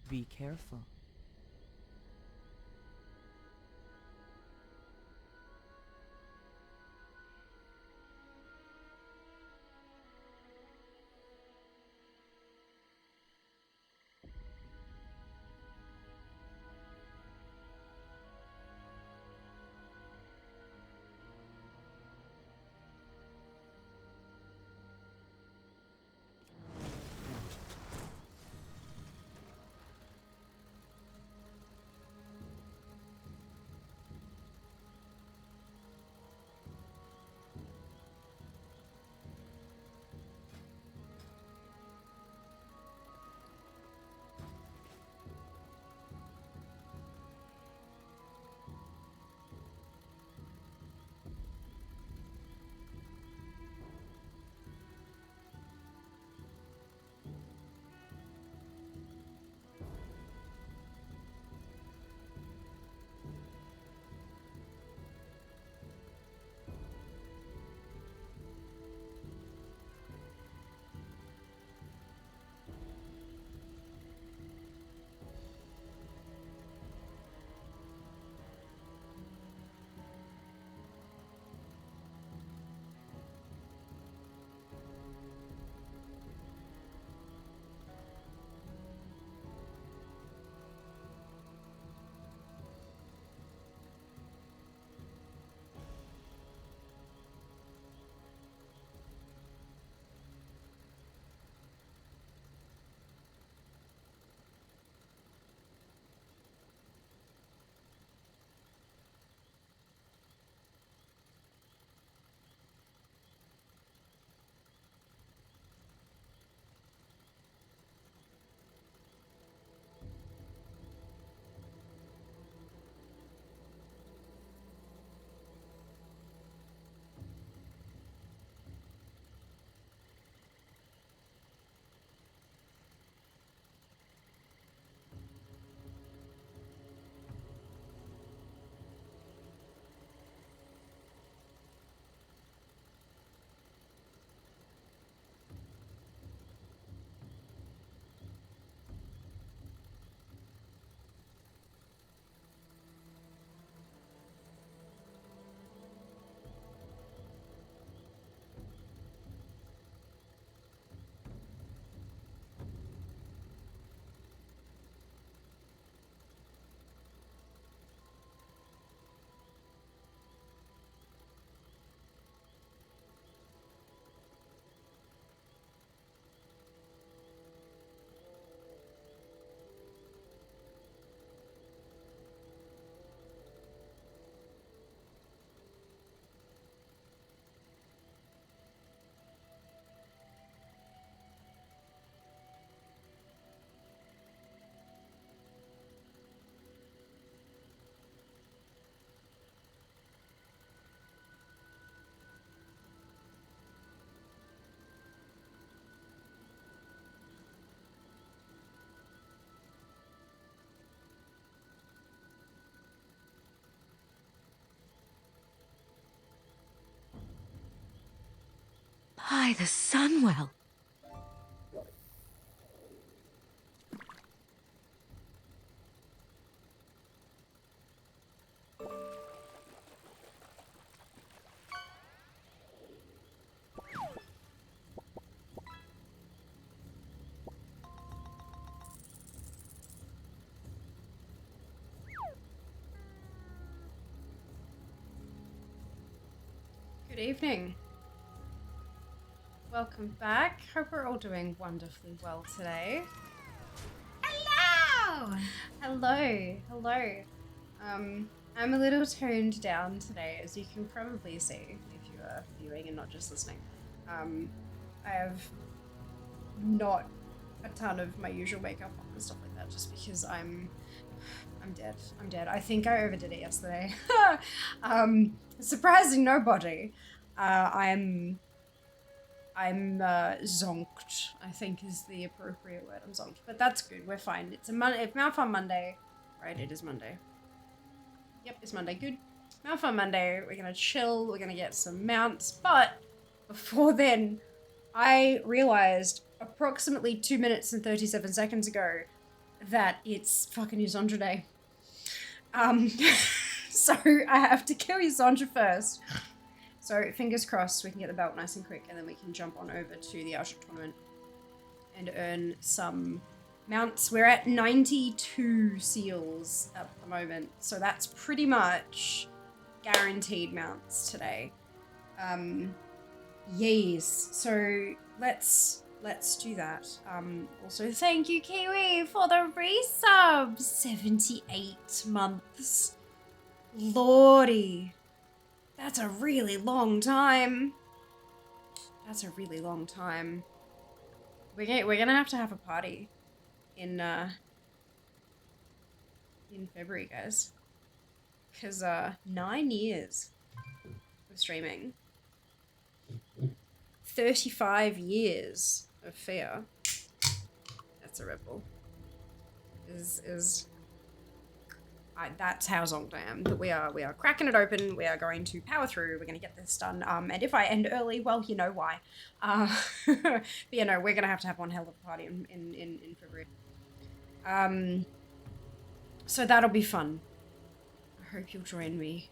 Be careful. By the Sunwell. Good evening. Welcome back. Hope we're all doing wonderfully well today. Hello! Hello. I'm a little toned down today, as you can probably see if you are viewing and not just listening. I have not a ton of my usual makeup on and stuff like that, just because I'm dead. I think I overdid it yesterday. Surprising nobody. I'm zonked, I think is the appropriate word. I'm zonked, but that's good. We're fine. It's a Monday. It's Mount Monday, right? It is Monday. Yep, it's Monday. Good. Mount Monday. We're gonna chill. We're gonna get some mounts. But before then, I realized approximately 2 minutes and 37 seconds ago that it's fucking Ysandra Day. So I have to kill Ysandra first. So fingers crossed we can get the belt nice and quick, and then we can jump on over to the Ultra tournament and earn some mounts. We're at 92 seals at the moment, so that's pretty much guaranteed mounts today. Yes, so let's do that. Also, thank you, Kiwi, for the resub. 78 months. Lordy. That's a really long time. That's a really long time. We're gonna have to have a party in February, guys. Because 9 years of streaming. 35 years of fear. That's a Red Bull. That's how zonked I am. That we are cracking it open. We are going to power through. We're going to get this done. And if I end early, well, you know why. But you know, we're going to have one hell of a party in February. So that'll be fun. I hope you'll join me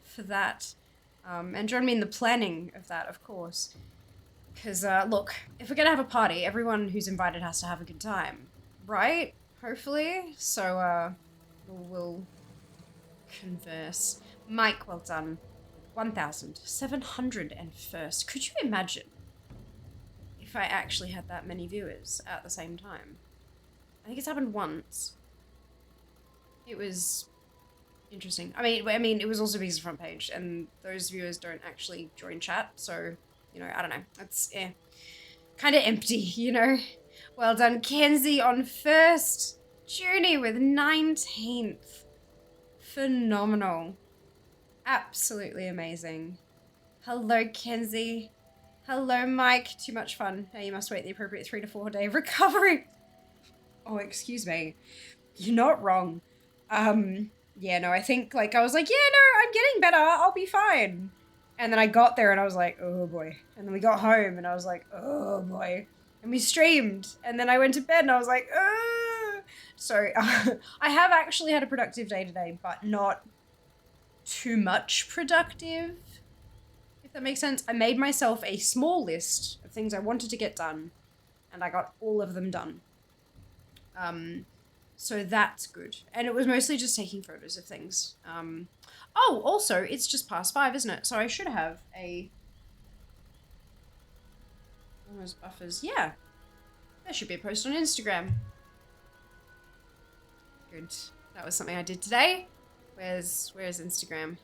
for that. And join me in the planning of that, of course. Because, look, if we're going to have a party, everyone who's invited has to have a good time. Right? Hopefully. So, we'll converse. Mike, well done. 1,701st. Could you imagine if I actually had that many viewers at the same time? I think it's happened once. It was interesting. I mean, it was also because of front page, and those viewers don't actually join chat, so, you know, I don't know. It's, kind of empty, you know? Well done, Kenzie, on 1st. Junie with 19th. Phenomenal. Absolutely amazing. Hello, Kenzie. Hello, Mike. Too much fun. Now you must wait the appropriate 3 to 4 day recovery. Oh, excuse me. You're not wrong. Yeah, no, I think, like, I was like, yeah, no, I'm getting better. I'll be fine. And then I got there and I was like, oh boy. And then we got home and I was like, oh boy. And we streamed. And then I went to bed and I was like, So I have actually had a productive day today, but not too much productive, if that makes sense. I made myself a small list of things I wanted to get done, and I got all of them done. So that's good. And it was mostly just taking photos of things. Oh, also, it's just past 5, isn't it? So I should have almost buffers. Yeah. There should be a post on Instagram. Good. That was something I did today. Where's Instagram?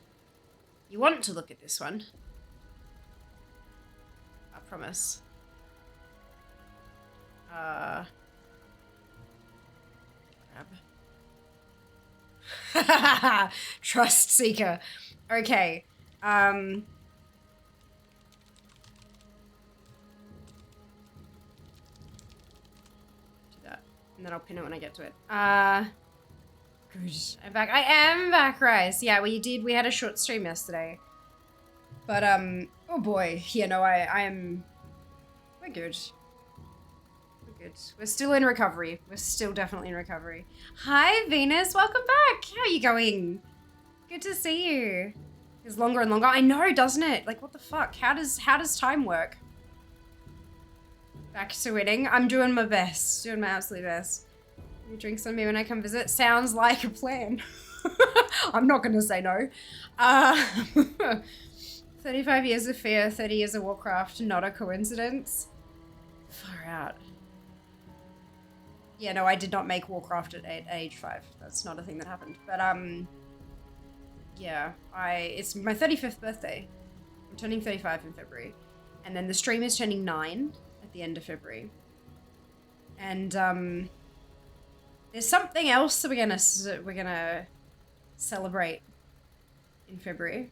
You want to look at this one. I promise. Grab. Trust seeker. Okay. Do that. And then I'll pin it when I get to it. Good. I'm back. I am back, Rice. Yeah, we had a short stream yesterday. But, oh boy. Yeah, no, we're good. We're good. We're still in recovery. We're still definitely in recovery. Hi, Venus. Welcome back. How are you going? Good to see you. It's longer and longer. I know, doesn't it? Like, what the fuck? How does time work? Back to winning. I'm doing my best. Doing my absolute best. You drinks on me when I come visit. Sounds like a plan. I'm not going to say no. 35 years of fear, 30 years of Warcraft. Not a coincidence. Far out. Yeah, no, I did not make Warcraft at age 5. That's not a thing that happened. But, yeah, it's my 35th birthday. I'm turning 35 in February. And then the stream is turning 9 at the end of February. And, there's something else that we're gonna celebrate in February.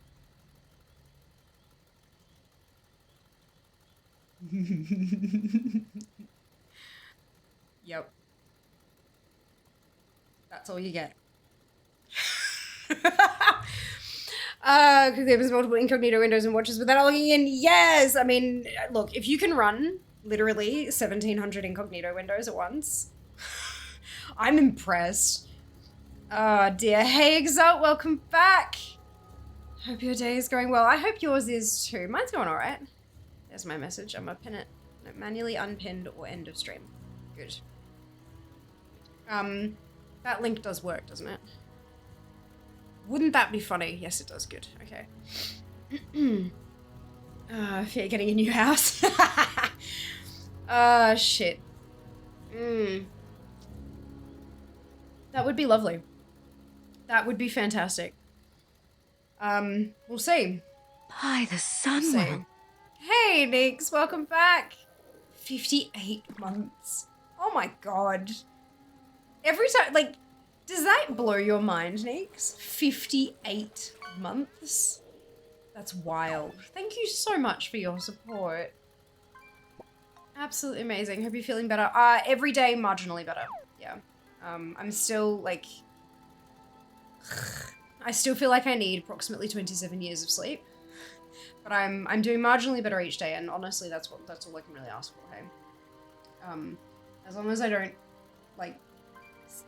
Yep. That's all you get. Because there was multiple incognito windows and watches without logging in. Yes! I mean, look, if you can run literally 1,700 incognito windows at once, I'm impressed. Oh dear. Hey Exalt, welcome back. Hope your day is going well. I hope yours is too. Mine's going alright. There's my message. I'm gonna pin it. No, manually unpinned or end of stream. Good. That link does work, doesn't it? Wouldn't that be funny? Yes, it does. Good. Okay. If you're getting a new house. Shit. That would be lovely. That would be fantastic. We'll see. By the Sunwell. Hey, Nix, welcome back. 58 months. Oh my god. Every time, like, does that blow your mind, Nix? 58 months? That's wild. Thank you so much for your support. Absolutely amazing. Hope you're feeling better. Every day, marginally better. Yeah. I'm still, like... I still feel like I need approximately 27 years of sleep. But I'm doing marginally better each day, and honestly, that's all I can really ask for, hey? As long as I don't, like...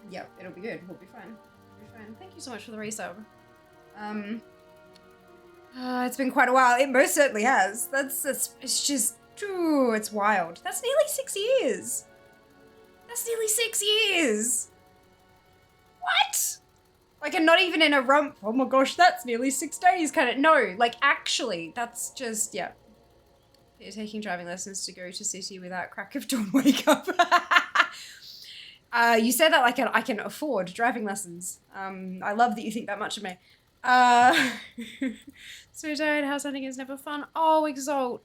Yeah, it'll be good. We'll be fine. We'll be fine. Thank you so much for the resub. It's been quite a while. It most certainly has. It's just... Ooh, it's wild. That's nearly 6 years. That's nearly 6 years. What? Like, and not even in a rump. Oh my gosh, that's nearly 6 days, kind of. No, like, actually, that's just, yeah. You're taking driving lessons to go to city without crack of dawn wake up. You said that like I can afford driving lessons. I love that you think that much of me. So tired, house hunting is never fun. Oh, Exalt.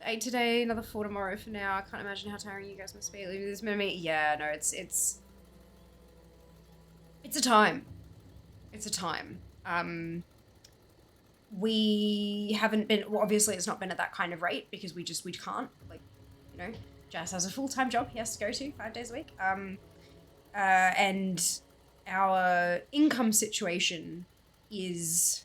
8 today, another 4 tomorrow for now. I can't imagine how tiring you guys must be leaving this memory. Yeah, no, it's a time. It's a time. We haven't been, well, obviously it's not been at that kind of rate because we can't, like, you know, Jazz has a full-time job he has to go to 5 days a week. And our income situation is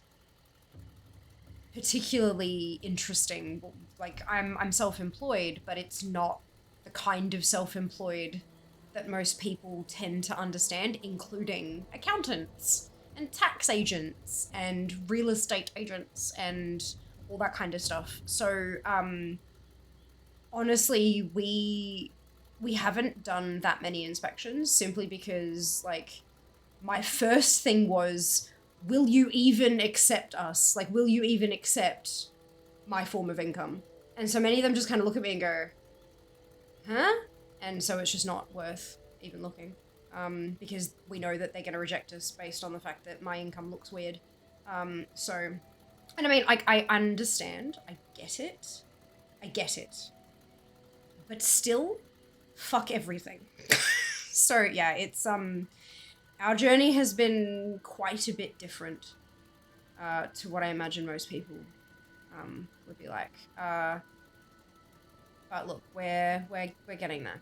particularly interesting. Like, I'm self-employed, but it's not the kind of self-employed that most people tend to understand, including accountants and tax agents and real estate agents and all that kind of stuff. So, honestly, we haven't done that many inspections simply because, like, my first thing was, will you even accept us? Like, will you even accept my form of income? And so many of them just kind of look at me and go, huh? And so it's just not worth even looking. Because we know that they're going to reject us based on the fact that my income looks weird. And I mean, I understand. I get it. But still, fuck everything. So yeah, it's, our journey has been quite a bit different, to what I imagine most people, would be like. But look, we're getting there.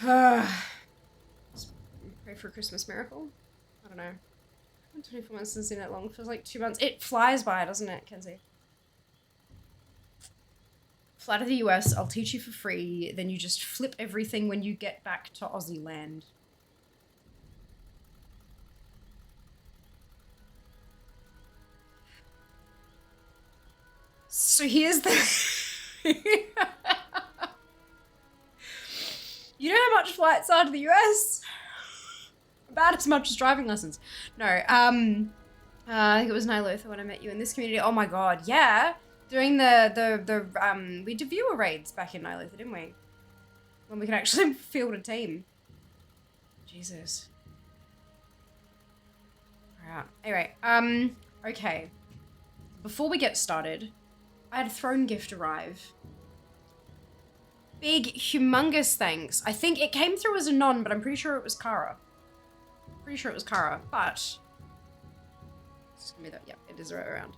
Pray for a Christmas miracle? I don't know. 24 months isn't that long. Feels like 2 months. It flies by, doesn't it, Kenzie? Fly to the US, I'll teach you for free, then you just flip everything when you get back to Aussie land. So here's the... You know how much flights are to the US? About as much as driving lessons. No, I think it was Nilotha when I met you in this community. Oh my god, yeah. Doing we did viewer raids back in Nilotha, didn't we? When we could actually field a team. Jesus. Alright, anyway, okay. Before we get started, I had a throne gift arrive. Big, humongous thanks. I think it came through as a non, but I'm pretty sure it was Kara. But... It's gonna be that, yeah, it is right around.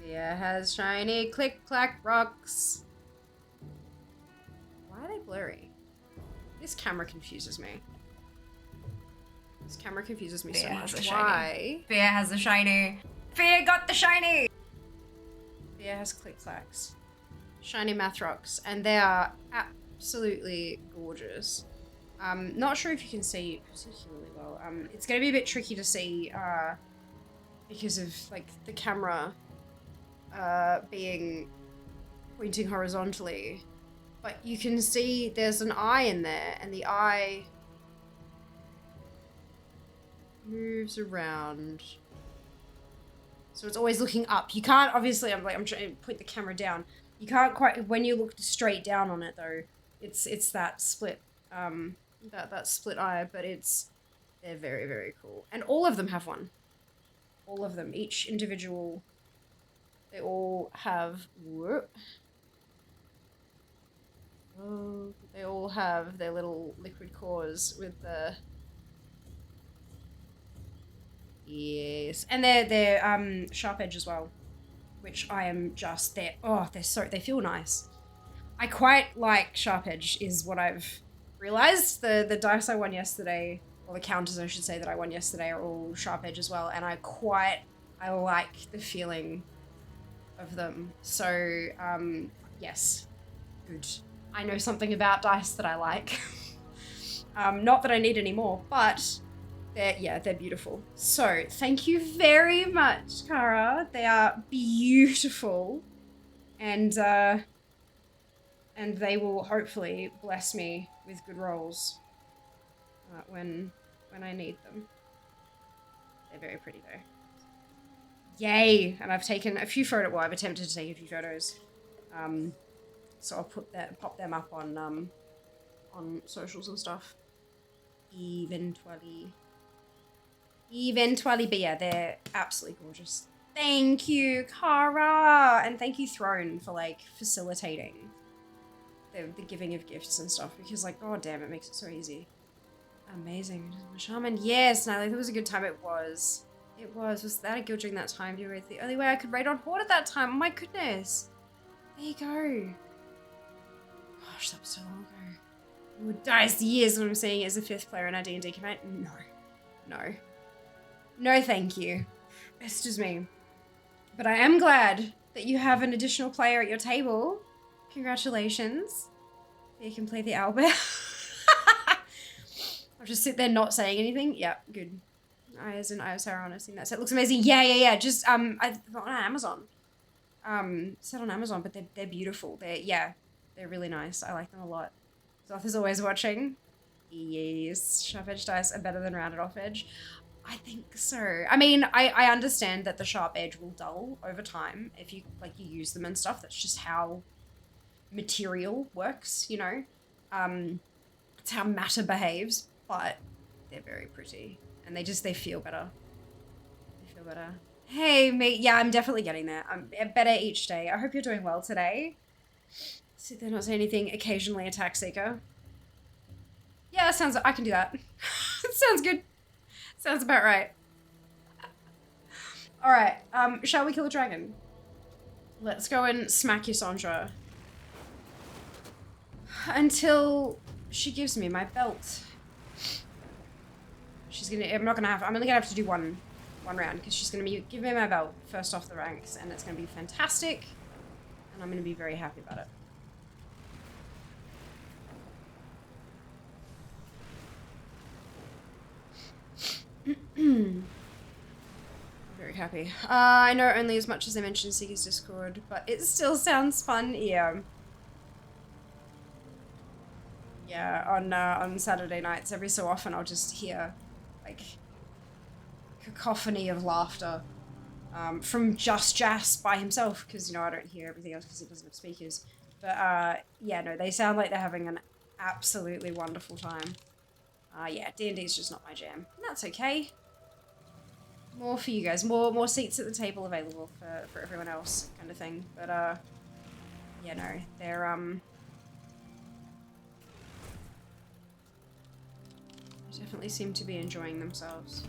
Yeah, has shiny click-clack rocks. Why are they blurry? This camera confuses me. This camera confuses me so much. Why? Fia has the shiny. Fia got the shiny! Fia has click-clacks. shiny math rocks, and they are absolutely gorgeous. Not sure if you can see particularly well. It's going to be a bit tricky to see because of like the camera being pointing horizontally, but you can see there's an eye in there, and the eye moves around. So it's always looking up. You can't, obviously, I'm trying to point the camera down. You can't quite, when you look straight down on it though, it's that split, that split eye, but they're very, very cool. And all of them have one. All of them, each individual, they all have, whoop. Oh, they all have their little liquid cores with the, yes. And they're sharp edge as well, which I am just, they feel nice. I quite like sharp edge is what I've realized. The dice I won yesterday, or the counters I should say that I won yesterday, are all sharp edge as well, and I like the feeling of them. So, yes, good. I know something about dice that I like. Not that I need any more, but they're beautiful. So, thank you very much, Kara. They are beautiful, and they will hopefully bless me with good rolls when I need them. They're very pretty though. Yay! And I've taken a few photos. Well, I've attempted to take a few photos. So I'll pop them up on socials and stuff. Eventually, but yeah, they're absolutely gorgeous. Thank you, Kara, and thank you, Throne, for like facilitating the giving of gifts and stuff, because like, god damn, it makes it so easy. Amazing. Shaman, yes, no, like, it was a good time. It was that a guild during that time? The only way I could raid on Horde at that time. Oh my goodness. There you go. Gosh, that was so long ago. It would die the years what I'm saying as a 5th player in our D&D campaign. No thank you. It's just me. But I am glad that you have an additional player at your table. Congratulations. You can play the owlbear. I'll just sit there not saying anything. Yeah, good. Eyes and Iosaron, I've seen that. So it looks amazing. Yeah. Just I thought on Amazon. Set on Amazon, but they're beautiful. They're really nice. I like them a lot. Zoth is always watching. Yes, sharp edge dice are better than rounded off edge. I think so. I mean, I understand that the sharp edge will dull over time if you use them and stuff. That's just how material works, you know. It's how matter behaves, but they're very pretty. And they feel better. They feel better. Hey, mate. Yeah, I'm definitely getting there. I'm better each day. I hope you're doing well today. Sit there, not say anything. Occasionally attack seeker. Yeah, I can do that. Sounds good. Sounds about right. Alright, shall we kill a dragon? Let's go and smack Yasandra. Until she gives me my belt. I'm only gonna have to do one round, because she's gonna give me my belt first off the ranks, and it's gonna be fantastic, and I'm gonna be very happy about it. Very happy. I know only as much as I mentioned Seeker's Discord, but it still sounds fun. Yeah. Yeah, on Saturday nights, every so often I'll just hear, like, cacophony of laughter from just Jas by himself, because, you know, I don't hear everything else because he doesn't have speakers. But, yeah, no, they sound like they're having an absolutely wonderful time. Yeah, D&D is just not my jam. And that's okay. More for you guys. More seats at the table available for everyone else, kind of thing. But, yeah, no, they're, they definitely seem to be enjoying themselves.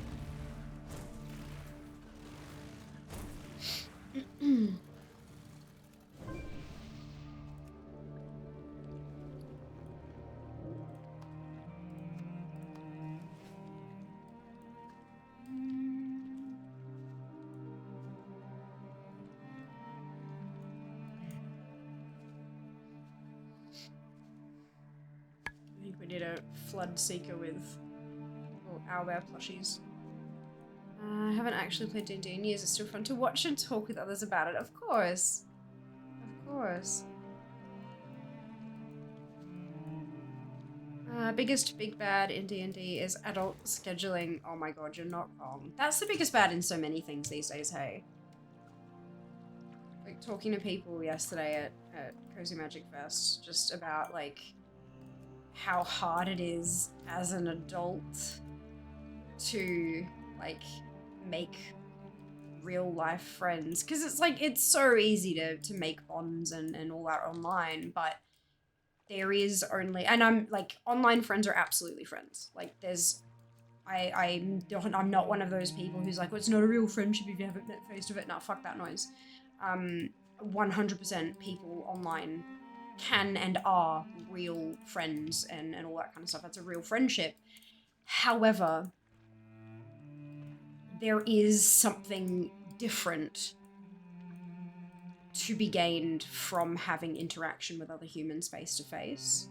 We need a Flood Seeker with owlbear plushies. I haven't actually played D&D in years. It's still fun to watch and talk with others about it. Of course. Of course. Biggest big bad in D&D is adult scheduling. Oh my god, you're not wrong. That's the biggest bad in so many things these days, hey? Like, talking to people yesterday at Cozy Magic Fest, just about, like, how hard it is as an adult to, like, make real life friends. Because it's, like, it's so easy to make bonds and all that online, but there is only, and I'm like, online friends are absolutely friends. Like, I'm not one of those people who's like, well, it's not a real friendship if you haven't met face to face. No, fuck that noise. 100% people online can and are real friends and all that kind of stuff. That's a real friendship. However, there is something different to be gained from having interaction with other humans face to face.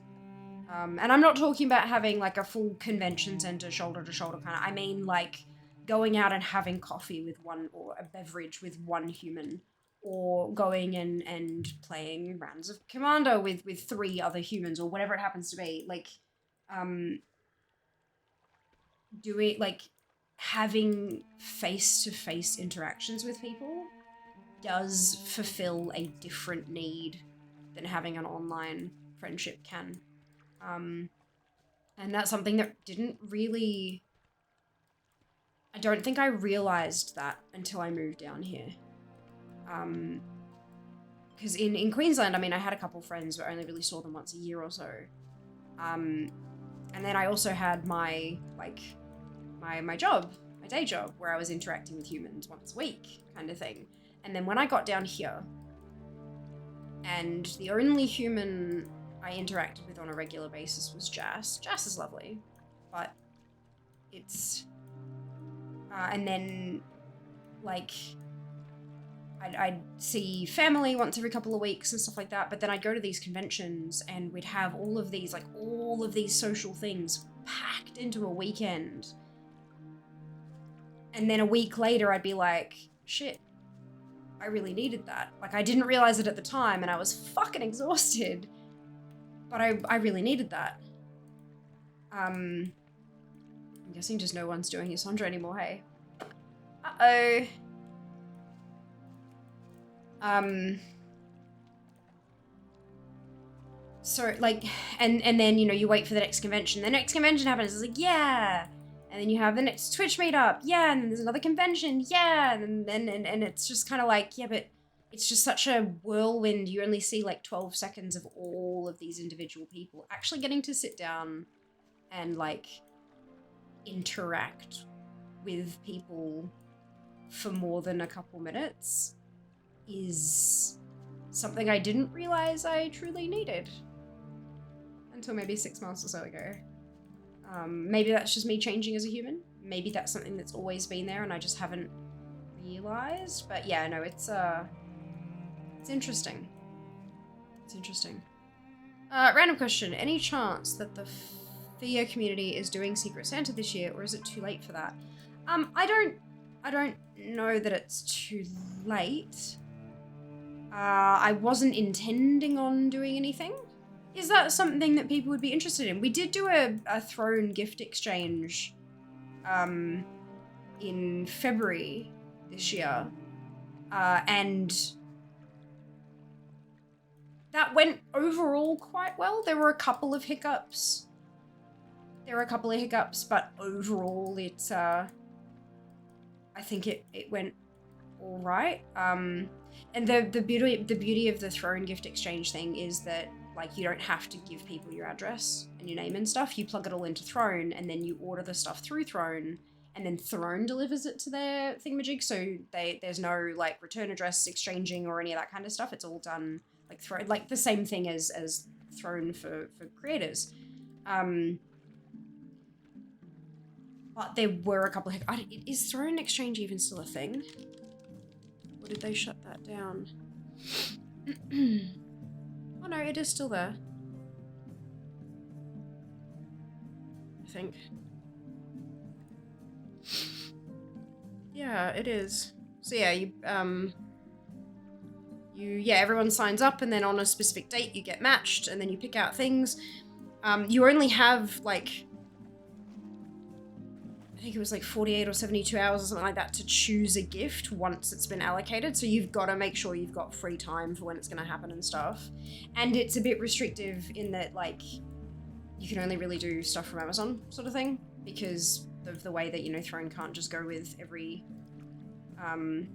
And I'm not talking about having like a full convention center shoulder to shoulder kind of, I mean like going out and having coffee with one, or a beverage with one human, or going and playing rounds of Commander with 3 other humans, or whatever it happens to be. Like, doing, like, having face-to-face interactions with people does fulfill a different need than having an online friendship can. And that's something that didn't really... I don't think I realized that until I moved down here. Because in Queensland, I mean, I had a couple friends, but I only really saw them once a year or so. And then I also had my, like, my job, my day job, where I was interacting with humans once a week, kind of thing. And then when I got down here, and the only human I interacted with on a regular basis was Jas. Jas is lovely, but it's... and then, like, I'd see family once every couple of weeks and stuff like that, but then I'd go to these conventions and we'd have all of these social things packed into a weekend. And then a week later, I'd be like, shit, I really needed that. Like, I didn't realize it at the time, and I was fucking exhausted. But I really needed that. I'm guessing just no one's doing his Sandra anymore, hey? Uh-oh. So, like, and then, you know, you wait for the next convention. The next convention happens, it's like, yeah! And then you have the next Twitch meetup, yeah, and then there's another convention, yeah, and it's just kind of like, yeah, but it's just such a whirlwind. You only see like 12 seconds of all of these individual people actually getting to sit down and like interact with people for more than a couple minutes is something I didn't realize I truly needed until maybe 6 months or so ago. Maybe that's just me changing as a human. Maybe that's something that's always been there and I just haven't realized. But yeah, no, it's interesting. It's interesting. Random question. Any chance that the Theo community is doing Secret Santa this year, or is it too late for that? I don't know that it's too late. I wasn't intending on doing anything. Is that something that people would be interested in? We did do a throne gift exchange in February this year. And that went overall quite well. There were a couple of hiccups. But overall it's I think it went all right. And the beauty of the throne gift exchange thing is that, like, you don't have to give people your address and your name and stuff. You plug it all into Throne, and then you order the stuff through Throne, and then Throne delivers it to their thingamajig. So there's no like return address exchanging or any of that kind of stuff. It's all done like Throne, like the same thing as Throne for creators. But there were a couple of is Throne exchange even still a thing? Or did they shut that down? Oh no, it is still there. I think. Yeah, it is. So yeah, everyone signs up, and then on a specific date you get matched, and then you pick out things. You only have like, I think it was like 48 or 72 hours or something like that to choose a gift once it's been allocated. So you've got to make sure you've got free time for when it's going to happen and stuff. And it's a bit restrictive in that, like, you can only really do stuff from Amazon sort of thing, because of the way that, you know, Throne can't just go with every, can't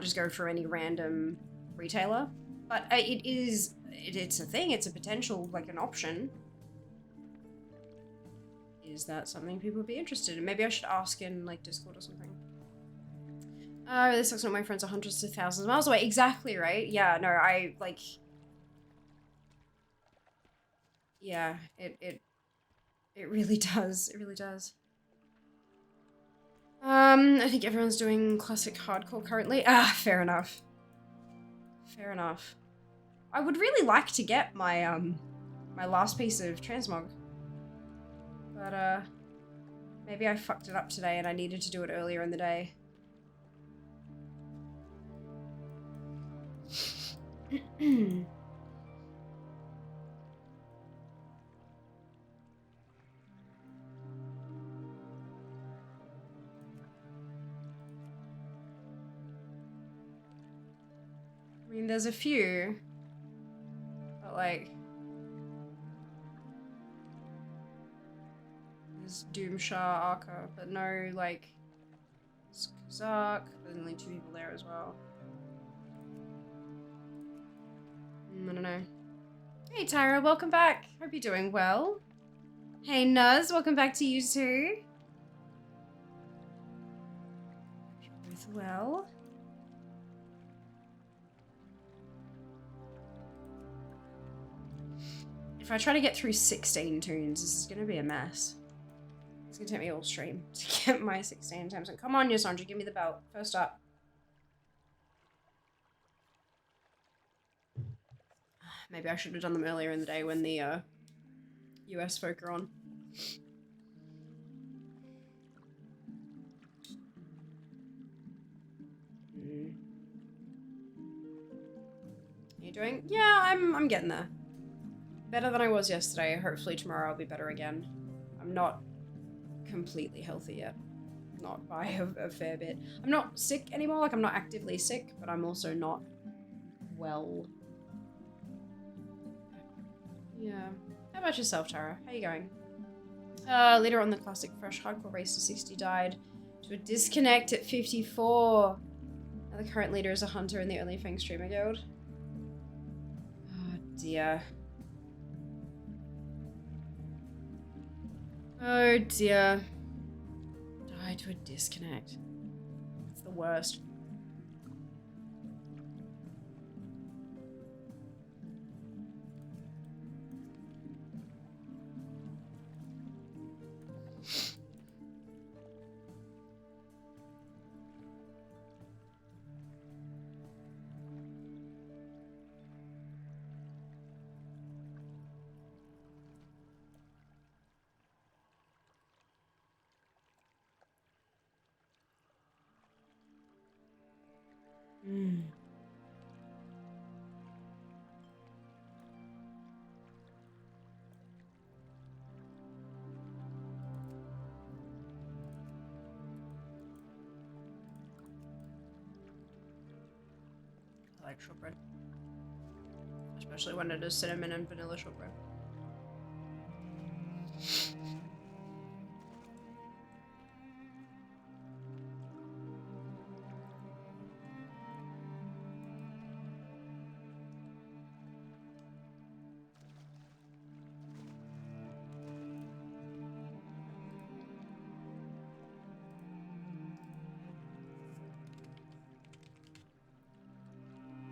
just go for any random retailer. But it's a thing, it's a potential, like, an option. Is that something people would be interested in? Maybe I should ask in, like, Discord or something. Really sucks not my friends are hundreds to thousands of miles away. Exactly, right? Yeah, no, I, like... Yeah, it really does. It really does. I think everyone's doing classic hardcore currently. Ah, fair enough. Fair enough. I would really like to get my, my last piece of transmog. But, maybe I fucked it up today and I needed to do it earlier in the day. I mean, there's a few, but like, there's Doomshar, Arca, but no, like, Skazak, there's only 2 people there as well. I don't know. Hey Tyra, welcome back. Hope you're doing well. Hey Nuz, welcome back to you too. Hope you're both well. If I try to get through 16 tunes, this is gonna be a mess. It's gonna take me all stream to get my 16 attempts. Come on, Yasandra, give me the belt. First up. Maybe I should have done them earlier in the day when the US folk are on. You doing? Yeah, I'm getting there. Better than I was yesterday. Hopefully tomorrow I'll be better again. I'm not completely healthy yet. Not by a fair bit. I'm not sick anymore, like I'm not actively sick, but I'm also not well. Yeah. How about yourself, Tara? How you going? Leader on the classic fresh hardcore race to 60 died to a disconnect at 54. Now the current leader is a hunter in the Only Fang Streamer Guild. Oh dear. Oh dear. Died to a disconnect. It's the worst. I like shortbread. Especially when it is cinnamon and vanilla shortbread.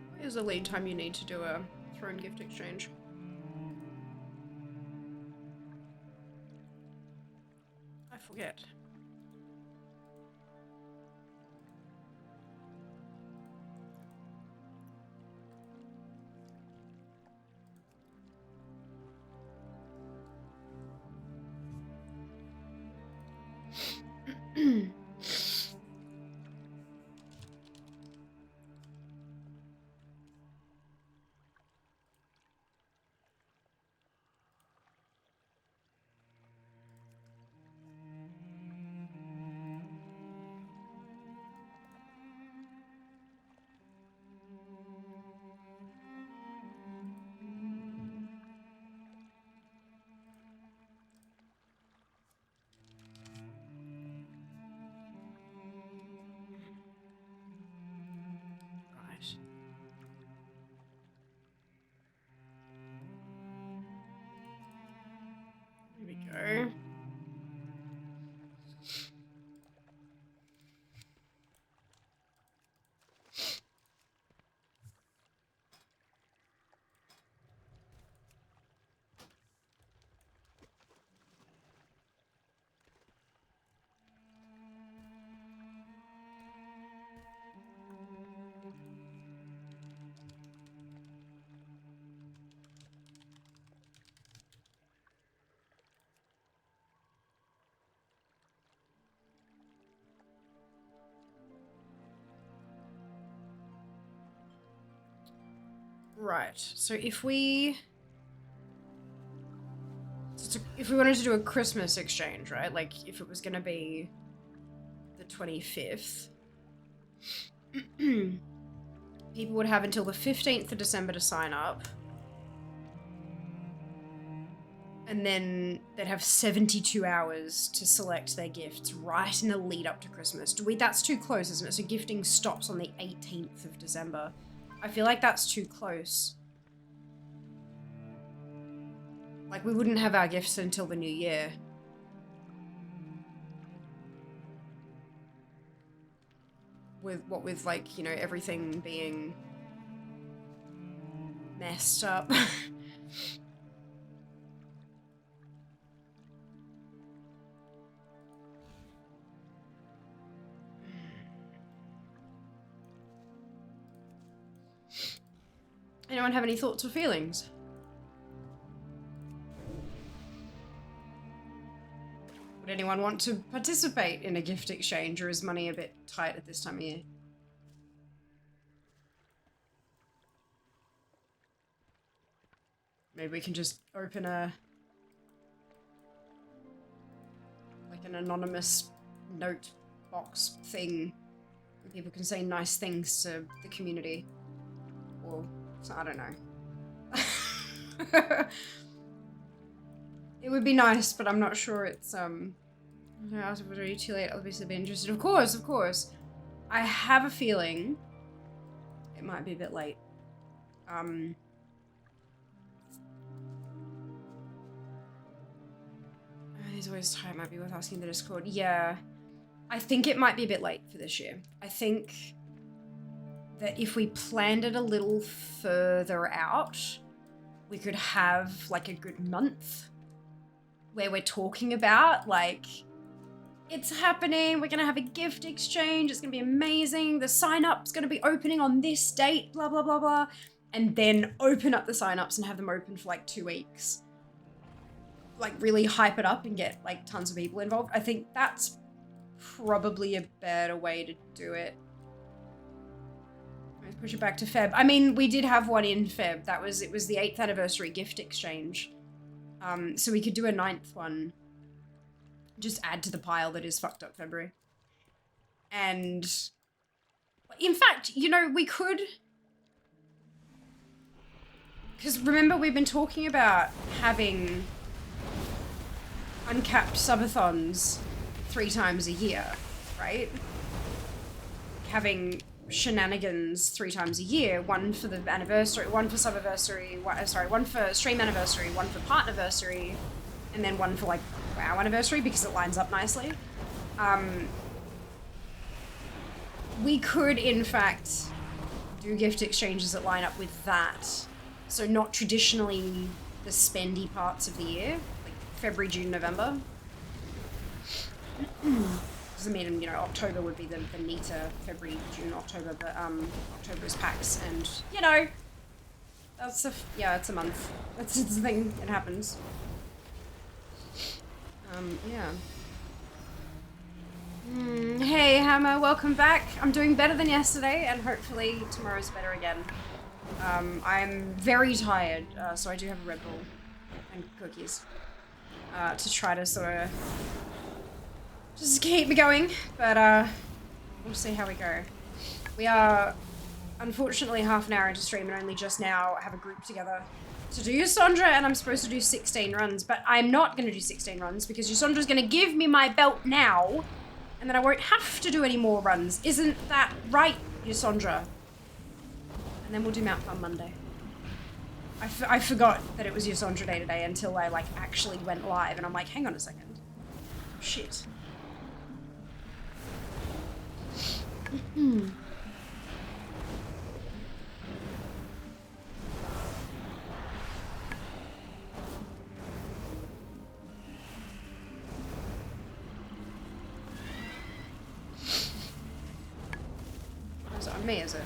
What is the lead time you need to do a throne gift exchange? I forget. Right. So if we wanted to do a Christmas exchange, right? Like if it was going to be the 25th, people would have until the 15th of December to sign up. And then they'd have 72 hours to select their gifts right in the lead up to Christmas. That's too close, isn't it? So gifting stops on the 18th of December. I feel like that's too close. Like, we wouldn't have our gifts until the new year. With like, you know, everything being messed up. Anyone have any thoughts or feelings? Would anyone want to participate in a gift exchange, or is money a bit tight at this time of year? Maybe we can just open an anonymous note box thing and people can say nice things to the community. Or, I don't know. It would be nice, but I'm not sure it's, I don't know, if it was already too late, I'll obviously be interested. Of course. I have a feeling it might be a bit late. He's always tired, might be worth asking the Discord. Yeah, I think it might be a bit late for this year. I think that if we planned it a little further out, we could have like a good month where we're talking about like, it's happening, we're gonna have a gift exchange, it's gonna be amazing, the sign-up's gonna be opening on this date, blah, blah, blah, blah, and then open up the sign-ups and have them open for like 2 weeks. Like really hype it up and get like tons of people involved. I think that's probably a better way to do it. Let's push it back to Feb. I mean, we did have one in Feb. It was the 8th anniversary gift exchange. So we could do a 9th one. Just add to the pile that is fucked up February. And in fact, you know, we could, because remember we've been talking about having uncapped subathons 3 times a year, right? Having shenanigans 3 times a year, one for the anniversary, one for sub-anniversary, one for stream anniversary, one for part-anniversary, and then one for like WoW anniversary because it lines up nicely. We could, in fact, do gift exchanges that line up with that. So not traditionally the spendy parts of the year, like February, June, November. Doesn't mean, you know, October would be the neater February, June, October, but October is PAX, and, you know, that's it's a month. It's a thing, it happens. Yeah. Hey, Hammer, welcome back. I'm doing better than yesterday, and hopefully tomorrow's better again. I'm very tired, so I do have a Red Bull and cookies to try to sort of just keep me going, but we'll see how we go. We are, unfortunately, half an hour into stream and only just now have a group together to do Yusandra, and I'm supposed to do 16 runs, but I'm not going to do 16 runs because Yusandra's going to give me my belt now, and then I won't have to do any more runs. Isn't that right, Yusandra? And then we'll do Mount Fun Monday. I forgot that it was Yusandra Day today until I, like, actually went live, and I'm like, hang on a second. Oh, shit. Is it on me, is it?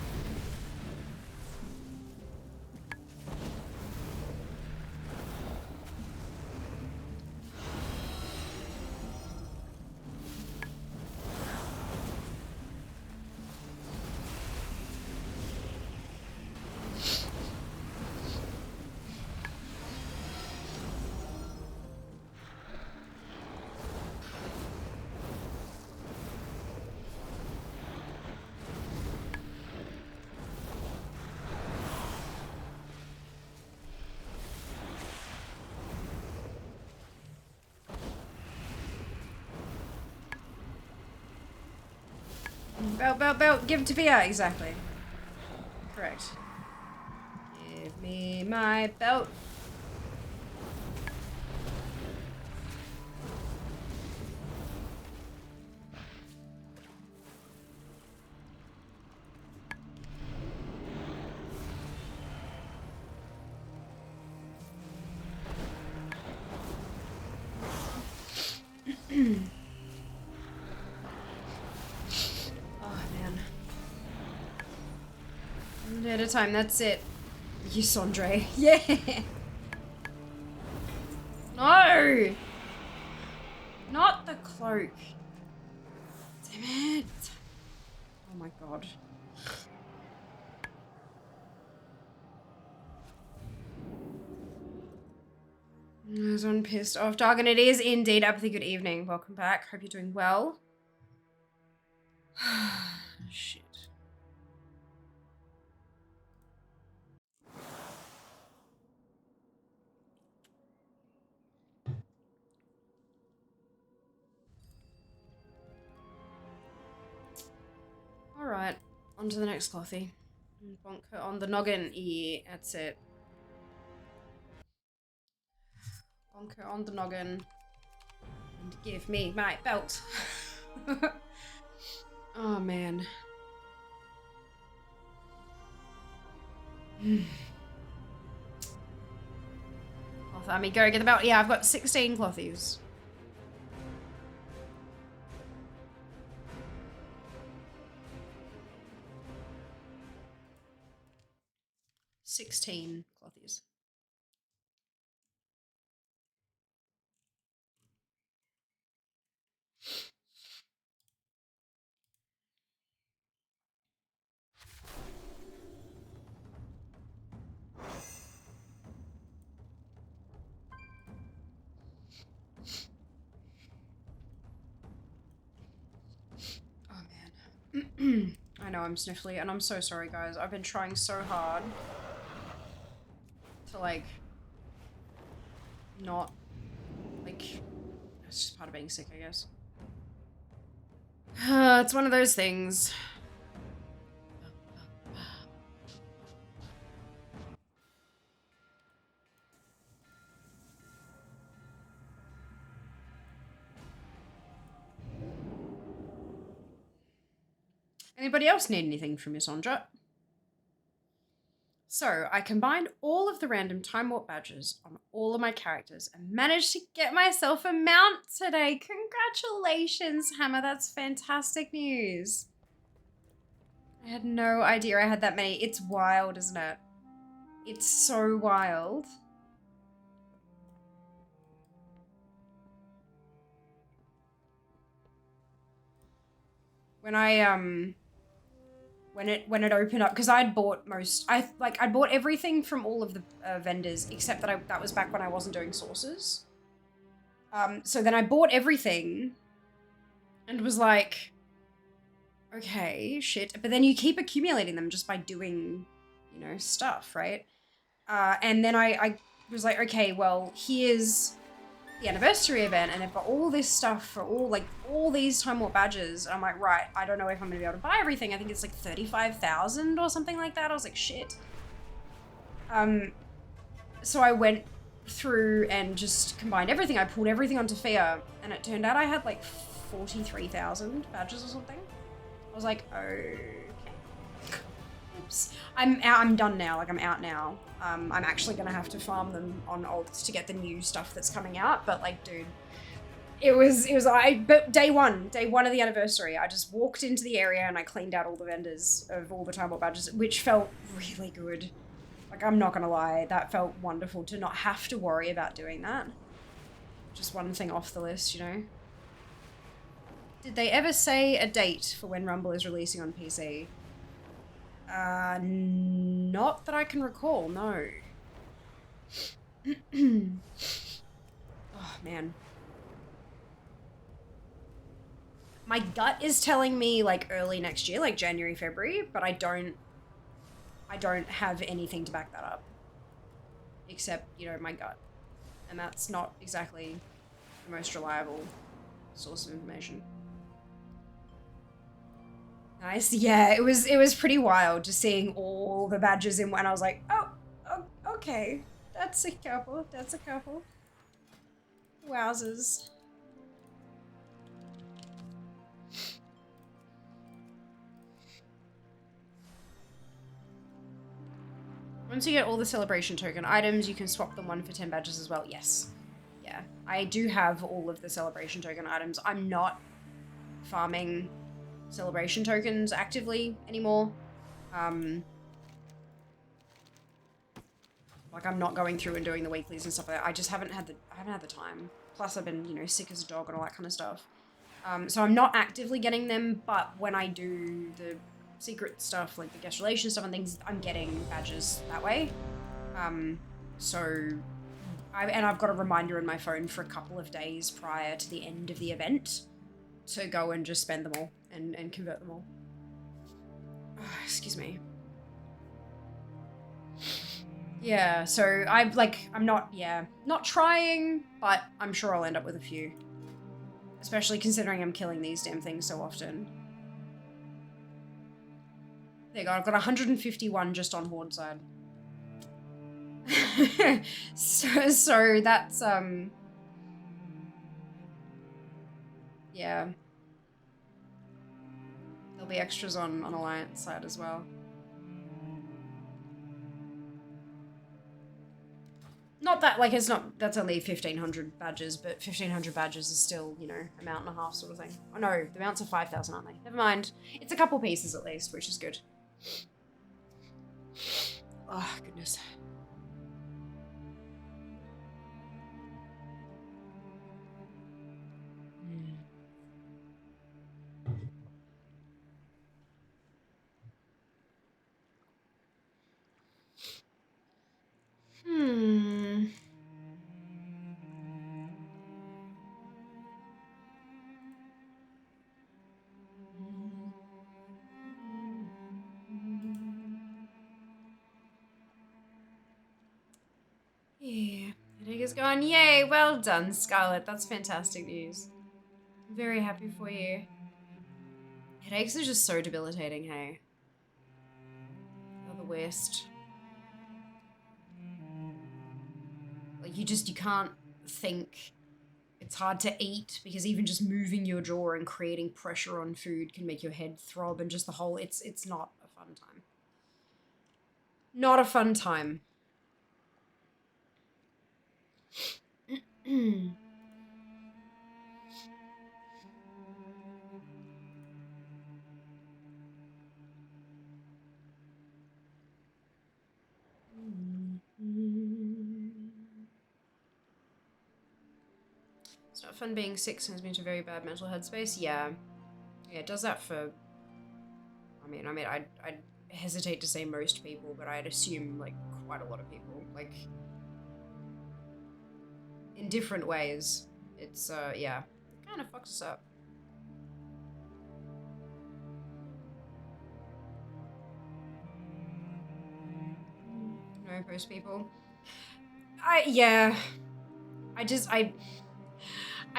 Belt. Give it to Via. Exactly. Correct. Give me my belt. One day at a time, that's it. You, Sondre. Yeah! No! Not the cloak. Damn it. Oh my god. I was on pissed off dog, and it is indeed Apathy. Good evening. Welcome back. Hope you're doing well. Shit. Alright, on to the next clothy. Bonk her on the noggin. Yeah, that's it. Bonk her on the noggin. And give me my belt. Oh, man. Cloth army, go get the belt. Yeah, I've got 16 clothies. $16 clothies. Oh man. I know I'm sniffly and I'm so sorry guys. I've been trying so hard to like not like it's just part of being sick, I guess. It's one of those things. Anybody else need anything from Miss Ondra? So, I combined all of the random Time Warp badges on all of my characters and managed to get myself a mount today. Congratulations, Hammer. That's fantastic news. I had no idea I had that many. It's wild, isn't it? It's so wild. When I, when it opened up, because I'd bought I'd bought everything from all of the vendors except that that was back when I wasn't doing sources. So then I bought everything and was like, okay, shit. But then you keep accumulating them just by doing, you know, stuff, right? And then I was like, okay, well, here's the anniversary event and they've got all this stuff for all these Time Warp badges. And I'm like, right, I don't know if I'm gonna be able to buy everything. I think it's like 35,000 or something like that. I was like, shit. So I went through and just combined everything. I pulled everything onto Fia and it turned out I had like 43,000 badges or something. I was like, okay. Oops. I'm done now. Like, I'm out now. I'm actually gonna have to farm them on alts to get the new stuff that's coming out. But like, dude, but day one of the anniversary, I just walked into the area and I cleaned out all the vendors of all the Time Warp badges, which felt really good. Like, I'm not gonna lie, that felt wonderful to not have to worry about doing that. Just one thing off the list, you know? Did they ever say a date for when Rumble is releasing on PC? Not that I can recall, no. Oh, man. My gut is telling me, like, early next year, like January, February, but I don't have anything to back that up. Except, you know, my gut. And that's not exactly the most reliable source of information. Nice. Yeah, it was pretty wild just seeing all the badges in one. I was like, oh, okay. That's a couple. That's a couple. Wowzers. Once you get all the celebration token items, you can swap them 1 for 10 badges as well. Yes. Yeah. I do have all of the celebration token items. I'm not farming celebration tokens actively anymore. Like I'm not going through and doing the weeklies and stuff like that. I just haven't had the time. Plus I've been, you know, sick as a dog and all that kind of stuff. So I'm not actively getting them, but when I do the secret stuff, like the guest relations stuff and things, I'm getting badges that way. I've got a reminder in my phone for a couple of days prior to the end of the event to go and just spend them all and convert them all. Oh, excuse me. Yeah, so I'm not trying, but I'm sure I'll end up with a few. Especially considering I'm killing these damn things so often. There you go, I've got 151 just on Horde side. so that's, yeah. There'll be extras on Alliance side as well. Not that, like, it's not, that's only 1,500 badges, but 1,500 badges is still, you know, a mount and a half sort of thing. Oh no, the mounts are 5,000, aren't they? Never mind. It's a couple pieces at least, which is good. Oh, goodness. Yeah, headache is gone. Yay, well done, Scarlett. That's fantastic news. I'm very happy for you. Headaches are just so debilitating, hey? They're the worst. Like, you can't think. It's hard to eat because even just moving your jaw and creating pressure on food can make your head throb and just the whole, it's not a fun time. Not a fun time. It's not fun being sick, sends me into a very bad mental headspace. Yeah. Yeah, it does that for, I'd hesitate to say most people, but I'd assume, like, quite a lot of people. Like, in different ways. It's, yeah. It kind of fucks us up. No, most people. Yeah. I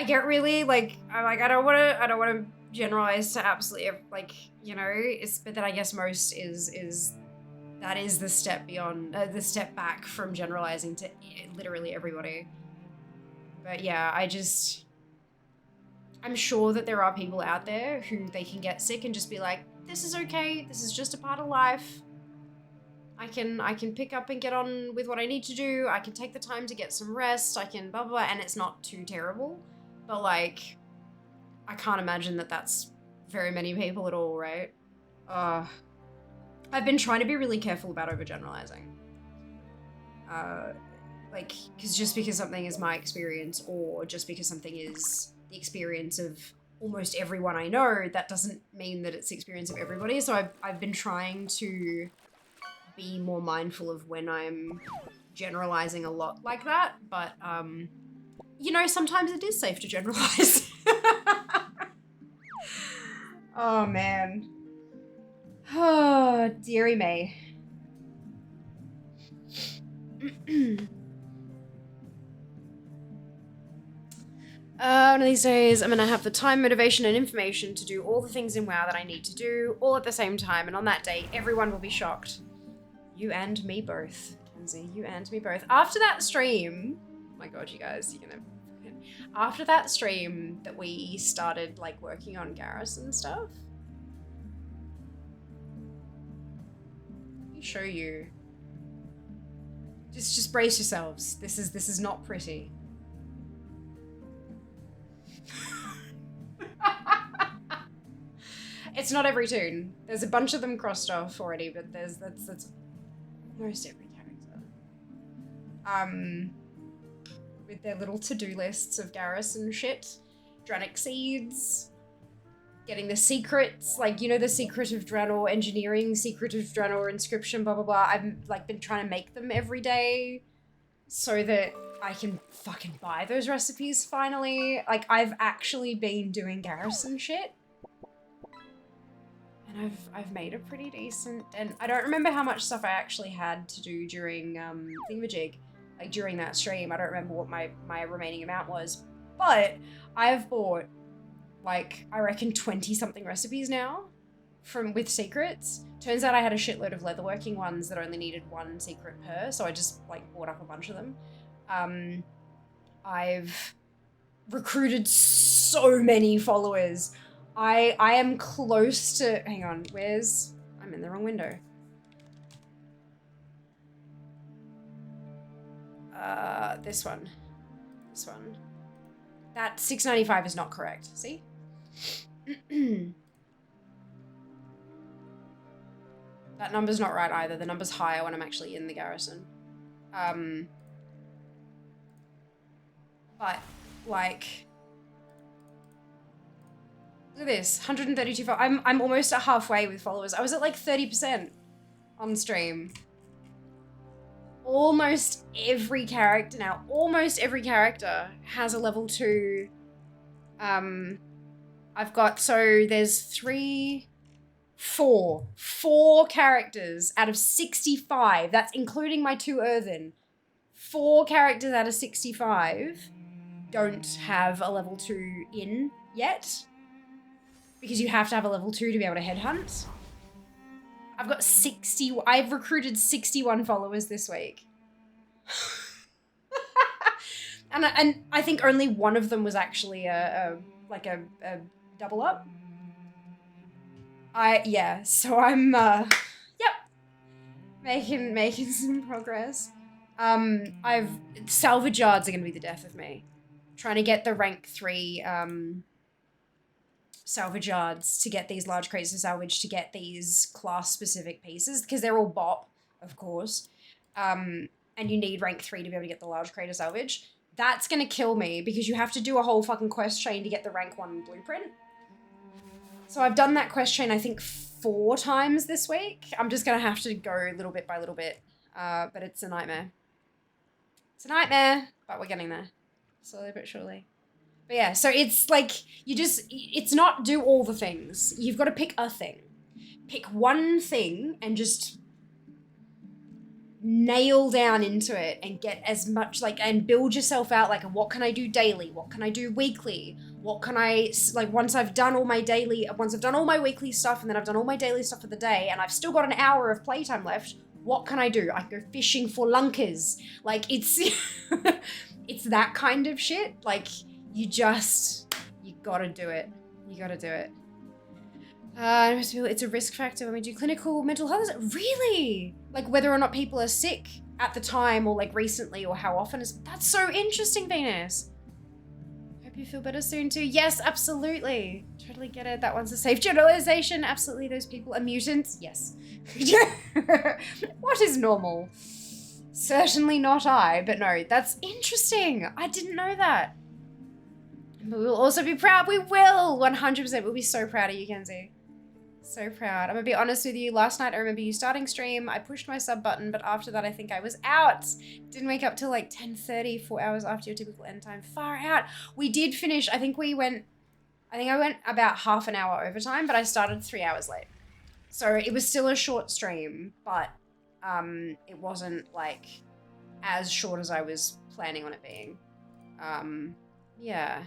get really, like, I don't want to generalize to absolutely, like, you know, but then I guess most that is the step beyond, the step back from generalizing to literally everybody. But yeah, I'm sure that there are people out there who they can get sick and just be like, this is okay, this is just a part of life. I can pick up and get on with what I need to do. I can take the time to get some rest. I can blah, blah, blah, and it's not too terrible. But, like, I can't imagine that that's very many people at all, right? I've been trying to be really careful about overgeneralizing. Like, because just because something is my experience or just because something is the experience of almost everyone I know, that doesn't mean that it's the experience of everybody. So I've been trying to be more mindful of when I'm generalizing a lot like that, but you know, sometimes it is safe to generalize. Oh man. Oh, dearie me. One of these days, I'm gonna have the time, motivation, and information to do all the things in WoW that I need to do, all at the same time, and on that day, everyone will be shocked. You and me both, Kenzie. You and me both. After that stream, oh my god, you guys, you're gonna... After that stream that we started, like, working on Garrison stuff, let me show you. Just brace yourselves. This is not pretty. It's not every toon. There's a bunch of them crossed off already, but that's almost every character. With their little to-do lists of Garrison shit, Dranic seeds, getting the secrets, like, you know, the secret of Draenor engineering, secret of Draenor inscription, blah blah blah. I've like been trying to make them every day so that I can fucking buy those recipes finally. Like, I've actually been doing Garrison shit. And I've made a pretty decent, and I don't remember how much stuff I actually had to do during thingamajig, like during that stream. I don't remember what my remaining amount was, but I've bought like, I reckon 20 something recipes now with secrets. Turns out I had a shitload of leatherworking ones that only needed one secret per, so I just like bought up a bunch of them. I've recruited so many followers. I am close to, hang on, I'm in the wrong window. This one. That 695 is not correct, see? That number's not right either. The number's higher when I'm actually in the Garrison. But, like... Look at this, 132 followers. I'm almost at halfway with followers. I was at like 30% on stream. Almost every character now, has a level 2. I've got, so there's 4 characters out of 65. That's including my 2 earthen. 4 characters out of 65 don't have a level 2 in yet. Because you have to have a level 2 to be able to headhunt. I've recruited 61 followers this week. and I think only one of them was actually a double up. Yeah, so I'm, making some progress. Salvage yards are gonna be the death of me. Trying to get the rank 3, salvage yards to get these large crates of salvage, to get these class-specific pieces, because they're all bop, of course. And you need rank 3 to be able to get the large crate of salvage. That's gonna kill me, because you have to do a whole fucking quest chain to get the rank 1 blueprint. So I've done that quest chain, I think, 4 times this week. I'm just gonna have to go little bit by little bit. But it's a nightmare. It's a nightmare, but we're getting there. Slowly but surely. But yeah, so it's like, it's not do all the things. You've got to pick a thing. Pick one thing and just nail down into it and get as much, like, and build yourself out, like, what can I do daily? What can I do weekly? What can I, like, once I've done all my weekly stuff, and then I've done all my daily stuff for the day, and I've still got an hour of playtime left, what can I do? I can go fishing for lunkers. Like, it's, it's that kind of shit. Like, you gotta do it. You gotta do it. It's a risk factor when we do clinical mental health. Is it really? Like, whether or not people are sick at the time, or like recently, or how often is, that's so interesting, Venus. Hope you feel better soon too. Yes, absolutely. Totally get it. That one's a safe generalization. Absolutely, those people are mutants. Yes. What is normal? Certainly not I, but no, that's interesting. I didn't know that. But we'll also be proud. We will. 100%. We'll be so proud of you, Kenzie. So proud. I'm gonna be honest with you. Last night, I remember you starting stream. I pushed my sub button, but after that, I think I was out. Didn't wake up till like 10:30, 4 hours after your typical end time. Far out. We did finish. I think I went about half an hour overtime, but I started 3 hours late. So it was still a short stream, but it wasn't like as short as I was planning on it being. Yeah.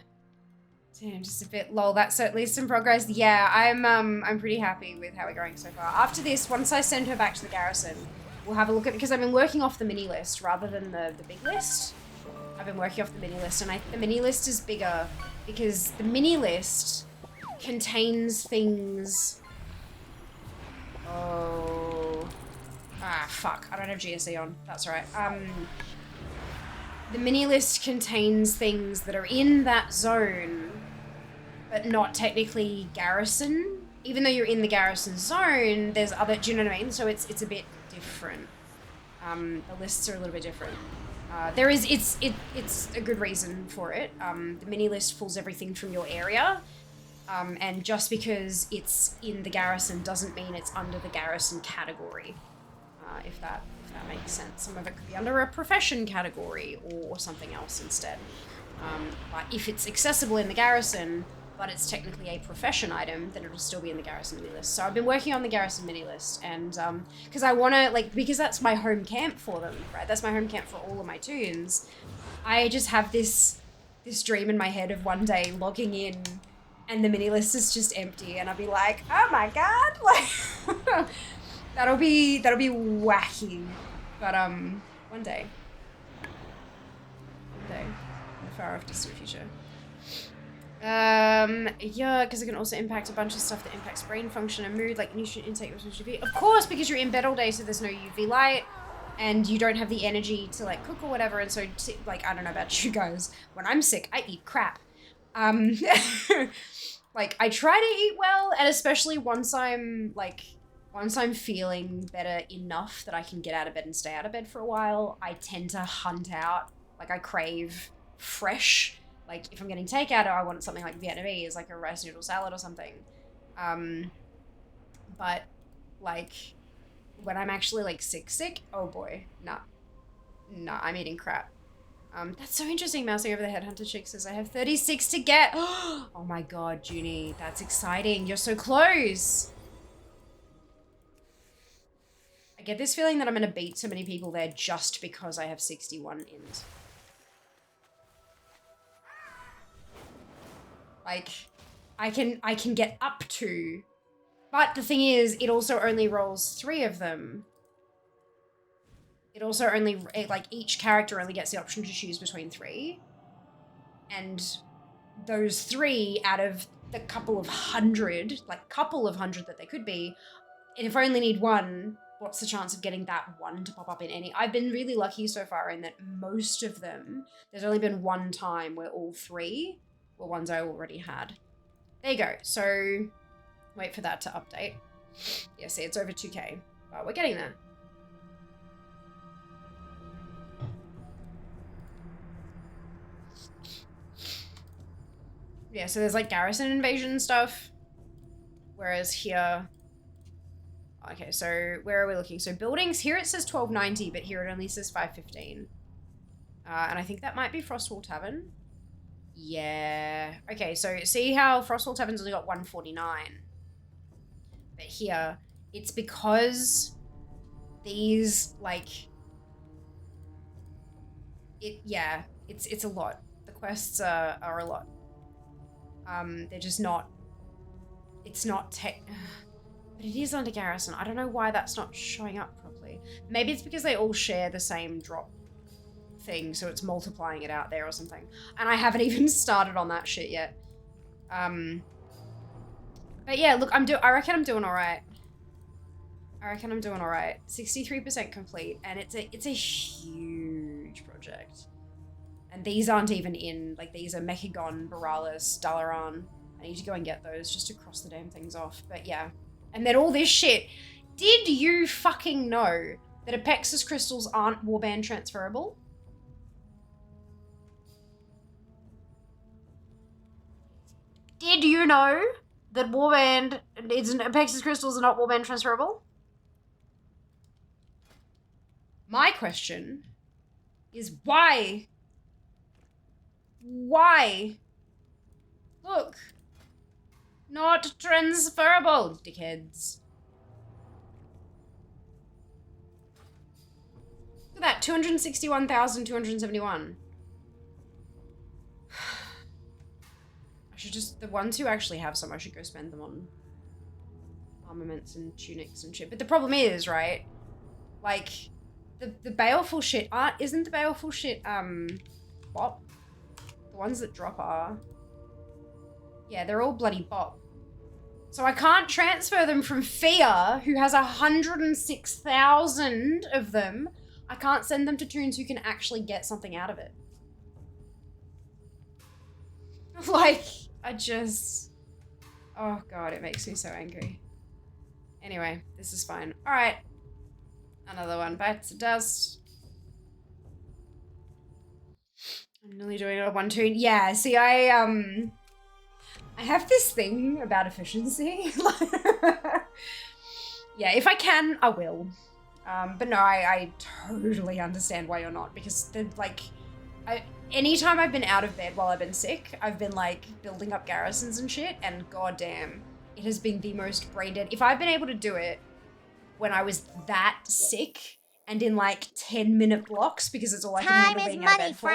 Damn, just a bit lol. That's certainly some progress. Yeah, I'm pretty happy with how we're going so far. After this, once I send her back to the garrison, we'll have a look at, because I've been working off the mini list rather than the big list. I've been working off the mini list, and the mini list is bigger because the mini list contains things. Oh, fuck! I don't have GSE on. That's all right. The mini list contains things that are in that zone, but not technically garrison. Even though you're in the garrison zone, there's other. Do you know what I mean? So it's a bit different. The lists are a little bit different. It's a good reason for it. The mini list pulls everything from your area, and just because it's in the garrison doesn't mean it's under the garrison category. If that makes sense. Some of it could be under a profession category or something else instead. But if it's accessible in the garrison, but it's technically a profession item, then it'll still be in the garrison mini list. So I've been working on the garrison mini list, and because I want to, because that's my home camp for them, right? That's my home camp for all of my toons. I just have this dream in my head of one day logging in and the mini list is just empty, and I'll be like, oh my god, like that'll be wacky. But one day, in the far off distant future. Yeah, because it can also impact a bunch of stuff that impacts brain function and mood, like nutrient intake, UV. Of course, because you're in bed all day, so there's no UV light, and you don't have the energy to like cook or whatever. And so, like, I don't know about you guys, when I'm sick, I eat crap. Like, I try to eat well, and especially once I'm feeling better enough that I can get out of bed and stay out of bed for a while, I tend to hunt out, like, I crave fresh. Like, if I'm getting takeout, or I want something like Vietnamese, like a rice noodle salad or something. But, like, when I'm actually, like, sick, oh boy, nah, I'm eating crap. That's so interesting, mousing over the headhunter chick says, I have 36 to get. Oh my god, Junie, that's exciting. You're so close. I get this feeling that I'm gonna beat so many people there just because I have 61 int. Like, I can get up to, but the thing is, it also only rolls 3 of them. It also only, like, each character only gets the option to choose between 3. And those 3 out of the couple of hundred that there could be, and if I only need 1, what's the chance of getting that 1 to pop up in any? I've been really lucky so far in that most of them, there's only been 1 time where all 3 were ones I already had. There you go. So, wait for that to update. Yeah, see, it's over 2k, but we're getting there. Yeah, so there's like garrison invasion stuff, whereas here, okay, so where are we looking? So buildings, here it says 1290, but here it only says 515. And I think that might be Frostwall Tavern. Yeah. Okay, so see how Frostwall Tavern's only got 149? But here, it's because these, like, it's a lot. The quests are a lot. They're just not, it's not tech, but it is under garrison. I don't know why that's not showing up properly. Maybe it's because they all share the same drop thing, so it's multiplying it out there or something. And I haven't even started on that shit yet. But yeah, look, I reckon I'm doing all right. 63% complete, and it's a huge project. And these aren't even in, like, these are Mechagon, Borealis, Dalaran. I need to go and get those just to cross the damn things off. But yeah. And then all this shit. Did you fucking know that Apexis crystals aren't warband transferable? Did you know that Apexis crystals are not warband transferable? My question is why? Why? Look. Not transferable, dickheads. Look at that, 261,271. I should just, the ones who actually have some, I should go spend them on armaments and tunics and shit. But the problem is, right, like, the baleful shit isn't the baleful shit, bop? The ones that drop are. Yeah, they're all bloody bop. So I can't transfer them from Fia, who has 106,000 of them. I can't send them to Toons who can actually get something out of it. Like, I just... Oh god, it makes me so angry. Anyway, this is fine. Alright. Another one bites the dust. I'm nearly doing a 1 toon. Yeah, see, I have this thing about efficiency. Yeah, if I can, I will. But no, I totally understand why you're not, because like, anytime I've been out of bed while I've been sick, I've been like building up garrisons and shit, and goddamn, it has been the most brain dead. If I've been able to do it when I was that sick and in like 10-minute blocks, because it's all I can handle being out of bed for,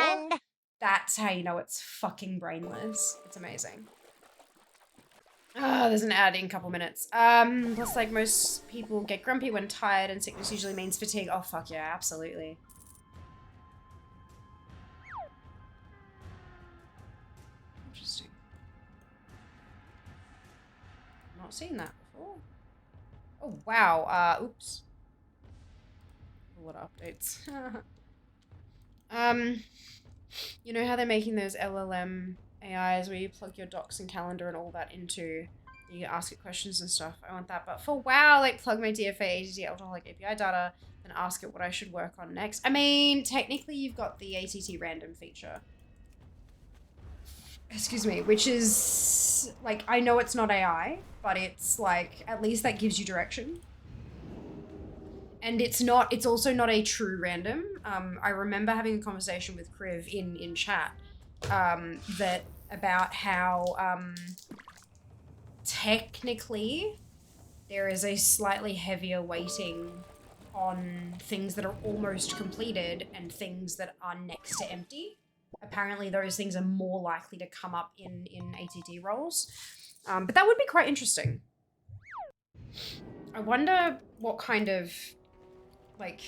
that's how you know it's fucking brainless. It's amazing. Oh, there's an ad in a couple minutes. Plus, like, most people get grumpy when tired, and sickness usually means fatigue. Oh, fuck yeah, absolutely. Interesting. I've not seen that before. Oh, wow. Oops. A lot of updates. You know how they're making those LLM AIs where you plug your docs and calendar and all that into, you ask it questions and stuff. I want that, but for WoW, like plug my DFA, ATT, alcoholic API data, and ask it what I should work on next. I mean, technically you've got the ATT random feature. Excuse me, which is, like, I know it's not AI, but it's like, at least that gives you direction. And it's also not a true random. I remember having a conversation with Kriv in chat, that about how, technically there is a slightly heavier weighting on things that are almost completed and things that are next to empty. Apparently those things are more likely to come up in ATT roles. But that would be quite interesting. I wonder what kind of, like,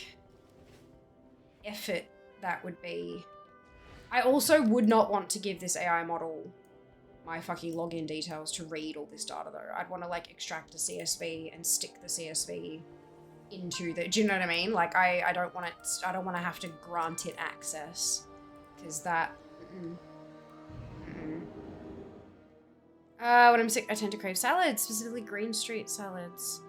effort that would be. I also would not want to give this AI model my fucking login details to read all this data though. I'd want to like extract a CSV and stick the CSV into the, do you know what I mean? Like I don't want to have to grant it access, because that, when I'm sick, I tend to crave salads, specifically green street salads.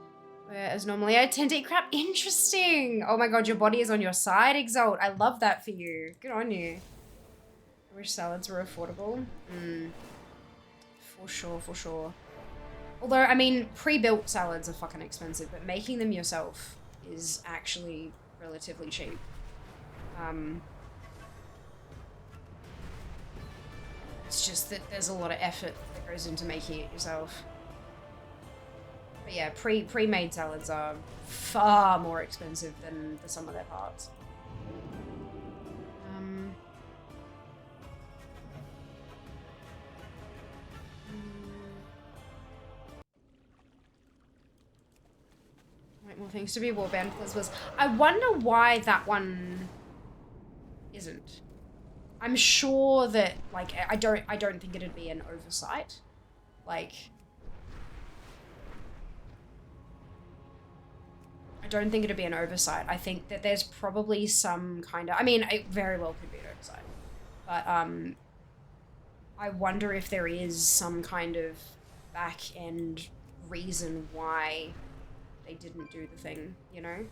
Whereas normally I tend to eat crap. Interesting. Oh my god, your body is on your side, Exalt. I love that for you. Good on you. I wish salads were affordable. For sure, for sure. Although, I mean, pre-built salads are fucking expensive, but making them yourself is actually relatively cheap. It's just that there's a lot of effort that goes into making it yourself. But yeah, pre-made salads are far more expensive than the sum of their parts. Wait, more things to be warband plus was. I wonder why that one isn't. I'm sure that, like, I don't think it'd be an oversight. Like, I don't think it'd be an oversight. I think that there's probably some kind of, I mean, it very well could be an oversight, but I wonder if there is some kind of back-end reason why they didn't do the thing, you know?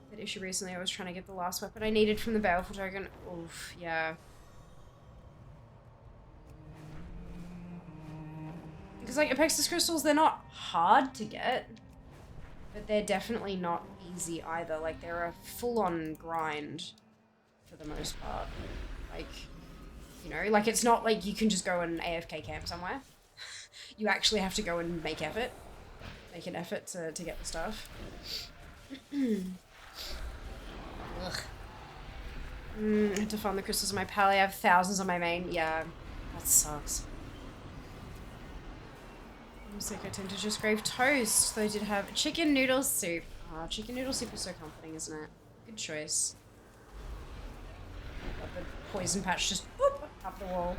That issue recently, I was trying to get the last weapon I needed from the Baleful token. Oof, yeah. Because, like, Apexis crystals, they're not hard to get, but they're definitely not easy either. Like, they're a full-on grind for the most part. Like, you know, like, it's not like you can just go and AFK camp somewhere. You actually have to go and make effort. Make an effort to get the stuff. Ugh. I have to farm the crystals on my pally. I have thousands on my main. Yeah, that sucks. Looks like I tend to just crave toast. Though I did have chicken noodle soup. Oh, chicken noodle soup is so comforting, isn't it? Good choice. Got the poison patch just boop, up the wall.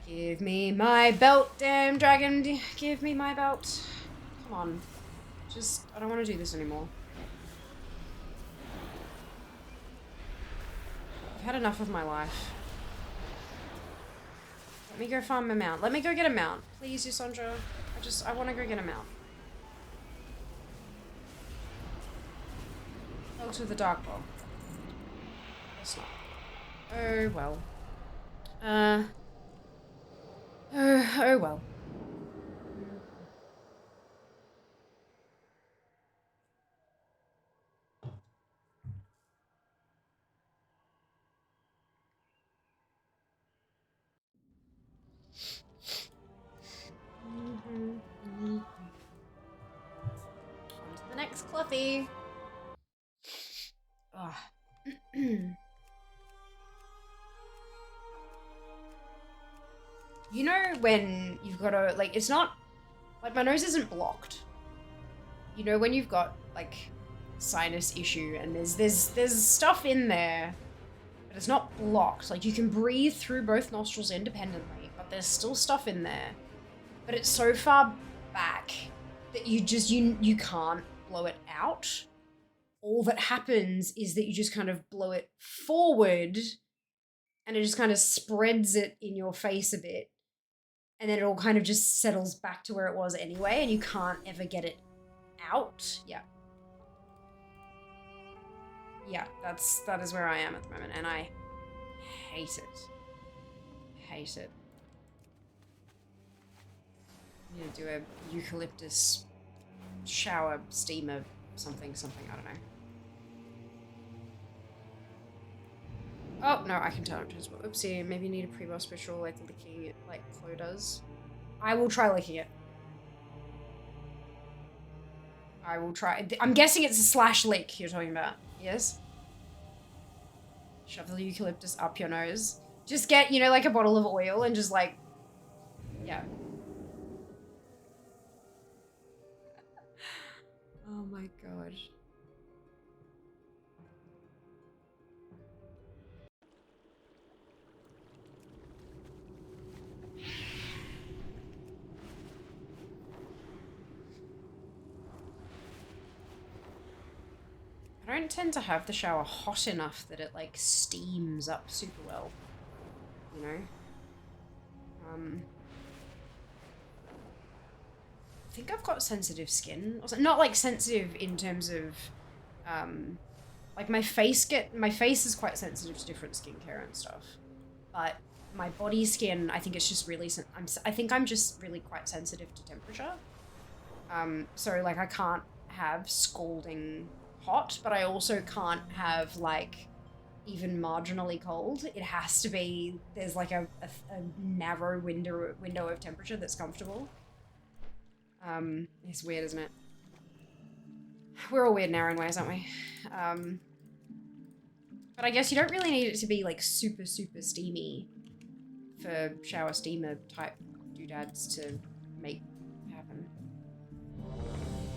Give me my belt, damn dragon. Give me my belt. Come on. Just, I don't want to do this anymore. I've had enough of my life. Let me go farm a mount. Let me go get a mount. Please, Yasandra. I want to go get a mount. Go to the dark ball. Guess not. Oh, well. Oh well. On to the next Cluffy. Ugh. You know when you've got to, like, it's not, like, my nose isn't blocked. You know when you've got, like, sinus issue and there's stuff in there, but it's not blocked. Like, you can breathe through both nostrils independently, but there's still stuff in there. But it's so far back that you can't blow it out. All that happens is that you just kind of blow it forward and it just kind of spreads it in your face a bit. And then it all kind of just settles back to where it was anyway, and you can't ever get it out. Yeah. Yeah, that is where I am at the moment, and I hate it. Hate it. I'm gonna do a eucalyptus shower steamer something, I don't know. Oh, no, I can tell it as well. Oopsie, maybe you need a pre-boss special, like licking it like Chloe does. I will try licking it. I will try. I'm guessing it's a slash lick you're talking about. Yes? Shove the eucalyptus up your nose. Just get, you know, like a bottle of oil and just like, yeah. Oh my god. I don't tend to have the shower hot enough that it like steams up super well, you know? I think I've got sensitive skin. Not like sensitive in terms of, like my face is quite sensitive to different skincare and stuff, but my body skin, I think it's just really, I think I'm just really quite sensitive to temperature. So like I can't have scalding hot, but I also can't have like even marginally cold. It has to be, there's like a narrow window of temperature that's comfortable. It's weird, isn't it? We're all weird in our own ways, aren't we? But I guess you don't really need it to be like super, super steamy for shower steamer type doodads to make happen.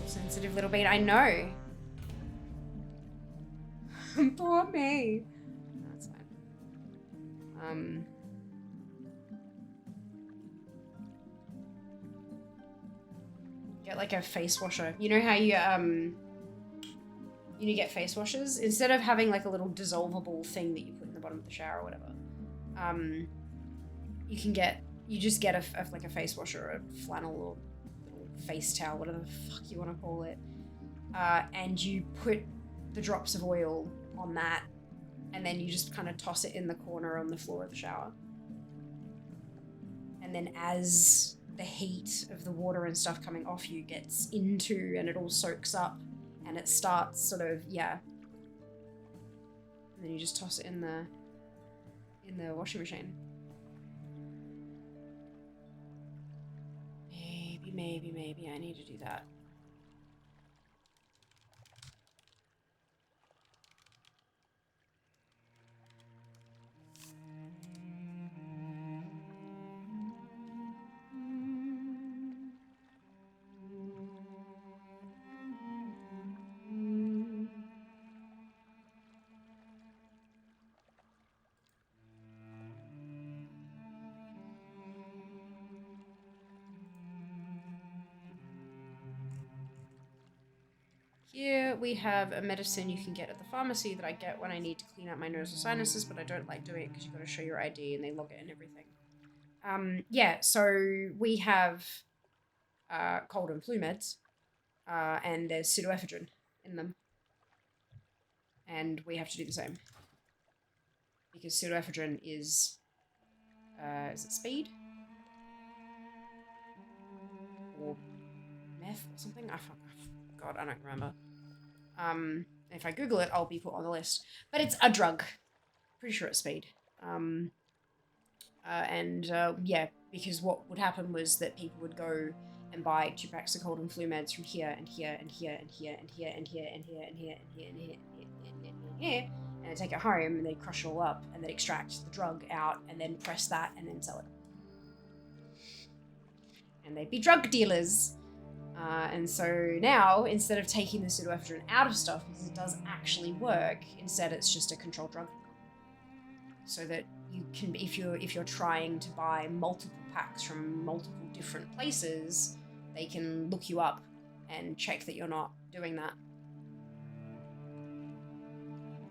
Sensitive little bean, I know. Poor me. No, that's fine. Get like a face washer. You know how you get face washers? Instead of having like a little dissolvable thing that you put in the bottom of the shower or whatever, you just get like a face washer or a flannel or little face towel, whatever the fuck you want to call it, and you put the drops of oil on that, and then you just kind of toss it in the corner on the floor of the shower. And then as the heat of the water and stuff coming off you gets into, and it all soaks up, and it starts sort of, yeah. And then you just toss it in the washing machine. Maybe I need to do that. here we have a medicine you can get at the pharmacy that I get when I need to clean out my nose or sinuses, but I don't like doing it because you've got to show your ID and they log it and everything. Yeah, so we have cold and flu meds, and there's pseudoephedrine in them. And we have to do the same. Because pseudoephedrine is it speed? Or meth or something? God, I don't remember. If I Google it, I'll be put on the list. But it's a drug. Pretty sure it's speed. Yeah, because what would happen was that people would go and buy 2 packs of cold and flu meds from here and here and here and here and here and here and here and here and here and here and here, and they'd take it home and they'd crush it all up and they'd extract the drug out and then press that and then sell it. And they'd be drug dealers. And so now, instead of taking the pseudoephedrine out of stuff because it does actually work, instead it's just a controlled drug. So that you can, if you're trying to buy multiple packs from multiple different places, they can look you up and check that you're not doing that.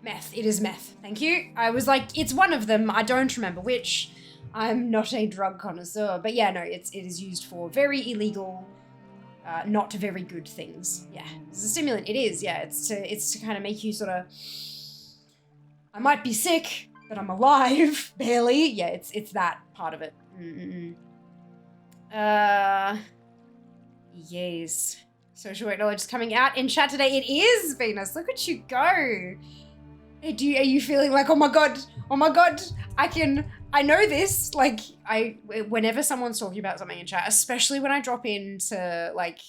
Meth. It is meth. Thank you. I was like, it's one of them. I don't remember which. I'm not a drug connoisseur, but yeah, no, it is used for very illegal, not very good things. Yeah, it's a stimulant. It is. Yeah, it's to kind of make you sort of. I might be sick, but I'm alive, barely. Yeah, it's that part of it. Yes. Social work knowledge is coming out in chat today. It is, Venus. Look at you go. Are you feeling like, oh my god, I know this. Like, whenever someone's talking about something in chat, especially when I drop into like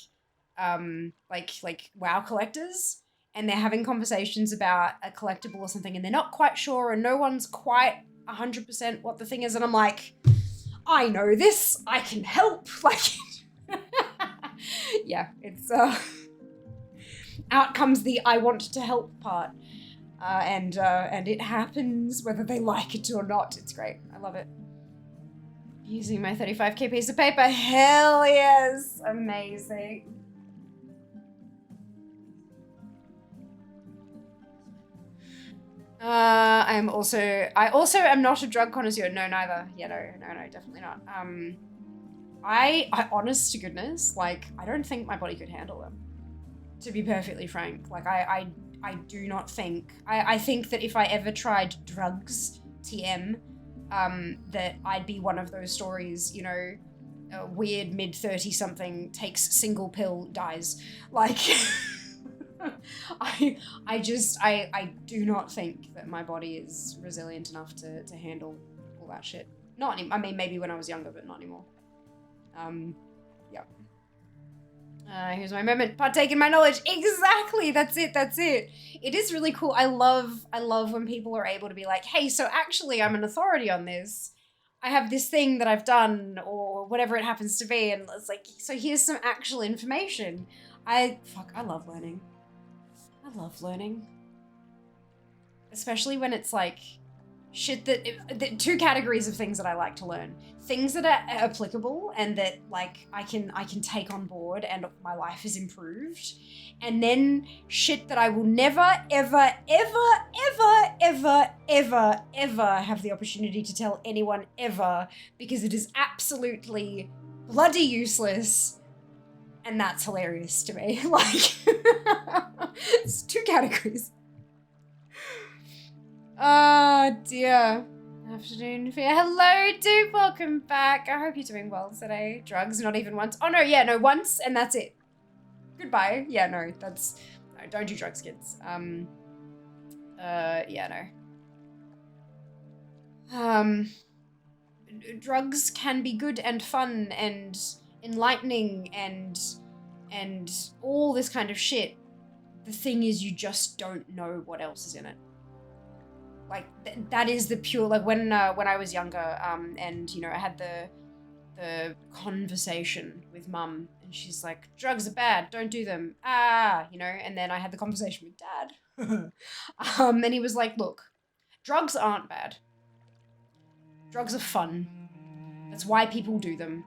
WoW collectors, and they're having conversations about a collectible or something, and they're not quite sure, and no one's quite 100% what the thing is, and I'm like, I know this, I can help. Like, yeah, it's out comes the I want to help part, and it happens whether they like it or not. It's great. I love it. Using my 35k piece of paper. Hell yes, amazing. I also am not a drug connoisseur. No, neither. Yeah, no, definitely not. I honest to goodness, like, I don't think my body could handle them. To be perfectly frank, like, I do not think. I think that if I ever tried drugs, TM, that I'd be one of those stories, you know, a weird mid-30 something takes single pill, dies. Like. I do not think that my body is resilient enough to handle all that shit. Not anymore. I mean, maybe when I was younger, but not anymore. Yeah. Here's my moment. Partake in my knowledge. Exactly. That's it. It is really cool. I love when people are able to be like, hey, so actually I'm an authority on this. I have this thing that I've done, or whatever it happens to be, and it's like, so here's some actual information. I love learning. I love learning. Especially when it's like shit that 2 categories of things that I like to learn. Things that are applicable and that like I can take on board and my life is improved. And then shit that I will never, ever, ever, ever, ever, ever, ever have the opportunity to tell anyone ever, because it is absolutely bloody useless. And that's hilarious to me. Like, it's 2 categories. Oh dear. Afternoon fear. Hello, dude. Welcome back. I hope you're doing well today. Drugs, not even once. Oh no, yeah, no, once, and that's it. Goodbye. Yeah, no, don't do drugs, kids. Yeah, no. Drugs can be good and fun and enlightening and all this kind of shit. The thing is, you just don't know what else is in it. Like, that is the pure, like, when I was younger, and, you know, I had the conversation with mum, and she's like, drugs are bad, don't do them, you know, and then I had the conversation with dad, and he was like, look, drugs aren't bad. Drugs are fun. That's why people do them.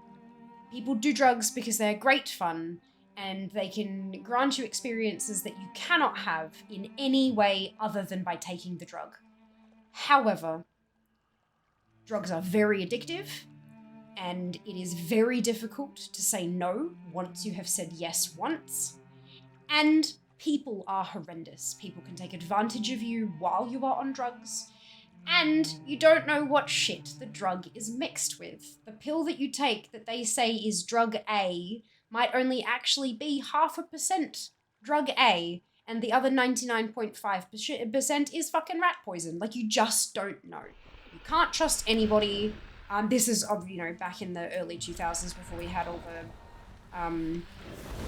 People do drugs because they're great fun, and they can grant you experiences that you cannot have in any way other than by taking the drug. However, drugs are very addictive, and it is very difficult to say no once you have said yes once. And people are horrendous. People can take advantage of you while you are on drugs, and you don't know what shit the drug is mixed with. The pill that you take that they say is drug A might only actually be 0.5% drug A, and the other 99.5% is fucking rat poison. Like, you just don't know. You can't trust anybody. This is, back in the early 2000s before we had all the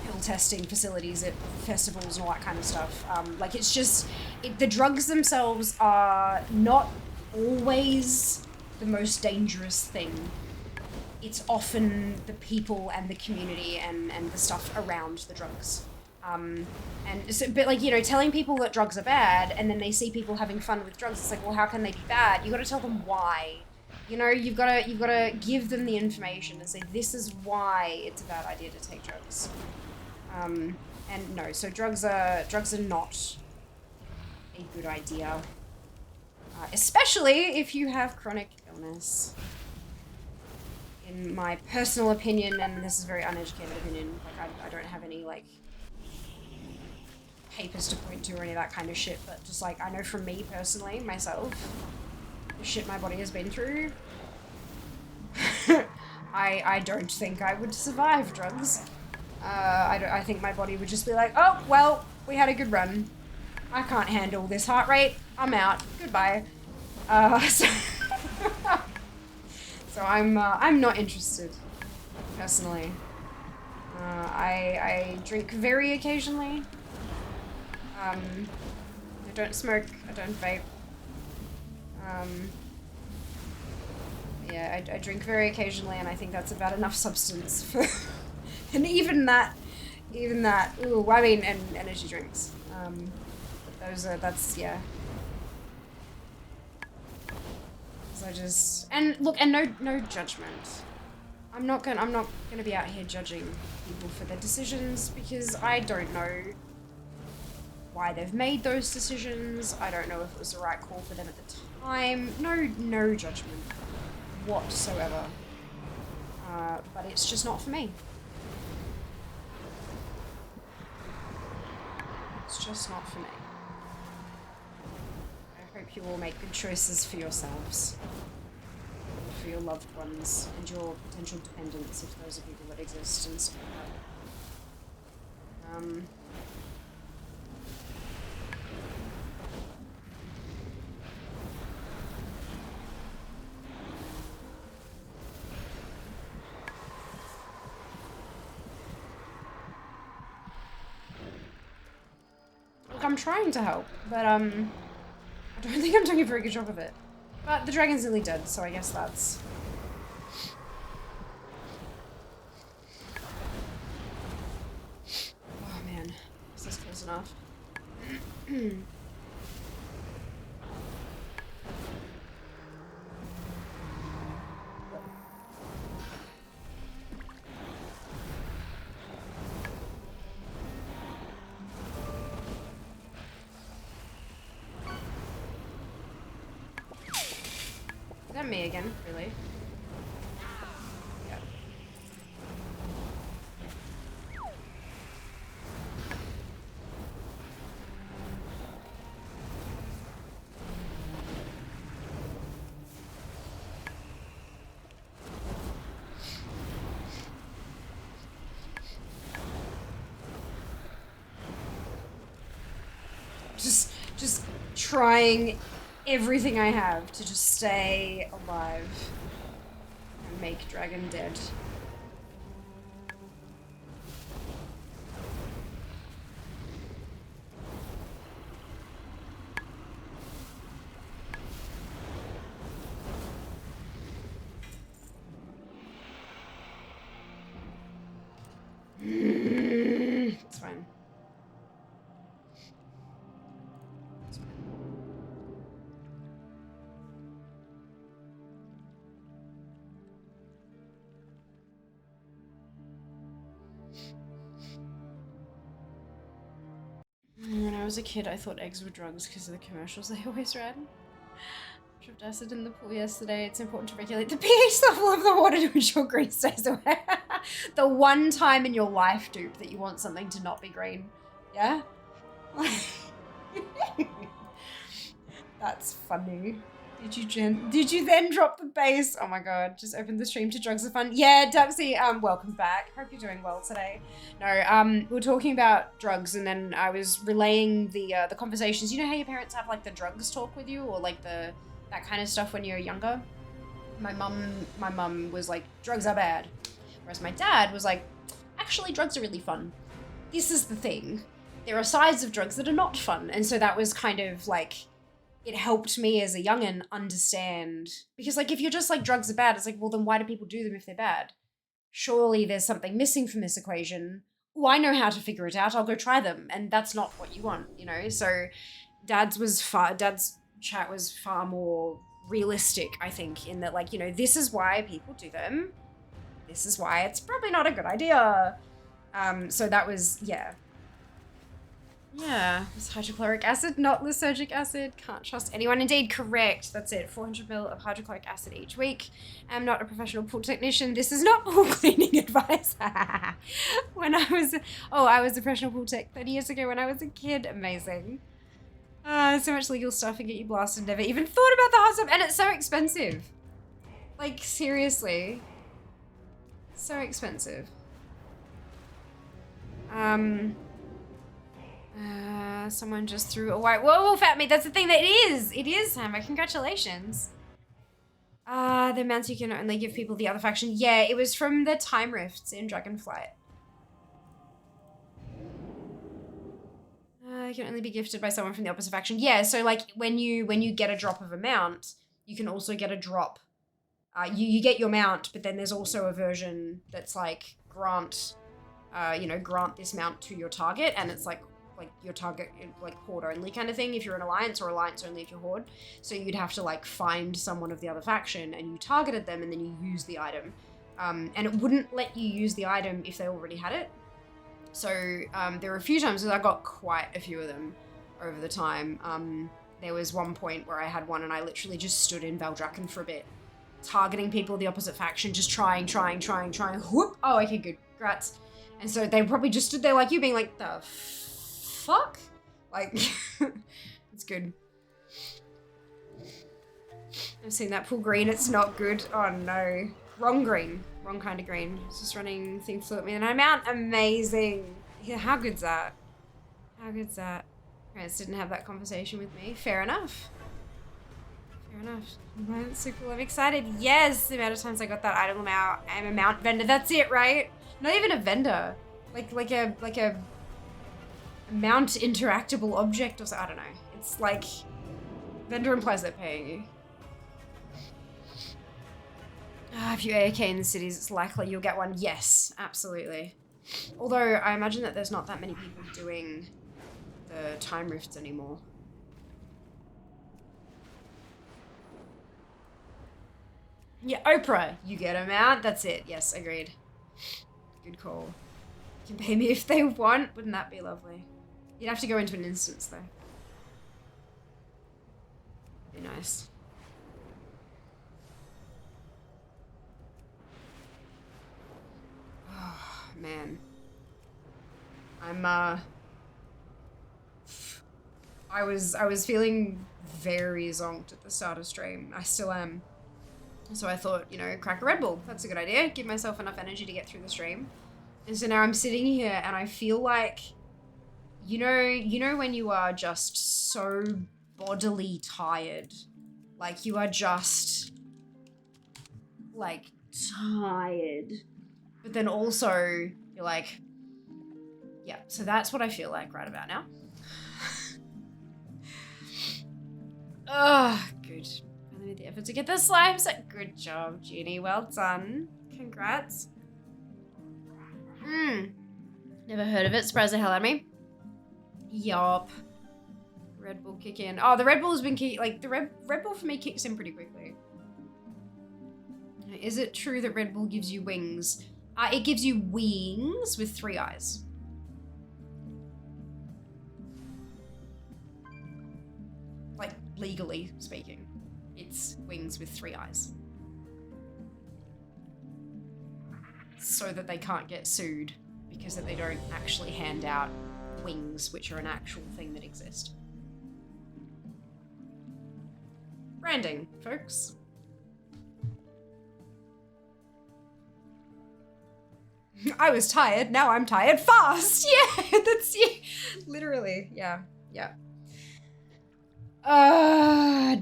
pill testing facilities at festivals and all that kind of stuff. It's just, the drugs themselves are not always the most dangerous thing. It's often the people and the community and the stuff around the drugs. Telling people that drugs are bad, and then they see people having fun with drugs, it's like, well, how can they be bad? You gotta tell them why. You've gotta give them the information and say, this is why it's a bad idea to take drugs. And no, so drugs are not a good idea. Especially if you have chronic illness. In my personal opinion, and this is a very uneducated opinion, I don't have any, papers to point to or any of that kind of shit, but just, I know from me personally, myself, the shit my body has been through, I don't think I would survive drugs. I think my body would just be like, oh, well, we had a good run. I can't handle this heart rate. I'm out. Goodbye. So I'm not interested, personally. I drink very occasionally. I don't smoke. I don't vape. Yeah, I drink very occasionally, and I think that's about enough substance for. And even that. Ooh, I mean, and energy drinks. That's, yeah. So no judgment. I'm not gonna be out here judging people for their decisions, because I don't know why they've made those decisions. I don't know if it was the right call for them at the time. No judgment whatsoever. But it's just not for me. It's just not for me. I hope you all make good choices for yourselves, for your loved ones, and your potential dependents, if those are people that exist, and stuff like that. Look, I'm trying to help, but I don't think I'm doing a very good job of it. But the dragon's nearly dead, so I guess that's... Oh man, this is close enough. Is that me again? Really? Yeah. Just trying everything I have to just stay alive and make Dragon dead. It's fine. I was a kid, I thought eggs were drugs because of the commercials they always ran. Tripped acid in the pool yesterday. It's important to regulate the pH level of the water to ensure green stays away. The one time in your life, dude, that you want something to not be green. Yeah? That's funny. Did you then drop the bass? Oh my god, just opened the stream to drugs are fun. Yeah, Duxie, welcome back. Hope you're doing well today. No, we were talking about drugs and then I was relaying the conversations. You know how your parents have like the drugs talk with you or like that kind of stuff when you're younger? My mum was like, drugs are bad. Whereas my dad was like, actually drugs are really fun. This is the thing. There are sides of drugs that are not fun. And so that was kind of like, it helped me as a youngin' understand. Because like, if you're just like, drugs are bad, it's like, well then why do people do them if they're bad? Surely there's something missing from this equation. Oh, I know how to figure it out. I'll go try them. And that's not what you want, you know? So Dad's chat was far more realistic, I think, in that like, you know, this is why people do them. This is why it's probably not a good idea. So that was, yeah. Yeah, it's hydrochloric acid, not lysergic acid. Can't trust anyone. Indeed, correct. That's it. 400 ml of hydrochloric acid each week. I'm not a professional pool technician. This is not pool cleaning advice. When I was a professional pool tech 30 years ago when I was a kid. Amazing. So much legal stuff and get you blasted. Never even thought about the hot stuff. And it's so expensive. Like, seriously. So expensive. Someone just threw a white wolf at me. That's the thing. It is, Hammer. Congratulations. The amounts you can only give people the other faction. Yeah, it was from the time rifts in Dragonflight. It can only be gifted by someone from the opposite faction. Yeah, so like when you get a drop of a mount, you can also get a drop. You get your mount, but then there's also a version that's like grant this mount to your target, and it's like your target, like horde only kind of thing if you're an alliance, or alliance only if you're horde. So you'd have to like find someone of the other faction and you targeted them and then you use the item. And it wouldn't let you use the item if they already had it. So there were a few times, because I got quite a few of them over the time. There was one point where I had one and I literally just stood in Valdrakken for a bit, targeting people of the opposite faction, just trying. Whoop! Oh, okay, good. Grats. And so they probably just stood there like you, being like, the fuck? Like, it's good. I've seen that pool green, it's not good. Oh no. Wrong green. Wrong kind of green. It's just running thing flew at me and I'm out. Amazing. Yeah, how good's that? How good's that? Parents didn't have that conversation with me. Fair enough. Fair enough. That's so cool. I'm excited. Yes, the amount of times I got that item out. I'm a mount vendor. That's it, right? Not even a vendor. Like a mount interactable object or so. I don't know. It's like vendor implies they're paying you. If you AFK in the cities, it's likely you'll get one. Yes, absolutely. Although I imagine that there's not that many people doing the time rifts anymore. Yeah, Oprah, you get them out. That's it. Yes, agreed. Good call. You can pay me if they want. Wouldn't that be lovely? You'd have to go into an instance though. Be nice. Oh, man. I was feeling very zonked at the start of stream. I still am. So I thought, you know, crack a Red Bull. That's a good idea. Give myself enough energy to get through the stream. And so now I'm sitting here and I feel like, you know when you are just so bodily tired, like you are just like tired, but then also you're like, yeah, so that's what I feel like right about now. Oh, good. I made the effort to get the slime set. Good job, Jeannie. Well done. Congrats. Never heard of it. Surprised the hell out of me. Yup. Red Bull kick in. Oh, the Red Bull has been kicking, like the Red Bull for me kicks in pretty quickly. Is it true that Red Bull gives you wings? It gives you wings with 3 eyes. legally speaking. It's wings with 3 eyes. So that they can't get sued because that they don't actually hand out wings, which are an actual thing that exist. Branding, folks. I was tired, now I'm tired fast. Yeah, that's literally, yeah.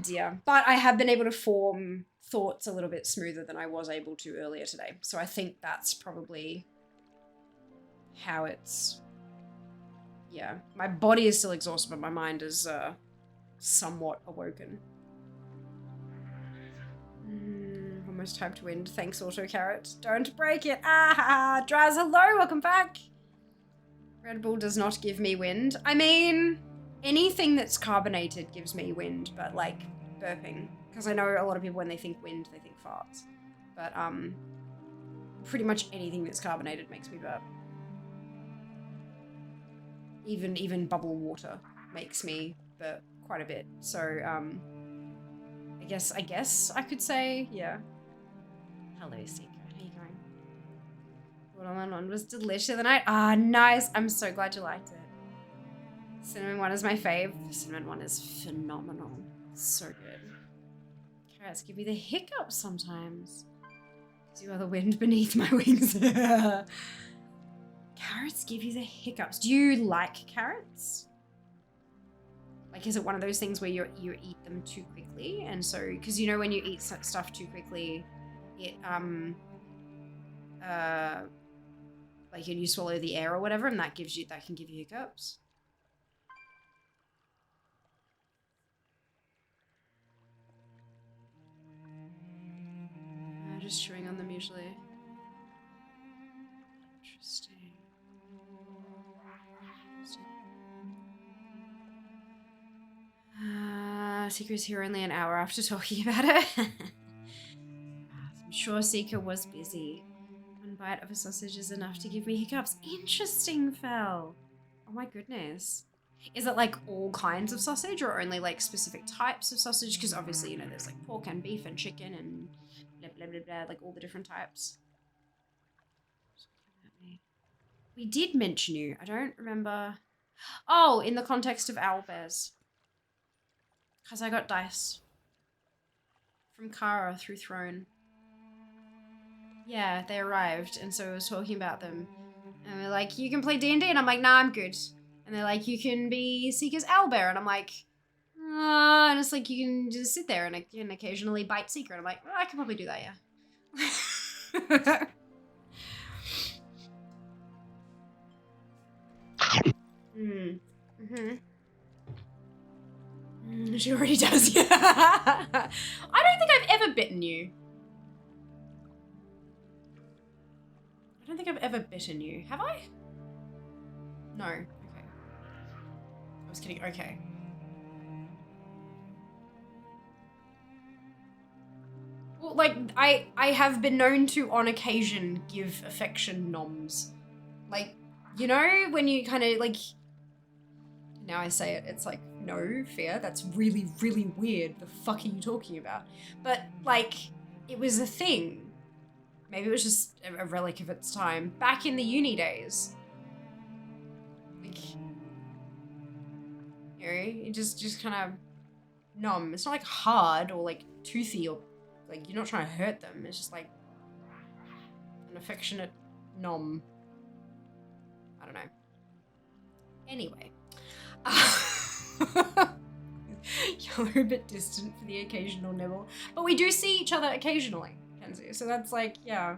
Dear. But I have been able to form thoughts a little bit smoother than I was able to earlier today. So I think that's probably how it's, yeah. My body is still exhausted, but my mind is somewhat awoken. Almost time to end. Thanks, Auto Carrot. Don't break it. Ah, Draz, hello, welcome back. Red Bull does not give me wind. I mean, anything that's carbonated gives me wind, but like burping. Because I know a lot of people, when they think wind, they think farts. But pretty much anything that's carbonated makes me burp. Even bubble water makes me burp quite a bit. So I guess I could say, yeah. Hello, Seeker. How are you going? Watermelon one was delicious the other night. Ah, nice. I'm so glad you liked it. Cinnamon one is my fave. The cinnamon one is phenomenal. So good. Carrots give me the hiccups sometimes. Because you are the wind beneath my wings. Carrots give you the hiccups. Do you like carrots? Like, is it one of those things where you eat them too quickly? And so, because you know when you eat stuff too quickly, it, like you swallow the air or whatever, and that can give you hiccups. Just chewing on them usually. Interesting. Seeker's here only an hour after talking about it. I'm sure Seeker was busy. One bite of a sausage is enough to give me hiccups. Interesting, Fel. Oh my goodness. Is it like all kinds of sausage or only like specific types of sausage? Because obviously, you know, there's like pork and beef and chicken and blah, blah, blah, blah, like all the different types. We did mention you. I don't remember. Oh, in the context of owlbears. Because I got dice from Kara through Throne. Yeah, they arrived, and so I was talking about them. And they're like, you can play D&D? And I'm like, nah, I'm good. And they're like, you can be Seeker's owlbear. And I'm like, and it's like, you can just sit there and occasionally bite Seeker. And I'm like, well, I can probably do that, yeah. She already does, yeah. I don't think I've ever bitten you. I don't think I've ever bitten you. Have I? No. Okay. I was kidding. Okay. Well, like, I have been known to, on occasion, give affection noms. Like, you know, when you kind of, like... Now I say it, it's like, no, Fear, that's really, really weird. The fuck are you talking about? But, like, it was a thing. Maybe it was just a relic of its time. Back in the uni days. Like, you know, it just kind of numb. It's not, like, hard or, like, toothy or, like, you're not trying to hurt them. It's just, like, an affectionate nom. I don't know. Anyway. Y'all are a bit distant for the occasional nibble. But we do see each other occasionally, Kenzie. So that's like, yeah.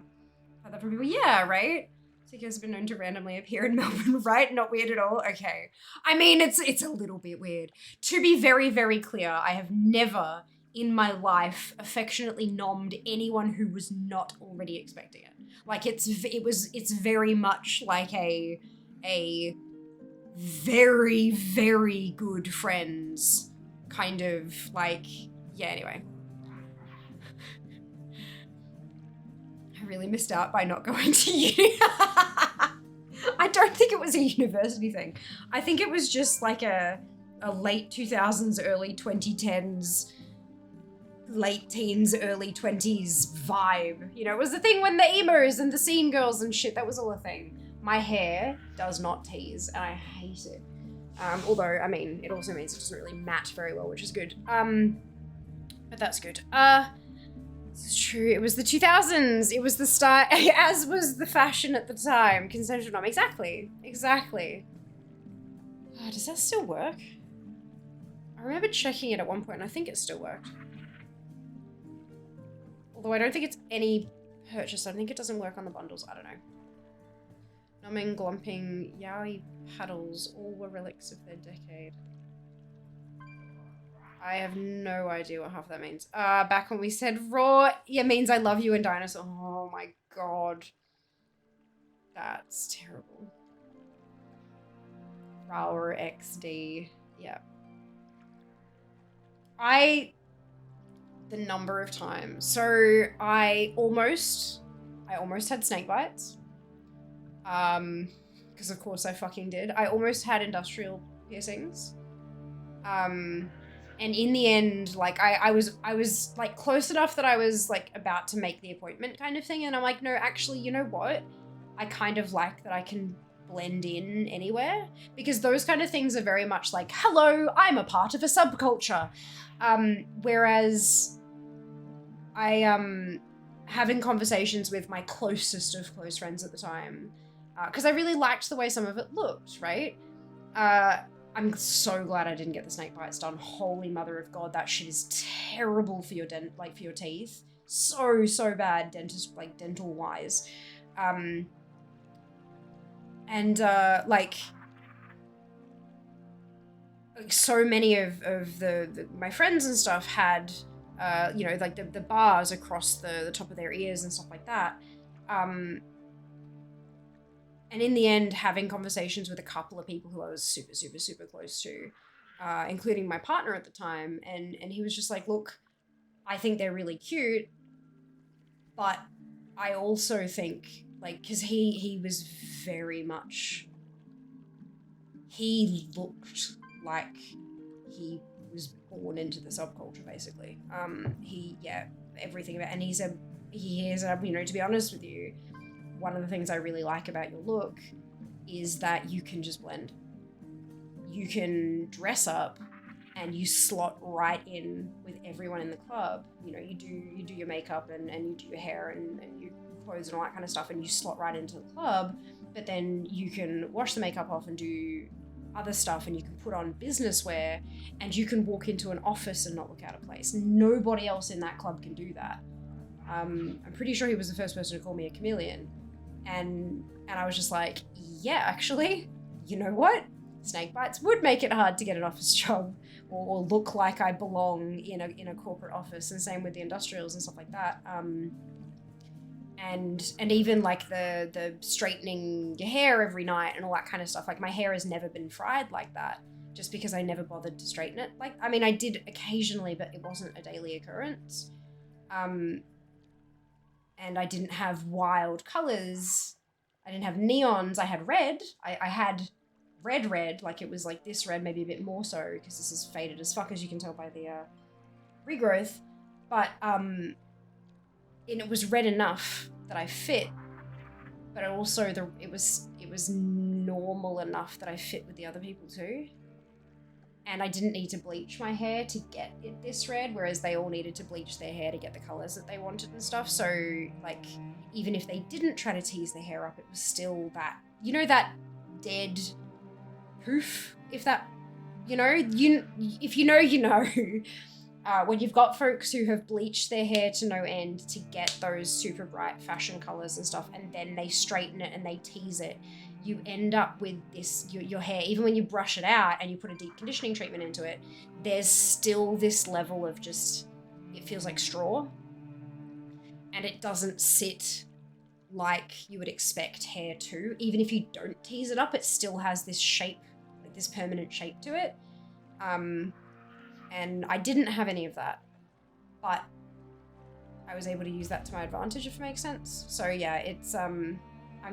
Had that from people. Yeah, right? Seeker's been known to randomly appear in Melbourne, right? Not weird at all? Okay. I mean, it's a little bit weird. To be very, very clear, I have never in my life affectionately nommed anyone who was not already expecting it. Like, it's very much like a very, very good friends kind of like, yeah, anyway. I really missed out by not going to uni. I don't think it was a university thing. I think it was just like a a late 2000s, early 2010s, late teens, early 20s vibe. You know, it was the thing when the emos and the scene girls and shit, that was all a thing. My hair does not tease, and I hate it. Although, I mean, it also means it doesn't really match very well, which is good. But that's good. It's true, it was the 2000s, it was the style, as was the fashion at the time. Consensual nom, exactly. Does that still work? I remember checking it at one point, and I think it still worked. Although I don't think it's any purchase, I think it doesn't work on the bundles, I don't know. Numbing, glumping, yaoi paddles, all were relics of their decade. I have no idea what half that means. Back when we said raw, it means I love you and dinosaur. Oh my god. That's terrible. Raw XD. Yeah. The number of times. So I almost had snake bites. Because of course I fucking did. I almost had industrial piercings. And in the end, like, I was like close enough that I was like about to make the appointment kind of thing. And I'm like, no, actually, you know what? I kind of like that I can blend in anywhere, because those kind of things are very much like, hello, I'm a part of a subculture. Whereas I, having conversations with my closest of close friends at the time, because I really liked the way some of it looked, right? I'm so glad I didn't get the snake bites done. Holy mother of God, that shit is terrible for your for your teeth. So bad, dental wise. Like so many of my friends and stuff had, you know, like the bars across the top of their ears and stuff like that. And in the end, having conversations with a couple of people who I was super close to, including my partner at the time, and he was just like, look, I think they're really cute, but I also think, like, because he was very much, he looked like he was born into the subculture, basically. Everything about, and he said, you know, to be honest with you, one of the things I really like about your look is that you can just blend. You can dress up and you slot right in with everyone in the club. You know, you do your makeup and you do your hair and your clothes and all that kind of stuff, and you slot right into the club, but then you can wash the makeup off and do other stuff, and you can put on business wear, and you can walk into an office and not look out of place. Nobody else in that club can do that. I'm pretty sure he was the first person to call me a chameleon. And I was just like, yeah, actually, you know what? Snake bites would make it hard to get an office job or look like I belong in a corporate office, and same with the industrials and stuff like that. And even like the straightening your hair every night and all that kind of stuff. Like, my hair has never been fried like that, just because I never bothered to straighten it. Like, I mean, I did occasionally, but it wasn't a daily occurrence. And I didn't have wild colors. I didn't have neons. I had red. I had red, like it was like this red, maybe a bit more so, because this is faded as fuck, as you can tell by the regrowth. But and it was red enough that I fit, but also it was normal enough that I fit with the other people too. And I didn't need to bleach my hair to get it this red, whereas they all needed to bleach their hair to get the colors that they wanted and stuff. So, like, even if they didn't try to tease their hair up, it was still that, you know, that dead poof, if that, you know, if you know, you know. When you've got folks who have bleached their hair to no end to get those super bright fashion colors and stuff, and then they straighten it and they tease it, you end up with this, your hair, even when you brush it out and you put a deep conditioning treatment into it, there's still this level of just, it feels like straw. And it doesn't sit like you would expect hair to. Even if you don't tease it up, it still has this shape, like this permanent shape to it. And I didn't have any of that, but I was able to use that to my advantage, if it makes sense. So yeah, it's, I'm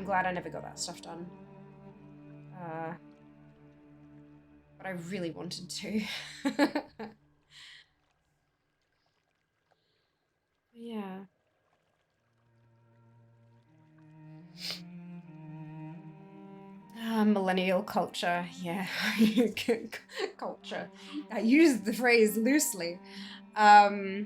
glad I never got that stuff done. but I really wanted to. Yeah. Millennial culture, yeah. Culture. I use the phrase loosely. Oh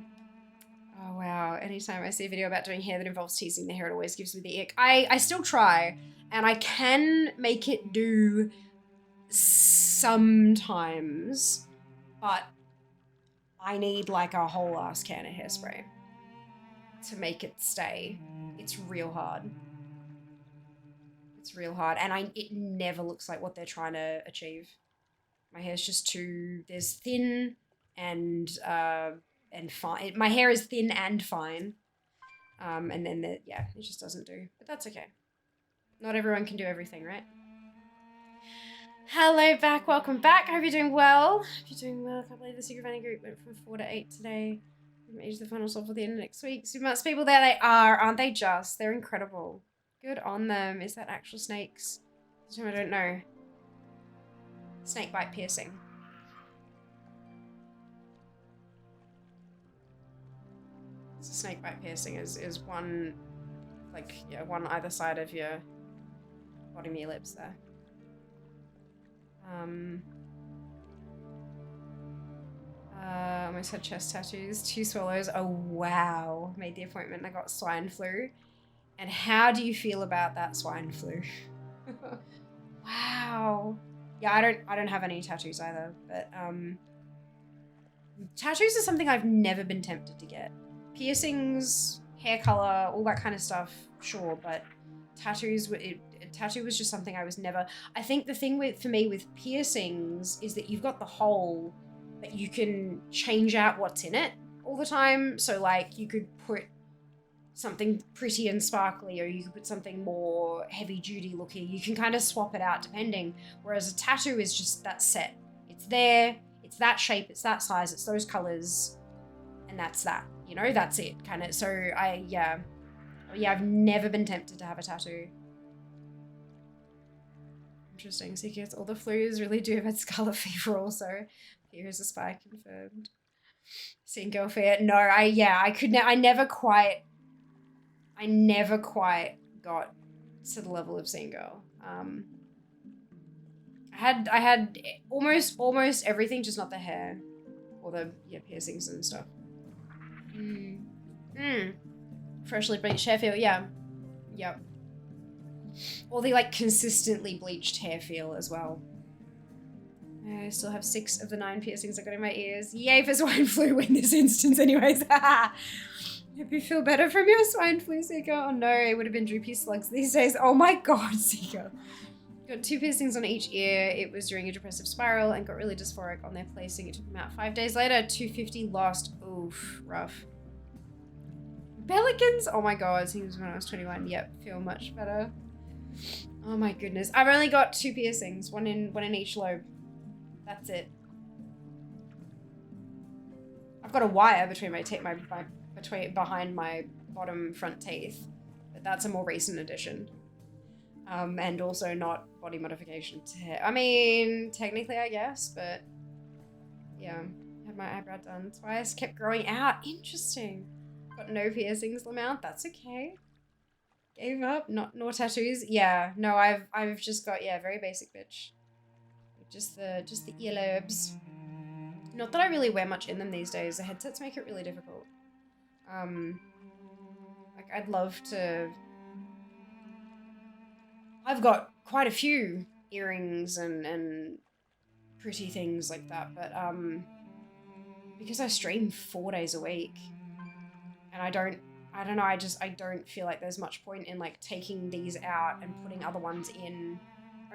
wow, anytime I see a video about doing hair that involves teasing the hair, it always gives me the ick. I still try, and I can make it do sometimes, but I need like a whole ass can of hairspray to make it stay. It's real hard. It's real hard, and it never looks like what they're trying to achieve. My hair's just too, there's thin and fine. My hair is thin and fine. And then, yeah, it just doesn't do. But that's okay. Not everyone can do everything, right? Hello back, welcome back. I hope you're doing well. Hope you're doing well. I can't believe the Secret Vanity group went from 4 to 8 today. We've made the final solve for the end of next week. So much people there they are, aren't they just? They're incredible. Good on them. Is that actual snakes? I don't know. Snake bite piercing. So snake bite piercing is one, like, yeah, one either side of your bottom of your lips there. Almost had chest tattoos, 2 swallows. Oh wow, made the appointment and I got swine flu. And how do you feel about that swine flu? Wow. Yeah, I don't have any tattoos either, but tattoos are something I've never been tempted to get. Piercings, hair color, all that kind of stuff, sure, but tattoos, tattoo was just something I was never. I think the thing for me with piercings is that you've got the hole, but you can change out what's in it all the time. So like you could put something pretty and sparkly, or you could put something more heavy duty looking. You can kind of swap it out depending. Whereas a tattoo is just that set. It's there, it's that shape, it's that size, it's those colors, and that's that. You know, that's it, kind of. So yeah, I've never been tempted to have a tattoo. Interesting. So yes, all the flus really do have scarlet fever also. Here's a spy confirmed. Seeing girl fear. No, I never quite got to the level of seeing girl. I had almost everything, just not the hair or the piercings and stuff. Freshly bleached hair feel, yeah. Yep. Or the like consistently bleached hair feel as well. I still have 6 of the 9 piercings I got in my ears. Yay for swine flu in this instance anyways. Hope you feel better from your swine flu, Seeker. Oh no, it would have been droopy slugs these days. Oh my god, Seeker. Got 2 piercings on each ear. It was during a depressive spiral and got really dysphoric on their placing. It took them out 5 days later. 250 lost. Oof, rough. Pelicans? Oh my god, seems when I was 21. Yep, feel much better. Oh my goodness. I've only got 2 piercings, one in each lobe. That's it. I've got a wire between behind my bottom front teeth, but that's a more recent addition. And also not body modification to hair. I mean, technically, I guess, but yeah, had my eyebrow done twice, kept growing out. Interesting. Got no piercings, Lamount. That's okay. Gave up. No tattoos. Yeah, no, I've just got, yeah, very basic bitch. Just the earlobes. Not that I really wear much in them these days. The headsets make it really difficult. Like I'd love to. I've got quite a few earrings and pretty things like that, but because I stream 4 days a week, and I don't know, I don't feel like there's much point in like taking these out and putting other ones in,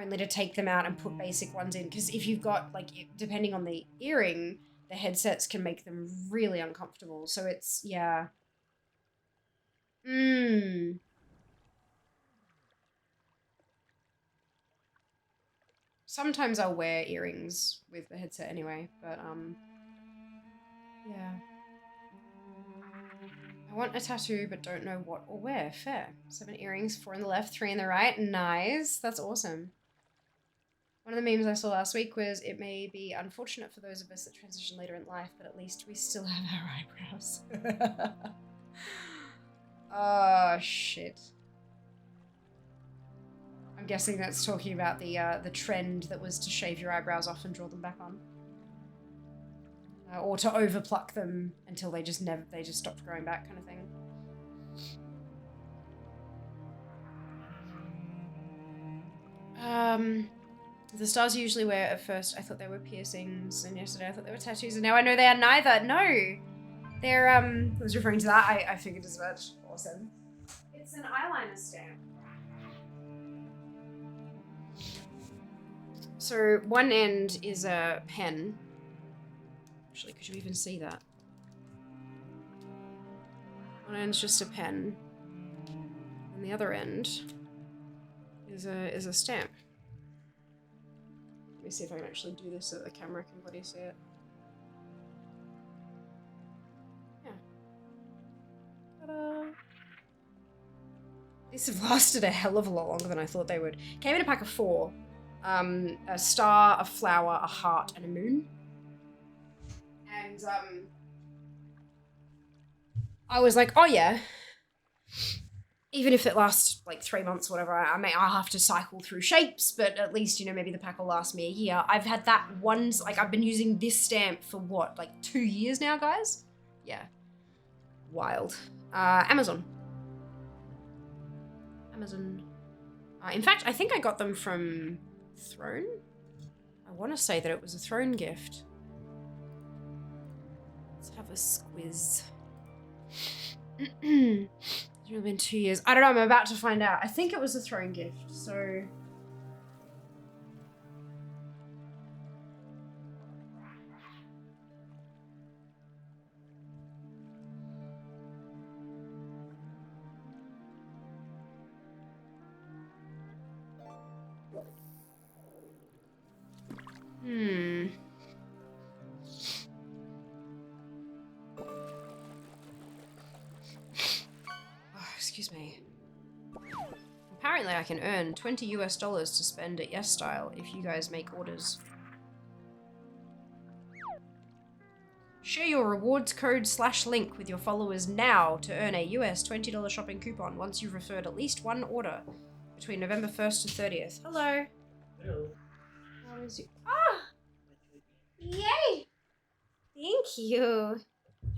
only to take them out and put basic ones in, because if you've got like, depending on the earring, the headsets can make them really uncomfortable. So it's, yeah. Sometimes I'll wear earrings with the headset anyway, but yeah. I want a tattoo, but don't know what or where. Fair. 7 earrings, 4 in the left, 3 in the right. Nice. That's awesome. One of the memes I saw last week was, it may be unfortunate for those of us that transition later in life, but at least we still have our eyebrows. Oh, shit. I'm guessing that's talking about the trend that was to shave your eyebrows off and draw them back on. Or to overpluck them until they just stopped growing back, kind of thing. The stars you usually wear at first, I thought they were piercings, and yesterday I thought they were tattoos, and now I know they are neither. No! They're, I was referring to that, I figured as much. Awesome. It's an eyeliner stamp. So, one end is a pen. Actually, could you even see that? One end's just a pen. And the other end is a stamp. Let me see if I can actually do this so that the camera can bloody see it. Yeah. Ta-da! These have lasted a hell of a lot longer than I thought they would. Came in a pack of 4. A star, a flower, a heart, and a moon. And, I was like, oh yeah. Even if it lasts like 3 months, whatever, I'll have to cycle through shapes, but at least, you know, maybe the pack will last me a year. I've had that once, like, I've been using this stamp for what, like 2 years now, guys? Yeah. Wild. Amazon. In fact, I think I got them from Throne. I want to say that it was a Throne gift. Let's have a squiz. It's really been 2 years. I don't know, I'm about to find out. I think it was a Throne gift, so... Oh, excuse me. Apparently I can earn $20 US to spend at Yes Style if you guys make orders. Share your rewards code /link with your followers now to earn a US $20 shopping coupon once you've referred at least one order between November 1st to 30th. Hello. Hello. How is you? Ah! Yay! Thank you.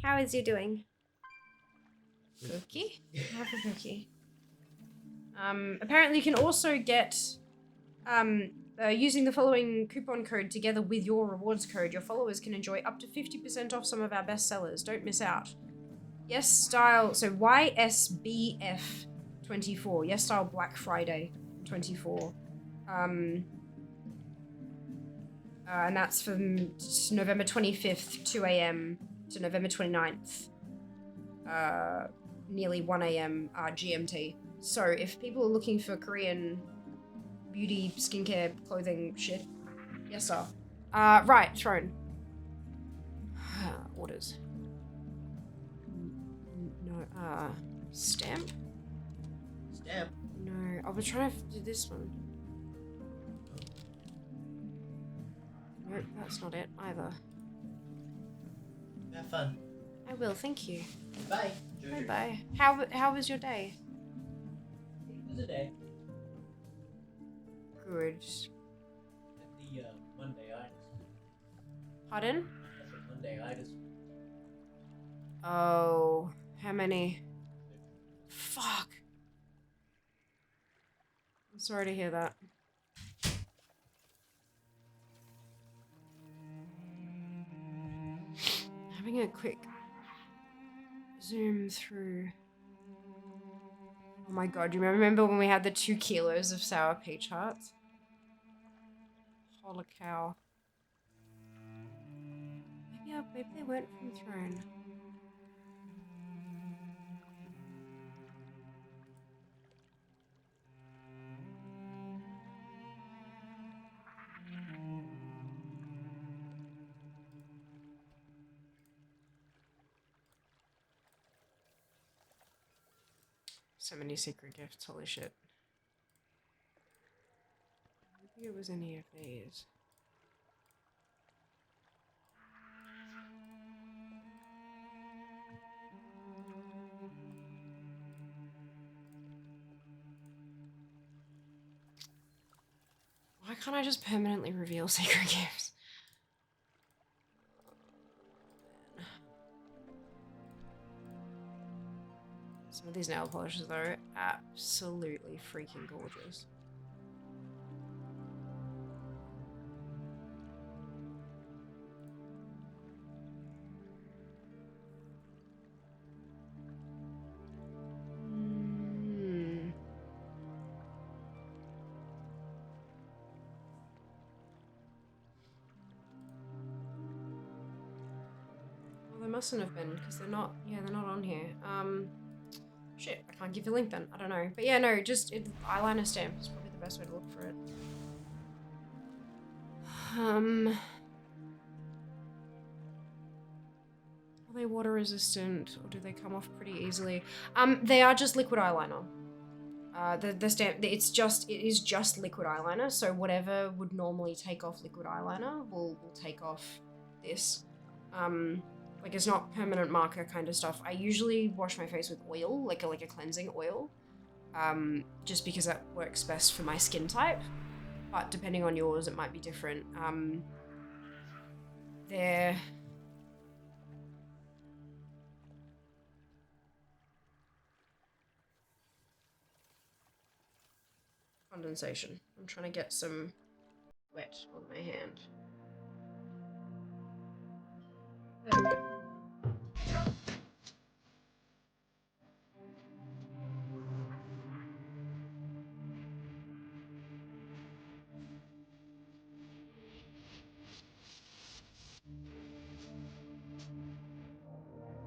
How is you doing? Cookie? Have a cookie. Apparently you can also get, using the following coupon code together with your rewards code, your followers can enjoy up to 50% off some of our best sellers. Don't miss out. Yes Style, so YSBF 24. Yes Style Black Friday 24. And that's from November 25th, 2 a.m. to November 29th, nearly 1 a.m. GMT. So if people are looking for Korean beauty, skincare, clothing shit, yes sir. Right, Throne. Orders. No, stamp? Stamp? No, I was trying to do this one. Nope, that's not it either. Have fun. I will, thank you. Bye. Bye-bye. How was your day? It was a day. Good. At the Monday-itis. Pardon? That's a Monday-itis. Oh, how many? Fuck. I'm sorry to hear that. Having a quick zoom through. Oh my god, do you remember when we had the 2 kilos of sour peach hearts? Holy cow. Maybe they weren't from Throne. So many secret gifts, holy shit. think it was any of these. Why can't I just permanently reveal secret gifts? Some of these nail polishes, though, absolutely freaking gorgeous. Well, they mustn't have been, because they're not, yeah, they're not on here. Shit, I can't give you a link then. I don't know. But yeah, no, just eyeliner stamp is probably the best way to look for it. Are they water resistant, or do they come off pretty easily? They are just liquid eyeliner. The stamp, it is just liquid eyeliner, so whatever would normally take off liquid eyeliner will take off this. Like, it's not permanent marker kind of stuff. I usually wash my face with oil, like a cleansing oil, just because that works best for my skin type. But depending on yours, it might be different. They're... condensation. I'm trying to get some wet on my hand. There we go.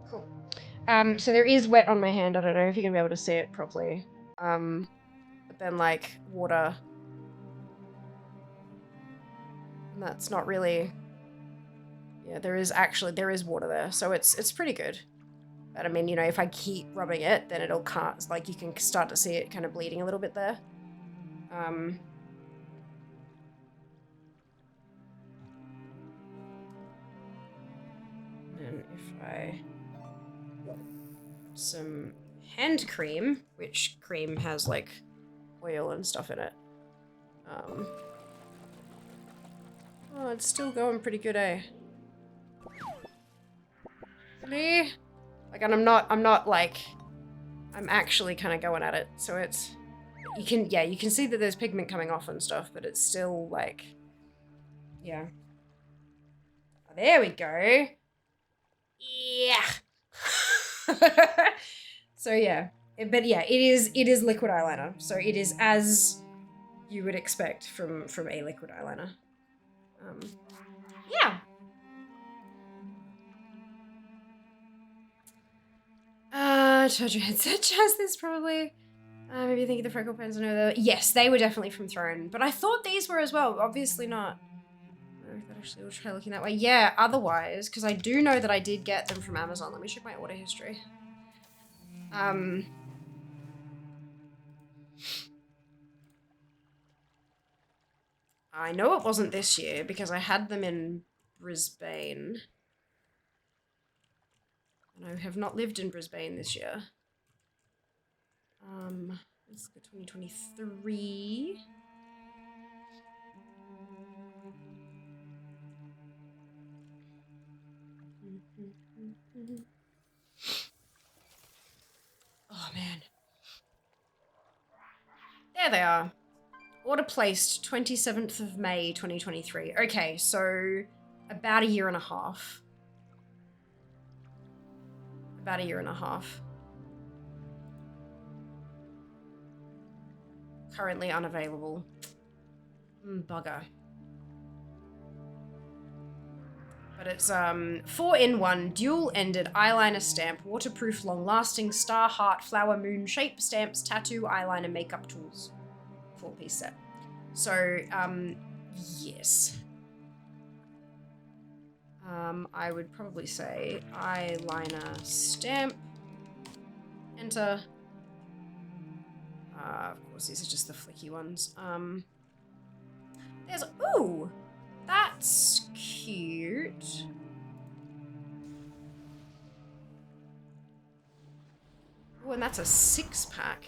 Cool. So there is wet on my hand. I don't know if you're gonna be able to see it properly. But then like water. And that's not really... Yeah, there is water there, so it's pretty good. But I mean, you know, if I keep rubbing it, then it'll can't, like, you can start to see it kind of bleeding a little bit there. And if I... some hand cream, which cream has, like, oil and stuff in it. Oh, it's still going pretty good, eh? Really? Like, and I'm not like, I'm actually kind of going at it, so it's, you can see that there's pigment coming off and stuff, but it's still like, yeah. Oh, there we go. Yeah. So yeah, but yeah, it is liquid eyeliner, so it is as you would expect from a liquid eyeliner. Yeah. Charge your headset has this probably. Maybe you think the focal pens are yes, they were definitely from Throne, but I thought these were as well. Obviously not. Actually, we'll try looking that way. Yeah, otherwise, because I do know that I did get them from Amazon. Let me check my order history. I know it wasn't this year because I had them in Brisbane. And I have not lived in Brisbane this year. Let's go 2023. Oh man. There they are. Order placed 27th of May 2023. Okay, so about a year and a half. About a year and a half. Currently unavailable. Bugger. But it's 4-in-1 dual-ended eyeliner stamp, waterproof, long-lasting, star, heart, flower, moon, shape, stamps, tattoo, eyeliner, makeup tools. 4-piece set. So, yes. I would probably say eyeliner stamp. Enter. Of course, these are just the flicky ones. There's, ooh, that's cute. Oh, and that's a 6-pack.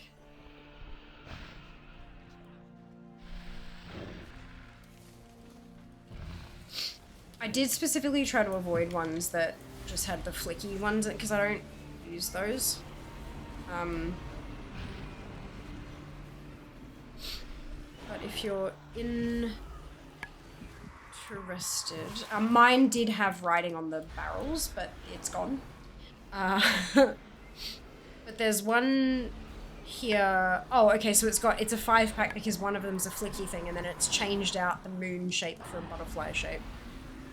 I did specifically try to avoid ones that just had the flicky ones because I don't use those. But if you're interested, mine did have writing on the barrels, but it's gone. But there's one here. Oh, okay, so it's a 5-pack because one of them's a flicky thing, and then it's changed out the moon shape for a butterfly shape.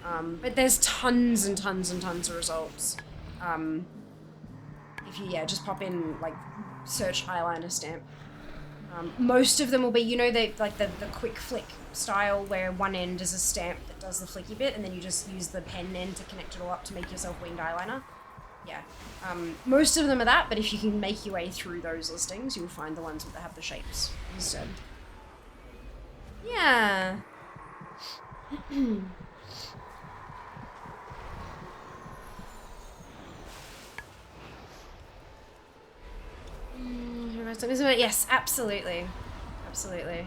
But there's tons and tons and tons of results. If you, just pop in, like, search eyeliner stamp. Most of them will be, you know, the quick flick style where one end is a stamp that does the flicky bit, and then you just use the pen end to connect it all up to make yourself winged eyeliner. Yeah. Most of them are that, but if you can make your way through those listings, you'll find the ones that have the shapes instead. Yeah. Yes, absolutely. Absolutely.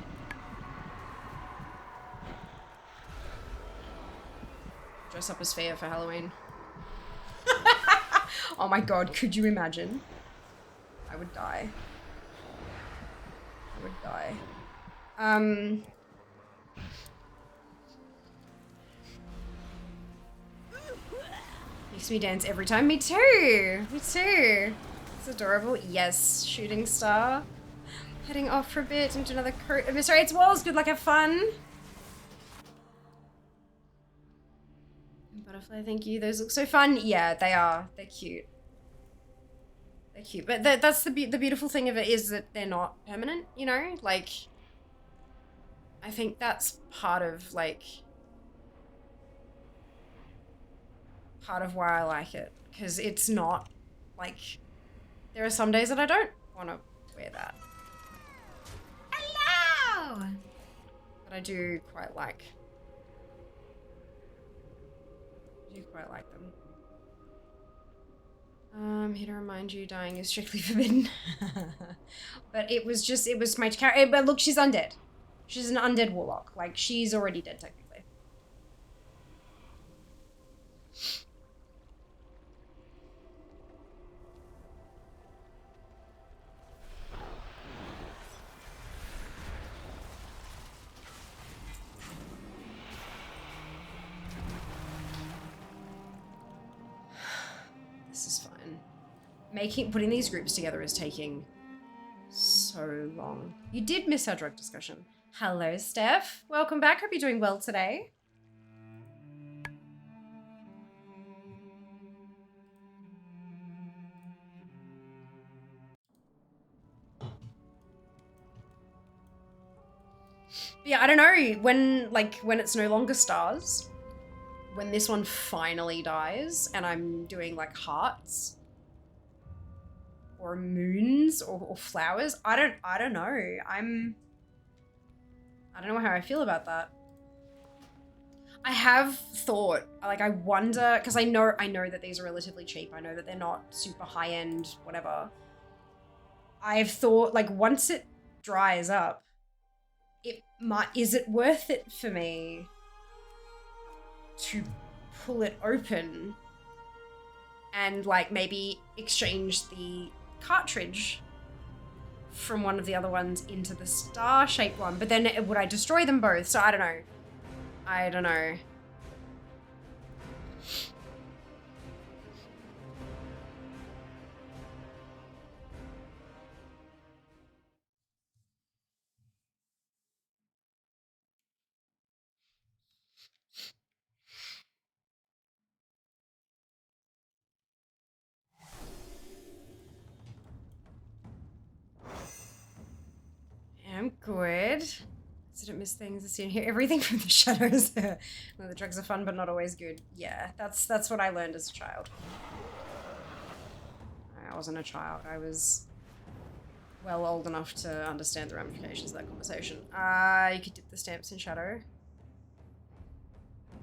Dress up as Fia for Halloween. Oh my god, could you imagine? I would die. I would die. Makes me dance every time. Me too! Me too! It's adorable. Yes, shooting star. Heading off for a bit into another sorry, it's walls. Good luck, have fun. Butterfly, thank you. Those look so fun. Yeah, they are. They're cute. They're cute. But that's the beautiful thing of it is that they're not permanent, you know? Like, I think that's part of, like, part of why I like it. Because it's not, like, there are some days that I don't want to wear that. Hello! But I do quite like them. Here to remind you, dying is strictly forbidden. But it was my character. But look, she's undead. She's an undead warlock. Like, she's already dead, technically. This is fine. Putting these groups together is taking so long. You did miss our drug discussion. Hello, Steph. Welcome back. Hope you're doing well today. Yeah, I don't know, when it's no longer stars, when this one finally dies and I'm doing like hearts or moons or flowers, I don't know. I don't know how I feel about that. I have thought, like, I wonder, because I know that these are relatively cheap. I know that they're not super high end, whatever. I've thought, like, once it dries up, is it worth it for me to pull it open and, like, maybe exchange the cartridge from one of the other ones into the star-shaped one? But then would I destroy them both? So I don't know. I don't know. I'm good. Didn't miss things. I see and hear everything from the shadows. The drugs are fun, but not always good. Yeah, that's what I learned as a child. I wasn't a child. I was well old enough to understand the ramifications of that conversation. You could dip the stamps in shadow.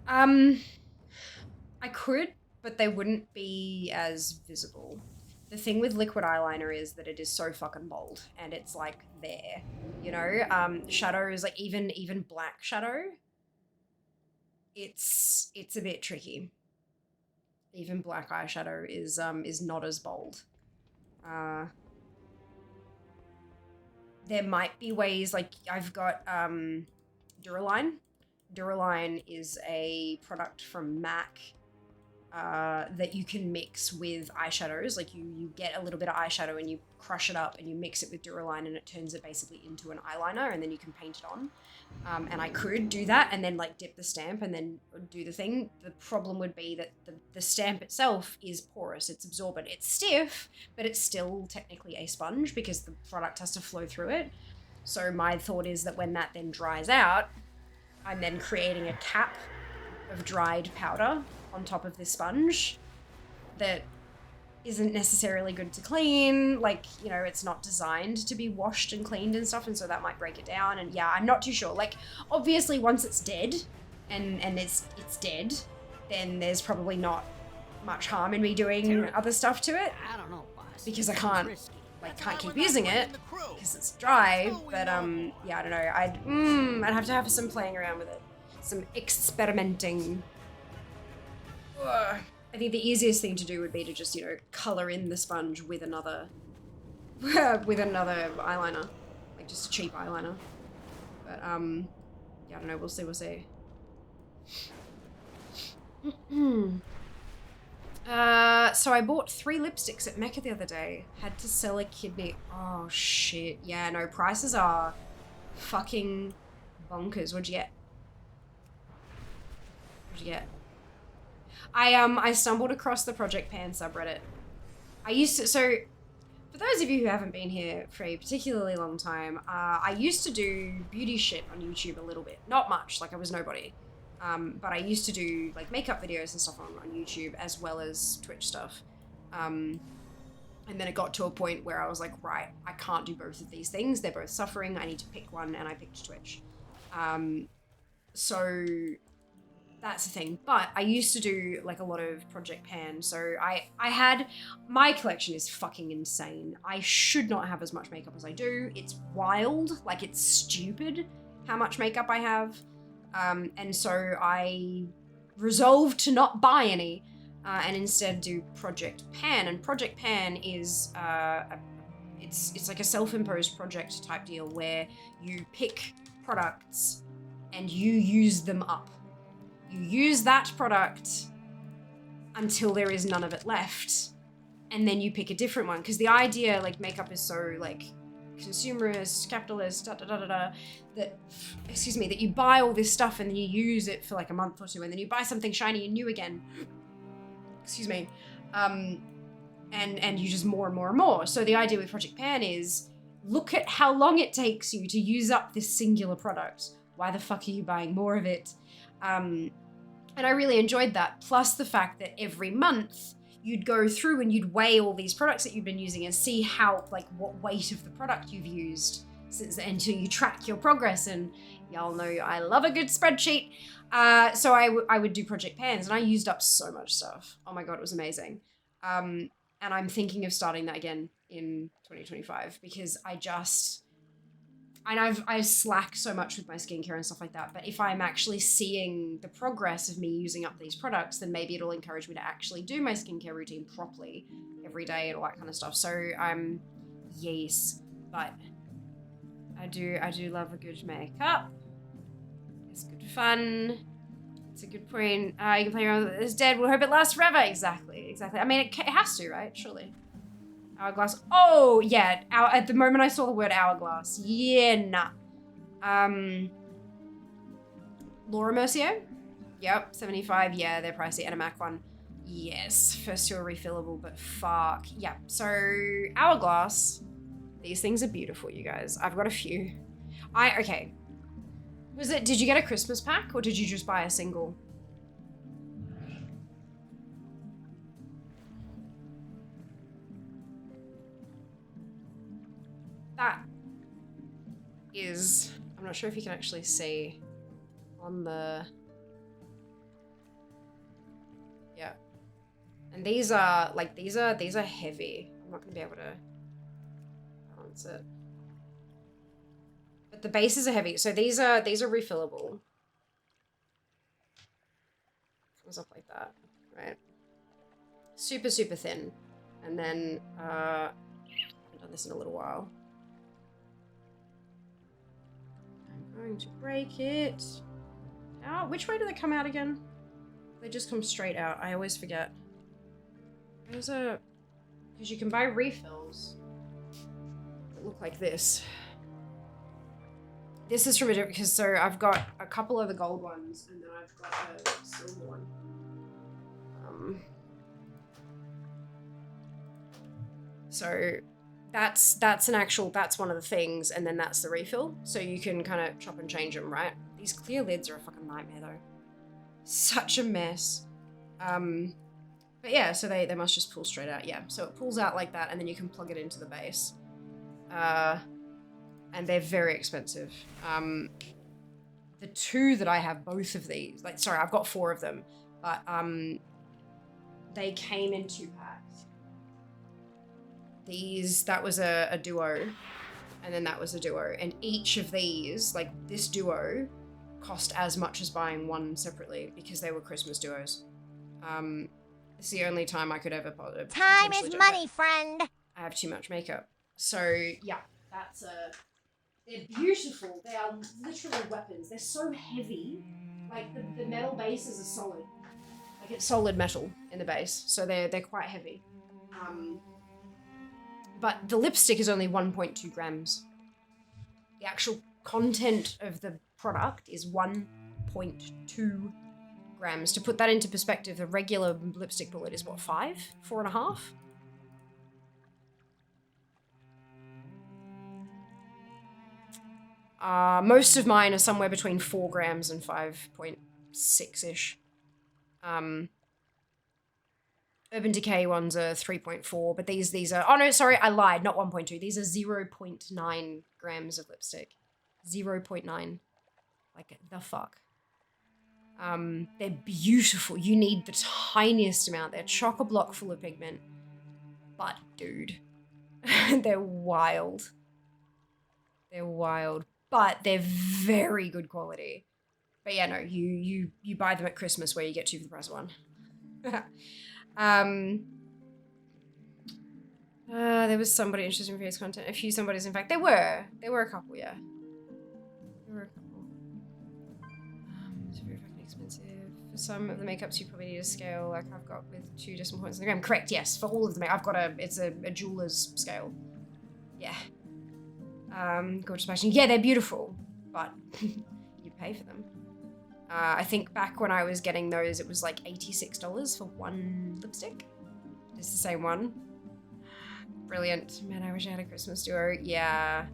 I could, but they wouldn't be as visible. The thing with liquid eyeliner is that it is so fucking bold, and it's like there, you know. Shadows, like even black shadow, it's a bit tricky. Even black eyeshadow is not as bold. There might be ways, like I've got Duraline. Duraline is a product from MAC that you can mix with eyeshadows. Like you get a little bit of eyeshadow and you crush it up and you mix it with Duraline and it turns it basically into an eyeliner, and then you can paint it on. And I could do that and then like dip the stamp and then do the thing. The problem would be that the stamp itself is porous, it's absorbent, it's stiff, but it's still technically a sponge because the product has to flow through it. So my thought is that when that then dries out, I'm then creating a cap of dried powder on top of this sponge that isn't necessarily good to clean. Like, you know, it's not designed to be washed and cleaned and stuff, and so that might break it down. And yeah, I'm not too sure. Like, obviously once it's dead and it's dead, then there's probably not much harm in me doing other stuff to it. I don't know, boss. Because I can't keep using it because it's dry. But yeah, I don't know. I'd have to have some playing around with it, some experimenting. I think the easiest thing to do would be to just, you know, color in the sponge with another eyeliner, like just a cheap eyeliner. But yeah, I don't know. We'll see. So I bought 3 lipsticks at Mecca the other day. Had to sell a kidney. Oh shit. Yeah, no, prices are fucking bonkers. What'd you get? I stumbled across the Project Pan subreddit. So for those of you who haven't been here for a particularly long time, I used to do beauty shit on YouTube a little bit. Not much, like I was nobody. But I used to do like makeup videos and stuff on YouTube as well as Twitch stuff. And then it got to a point where I was like, right, I can't do both of these things. They're both suffering. I need to pick one, and I picked Twitch. So that's the thing. But I used to do like a lot of Project Pan. So I had, my collection is fucking insane. I should not have as much makeup as I do. It's wild. Like, it's stupid how much makeup I have. And so I resolved to not buy any and instead do Project Pan. And Project Pan is it's like a self-imposed project type deal where you pick products and you use them up. You use that product until there is none of it left, and then you pick a different one. Because the idea, like, makeup is so like consumerist, capitalist, that you buy all this stuff and then you use it for like a month or two, and then you buy something shiny and new again. And you just more and more and more. So the idea with Project Pan is, look at how long it takes you to use up this singular product. Why the fuck are you buying more of it? And I really enjoyed that. Plus the fact that every month you'd go through and you'd weigh all these products that you've been using and see how, like, what weight of the product you've used since then, until you track your progress. And y'all know I love a good spreadsheet. So I would do Project Pans, and I used up so much stuff. Oh my God, it was amazing. And I'm thinking of starting that again in 2025 because I slack so much with my skincare and stuff like that, but if I'm actually seeing the progress of me using up these products, then maybe it'll encourage me to actually do my skincare routine properly every day and all that kind of stuff. So yes, but I do love a good makeup. It's good fun. It's a good point. You can play around with it. It's dead. We'll hope it lasts forever. Exactly. I mean, it has to, right? Surely. Hourglass. Oh, yeah. At the moment I saw the word hourglass. Yeah, nah. Laura Mercier? Yep, 75. Yeah, they're pricey. And a MAC one. Yes. First two are refillable, but fuck. Yeah, so hourglass. These things are beautiful, you guys. I've got a few. Okay. Did you get a Christmas pack or did you just buy a single? That is, I'm not sure if you can actually see on the And these are like these are heavy. I'm not gonna be able to balance it. But the bases are heavy, so these are refillable. Comes up like that, right? Super, super thin. And then I haven't done this in a little while. I'm going to break it. How? Which way do they come out again? They just come straight out. I always forget. There's a... Because you can buy refills that look like this. This is from a different... Because so I've got a couple of the gold ones, and then I've got a silver one. So that's one of the things, and then that's the refill. So you can kind of chop and change them, right? These clear lids are a fucking nightmare though. Such a mess. But yeah, so they must just pull straight out. Yeah, so it pulls out like that, and then you can plug it into the base. And they're very expensive. The two that I have, both of these, like, sorry, I've got 4 of them, but they came in 2 packs. That was a duo, and then that was a duo, and each of these, like this duo, cost as much as buying one separately because they were Christmas duos. It's the only time I could ever Time is money, friend. I have too much makeup. So yeah, they're beautiful. They are literally weapons. They're so heavy. Like the metal bases are solid. Like it's solid metal in the base, so they're quite heavy. But the lipstick is only 1.2 grams. The actual content of the product is 1.2 grams. To put that into perspective, the regular lipstick bullet is what, 5? 4.5? Most of mine are somewhere between 4 grams and 5.6-ish. Urban Decay ones are 3.4, but these are... Oh no, sorry, I lied. Not 1.2. These are 0.9 grams of lipstick. 0.9. Like, the fuck. They're beautiful. You need the tiniest amount. They're chock-a-block full of pigment. But, dude, they're wild. They're wild. But they're very good quality. But yeah, no, you buy them at Christmas where you get 2 for the price of 1. There was somebody interested in videos content. A few somebodies, in fact. There were a couple, yeah. There were a couple. It's very fucking expensive. For some of the makeups, you probably need a scale like I've got with 2 decimal points on the gram. Correct, yes. For all of them, I've got it's a jeweler's scale. Yeah. Gorgeous fashion. Yeah, they're beautiful, but you pay for them. I think back when I was getting those, it was like $86 for 1 lipstick. It's the same one. Brilliant. Man, I wish I had a Christmas duo. Yeah.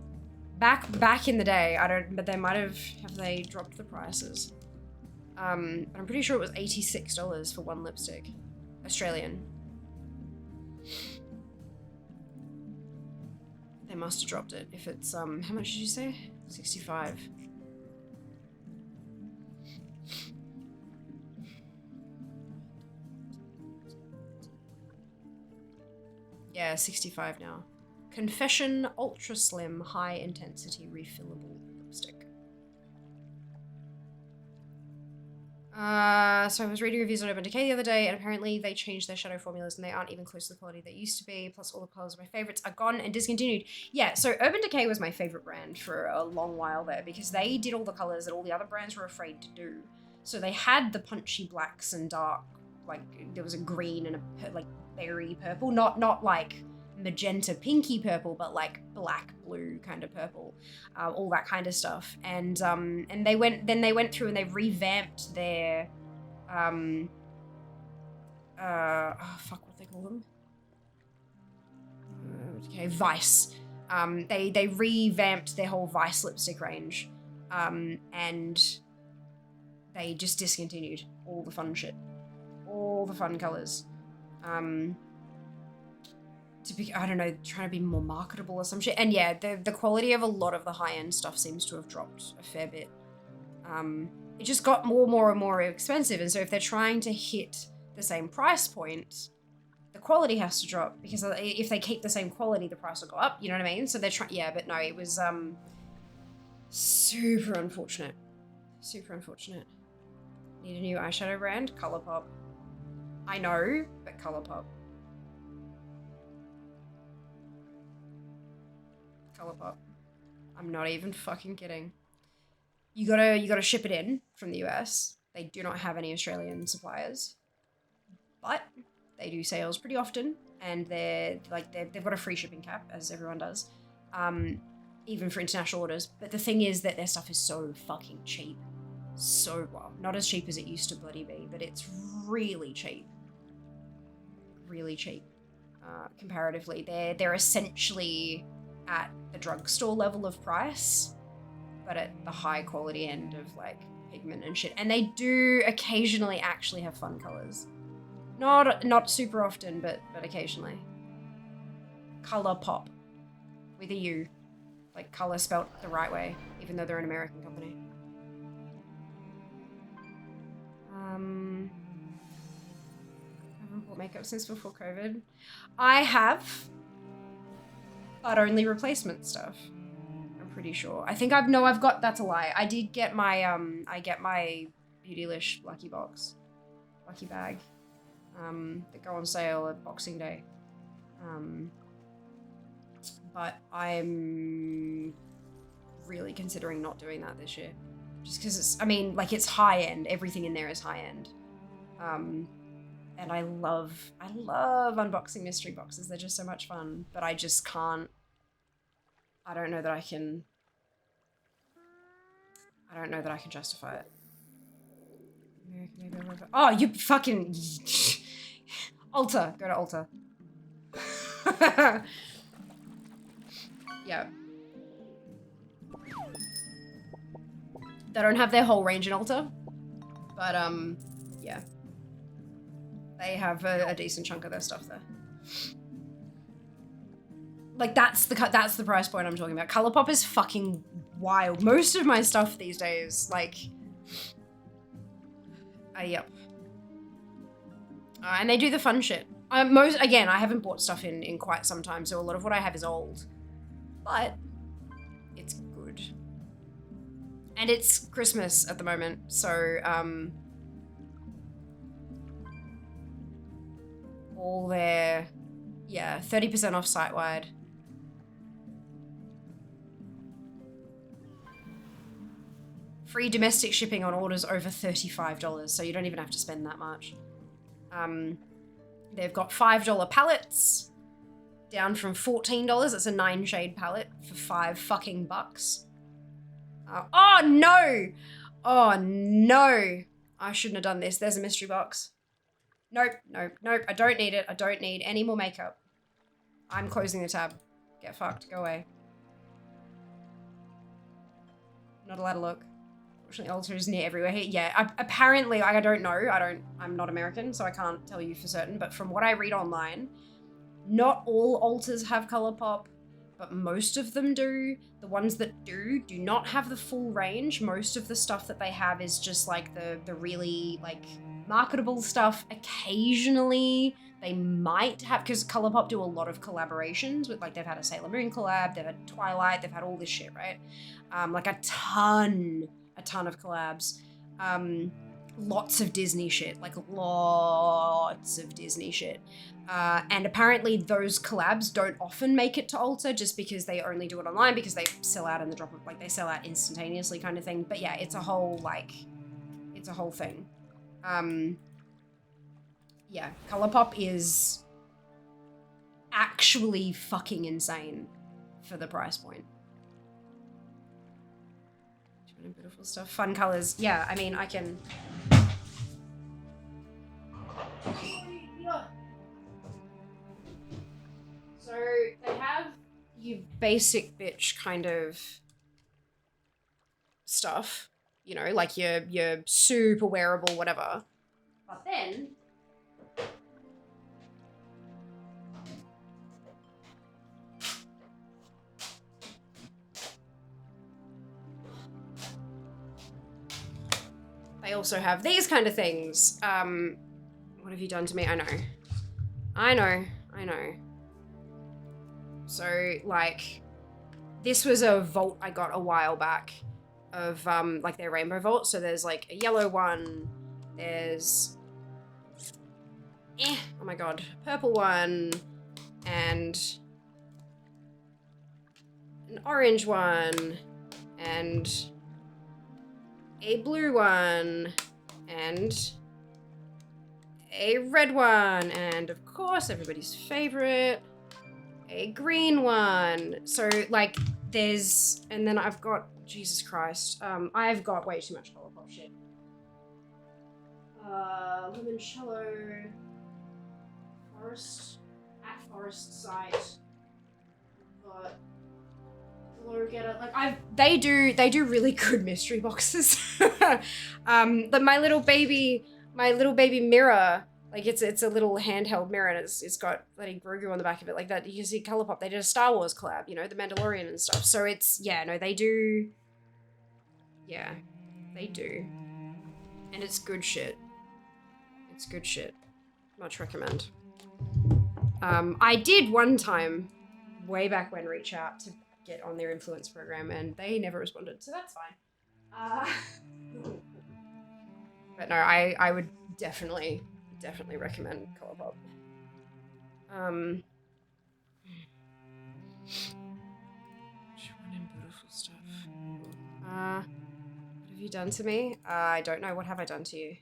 Back in the day, but they might have they dropped the prices? But I'm pretty sure it was $86 for 1 lipstick. Australian. They must have dropped it. If it's, how much did you say? 65. Yeah, 65 now. Confession Ultra Slim High Intensity Refillable Lipstick. So I was reading reviews on Urban Decay the other day, and apparently they changed their shadow formulas and they aren't even close to the quality they used to be, plus all the colors of my favorites are gone and discontinued. Yeah, so Urban Decay was my favorite brand for a long while there because they did all the colors that all the other brands were afraid to do. So they had the punchy blacks and dark, like there was a green and a like berry purple, not like magenta pinky purple, but like black blue kind of purple, all that kind of stuff. And they went through and they revamped their oh fuck, what they call them? Okay, Vice. They revamped their whole Vice lipstick range, and they just discontinued all the fun shit, all the fun colors. To be, I don't know, trying to be more marketable or some shit. And yeah, the quality of a lot of the high-end stuff seems to have dropped a fair bit. It just got more and more expensive, and so if they're trying to hit the same price point, the quality has to drop because if they keep the same quality, the price will go up. You know what I mean? So they're trying. Yeah, but no, it was super unfortunate. Super unfortunate. Need a new eyeshadow brand? Colourpop. I know, but Colourpop. Colourpop. I'm not even fucking kidding. You gotta ship it in from the US. They do not have any Australian suppliers, but they do sales pretty often, and they've got a free shipping cap, as everyone does, even for international orders. But the thing is that their stuff is so fucking cheap. So, well, not as cheap as it used to bloody be, but it's really cheap. Really cheap. Comparatively. They're essentially at the drugstore level of price, but at the high quality end of like pigment and shit. And they do occasionally actually have fun colors. Not super often, but occasionally. Colourpop. With a U. Like color spelt the right way, even though they're an American company. I haven't bought makeup since before COVID. I have, but only replacement stuff. I'm pretty sure. I think I've got, that's a lie. I did get my, I get my Beautylish lucky bag, that go on sale at Boxing Day. But I'm really considering not doing that this year. Just because it's, I mean, like, it's high end. Everything in there is high end. And I love unboxing mystery boxes. They're just so much fun. But I just can't, I don't know that I can justify it. Oh, you fucking... Ulta. Go to Ulta. Yeah. They don't have their whole range in Ulta. But, yeah. They have a decent chunk of their stuff there. Like, that's the price point I'm talking about. Colourpop is fucking wild. Most of my stuff these days, like... yep. And they do the fun shit. Again, I haven't bought stuff in quite some time, so a lot of what I have is old. But it's good. And it's Christmas at the moment, so all their, yeah, 30% off site-wide. Free domestic shipping on orders over $35, so you don't even have to spend that much. They've got $5 palettes, down from $14. It's a 9-shade palette for $5 fucking bucks. Oh no! Oh no! I shouldn't have done this. There's a mystery box. Nope, nope, nope. I don't need it. I don't need any more makeup. I'm closing the tab. Get fucked. Go away. Not allowed to look. Fortunately, Ulta is near everywhere here. Yeah, apparently, I don't know. I'm not American, so I can't tell you for certain. But from what I read online, not all Ultas have Colourpop, but most of them do. The ones that do not have the full range. Most of the stuff that they have is just like the really like marketable stuff. Occasionally they might have, because Colourpop do a lot of collaborations with, like, they've had a Sailor Moon collab, they've had Twilight, they've had all this shit, right? Like a ton of collabs. Lots of Disney shit, like lots of Disney shit. And apparently those collabs don't often make it to Ulta just because they only do it online because they sell out in the drop of, like, they sell out instantaneously kind of thing. But yeah, it's a whole, like, it's a whole thing. Yeah, Colourpop is actually fucking insane for the price point. Beautiful stuff. Fun colors. Yeah, I mean, I can... So, they have your basic bitch kind of stuff, you know, like your super wearable whatever. But then... they also have these kind of things. What have you done to me? I know. I know. So, like, this was a vault I got a while back of, like, their rainbow vault. So there's, like, a yellow one, there's, oh my god, purple one, and an orange one, and a blue one, and a red one, and of course everybody's favorite, a green one. So like there's, and then I've got, Jesus Christ, I've got way too much Colourpop shit. Limoncello, Forest Site, got Glow Getter. Like they do really good mystery boxes. But my little baby mirror, like it's a little handheld mirror, and it's got bloody Grogu on the back of it, like that. You can see Colourpop. They did a Star Wars collab, you know, the Mandalorian and stuff. So it's, yeah, no, they do. Yeah, they do, and it's good shit. It's good shit. Much recommend. I did one time, way back when, reach out to get on their influence program, and they never responded, so that's fine. But no, I would definitely recommend Colourpop. Beautiful stuff. What have you done to me? I don't know. What have I done to you?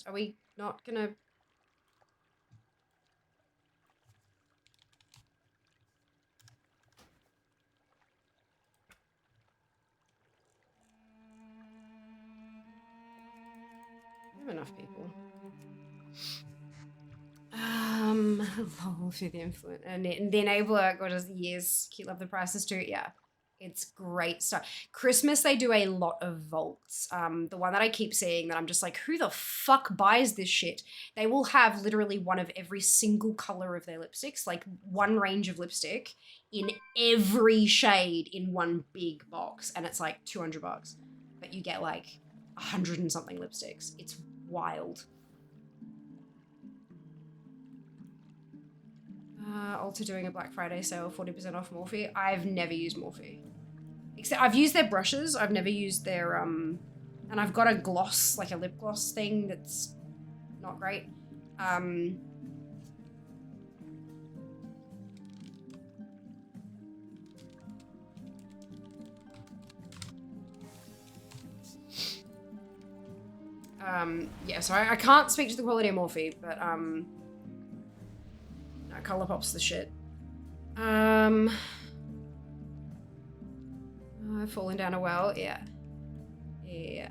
Are we not gonna... I have enough people. For the influence and the enabler, God, does years. Cute, love the prices too. Yeah, it's great stuff. Christmas, they do a lot of vaults. The one that I keep seeing that I'm just like, who the fuck buys this shit? They will have literally one of every single color of their lipsticks, like one range of lipstick in every shade in one big box, and it's like $200, but you get like 100 and something lipsticks. It's wild. Also doing a Black Friday sale, 40% off Morphe. I've never used Morphe. Except I've used their brushes. I've never used their, and I've got a gloss, like a lip gloss thing that's not great. Yeah, so I can't speak to the quality of Morphe, but, no, Colourpop's the shit. I've fallen down a well, yeah. Yeah.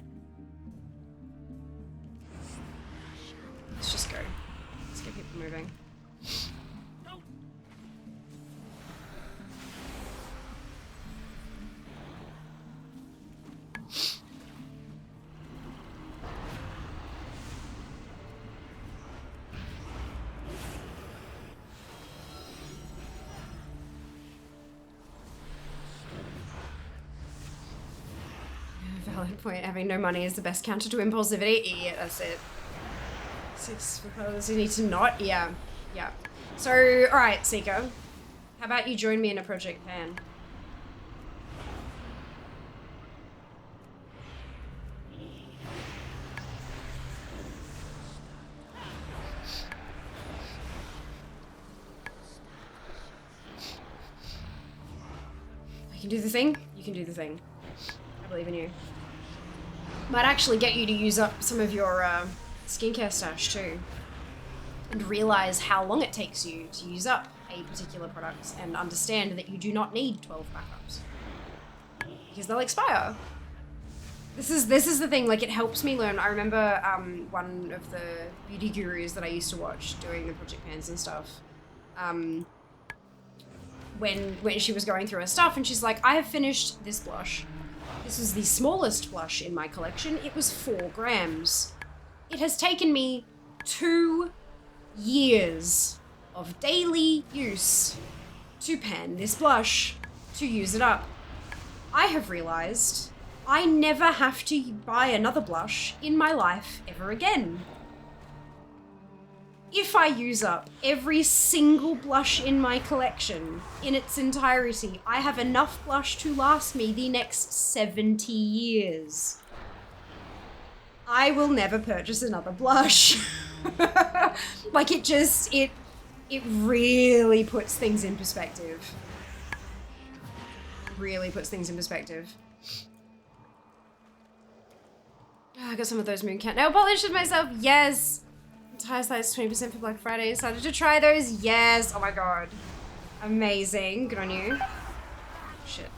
Let's just go. Let's get people moving. Valid point. Having no money is the best counter to impulsivity. Yeah, that's it. 6 for colors you need to not. Yeah. Yeah. So, alright, Seeker. How about you join me in a Project Pan? I can do the thing. You can do the thing. I believe in you. Might actually get you to use up some of your skincare stash too, and realize how long it takes you to use up a particular product, and understand that you do not need 12 backups because they'll expire. This is the thing. Like, it helps me learn. I remember one of the beauty gurus that I used to watch doing the Project Pans and stuff. When she was going through her stuff, and she's like, I have finished this blush. This is the smallest blush in my collection. It was 4 grams. It has taken me 2 years of daily use to pan this blush, to use it up. I have realized I never have to buy another blush in my life ever again. if I use up every single blush in my collection in its entirety, I have enough blush to last me the next 70 years. I will never purchase another blush. Like it really puts things in perspective. Really puts things in perspective. Oh, I got some of those Mooncat nail polishes myself. Yes. Entire size 20% for Black Friday. Decided to try those. Yes. Oh my god. Amazing. Good on you. Shit.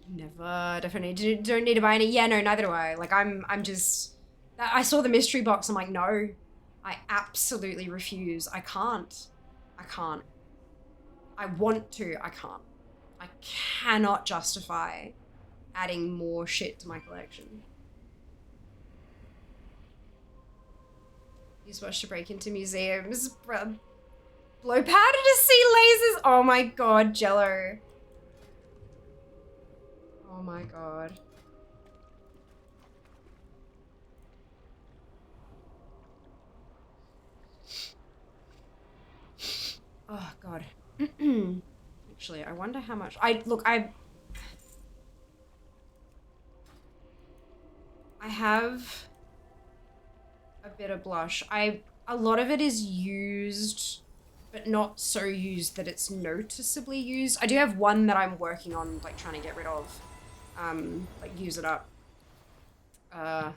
Never. Definitely don't need to buy any. Yeah, no, neither do I. Like I'm just. I saw the mystery box. I'm like, no. I absolutely refuse. I can't. I can't. I want to. I can't. I cannot justify adding more shit to my collection. Use blush to break into museums. Blow powder to see lasers. Oh my god, Jello. Oh my god. Oh god. Actually, I wonder how much. I have a bit of blush. A lot of it is used, but not so used that it's noticeably used. I do have one that I'm working on, like trying to get rid of. Like use it up. And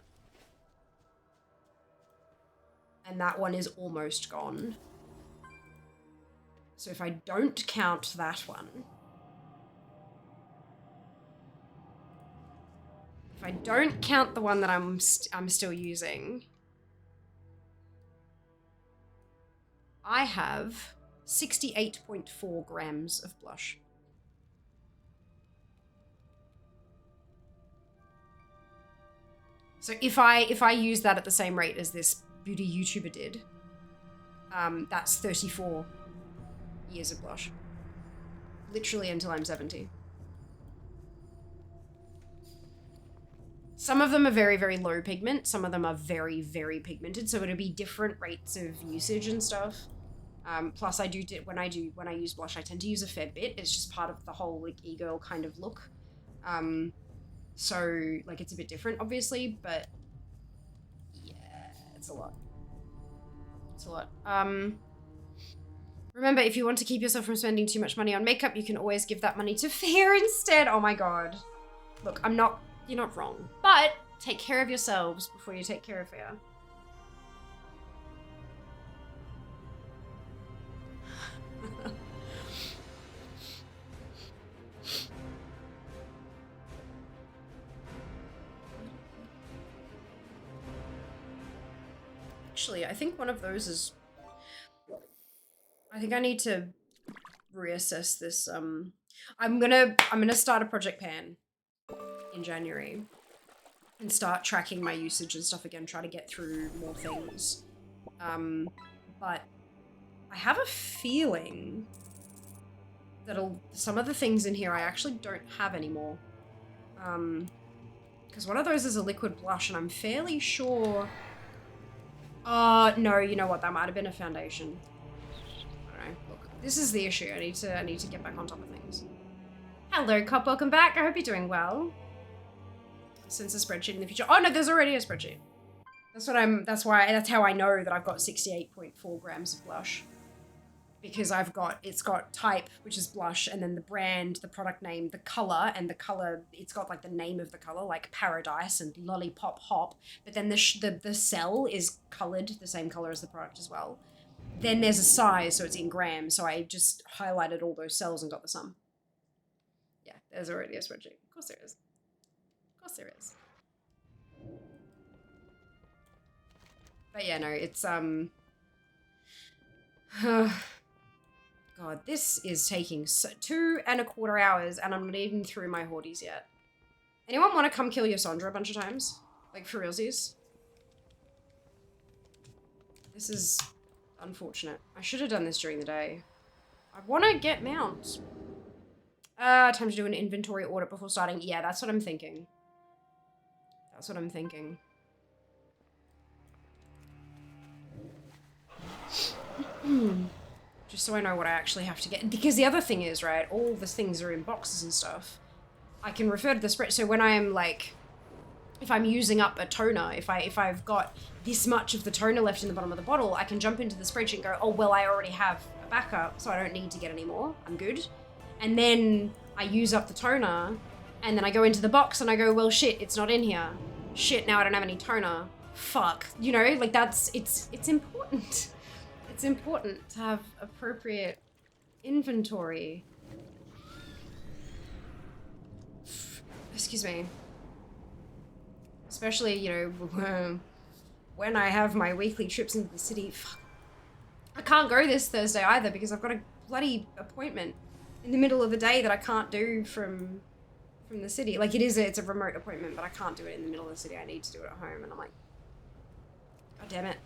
that one is almost gone. So if I don't count that one, if I don't count the one that I'm still using, I have 68.4 grams of blush. So if I use that at the same rate as this beauty YouTuber did, that's 34 years of blush. Literally until I'm 70. Some of them are very, very low pigment. Some of them are very, very pigmented. So it'll be different rates of usage and stuff. Plus I when I use blush, I tend to use a fair bit. It's just part of the whole like e-girl kind of look. So like it's a bit different obviously, but yeah, it's a lot. It's a lot. Remember, if you want to keep yourself from spending too much money on makeup, you can always give that money to fear instead. Oh my god. Look, you're not wrong. But take care of yourselves before you take care of fear. Actually, I think one of those is... I think I need to reassess this. I'm gonna start a project pan in January and start tracking my usage and stuff again, try to get through more things. But I have a feeling that some of the things in here I actually don't have anymore. Because one of those is a liquid blush and I'm fairly sure... no, you know what, that might have been a foundation. I don't know, look, this is the issue. I need to get back on top of things. Hello, Cop, welcome back. I hope you're doing well. Since a spreadsheet in the future. Oh no, there's already a spreadsheet. That's how I know that I've got 68.4 grams of blush. Because it's got type, which is blush, and then the brand, the product name, the color, and the color, it's got like the name of the color, like Paradise and Lollipop Hop, but then the cell is colored the same color as the product as well. Then there's a size, so it's in grams, so I just highlighted all those cells and got the sum. Yeah, there's already a spreadsheet. Of course there is. Of course there is. But yeah, no, it's, God, this is taking 2.25 hours and I'm not even through my hoardies yet. Anyone want to come kill your Sandra a bunch of times? Like, for realsies? This is unfortunate. I should have done this during the day. I want to get mounts. Time to do an inventory audit before starting. Yeah, that's what I'm thinking. That's what I'm thinking. Just so I know what I actually have to get. Because the other thing is, right, all the things are in boxes and stuff. I can refer to the spread. So when I'm like, if I'm using up a toner, if I've got this much of the toner left in the bottom of the bottle, I can jump into the spreadsheet and go, oh, well, I already have a backup, so I don't need to get any more. I'm good. And then I use up the toner, and then I go into the box and I go, well, shit, it's not in here. Shit, now I don't have any toner. Fuck. You know, like it's important. It's important to have appropriate inventory. Excuse me. Especially, you know, when I have my weekly trips into the city. Fuck. I can't go this Thursday either because I've got a bloody appointment in the middle of the day that I can't do from the city. Like it's a remote appointment, but I can't do it in the middle of the city. I need to do it at home, and I'm like, God damn it.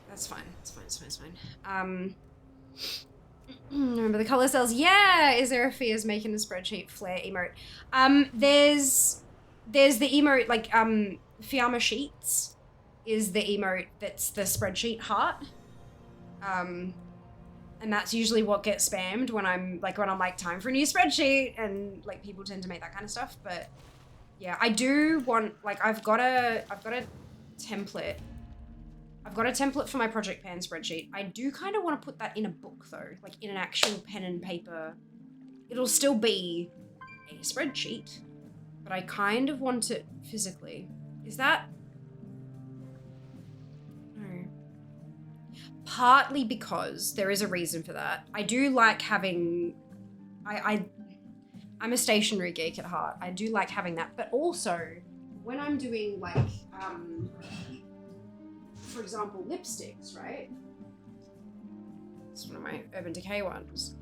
That's fine. It's fine. It's fine. It's fine. Remember the color cells? Yeah. Is there a Fears making a spreadsheet flare emote? There's the emote like Fiamma Sheets is the emote that's the spreadsheet heart. And that's usually what gets spammed when I'm like time for a new spreadsheet, and like people tend to make that kind of stuff. But yeah, I do want I've got a template. I've got a template for my Project Pan spreadsheet. I do kind of want to put that in a book though, like in an actual pen and paper. It'll still be a spreadsheet, but I kind of want it physically. Is that? No. Partly because there is a reason for that. I do like having, I'm a stationery geek at heart. I do like having that, but also when I'm doing like, for example, lipsticks, right? It's one of my Urban Decay ones.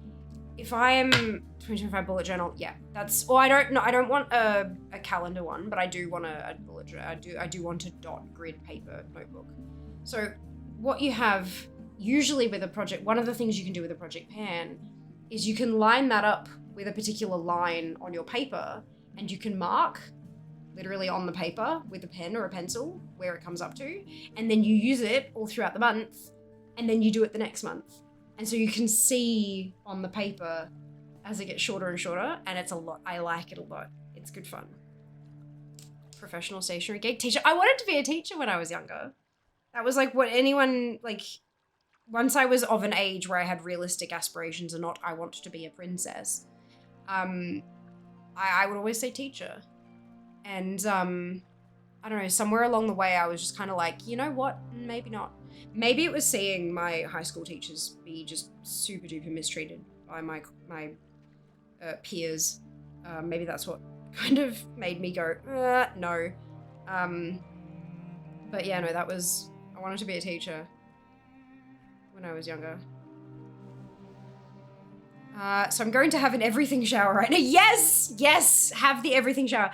If I am 2025 bullet journal, yeah, that's. Or I don't want a calendar one, but I do want a bullet journal. I do want a dot grid paper notebook. So what you have usually with a project, one of the things you can do with a Project Pan is you can line that up with a particular line on your paper, and you can mark literally on the paper with a pen or a pencil where it comes up to, and then you use it all throughout the month, and then you do it the next month. And so you can see on the paper as it gets shorter and shorter, and it's a lot. I like it a lot. It's good fun. Professional stationery geek teacher. I wanted to be a teacher when I was younger. That was like what anyone, like, once I was of an age where I had realistic aspirations and not I want to be a princess, I would always say teacher. And I don't know, somewhere along the way I was just kind of like, you know what, maybe not. Maybe it was seeing my high school teachers be just super duper mistreated by my peers. Maybe that's what kind of made me go, no. But yeah, no, I wanted to be a teacher when I was younger. So I'm going to have an everything shower right now. Yes! Yes! Have the everything shower.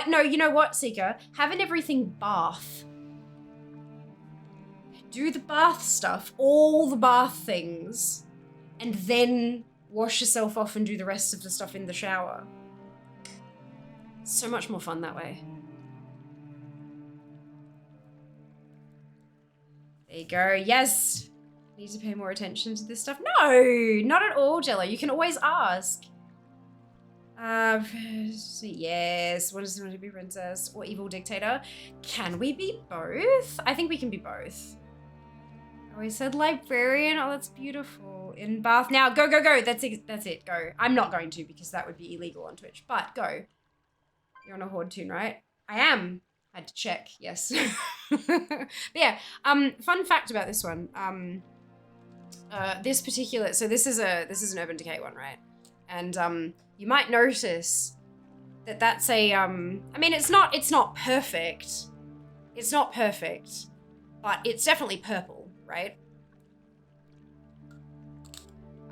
No, you know what, Seeker? Have an everything bath. Do the bath stuff, all the bath things, and then wash yourself off and do the rest of the stuff in the shower. So much more fun that way. There you go. Yes! Need to pay more attention to this stuff? No, not at all, Jello. You can always ask. Yes. What does it want to be, princess or evil dictator? Can we be both? I think we can be both. Oh, he said librarian. Oh, that's beautiful. In bath now. Go, go, go. That's it. Go. I'm not going to because that would be illegal on Twitch. But go. You're on a Horde tune, right? I am. I had to check. Yes. But yeah. Fun fact about this one. This particular, so this is an Urban Decay one, right? And you might notice that that's a I mean it's not perfect. It's not perfect, but it's definitely purple, right?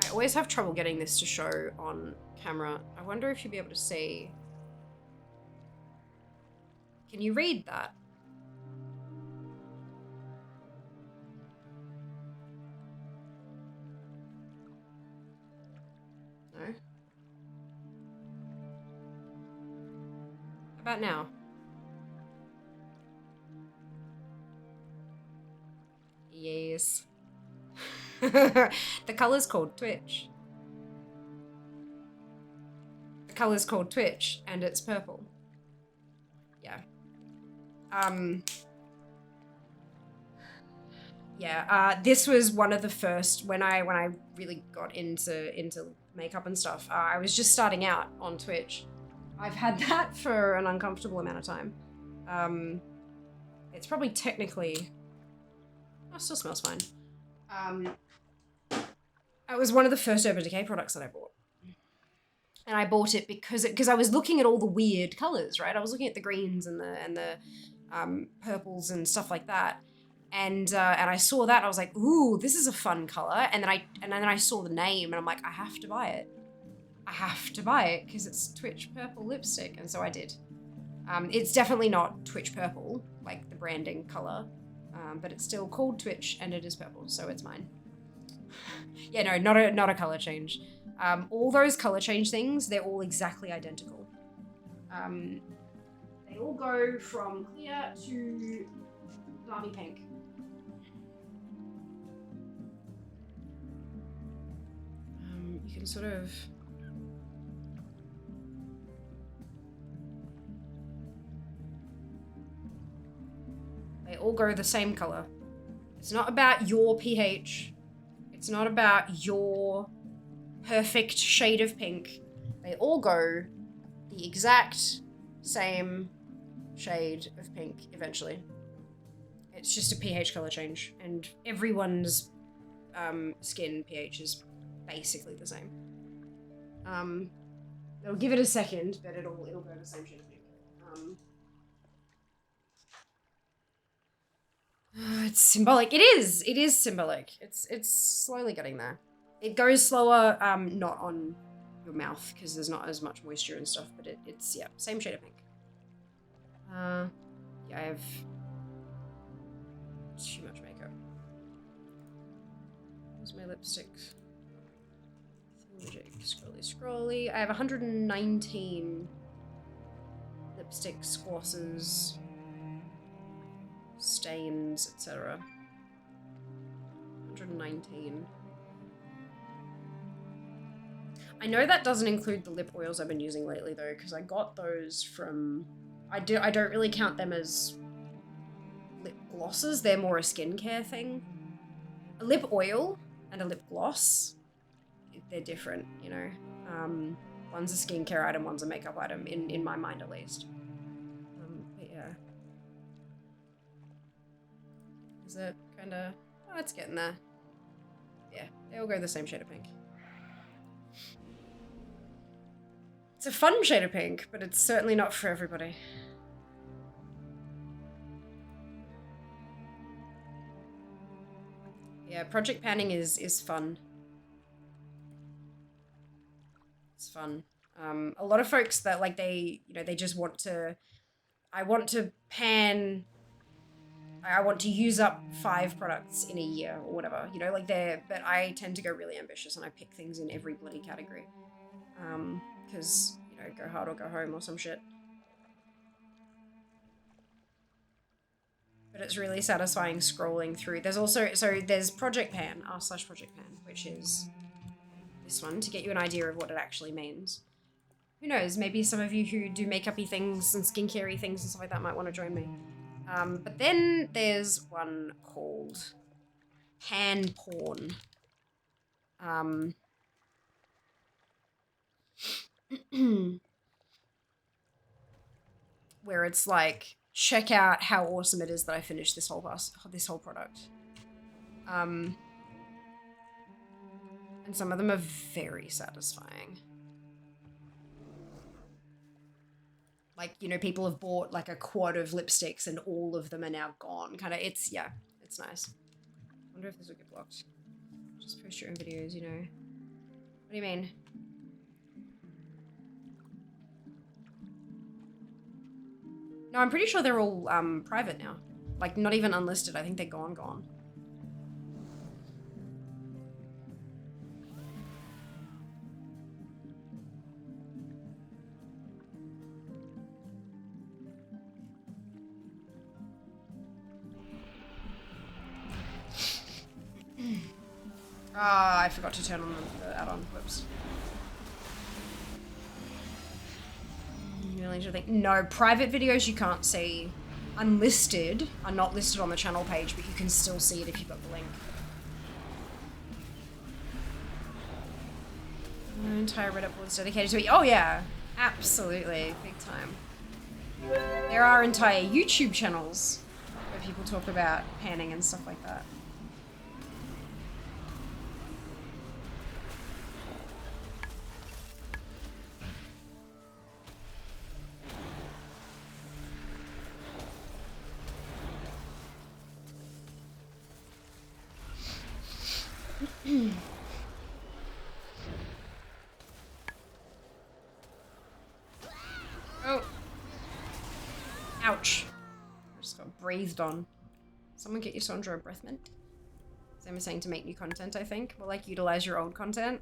I always have trouble getting this to show on camera. I wonder if you'll be able to see. Can you read that? No. about now? Yes. The color's called Twitch. The color's called Twitch, and it's purple. Yeah. This was one of the first when I really got into makeup and stuff. I was just starting out on Twitch. I've had that for an uncomfortable amount of time. It's probably technically, oh, it still smells fine. It was one of the first Urban Decay products that I bought. And I bought it because I was looking at all the weird colors, right? I was looking at the greens and the purples and stuff like that. And I saw that and I was like, ooh, this is a fun color. And then I saw the name and I'm like, I have to buy it. I have to buy it because it's Twitch purple lipstick. And so I did. It's definitely not Twitch purple, like the branding color, but it's still called Twitch and it is purple, so it's mine. Yeah, no, not a color change. All those color change things, they're all exactly identical. They all go from clear to army pink. You can sort of... They all go the same color. It's not about your pH. It's not about your perfect shade of pink. They all go the exact same shade of pink eventually. It's just a pH color change, and everyone's skin pH is basically the same. It'll give it a second, but it'll go the same shade of pink. It's symbolic. It is symbolic. It's slowly getting there. It goes slower, not on your mouth because there's not as much moisture and stuff, but it's yeah, same shade of pink. Yeah, I have too much makeup. Where's my lipstick? Scrolly. I have 119 lipstick squasses, stains, etc. 119. I know that doesn't include the lip oils I've been using lately though, because I got those from... I don't really count them as lip glosses, they're more a skincare thing. A lip oil and a lip gloss, they're different, you know. One's a skincare item, one's a makeup item, in my mind at least. But yeah. Is it kinda... Oh, it's getting there. Yeah, they all go the same shade of pink. It's a fun shade of pink, but it's certainly not for everybody. Yeah, project panning is fun. It's fun. A lot of folks that like they just want to... I want to use up 5 products in a year or whatever, you know, like but I tend to go really ambitious and I pick things in every bloody category. Because, you know, go hard or go home or some shit. But it's really satisfying scrolling through. There's also, there's Project Pan, r/Project Pan, which is this one, to get you an idea of what it actually means. Who knows, maybe some of you who do makeup-y things and skincare-y things and stuff like that might want to join me. But then there's one called Pan Porn. Where it's like, check out how awesome it is that I finished this whole product. And some of them are very satisfying. Like, you know, people have bought like a quad of lipsticks and all of them are now gone. Kind of, it's nice. Wonder if this will get blocked. Just post your own videos, you know. What do you mean? No, I'm pretty sure they're all private now. Like, not even unlisted. I think they're gone. Ah, I forgot to turn on the add-on. Whoops. Really should think. No, private videos you can't see. Unlisted are not listed on the channel page, but you can still see it if you've got the link. My entire Reddit board is dedicated to it. Oh yeah, absolutely, big time. There are entire YouTube channels where people talk about panning and stuff like that. Oh. Ouch. I just got breathed on. Someone get your Sandra a breath mint. Sam is saying to make new content, I think. Well, like, utilize your old content.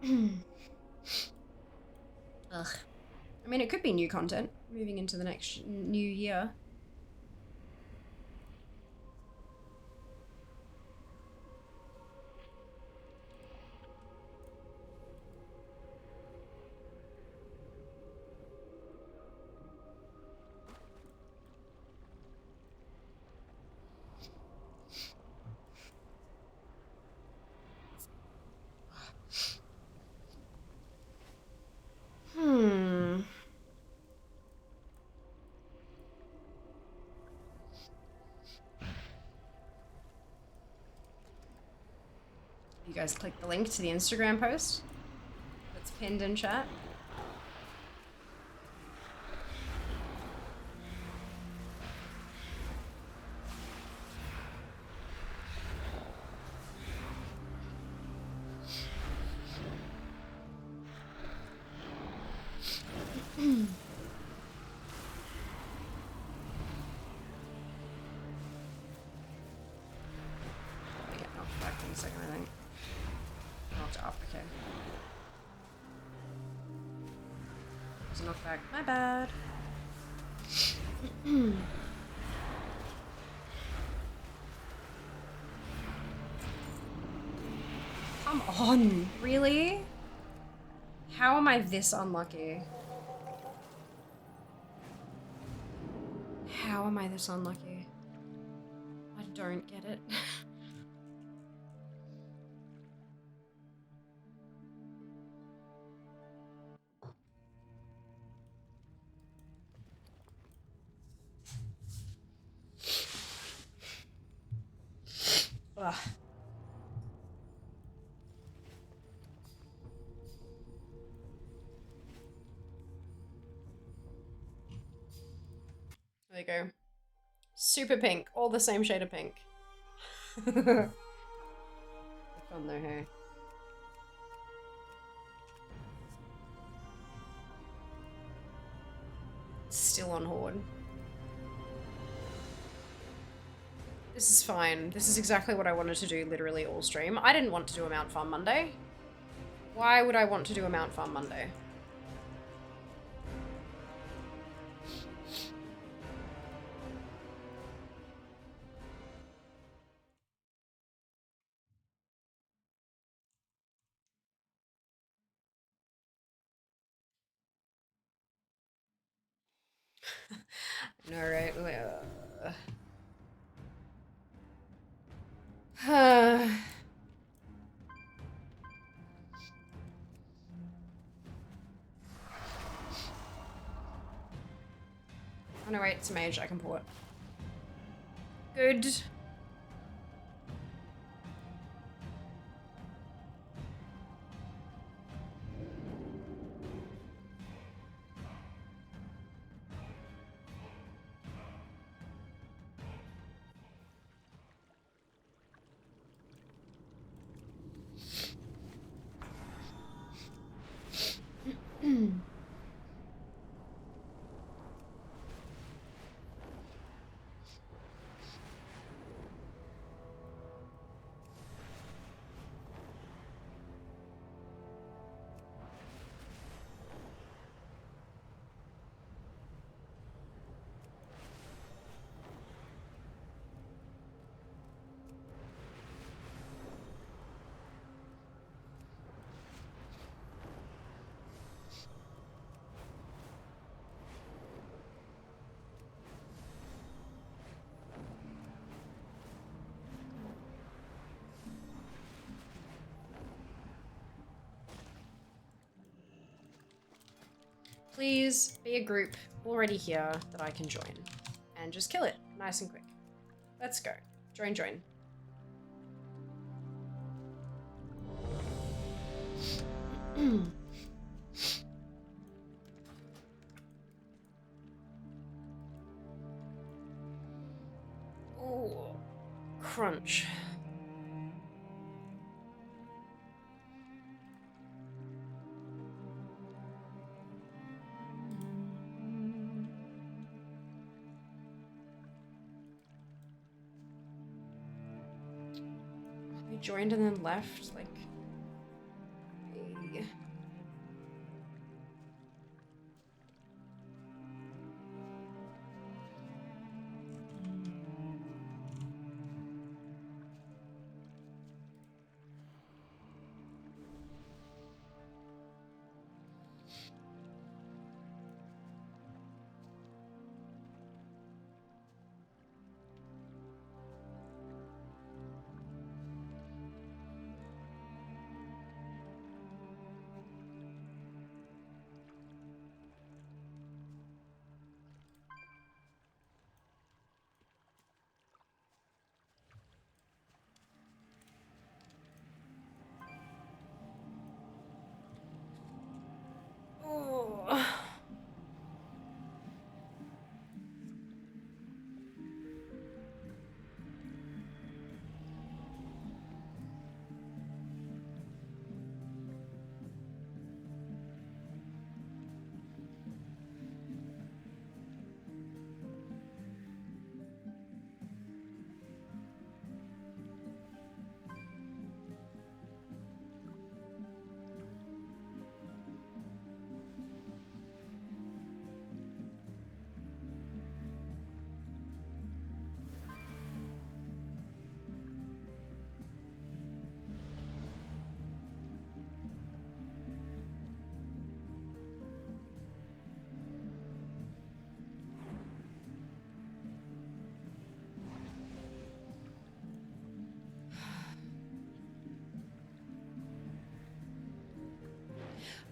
Yeah. Ugh. I mean, it could be new content. Moving into the next new year. You guys click the link to the Instagram post that's pinned in chat. Knockback. My bad. Come on, really? How am I this unlucky? How am I this unlucky? I don't get it. Ugh. There you go. Super pink. All the same shade of pink. Fun though, hey? Still on Horde. This is fine. This is exactly what I wanted to do literally all stream. I didn't want to do a Mount Farm Monday. Why would I want to do a Mount Farm Monday? Alright. Oh no, wait, it's a mage. I can pull it. Good. Please be a group already here that I can join. And just kill it, nice and quick. Let's go. Join. Oh, crunch. They joined and then left, like... Hey. Oh.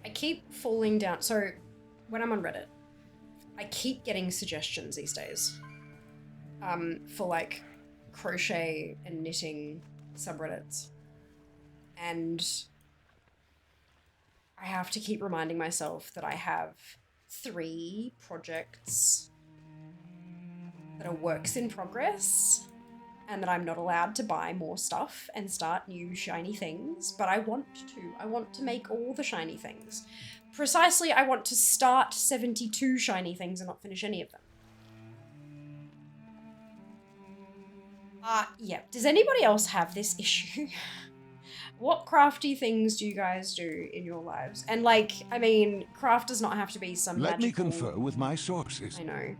I keep falling down. So when I'm on Reddit, I keep getting suggestions these days for like crochet and knitting subreddits. And I have to keep reminding myself that I have 3 projects that are works in progress and that I'm not allowed to buy more stuff and start new shiny things, but I want to. I want to make all the shiny things. Precisely, I want to start 72 shiny things and not finish any of them. Yeah. Does anybody else have this issue? What crafty things do you guys do in your lives? And like, I mean, craft does not have to be some Let me magical... confer with my sources. I know.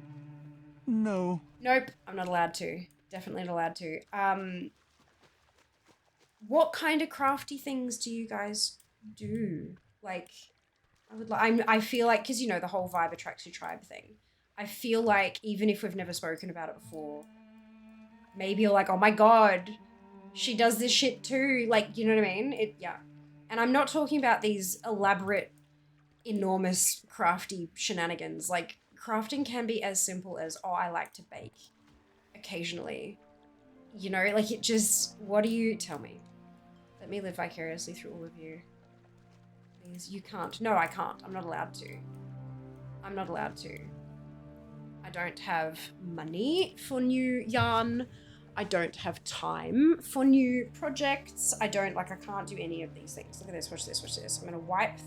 No. Nope, I'm not allowed to. Definitely not allowed to. What kind of crafty things do you guys do? Like, I feel like, because you know, the whole vibe attracts your tribe thing. I feel like even if we've never spoken about it before, maybe you're like, oh my god, she does this shit too. Like, you know what I mean? Yeah. And I'm not talking about these elaborate, enormous, crafty shenanigans. Like, crafting can be as simple as, oh, I like to bake occasionally. You know, like it just, what do you, tell me. Let me live vicariously through all of you. Please, you can't. No, I can't. I'm not allowed to. I'm not allowed to. I don't have money for new yarn. I don't have time for new projects. I can't do any of these things. Look at this, watch this, watch this. I'm gonna wipe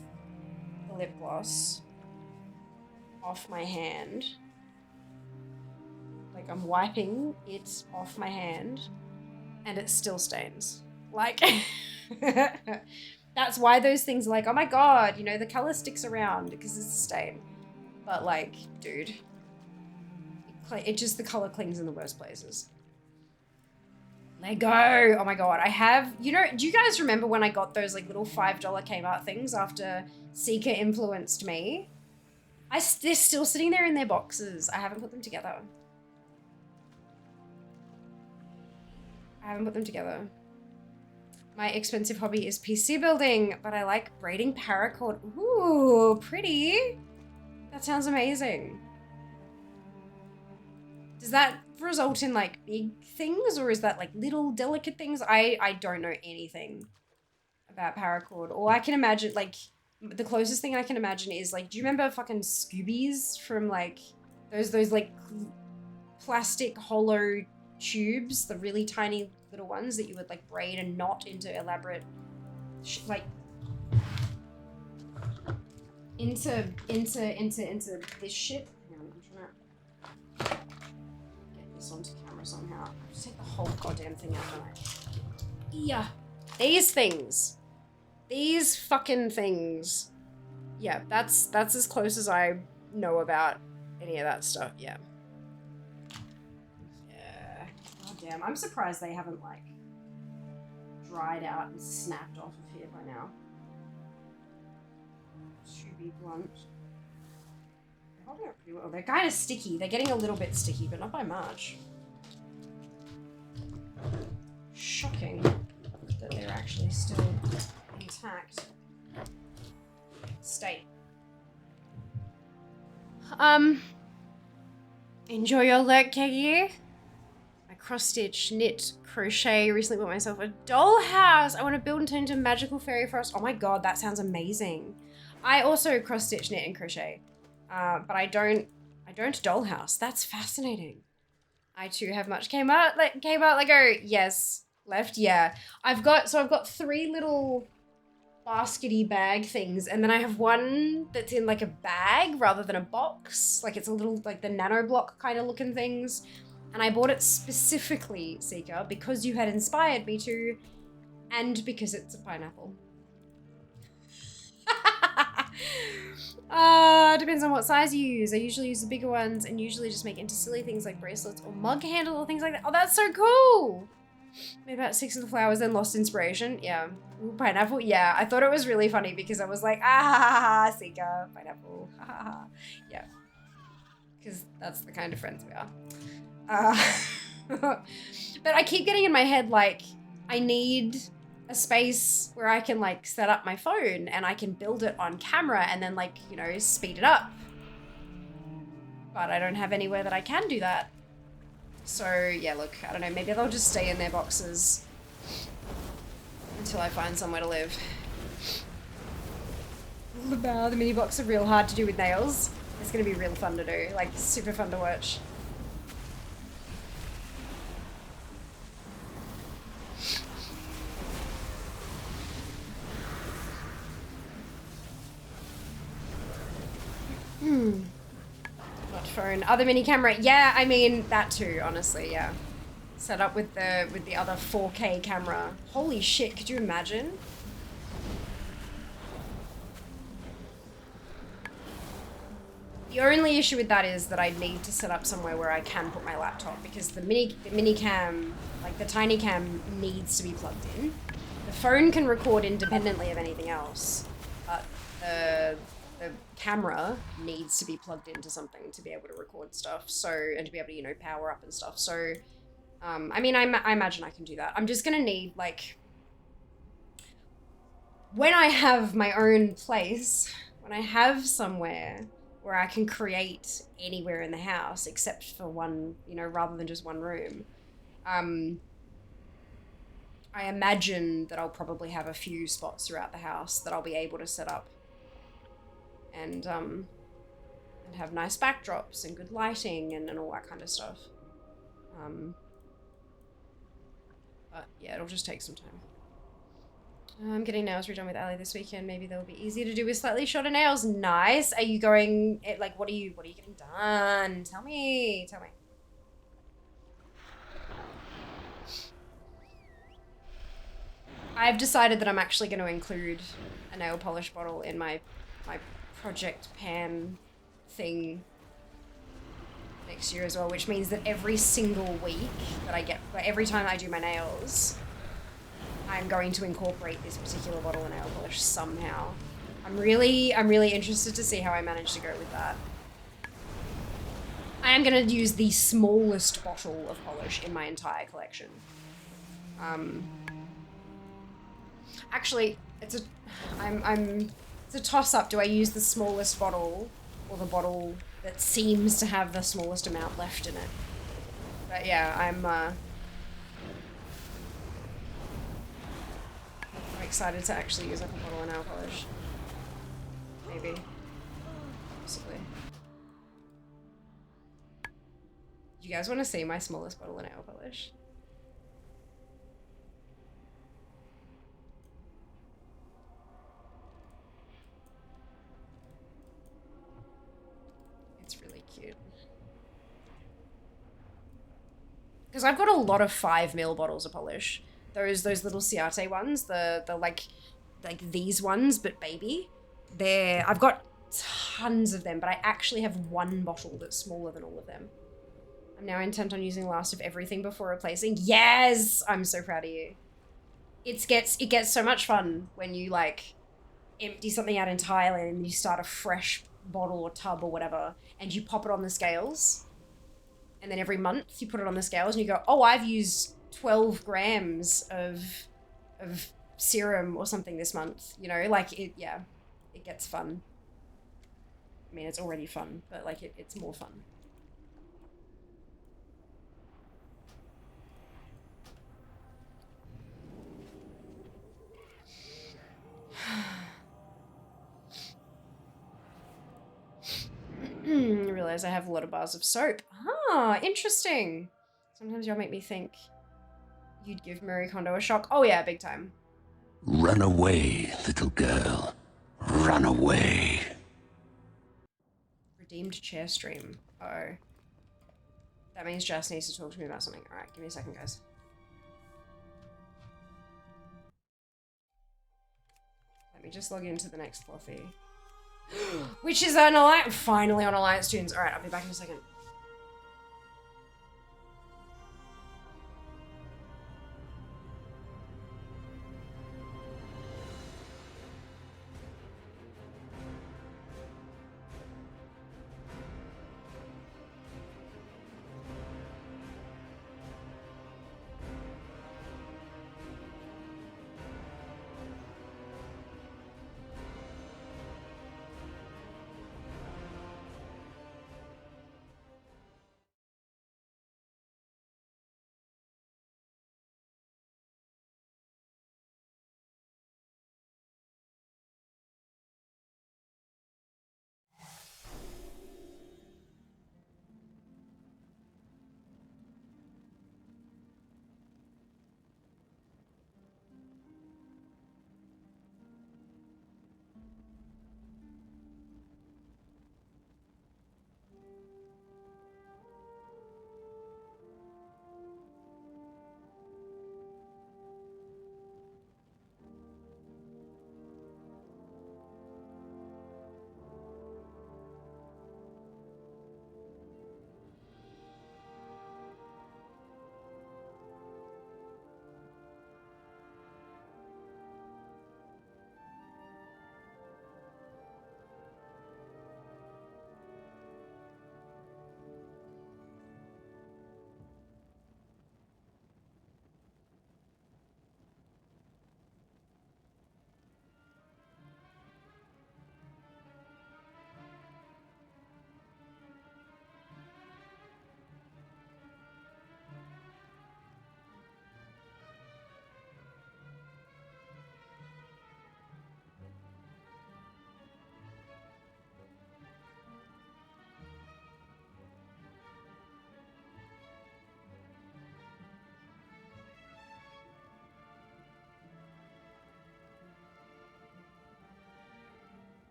the lip gloss off my hand. Like I'm wiping it off my hand and it still stains. Like, that's why those things are like, oh my god, you know, the color sticks around because it's a stain. But like, dude, it just, the color clings in the worst places. Let go. Oh my god, I have, you know, do you guys remember when I got those like little $5 Kmart things after Seeker influenced me? They're still sitting there in their boxes. I haven't put them together. My expensive hobby is PC building, but I like braiding paracord. Ooh, pretty. That sounds amazing. Does that result in like big things, or is that like little delicate things? I don't know anything about paracord. All I can imagine, like, the closest thing I can imagine is like, do you remember fucking Scoobies from like those like plastic hollow tubes, the really tiny little ones that you would like braid and knot into elaborate like into this shit. Hang on, I'm trying to get this onto camera somehow. I'll just take the whole goddamn thing out, don't I? Yeah. These things. These fucking things. Yeah, that's as close as I know about any of that stuff, yeah. Yeah. Oh damn, I'm surprised they haven't like dried out and snapped off of here by now. Should be blunt. They're holding up pretty well. They're kind of sticky. They're getting a little bit sticky, but not by much. Shocking that they're actually still intact. Stay. Enjoy your lurk, Keggy. I cross-stitch, knit, crochet. Recently bought myself a dollhouse. I want to build and turn into a magical fairy forest. Oh my god, that sounds amazing. I also cross-stitch, knit, and crochet. But I don't dollhouse. That's fascinating. I too have much came out Lego. Yes. Left, yeah. I've got 3 little baskety bag things, and then I have one that's in like a bag rather than a box. Like it's a little like the nano block kind of looking things. And I bought it specifically, Seeker, because you had inspired me to, and because it's a pineapple. Depends on what size you use. I usually use the bigger ones and usually just make into silly things like bracelets or mug handle or things like that. Oh, that's so cool! Made about 6 of the flowers, then lost inspiration. Yeah. Ooh, pineapple. Yeah, I thought it was really funny because I was like, Seeker, pineapple. Yeah. Because that's the kind of friends we are. But I keep getting in my head, like, I need a space where I can, like, set up my phone and I can build it on camera and then, like, you know, speed it up. But I don't have anywhere that I can do that. So, yeah, look, I don't know, maybe they'll just stay in their boxes until I find somewhere to live. The mini box are real hard to do with nails. It's gonna be real fun to do, like, super fun to watch. Not phone. Other mini camera. Yeah, I mean that too, honestly, yeah. Set up with the other 4K camera. Holy shit, could you imagine? The only issue with that is that I need to set up somewhere where I can put my laptop because the mini cam, like the tiny cam, needs to be plugged in. The phone can record independently of anything else, but the camera needs to be plugged into something to be able to record stuff. So, and to be able to, you know, power up and stuff. So, I mean, I imagine I can do that. I'm just gonna need, like, when I have my own place, when I have somewhere where I can create anywhere in the house except for one, you know, rather than just one room, I imagine that I'll probably have a few spots throughout the house that I'll be able to set up and have nice backdrops and good lighting and all that kind of stuff. But yeah, it'll just take some time. I'm getting nails redone with Ali this weekend. Maybe they'll be easier to do with slightly shorter nails. Nice. Are you going, like, what are you getting done? Tell me. I've decided that I'm actually going to include a nail polish bottle in my project pan thing next year as well, which means that every single week that I get, every time I do my nails, I'm going to incorporate this particular bottle of nail polish somehow. I'm really interested to see how I manage to go with that. I am going to use the smallest bottle of polish in my entire collection. Actually, it's a toss-up. Do I use the smallest bottle or the bottle that seems to have the smallest amount left in it. But yeah, I'm excited to actually use up a bottle of nail polish. Maybe. Possibly. Do you guys want to see my smallest bottle of nail polish? It's really cute. Because I've got a lot of 5ml bottles of polish. Those little Ciate ones, the like these ones, but baby. I've got tons of them, but I actually have one bottle that's smaller than all of them. I'm now intent on using last of everything before replacing. Yes! I'm so proud of you. It gets so much fun when you like empty something out entirely and you start a fresh bottle or tub or whatever and you pop it on the scales. And then every month you put it on the scales and you go, oh, I've used 12 grams of serum or something this month. You know, like it gets fun. I mean, it's already fun, but like it's more fun. I realize I have a lot of bars of soap. Ah, interesting. Sometimes y'all make me think you'd give Marie Kondo a shock. Oh yeah, big time. Run away, little girl. Run away. Redeemed chair stream. Oh. That means Jess needs to talk to me about something. Alright, give me a second, guys. Let me just log into the next Fluffy. Which is on Alliance, finally on Alliance Tunes. Alright, I'll be back in a second.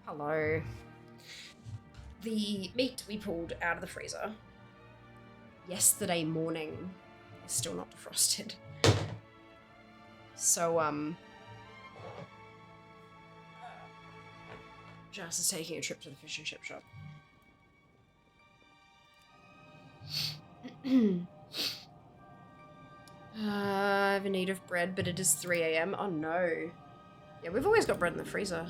Hello. The meat we pulled out of the freezer yesterday morning is still not defrosted. So, Jess is taking a trip to the fish and chip shop. I have a need of bread, but it is 3 a.m. Oh no. Yeah, we've always got bread in the freezer.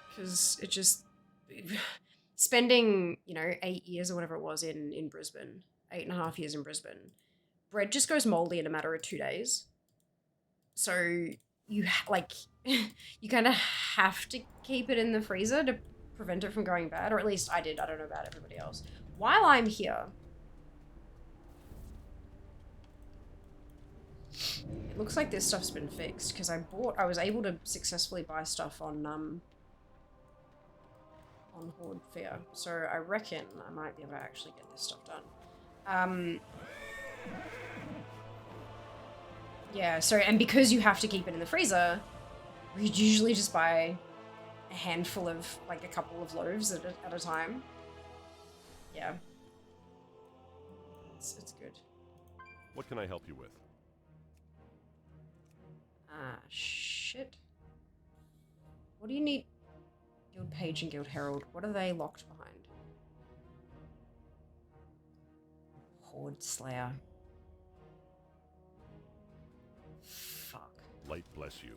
Because it just... Spending, you know, 8 years or whatever it was in Brisbane, 8.5 years in Brisbane, bread just goes moldy in a matter of 2 days. So you, you kind of have to keep it in the freezer to prevent it from going bad. Or at least I did. I don't know about everybody else. While I'm here... It looks like this stuff's been fixed because I was able to successfully buy stuff on Horde Fear. So I reckon I might be able to actually get this stuff done. Yeah, so, and because you have to keep it in the freezer, we usually just buy a handful of, like, a couple of loaves at a time. Yeah. It's good. What can I help you with? Shit. What do you need? Guild Page and Guild Herald. What are they locked behind? Horde Slayer. Fuck. Light bless you.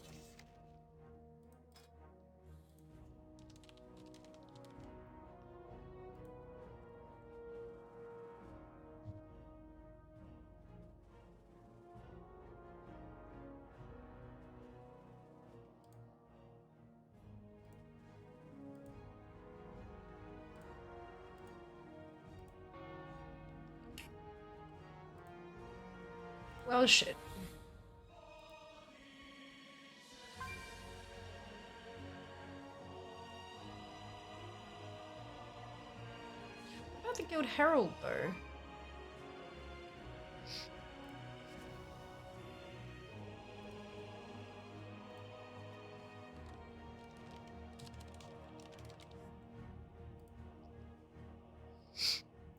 Well, shit. What about the Guild Herald, though?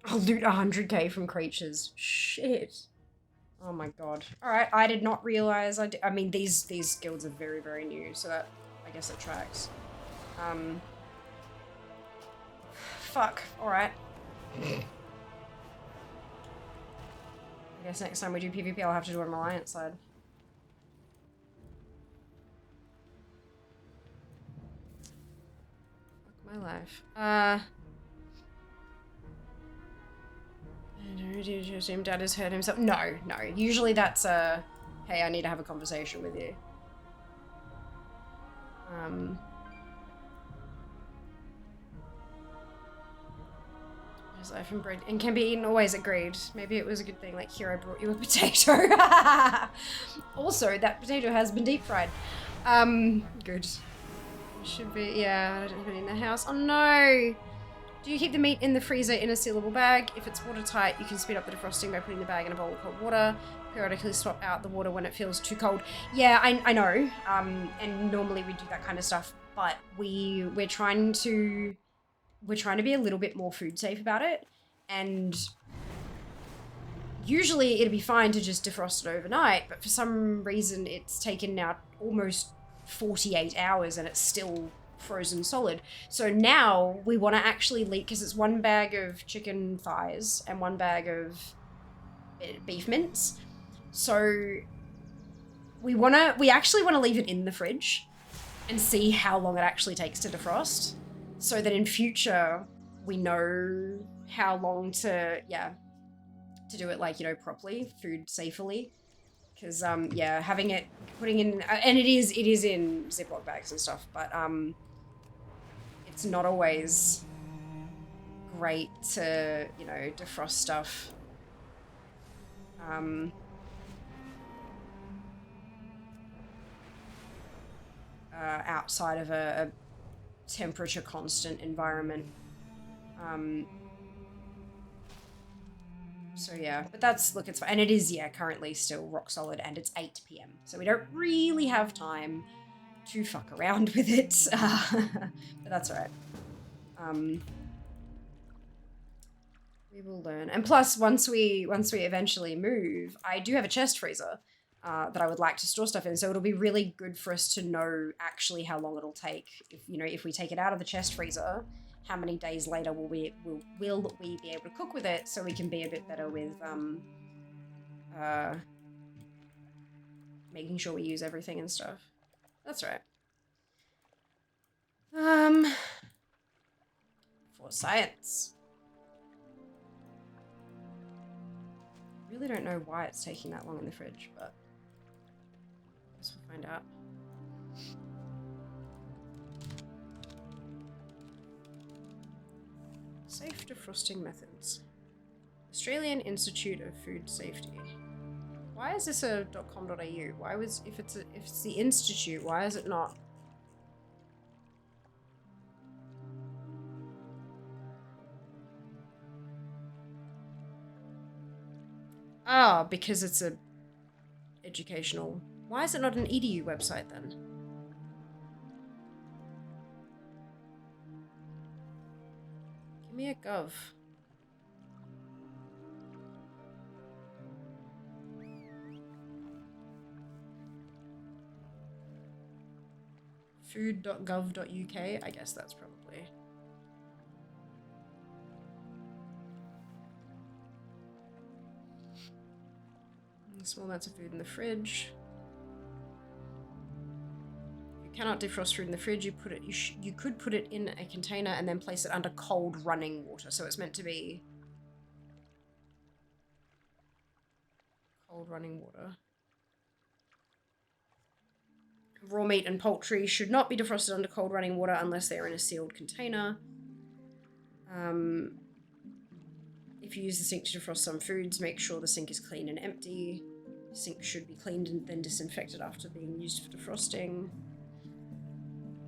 I'll loot 100k from creatures. Shit. Oh my god. Alright, I did not realize I mean, these guilds are very, very new, so that, I guess it tracks. Fuck. Alright. I guess next time we do PvP, I'll have to do it on Alliance side. Fuck my life. Do you assume Dad has hurt himself? No. Usually that's hey, I need to have a conversation with you. His life and bread and can be eaten always, agreed. Maybe it was a good thing, like, here I brought you a potato. Also, that potato has been deep fried. Good. Should be, yeah, I don't have any in the house. Oh no! Do you keep the meat in the freezer in a sealable bag? If it's watertight, you can speed up the defrosting by putting the bag in a bowl of cold water. Periodically swap out the water when it feels too cold. Yeah, I know. And normally we do that kind of stuff, but we're trying to be a little bit more food safe about it. And usually it'd be fine to just defrost it overnight, but for some reason it's taken now almost 48 hours and it's still frozen solid. So now we want to actually leak, because it's 1 bag of chicken thighs and 1 bag of beef mince. So we actually want to leave it in the fridge and see how long it actually takes to defrost, so that in future we know how long to do it, like, you know, properly, food safely. Because yeah, having it, putting in, and it is in Ziploc bags and stuff, but it's not always great to, you know, defrost stuff outside of a temperature constant environment. So yeah, but that's, look, it's fine. And it is, yeah, currently still rock solid, and it's 8 p.m. So we don't really have time to fuck around with it. But that's all right. We will learn. And plus, once we eventually move, I do have a chest freezer that I would like to store stuff in. So it'll be really good for us to know actually how long it'll take. If, you know, if we take it out of the chest freezer, how many days later will we be able to cook with it, so we can be a bit better with making sure we use everything and stuff. That's right. For science. Really don't know why it's taking that long in the fridge, but I guess we'll find out. Safe defrosting methods. Australian Institute of Food Safety. Why is this a .com.au? Why was if it's the institute, why is it not? Ah, because it's a educational. Why is it not an edu website then? Give me a gov. Food.gov.uk, I guess that's probably. Small amounts of food in the fridge. You cannot defrost food in the fridge. You could put it in a container and then place it under cold running water. So it's meant to be cold running water. Raw meat and poultry should not be defrosted under cold running water unless they are in a sealed container. If you use the sink to defrost some foods, make sure the sink is clean and empty. The sink should be cleaned and then disinfected after being used for defrosting.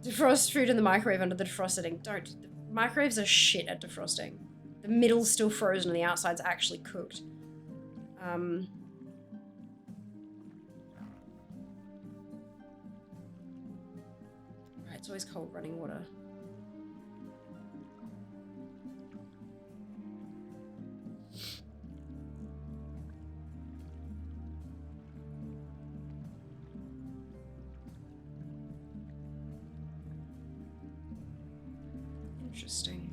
Defrost food in the microwave under the defrost setting. Don't. Microwaves are shit at defrosting. The middle's still frozen and the outside's actually cooked. Right, it's always cold running water. Interesting.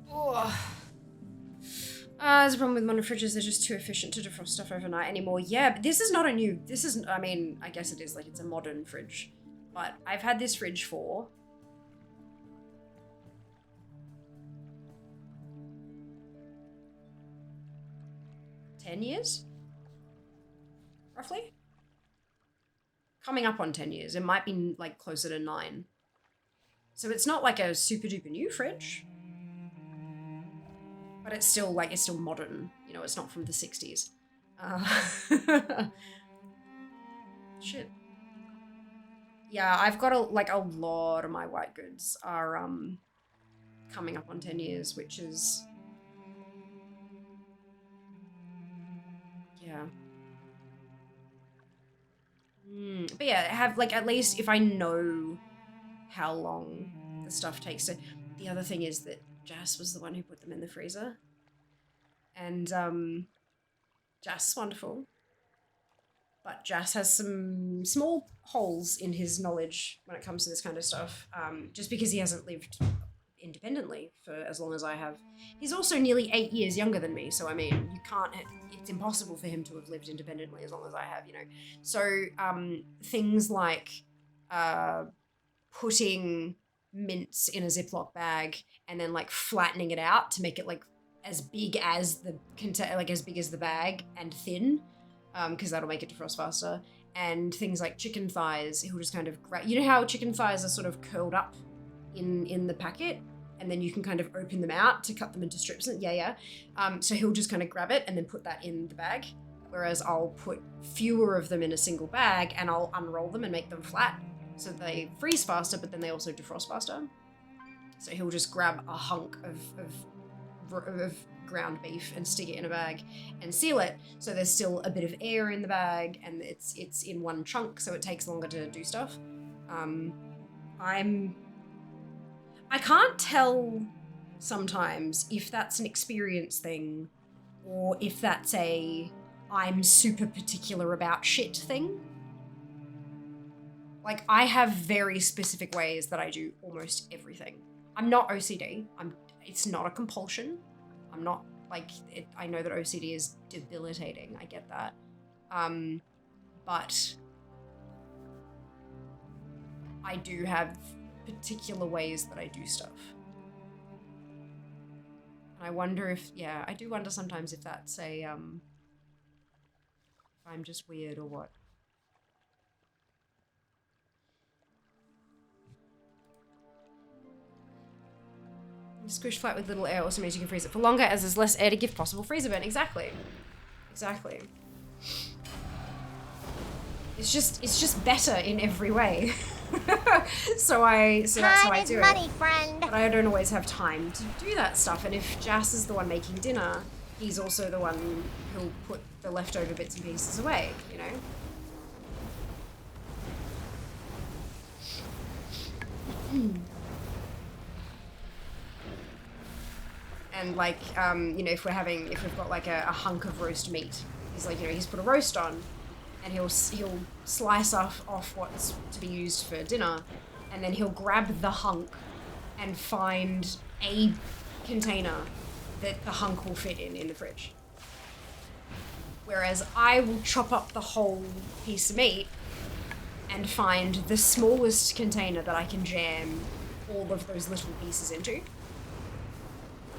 Oh. There's a problem with modern fridges, they're just too efficient to defrost stuff overnight anymore. Yeah, but this is not a new, I mean, I guess it is, like, it's a modern fridge. But I've had this fridge for 10 years? Roughly? Coming up on 10 years. It might be like closer to 9. So it's not like a super duper new fridge. But it's still like, it's still modern. You know, it's not from the 60s. Shit. Yeah, I've got a lot of my white goods are coming up on 10 years, which is, yeah. But yeah, have like, at least if I know how long the stuff takes to, the other thing is that Jas was the one who put them in the freezer. And Jas is wonderful. But Jas has some small holes in his knowledge when it comes to this kind of stuff, just because he hasn't lived independently for as long as I have. He's also nearly 8 years younger than me, so I mean, you can't, it's impossible for him to have lived independently as long as I have, you know. So things like putting mints in a Ziploc bag and then like flattening it out to make it like as big as the as big as the bag and thin, because that'll make it defrost faster. And things like chicken thighs, he'll just kind of you know how chicken thighs are sort of curled up in the packet, and then you can kind of open them out to cut them into strips. So he'll just kind of grab it and then put that in the bag, whereas I'll put fewer of them in a single bag and I'll unroll them and make them flat so they freeze faster, but then they also defrost faster. So he'll just grab a hunk of ground beef and stick it in a bag and seal it, so there's still a bit of air in the bag and it's in one chunk, so it takes longer to do stuff. I can't tell sometimes if that's an experience thing or if that's a I'm super particular about shit thing. Like, I have very specific ways that I do almost everything. I'm not OCD. It's not a compulsion. I'm not, like, I know that OCD is debilitating. I get that. But I do have particular ways that I do stuff. And I wonder if, yeah, I do wonder sometimes if that's a, if I'm just weird or what. Squish flat with little air also means you can freeze it for longer as there's less air to give possible freezer burn. Exactly. Exactly. It's just better in every way. so that's how I do money, it. friend. But I don't always have time to do that stuff. And if Jas is the one making dinner, he's also the one who'll put the leftover bits and pieces away, you know? And like, you know, if we've got like a hunk of roast meat, he's like, you know, he's put a roast on, and he'll slice off what's to be used for dinner, and then he'll grab the hunk and find a container that the hunk will fit in the fridge. Whereas I will chop up the whole piece of meat and find the smallest container that I can jam all of those little pieces into.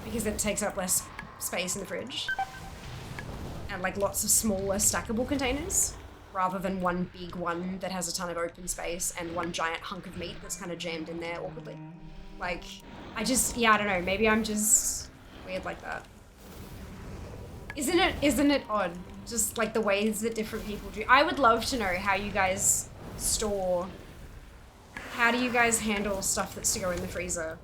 Because it takes up less space in the fridge. And like lots of smaller stackable containers, rather than one big one that has a ton of open space and one giant hunk of meat that's kind of jammed in there awkwardly. Like, I don't know, maybe I'm just weird like that. Isn't it odd? Just like the ways that different people do. I would love to know how you guys store, how do you guys handle stuff that's to go in the freezer?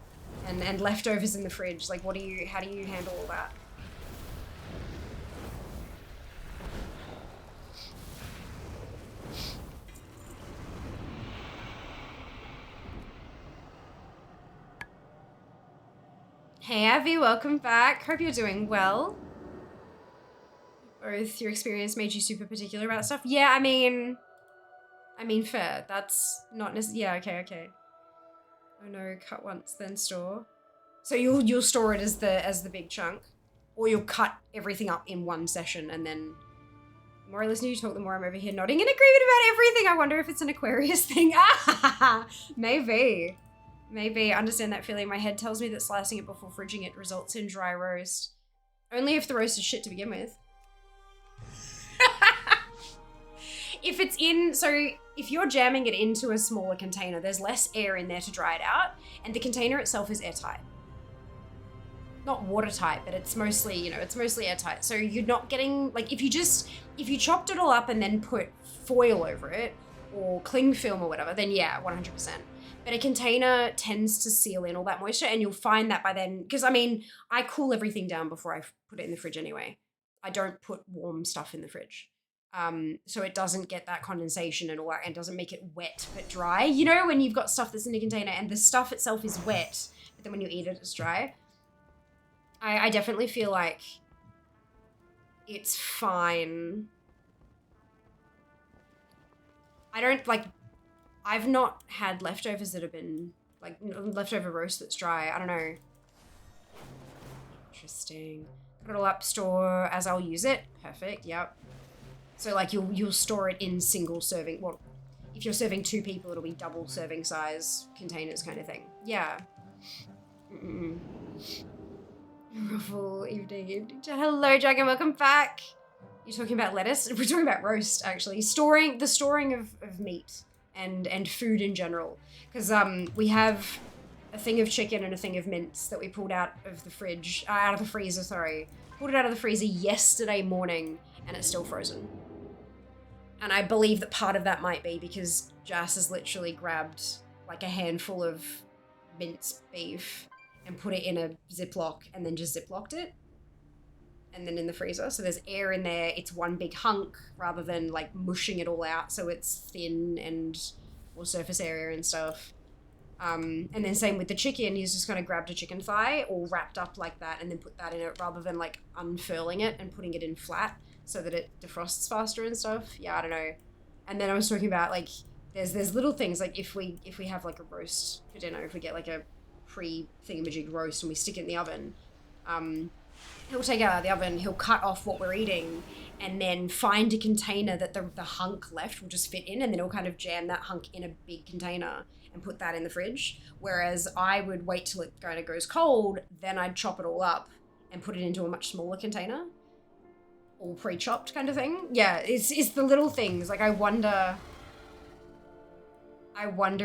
And leftovers in the fridge, like how do you handle all that? Hey Abby, welcome back. Hope you're doing well. Both your experience made you super particular about stuff. Yeah, I mean fair. That's not necessarily, yeah, okay. Oh no, cut once, then store. So you'll store it as the big chunk, or you'll cut everything up in one session and then. The more I listen to you talk, the more I'm over here nodding in agreement about everything. I wonder if it's an Aquarius thing. Ah, maybe. I understand that feeling. My head tells me that slicing it before fridging it results in dry roast. Only if the roast is shit to begin with. If you're jamming it into a smaller container, there's less air in there to dry it out, and the container itself is airtight. Not watertight, but it's mostly airtight. So you're not getting, like, if you chopped it all up and then put foil over it, or cling film or whatever, then yeah, 100%. But a container tends to seal in all that moisture, and you'll find that by then, because I mean, I cool everything down before I put it in the fridge anyway. I don't put warm stuff in the fridge. So it doesn't get that condensation and all that, and doesn't make it wet but dry. You know, when you've got stuff that's in a container and the stuff itself is wet, but then when you eat it, it's dry. I definitely feel like it's fine. I've not had leftovers that have been, like, leftover roast that's dry. I don't know. Interesting. Put it all up, store as I'll use it. Perfect, yep. So, like, you'll store it in single serving. Well, if you're serving 2 people, it'll be double serving size containers kind of thing. Yeah. Ruffle, evening. Hello, Dragon, welcome back. You're talking about lettuce? We're talking about roast, actually. The storing of meat and food in general. Because we have a thing of chicken and a thing of mince that we pulled out of the fridge, out of the freezer, sorry. Pulled it out of the freezer yesterday morning, and it's still frozen. And I believe that part of that might be because Jas has literally grabbed like a handful of minced beef and put it in a Ziploc and then just Ziplocked it. And then in the freezer. So there's air in there. It's one big hunk rather than like mushing it all out. So it's thin and more surface area and stuff. And then same with the chicken. He's just kind of grabbed a chicken thigh all wrapped up like that and then put that in it rather than like unfurling it and putting it in flat so that it defrosts faster and stuff. Yeah, I don't know. And then I was talking about like there's little things like if we have like a roast for dinner, if we get like a pre-thingamajig roast and we stick it in the oven, he'll take it out of the oven, he'll cut off what we're eating, and then find a container that the hunk left will just fit in, and then he'll kind of jam that hunk in a big container and put that in the fridge. Whereas I would wait till it kind of goes cold, then I'd chop it all up and put it into a much smaller container, all pre-chopped kind of thing. Yeah, it's the little things. Like I wonder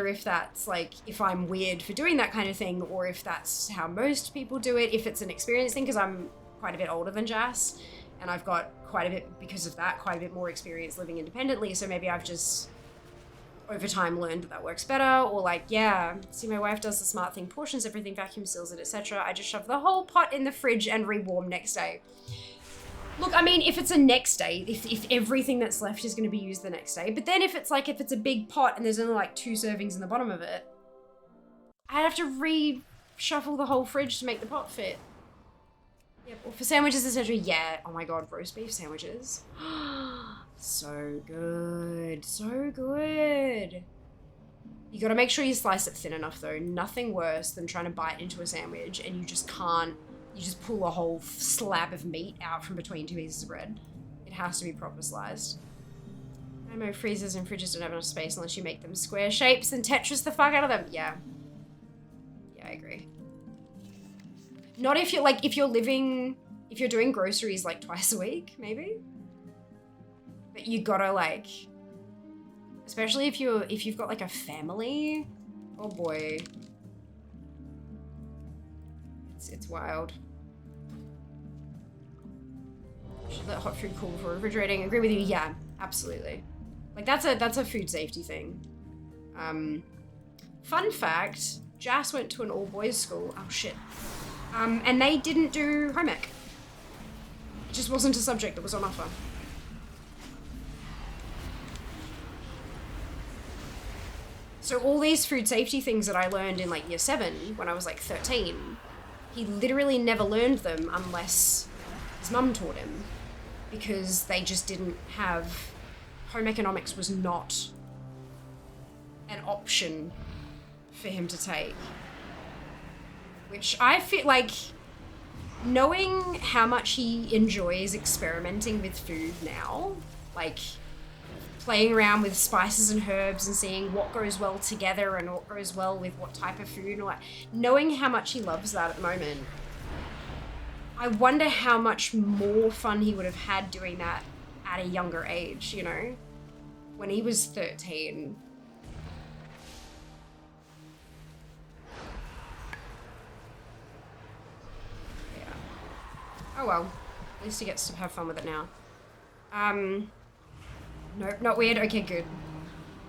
if that's like, if I'm weird for doing that kind of thing, or if that's how most people do it, if it's an experience thing, because I'm quite a bit older than Jas, and I've got quite a bit, because of that, quite a bit more experience living independently, so maybe I've just, over time, learned that works better, or like, yeah, see, my wife does the smart thing, portions everything, vacuum seals it, etc. I just shove the whole pot in the fridge and rewarm next day. Look, I mean, if it's a next day, if everything that's left is going to be used the next day, but then if it's a big pot and there's only like 2 servings in the bottom of it, I'd have to reshuffle the whole fridge to make the pot fit. Yeah, well, for sandwiches, etc. Yeah, oh my god, roast beef sandwiches. So good, so good. You gotta make sure you slice it thin enough though. Nothing worse than trying to bite into a sandwich and you just can't. You just pull a whole slab of meat out from between 2 pieces of bread. It has to be proper sliced. I know freezers and fridges don't have enough space unless you make them square shapes and Tetris the fuck out of them. Yeah. Yeah, I agree. Not if you're like, if you're doing groceries like twice a week, maybe. But you gotta like, especially if you've got like a family, oh boy. It's wild. Should let hot food cool before refrigerating. Agree with you. Yeah, absolutely. Like that's a food safety thing. Fun fact: Jas went to an all-boys school. Oh shit. And they didn't do home ec. It just wasn't a subject that was on offer. So all these food safety things that I learned in like year 7 when I was like 13. He literally never learned them unless his mum taught him, because they just didn't have, home economics was not an option for him to take. Which I feel like, knowing how much he enjoys experimenting with food now, like playing around with spices and herbs and seeing what goes well together and what goes well with what type of food, and like knowing how much he loves that at the moment, I wonder how much more fun he would have had doing that at a younger age, you know, when he was 13. Yeah. Oh well, at least he gets to have fun with it now. Nope, not weird. Okay, good.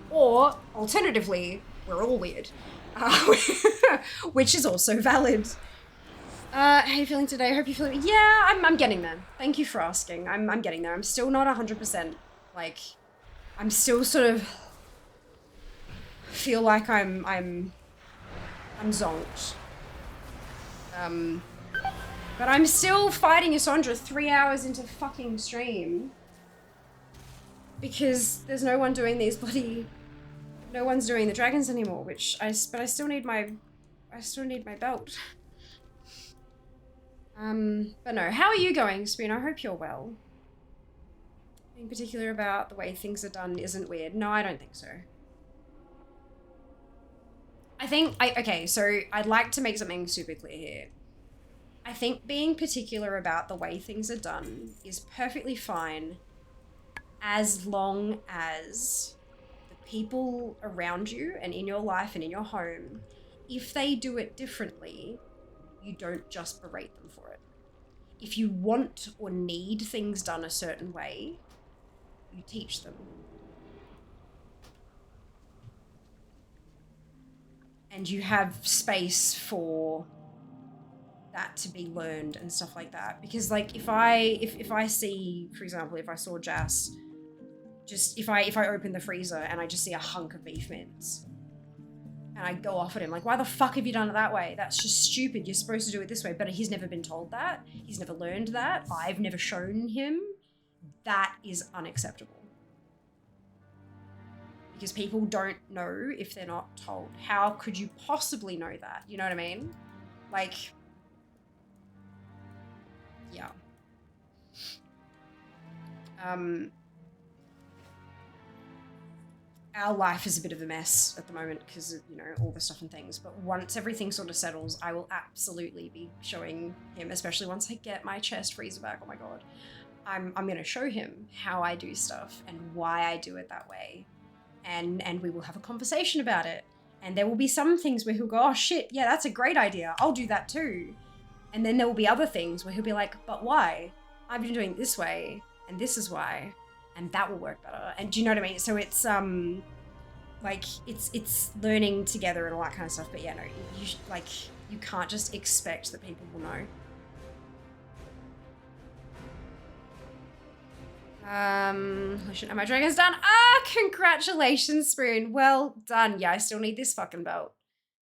Or, alternatively, we're all weird. Which is also valid. How are you feeling today? I hope you're feeling... Yeah, I'm getting there. Thank you for asking. I'm getting there. I'm still not 100%. Like, I'm still sort of... feel like I'm zonked. But I'm still fighting Yasandra 3 hours into fucking stream. Because there's no one doing these bloody... No one's doing the dragons anymore, but I still need my belt. But no, how are you going, Spoon? I hope you're well. Being particular about the way things are done isn't weird. No, I don't think so. Okay, so I'd like to make something super clear here. I think being particular about the way things are done is perfectly fine, as long as the people around you and in your life and in your home, if they do it differently, you don't just berate them for it. If you want or need things done a certain way, you teach them. And you have space for that to be learned and stuff like that. Because like if I see, for example, if I saw Jas, just if I open the freezer and I just see a hunk of beef mince and I go off at him like, why the fuck have you done it that way? That's just stupid. You're supposed to do it this way. But he's never been told that. He's never learned that. I've never shown him. That is unacceptable. because people don't know if they're not told. How could you possibly know that? You know what I mean? Like, yeah. Our life is a bit of a mess at the moment because of, you know, all the stuff and things. But once everything sort of settles, I will absolutely be showing him, especially once I get my chest freezer back. Oh my God. I'm going to show him how I do stuff and why I do it that way. And we will have a conversation about it. And there will be some things where he'll go, oh shit, yeah, that's a great idea. I'll do that too. And then there will be other things where he'll be like, but why? I've been doing it this way and this is why. And that will work better. And do you know what I mean? So it's like it's learning together and all that kind of stuff. But yeah, no, you can't just expect that people will know. And my dragon's done. Ah, congratulations, Spoon. Well done. Yeah, I still need this fucking belt.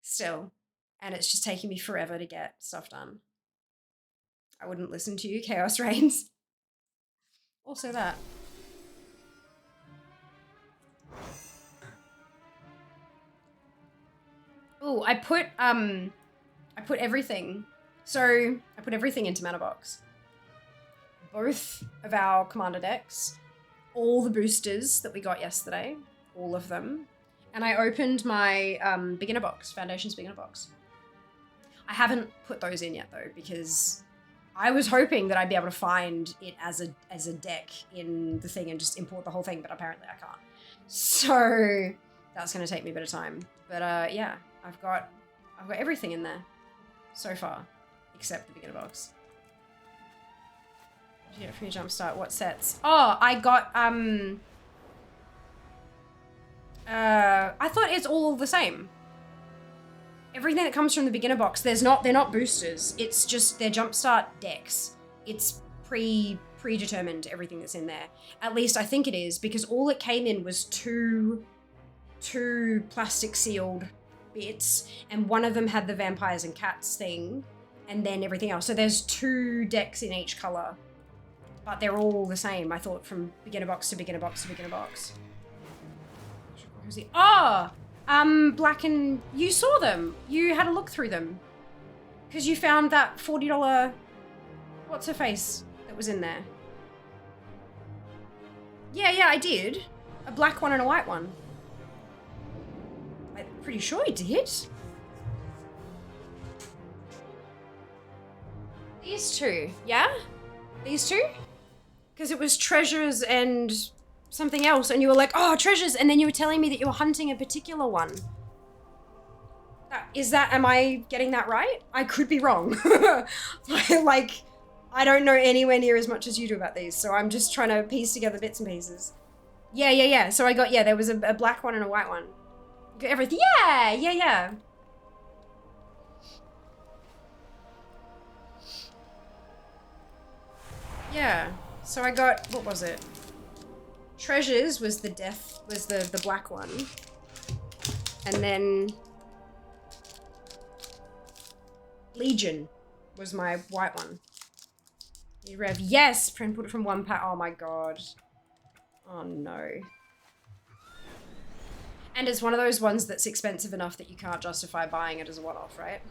Still. And it's just taking me forever to get stuff done. I wouldn't listen to you, Chaos Reigns. Also that. Oh, I put everything. So I put everything into mana box. Both of our commander decks, all the boosters that we got yesterday, all of them. And I opened my beginner box, Foundations beginner box. I haven't put those in yet though, because I was hoping that I'd be able to find it as a deck in the thing and just import the whole thing, but apparently I can't. So that's gonna take me a bit of time. But yeah, I've got everything in there so far, except the beginner box. What did you get from your jumpstart? What sets? Oh, I got I thought it's all the same. Everything that comes from the beginner box, they're not boosters. It's just their jumpstart decks. It's predetermined everything that's in there. At least I think it is, because all it came in was two plastic sealed bits, and one of them had the vampires and cats thing, and then everything else. So there's 2 decks in each color, but they're all the same. I thought from beginner box to beginner box to beginner box. Who's he? Oh, Black and you saw them. You had a look through them because you found that $40 what's her face that was in there. Yeah, I did. A black one and a white one. I'm pretty sure I did. These 2, yeah? These 2? Because it was treasures and something else, and you were like, oh, treasures, and then you were telling me that you were hunting a particular one. Am I getting that right? I could be wrong. Like, I don't know anywhere near as much as you do about these, so I'm just trying to piece together bits and pieces. Yeah. So I got, there was a black one and a white one. Got everything. Yeah. Yeah, so I got, what was it? Treasures was the black one. And then Legion was my white one. Rev, yes, Prin put it from 1 pack. Oh my god. Oh no. And it's one of those ones that's expensive enough that you can't justify buying it as a one-off, right?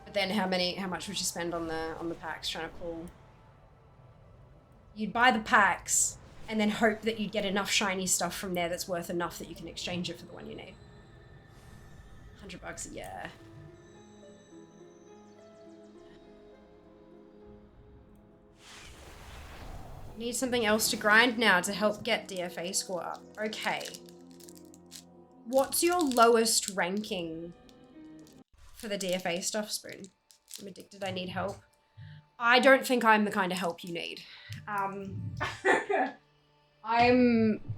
But then how much would you spend on the packs trying to pull? You'd buy the packs and then hope that you'd get enough shiny stuff from there that's worth enough that you can exchange it for the one you need. $100, yeah. Need something else to grind now to help get DFA score up. Okay. What's your lowest ranking for the DFA stuff, Spoon? I'm addicted, I need help. I don't think I'm the kind of help you need. I'm,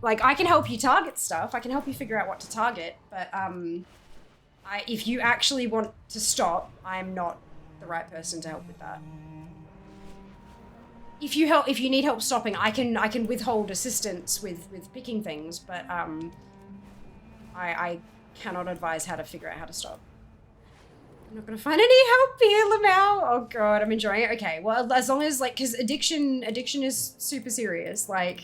like, I can help you target stuff. I can help you figure out what to target, but if you actually want to stop, I'm not the right person to help with that. If you need help stopping, I can withhold assistance with picking things, but I cannot advise how to figure out how to stop. I'm not gonna find any help here, Lamau. Oh god, I'm enjoying it. Okay, well, as long as, like, because addiction is super serious. Like,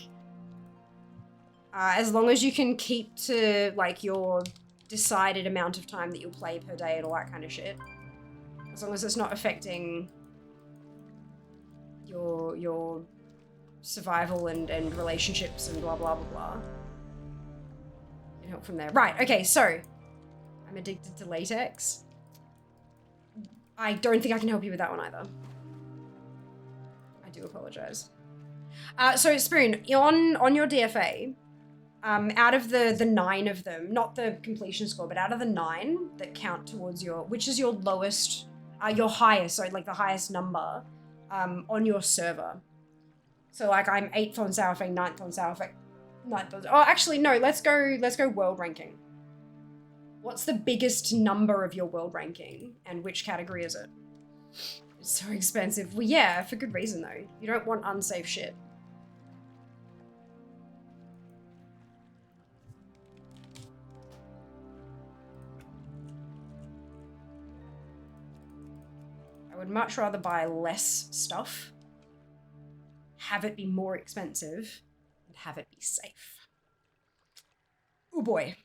As long as you can keep to like your decided amount of time that you'll play per day and all that kind of shit. As long as it's not affecting your survival and relationships and blah blah blah blah. You can help from there. Right, okay, so I'm addicted to latex. I don't think I can help you with that one either. I do apologize. So Spoon, on your DFA, out of the 9 of them, not the completion score, but out of the 9 that count towards your, which is your lowest, your highest, so like the highest number on your server. So like I'm 8th on Sourfang, 9th on Sourfang, 9th on, oh actually no, let's go world ranking. What's the biggest number of your world ranking and which category is it? It's so expensive. Well yeah, for good reason though. You don't want unsafe shit. I would much rather buy less stuff, have it be more expensive, and have it be safe. Oh boy.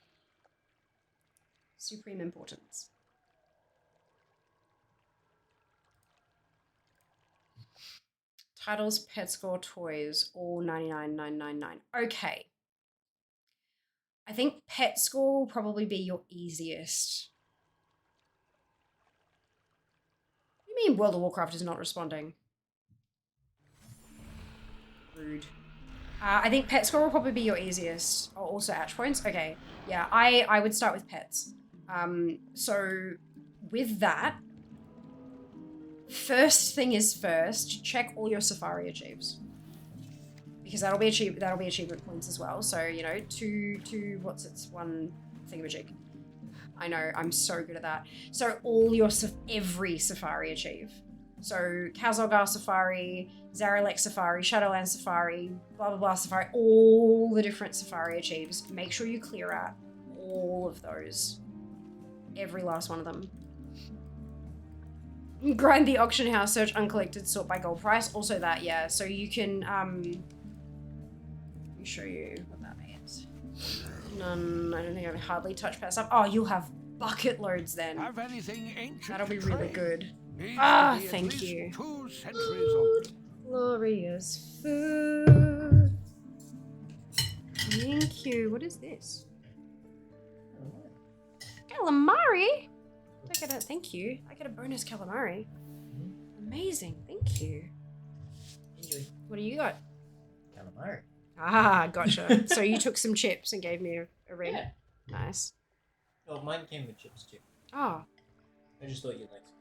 Supreme importance. Titles, pet score, toys, all 99,999. Okay. I think pet score will probably be your easiest. What do you mean World of Warcraft is not responding? Rude. I think pet score will probably be your easiest. Oh, also atch points. Okay. Yeah, I would start with pets. So with that, first thing is first, check all your Safari achieves. Because that'll be achievement points as well. So, you know, two what's its one thingamajig. I know, I'm so good at that. So all your, every Safari achieve. So Kazalgar Safari, Zaralek Safari, Shadowland Safari, blah blah blah Safari, all the different Safari achieves. Make sure you clear out all of those. Every last one of them. Grind the auction house, search uncollected, sort by gold price. Also that, yeah. So you can, let me show you what that means. None, I don't think I've hardly touched past up. Oh, you'll have bucket loads then. Have anything ancient That'll be to really trade? good. Needs Ah, to be at thank least you. 2 centuries old. Glorious food. Thank you. What is this? Calamari? I get a, thank you. I get a bonus calamari. Amazing. Thank you. Enjoy. What do you got? Calamari. Ah, gotcha. So you took some chips and gave me a ring. Yeah. Nice. Oh, mine came with chips too. Oh, I just thought you'd like some.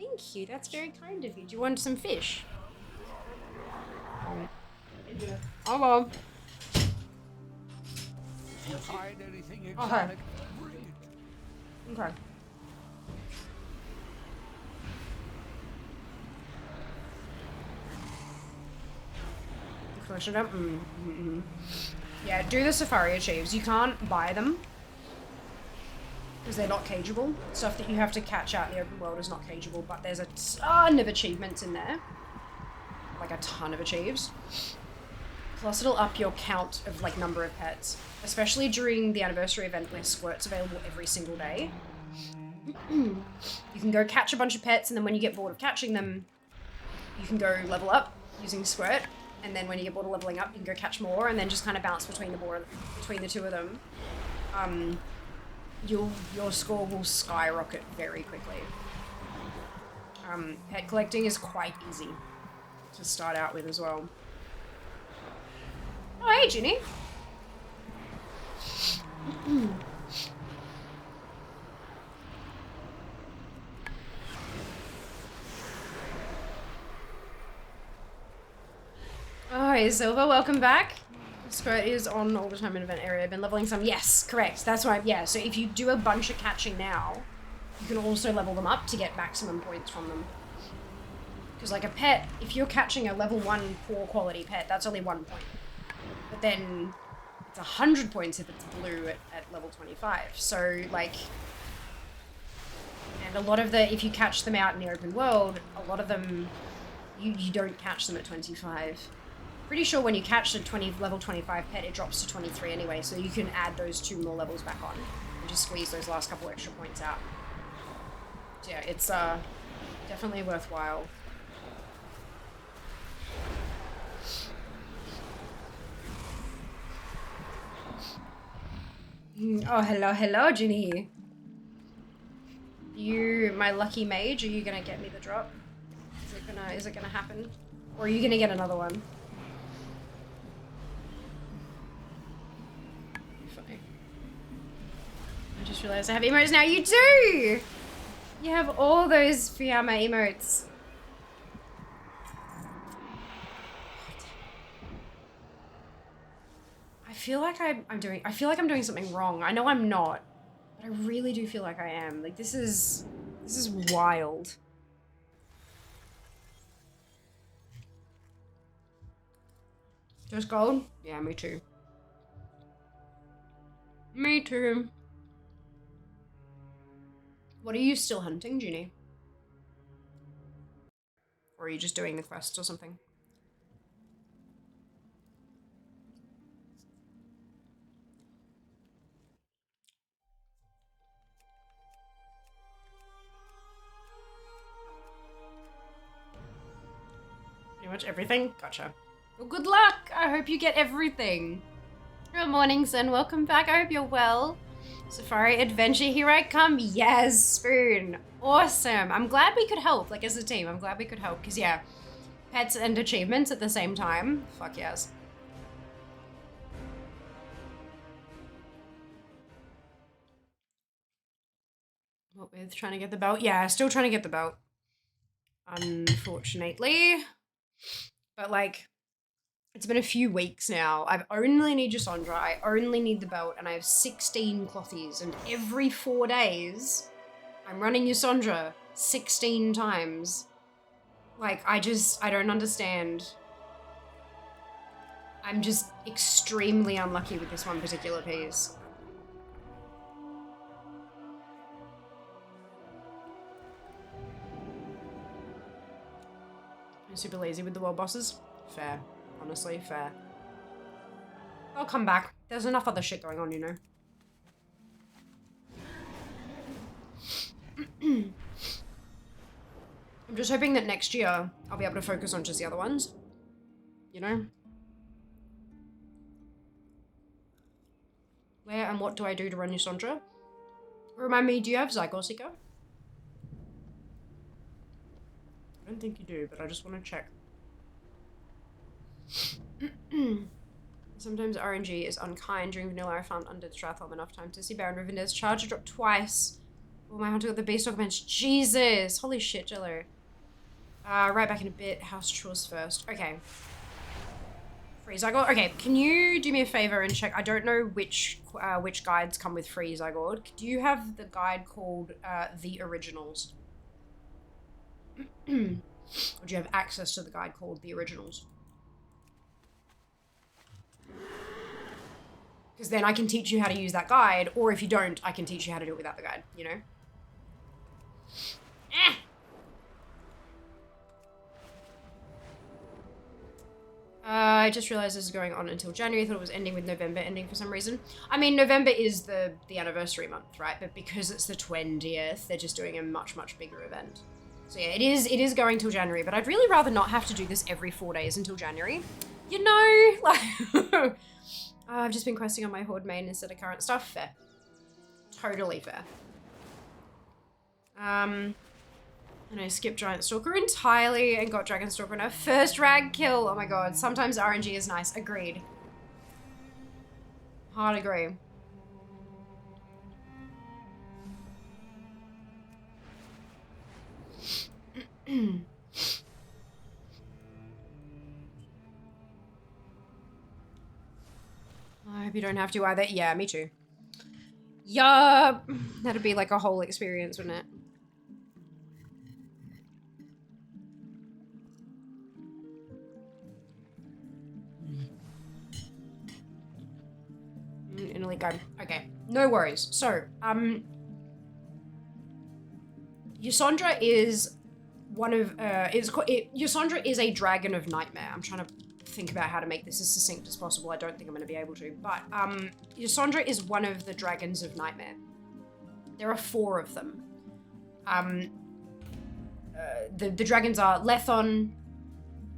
thank you. That's very kind of you. Do you want some fish? Enjoy. Oh, well. If you find anything Okay. exotic, bring it. Okay. Flush it up. Yeah, do the Safari achieves. You can't buy them because they're not cageable. Stuff that you have to catch out in the open world is not cageable, but there's a ton of achievements in there. Like a ton of achieves. Plus it'll up your count of like number of pets. Especially during the anniversary event where Squirt's available every single day. You can go catch a bunch of pets and then when you get bored of catching them, you can go level up using Squirt. And then when you get bored of leveling up, you can go catch more and then just kind of bounce between the two of them. Your score will skyrocket very quickly. Pet collecting is quite easy to start out with as well. Oh, hey, Ginny. Oh, hey, Silver, welcome back. Squirt is on all the time in event area. I've been leveling some. Yes, correct. That's right. Yeah, so if you do a bunch of catching now, you can also level them up to get maximum points from them. Because like a pet, if you're catching a level 1 poor quality pet, that's only 1 point. But then it's 100 points if it's blue at level 25. So like, and a lot of the, if you catch them out in the open world, a lot of them, you don't catch them at 25. Pretty sure when you catch the level 25 pet, it drops to 23 anyway, so you can add those 2 more levels back on and just squeeze those last couple extra points out. So yeah, it's definitely worthwhile. Oh, hello, Ginny. You, my lucky mage, are you gonna get me the drop? Is it gonna happen? Or are you gonna get another one? Funny. I just realized I have emotes now. You do! You have all those Fiamma emotes. I feel like I'm doing something wrong. I know I'm not, but I really do feel like I am. Like this is wild. Just gold? Yeah, me too. Me too. What are you still hunting, Ginny? Or are you just doing the quest or something? Pretty much everything? Gotcha. Well, good luck! I hope you get everything. Good morning, son. Welcome back. I hope you're well. Safari Adventure, here I come. Yes, Spoon. Awesome. I'm glad we could help, like, as a team. I'm glad we could help, because, yeah, pets and achievements at the same time. Fuck yes. What with trying to get the belt? Yeah, still trying to get the belt. Unfortunately. But, like, it's been a few weeks now. I only need Ysondra, I only need the belt, and I have 16 clothies, and every 4 days, I'm running Ysondra 16 times. Like, I don't understand. I'm just extremely unlucky with this one particular piece. I'm super lazy with the world bosses. Fair. Honestly, fair. I'll come back. There's enough other shit going on, you know. I'm just hoping that next year I'll be able to focus on just the other ones. You know? Where and what do I do to run Ysondra? Remind me, do you have Zygor Seeker? I don't think you do, but I just want to check. Sometimes RNG is unkind. During vanilla, I found under the triathlon enough time to see Baron Rivendell's charger drop twice. Oh, my hunter got the beast augments. Jesus! Holy shit, Jello. Right back in a bit. House chores first. Okay. Free Zygold. Okay, can you do me a favor and check? I don't know which guides come with free Zygold. Do you have the guide called The Originals? Or do you have access to the guide called The Originals? Because then I can teach you how to use that guide, or if you don't, I can teach you how to do it without the guide, you know? I just realized this is going on until January. I thought it was ending with November ending for some reason. I mean, November is the anniversary month, right? But because it's the 20th, they're just doing a much, much bigger event. So yeah, it is going till January, but I'd really rather not have to do this every 4 days until January. You know, like... I've just been questing on my Horde main instead of current stuff. Fair. Totally fair. And I skipped Giant Stalker entirely and got Dragon Stalker in our first rag kill. Oh my god. Sometimes RNG is nice. Agreed. Hard agree. I hope you don't have to either. Yeah, me too. Yup. That'd be like a whole experience, wouldn't it? An elite guide. Okay, no worries. So, Ysondra is one of, Ysondra is a dragon of nightmare. I'm trying to think about how to make this as succinct as possible. I don't think I'm going to be able to. But Ysondra is one of the dragons of Nightmare. There are 4 of them. The dragons are Lethon,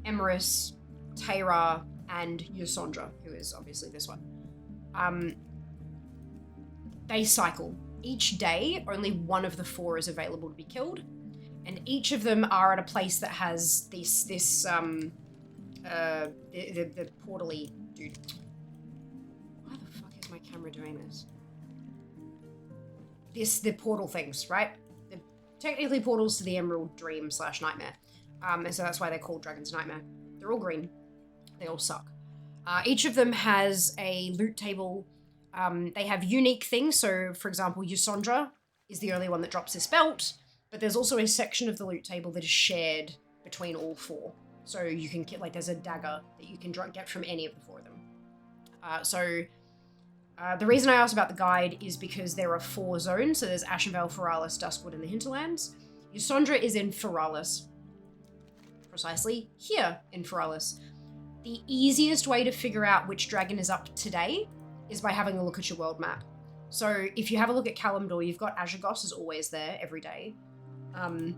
Emerus, Teyra, and Ysondra, who is obviously this one. They cycle. Each day, only one of the 4 is available to be killed, and each of them are at a place that has the portally dude. Why the fuck is my camera doing this? The portal things, right? They're technically portals to the Emerald Dream / Nightmare. And so that's why they're called Dragon's Nightmare. They're all green. They all suck. Each of them has a loot table. They have unique things. So, for example, Ysondra is the only one that drops this belt, but there's also a section of the loot table that is shared between all 4. So you can get, like, there's a dagger that you can get from any of the 4 of them. The reason I asked about the guide is because there are 4 zones. So there's Ashenvale, Feralis, Duskwood, and the Hinterlands. Ysondra is in Feralis. Precisely here in Feralis. The easiest way to figure out which dragon is up today is by having a look at your world map. So if you have a look at Kalimdor, you've got Azhagos is always there every day. In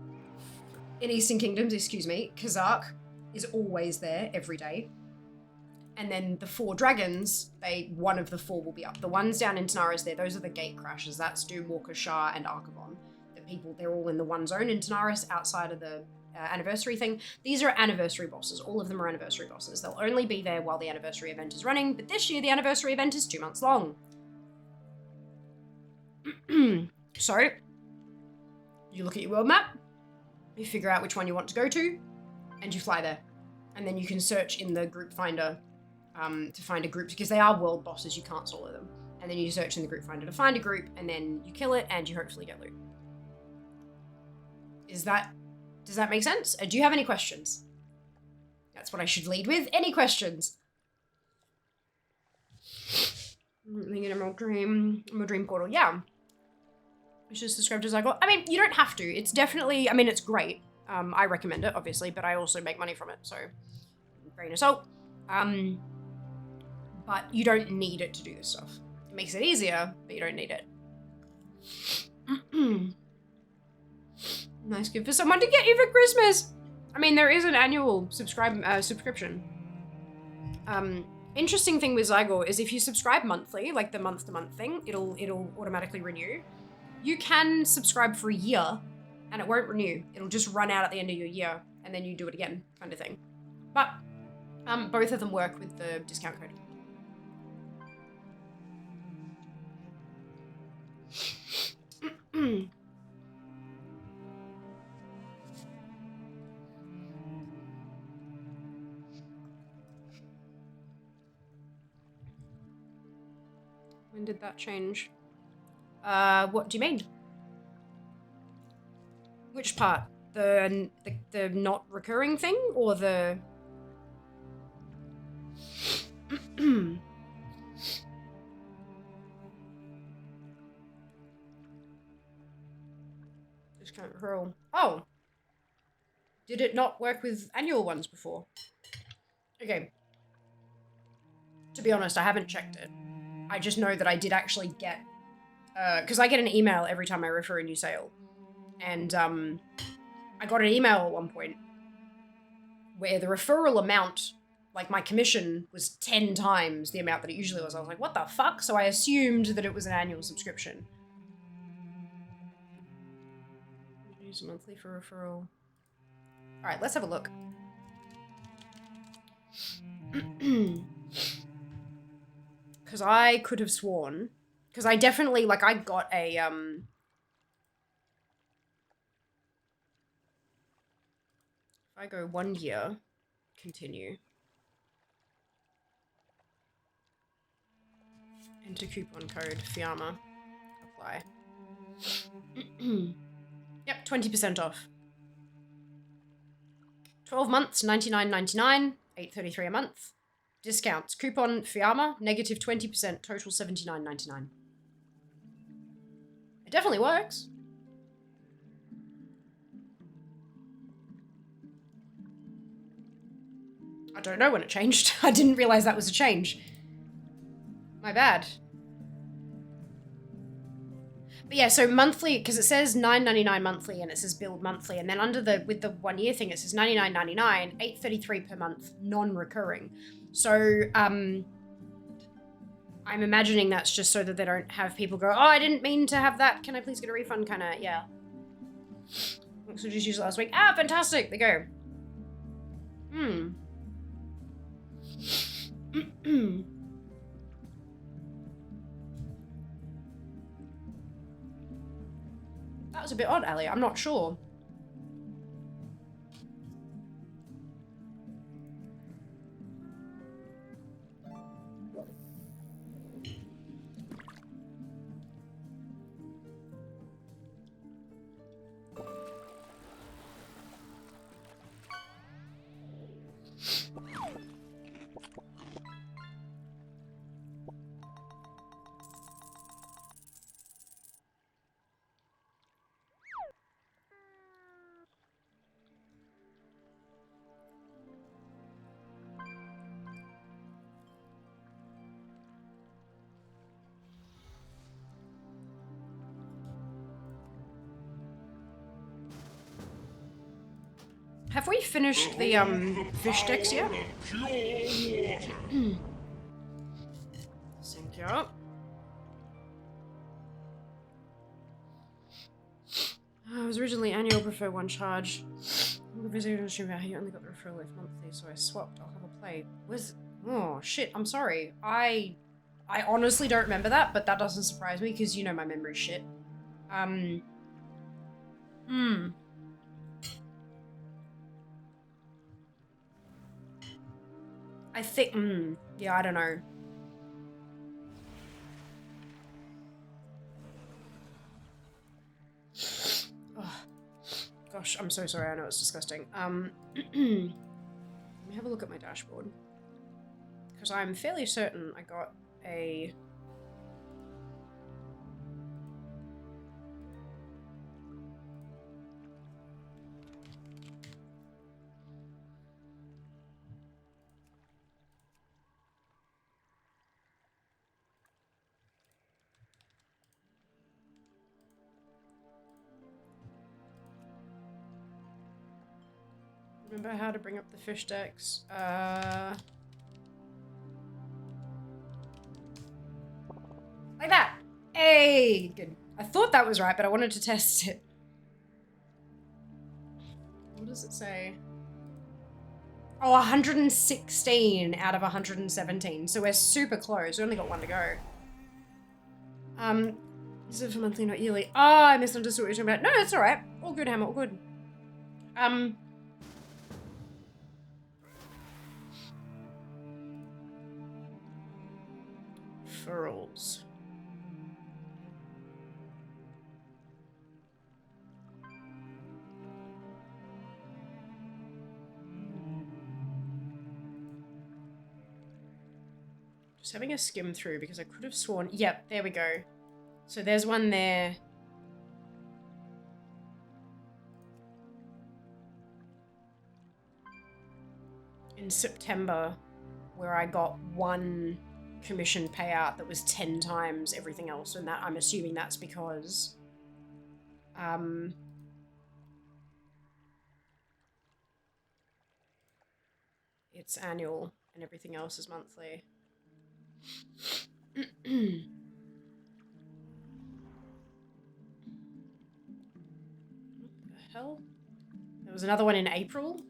Eastern Kingdoms, Kazakh is always there every day. And then the 4 dragons, one of the 4 will be up. The ones down in Tanaris there, those are the gate crashers. That's Doomwalker, Shah, and Archivon. They're all in the one zone in Tanaris outside of the anniversary thing. These are anniversary bosses. All of them are anniversary bosses. They'll only be there while the anniversary event is running, but this year the anniversary event is 2 months long. So, you look at your world map, you figure out which one you want to go to, and you fly there. And then you can search in the group finder to find a group, because they are world bosses, you can't solo them. And then you search in the group finder to find a group, and then you kill it, and you hopefully get loot. Does that make sense? Do you have any questions? That's what I should lead with. Any questions? Emerald Dream Portal. Yeah. It's just described as I got. I mean, you don't have to. It's definitely, it's great. I recommend it, obviously, but I also make money from it, so grain of salt. But you don't need it to do this stuff. It makes it easier, but you don't need it. Nice gift for someone to get you for Christmas. I mean, there is an annual subscription. Interesting thing with Zygor is if you subscribe monthly, like the month-to-month thing, it'll automatically renew. You can subscribe for a year, and it won't renew. It'll just run out at the end of your year, and then you do it again, kind of thing. But both of them work with the discount code. When did that change? What do you mean? Which part? The not recurring thing, or the... Discount roll. Oh! Did it not work with annual ones before? Okay. To be honest, I haven't checked it. I just know that I did actually get... because I get an email every time I refer a new sale. And I got an email at one point where the referral amount, like my commission, was 10 times the amount that it usually was. I was like, what the fuck? So I assumed that it was an annual subscription. Use monthly for referral. Alright, let's have a look. Because I could have sworn... Because I definitely, like, I got a, If I go 1 year, continue. Enter coupon code, Fiamma, apply. Yep, 20% off. 12 months, $99.99, $8.33 a month. Discounts, coupon Fiamma, negative 20%, total $79.99. It definitely works. I don't know when it changed. I didn't realize that was a change. My bad. But yeah, so monthly, because it says $9.99 monthly and it says billed monthly, and then under the, with the 1 year thing, it says $99.99, $8.33 per month, non-recurring. So, I'm imagining that's just so that they don't have people go, oh, I didn't mean to have that. Can I please get a refund? Kind of, yeah. So just used last week. Ah, fantastic. There you go. That was a bit odd, Ali. I'm not sure. Have we finished the fish decks yet? Thank you. I was originally annual, prefer one charge. I'm visiting to stream about how you only got the referral if monthly, so I swapped. I'll have a play. Oh shit, I'm sorry. I honestly don't remember that, but that doesn't surprise me because you know my memory's shit. I think, yeah, I don't know. Oh, gosh, I'm so sorry, I know it's disgusting. Let me have a look at my dashboard. Because I'm fairly certain I got a... Remember how to bring up the fish decks? Like that! Hey! Good. I thought that was right, but I wanted to test it. What does it say? Oh, 116 out of 117. So we're super close. We only got one to go. Is it for monthly, not yearly? Oh, I misunderstood what you're talking about. No, it's alright. All good, Hammer, all good. Furls. Just having a skim through because I could have sworn... Yep, there we go. So there's one there. In September, where I got one commission payout that was 10 times everything else, and that I'm assuming that's because it's annual and everything else is monthly. What the hell? There was another one in April.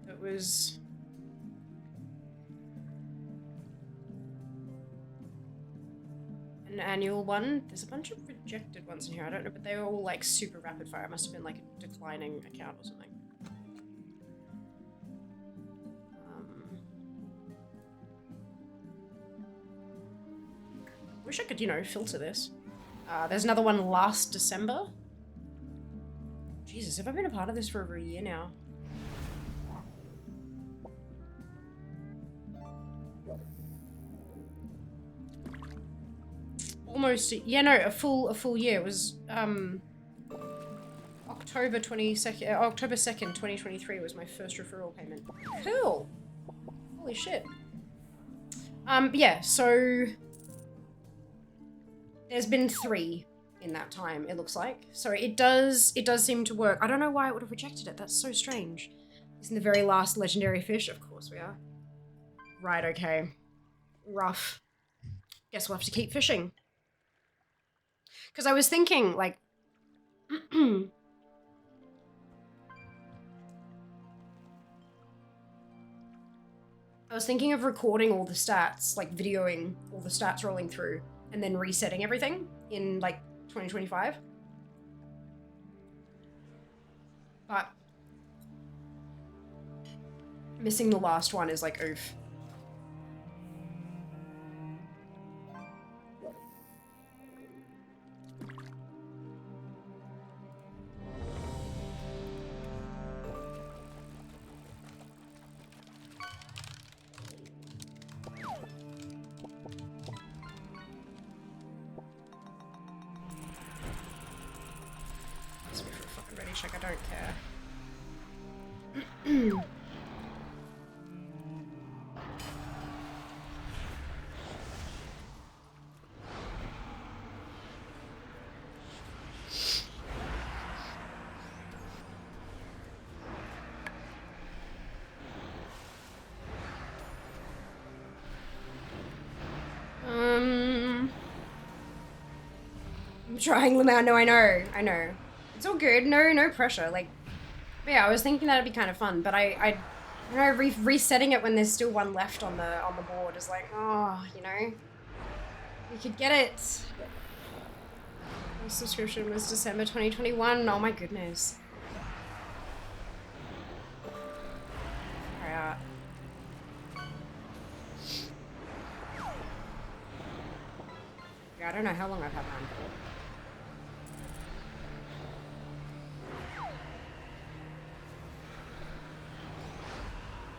It was... an annual one. There's a bunch of rejected ones in here. I don't know, but they were all like super rapid fire. It must have been like a declining account or something. Wish I could, you know, filter this. There's another one last December. Jesus, have I been a part of this for over a year now? Almost, yeah, no, a full year. It was, October 22nd, October 2nd, 2023 was my first referral payment. Cool. Holy shit. Yeah, so there's been 3 in that time, it looks like. So it does seem to work. I don't know why it would have rejected it. That's so strange. Isn't the very last legendary fish? Of course we are. Right, okay. Rough. Guess we'll have to keep fishing. Because I was thinking, like, I was thinking of recording all the stats, like videoing all the stats rolling through, and then resetting everything in, like, 2025. But missing the last one is like, oof. Ask me for a fucking ready check, I don't care. I'm trying, Lamau. No, I know. It's all good. No pressure. Like, yeah, I was thinking that'd be kind of fun, but I you know, resetting it when there's still one left on the board is like, oh, you know, we could get it. My subscription was December 2021. Oh my goodness. Alright. Yeah, I don't know how long I've had mine for.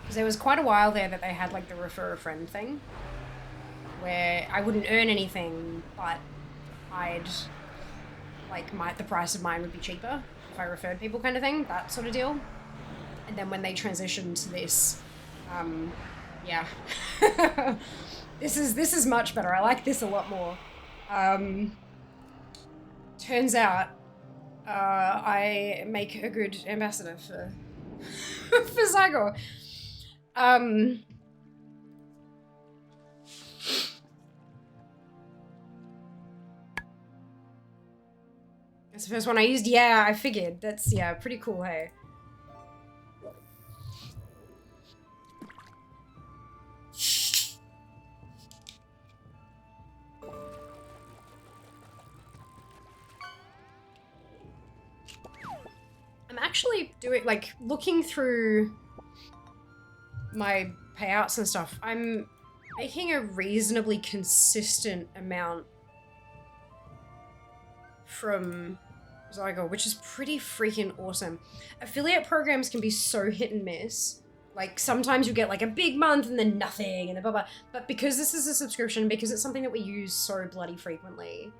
Because there was quite a while there that they had like the refer a friend thing, where I wouldn't earn anything, but I'd like the price of mine would be cheaper if I referred people, kind of thing, that sort of deal. And then when they transitioned to this, yeah, this is much better. I like this a lot more. Turns out, I make a good ambassador for for Zygo. That's the first one I used. Yeah, I figured. That's, yeah, pretty cool, hey. I'm actually doing, like, looking through my payouts and stuff. I'm making a reasonably consistent amount from Zygo, which is pretty freaking awesome. Affiliate programs can be so hit and miss. Like, sometimes you get like a big month and then nothing and then blah blah. But because this is a subscription, because it's something that we use so bloody frequently,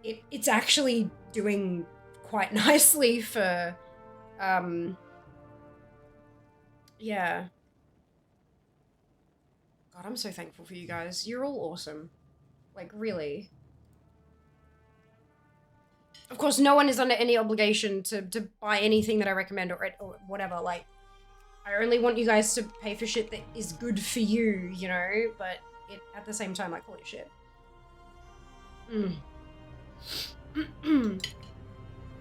it's actually doing quite nicely for, yeah. God, I'm so thankful for you guys. You're all awesome. Like, really. Of course, no one is under any obligation to buy anything that I recommend or whatever. Like, I only want you guys to pay for shit that is good for you, you know? But at the same time, like, holy shit.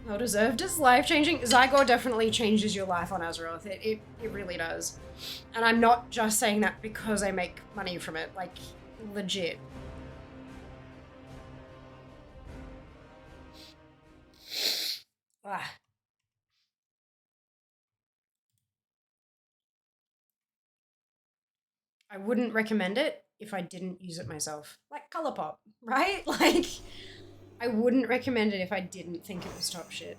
Well deserved. It's life-changing. Zygo definitely changes your life on Azeroth. It really does. And I'm not just saying that because I make money from it. Like, legit. Ah. I wouldn't recommend it if I didn't use it myself. Like Colourpop, right? Like, I wouldn't recommend it if I didn't think it was top shit.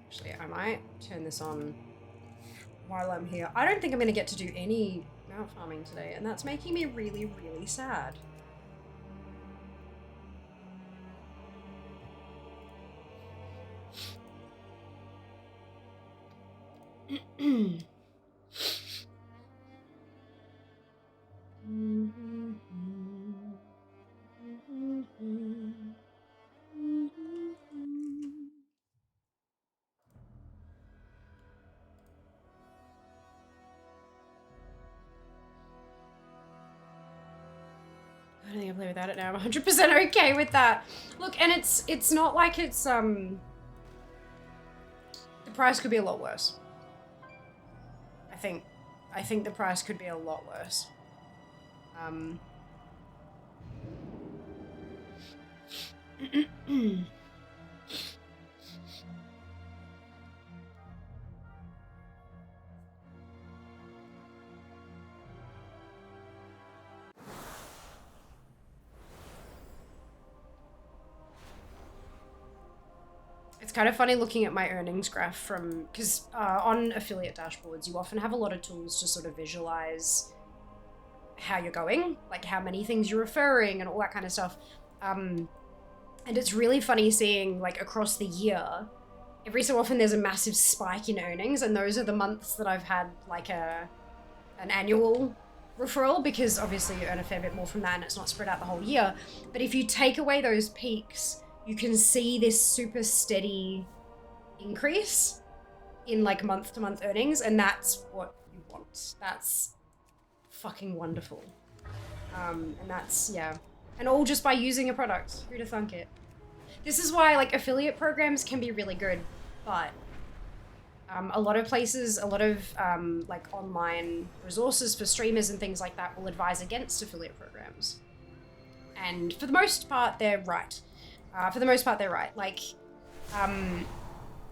Actually, I might turn this on while I'm here. I don't think I'm going to get to do any... No, out farming today, and that's making me really, really sad. I don't think I play without it now. I'm 100% okay with that. Look, and it's not like it's the price could be a lot worse. I think the price could be a lot worse. It's kind of funny looking at my earnings graph from, because on affiliate dashboards, you often have a lot of tools to sort of visualize how you're going, like how many things you're referring and all that kind of stuff. And it's really funny seeing like across the year, every so often there's a massive spike in earnings, and those are the months that I've had like an annual referral, because obviously you earn a fair bit more from that and it's not spread out the whole year. But if you take away those peaks, you can see this super steady increase in like month to month earnings, and that's what you want. That's fucking wonderful. And that's, yeah. And all just by using a product. Who'd have thunk it? This is why like affiliate programs can be really good, but a lot of places, a lot of like online resources for streamers and things like that will advise against affiliate programs. And for the most part, they're right. Like,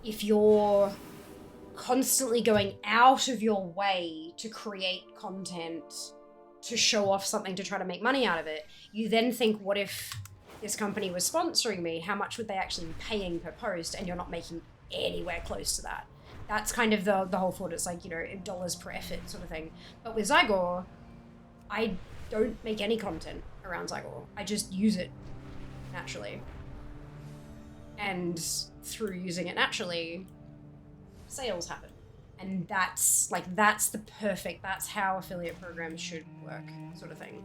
if you're constantly going out of your way to create content, to show off something, to try to make money out of it, you then think, what if this company was sponsoring me? How much would they actually be paying per post? And you're not making anywhere close to that. That's kind of the whole thought. It's like, you know, dollars per effort sort of thing. But with Zygor, I don't make any content around Zygor. I just use it naturally. And through using it naturally, sales happen. And that's that's how affiliate programs should work, sort of thing.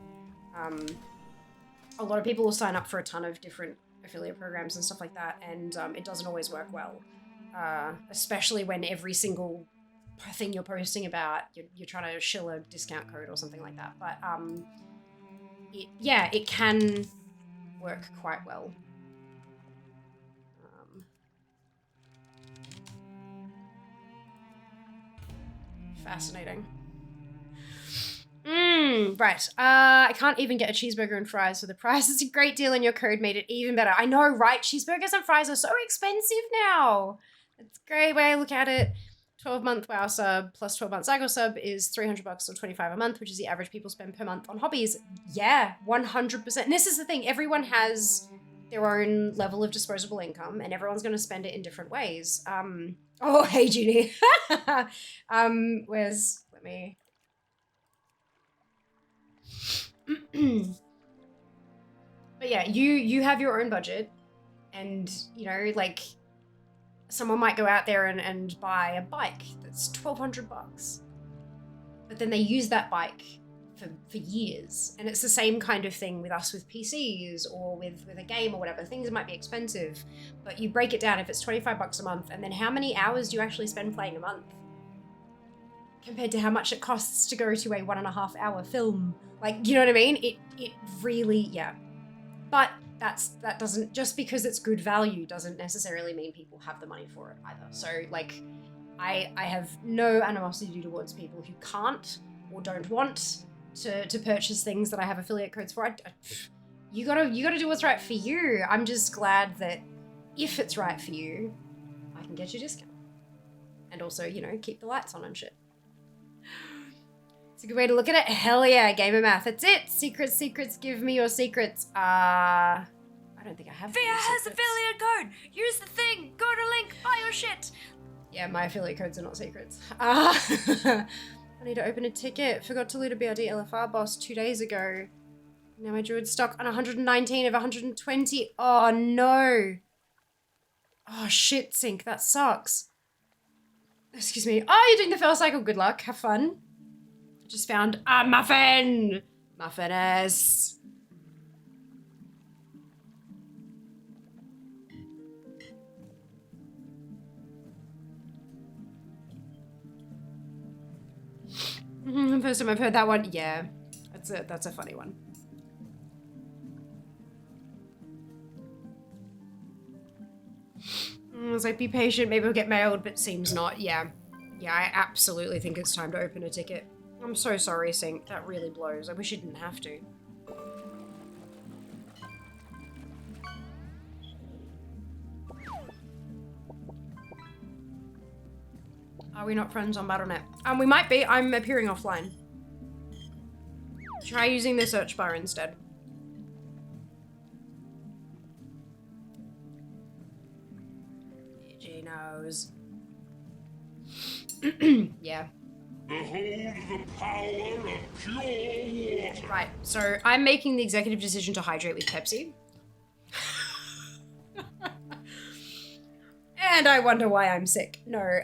A lot of people will sign up for a ton of different affiliate programs and stuff like that, and it doesn't always work well. Especially when every single thing you're posting about, you're trying to shill a discount code or something like that. But it can work quite well. Fascinating. Right. I can't even get a cheeseburger and fries for the price. It's a great deal, and your code made it even better. I know, right? Cheeseburgers and fries are so expensive now. It's a great way to look at it. 12-month WoW sub plus 12-month Zygo sub is $300 or $25 a month, which is the average people spend per month on hobbies. Yeah, 100%. And this is the thing. Everyone has their own level of disposable income, and everyone's going to spend it in different ways. Oh, hey, Judy. Let me... But yeah, you have your own budget, and, you know, like, someone might go out there and buy a bike that's $1,200, but then they use that bike for years. And it's the same kind of thing with us with PCs or with a game or whatever. Things might be expensive, but you break it down. If it's $25 a month, and then how many hours do you actually spend playing a month compared to how much it costs to go to a 1.5 hour film? Like, you know what I mean? It really, yeah. But that doesn't, just because it's good value doesn't necessarily mean people have the money for it either. So like, I have no animosity towards people who can't or don't want to purchase things that I have affiliate codes for. You gotta do what's right for you. I'm just glad that if it's right for you, I can get you a discount. And also, you know, keep the lights on and shit. It's a good way to look at it. Hell yeah, gamer math. That's it. Secrets, give me your secrets. I don't think I have. Via has affiliate code. Use the thing. Go to link. Buy your shit. Yeah, my affiliate codes are not secrets. I need to open a ticket. Forgot to loot a BRD LFR boss 2 days ago. Now my druid's stuck on 119 of 120. Oh no. Oh shit, Sync. That sucks. Excuse me. Oh, you're doing the first cycle. Good luck. Have fun. I just found a muffin. Muffiness. First time I've heard that one. Yeah, that's a funny one. I was like, be patient, maybe we'll get mailed, but seems not. Yeah, I absolutely think it's time to open a ticket. I'm so sorry, Sync. That really blows. I wish you didn't have to. Are we not friends on Battle.net? We might be. I'm appearing offline. Try using the search bar instead. G knows. Yeah. Behold the power of pure water. Right, so I'm making the executive decision to hydrate with Pepsi. And I wonder why I'm sick. No,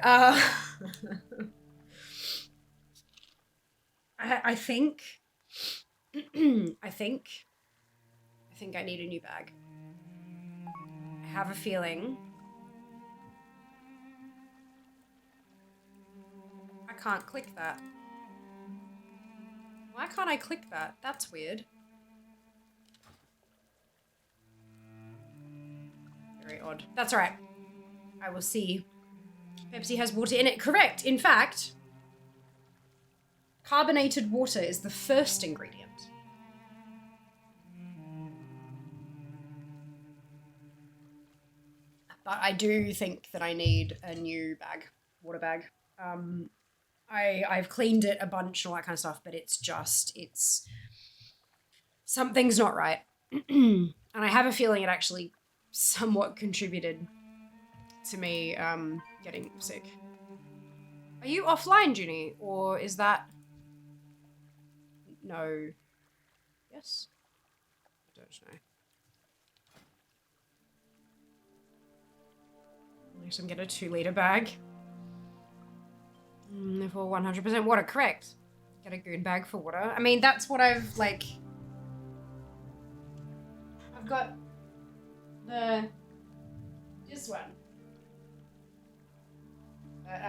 I think I think I need a new bag. I have a feeling. I can't click that. Why can't I click that? That's weird. Very odd. That's all right. I will see. Pepsi has water in it. Correct. In fact, carbonated water is the first ingredient. But I do think that I need a new bag, water bag. I've cleaned it a bunch and all that kind of stuff, but it's something's not right. And I have a feeling it actually somewhat contributed to me getting sick. Are you offline, Junie? Or is that... No. Yes? I don't know. At least I'm getting a 2-liter bag. For 100% water, correct. Get a good bag for water. I mean, that's what I've, like... I've got this one. But,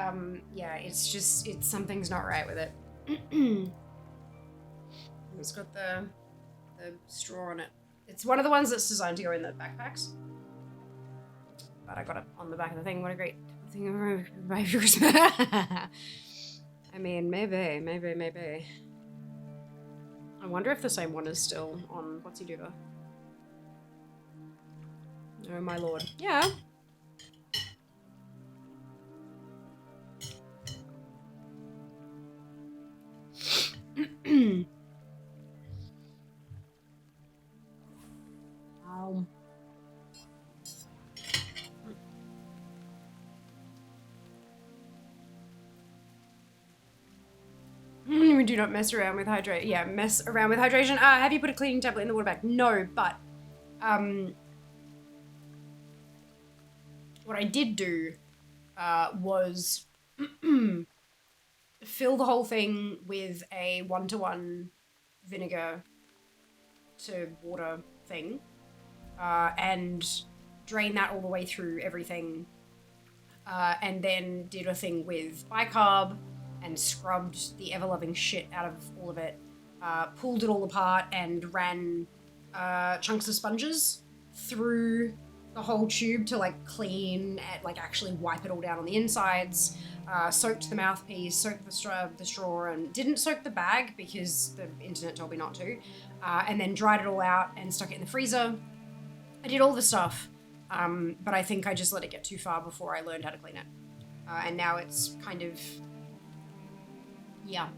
yeah, it's just, something's not right with it. It's got the straw on it. It's one of the ones that's designed to go in the backpacks. But I got it on the back of the thing. What a great thing of my viewers. I mean, maybe. I wonder if the same one is still on What's He Dover. Oh my lord. Yeah. We do not mess around with hydration. Yeah, mess around with hydration. Have you put a cleaning tablet in the water bag? No, but what I did do was fill the whole thing with a 1-to-1 vinegar to water thing and drain that all the way through everything and then did a thing with bicarb and scrubbed the ever-loving shit out of all of it, pulled it all apart and ran chunks of sponges through the whole tube to like clean and like actually wipe it all down on the insides, soaked the mouthpiece, soaked the straw and didn't soak the bag because the internet told me not to, and then dried it all out and stuck it in the freezer. I did all the stuff, but I think I just let it get too far before I learned how to clean it. And now it's kind of, yeah.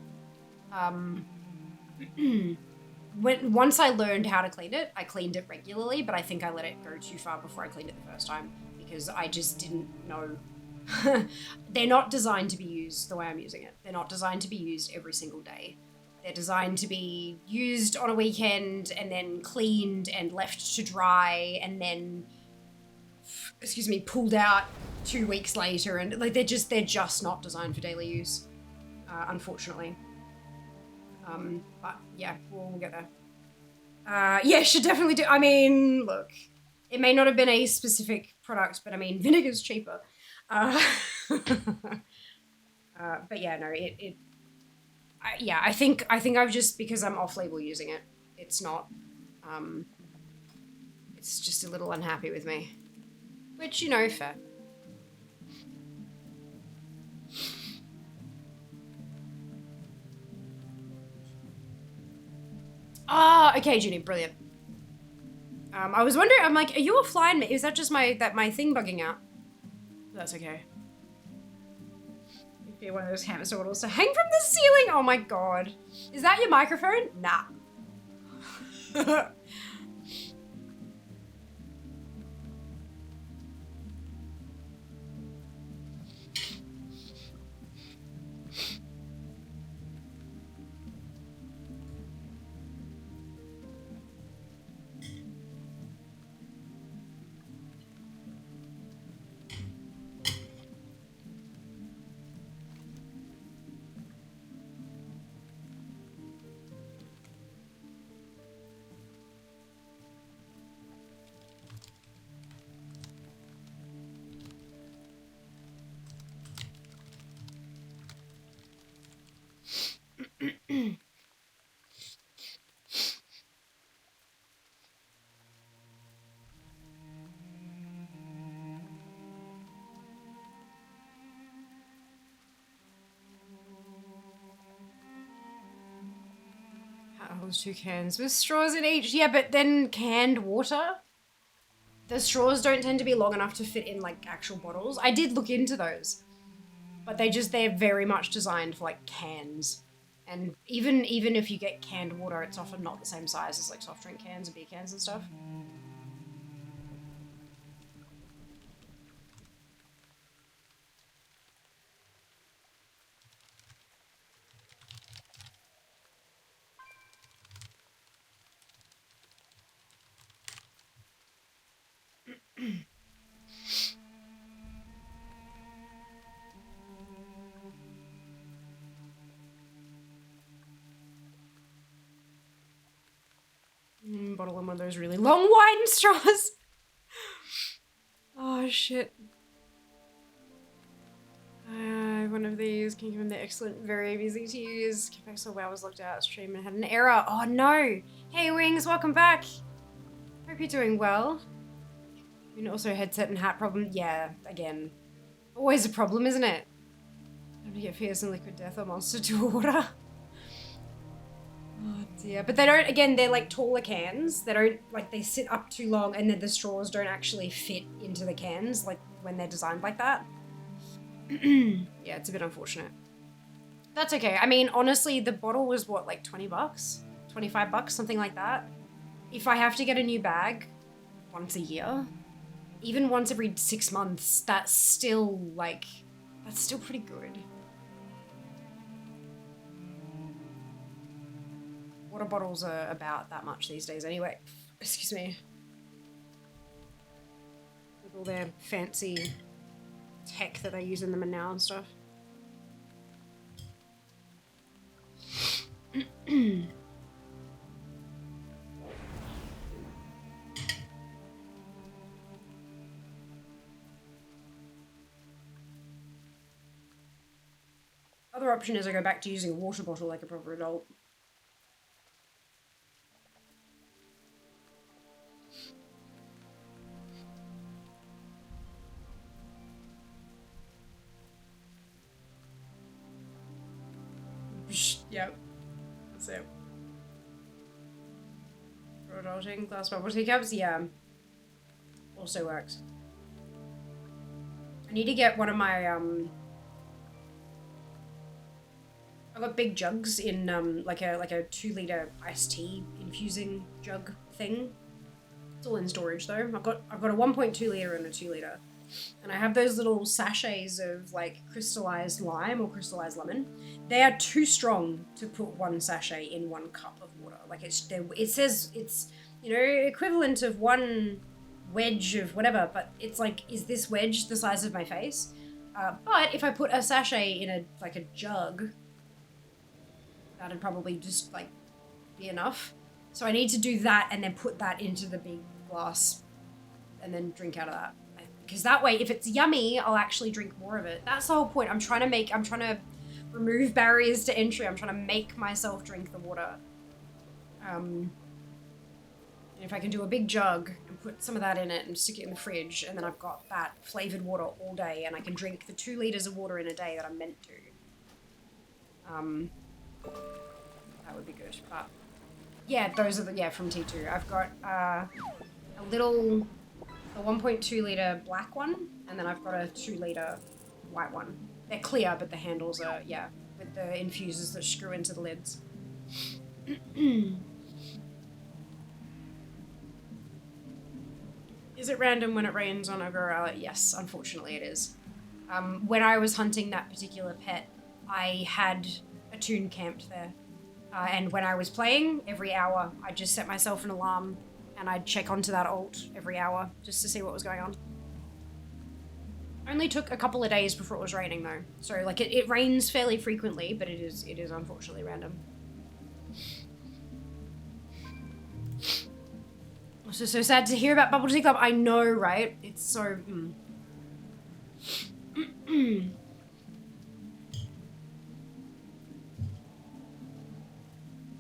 Once I learned how to clean it, I cleaned it regularly, but I think I let it go too far before I cleaned it the first time because I just didn't know they're not designed to be used the way I'm using it. They're not designed to be used every single day. They're designed to be used on a weekend and then cleaned and left to dry and then, pulled out 2 weeks later. And like they're just not designed for daily use, unfortunately. But yeah, we'll get there. Yeah, should definitely do. I mean, look, it may not have been a specific product, but I mean, vinegar's cheaper. But yeah, no, I think I've just, because I'm off-label using it, it's not, it's just a little unhappy with me. Which, you know, fair. Ah, okay, Junie, brilliant. I was wondering, I'm like, are you offline? Is that just my thing bugging out? That's okay. You'd be one of those hamster waddles to hang from the ceiling. Oh my god. Is that your microphone? Nah. Holds 2 cans with straws in each. Yeah, but then canned water? The straws don't tend to be long enough to fit in like actual bottles. I did look into those, but they're very much designed for like cans. And even if you get canned water, it's often not the same size as like soft drink cans and beer cans and stuff. Bottle in one of those really long wine straws. Oh shit. One of these can give them the excellent, very easy to use. Capex WoW was looked at stream and had an error. Oh no. Hey Wings, welcome back. Hope you're doing well. And also headset and hat problem. Yeah, again. Always a problem, isn't it? Time to get fierce and liquid death or monster to water. Oh dear. But they don't, again, they're like taller cans. They don't, like they sit up too long and then the straws don't actually fit into the cans like when they're designed like that. Yeah, it's a bit unfortunate. That's okay. I mean, honestly, the bottle was what, like 20 bucks? 25 bucks, something like that. If I have to get a new bag once a year, even once every 6 months, that's still pretty good. Water bottles are about that much these days anyway. Excuse me. With all their fancy tech that they use in them now and stuff. Other option is I go back to using a water bottle like a proper adult. Yep, that's it. For adulting, glass bubble teacups, yeah. Also works. I need to get one of my, I've got big jugs in, like a 2-liter iced tea infusing jug thing. It's all in storage though. I've got a 1.2 liter and a 2 liter. And I have those little sachets of like crystallized lime or crystallized lemon. They are too strong to put one sachet in 1 cup of water. Like it says it's, you know, equivalent of 1 wedge of whatever, but it's like, is this wedge the size of my face? But if I put a sachet in a jug, that'd probably just like be enough. So I need to do that and then put that into the big glass and then drink out of that. Because that way, if it's yummy, I'll actually drink more of it. That's the whole point. I'm trying to remove barriers to entry. I'm trying to make myself drink the water. And if I can do a big jug and put some of that in it and stick it in the fridge, and then I've got that flavored water all day, and I can drink the 2 liters of water in a day that I'm meant to. That would be good. But yeah, those are from T2. I've got a 1.2 liter black one, and then I've got a 2 liter white one. They're clear, but the handles are, with the infusers that screw into the lids. Is it random when it rains on Agora? Yes, unfortunately it is. When I was hunting that particular pet, I had a toon camped there. And when I was playing, every hour, I'd just set myself an alarm and I'd check onto that alt every hour just to see what was going on. Only took a couple of days before it was raining though. So like it rains fairly frequently, but it is unfortunately random. Also so sad to hear about Bubble Tea Club. I know, right? It's so...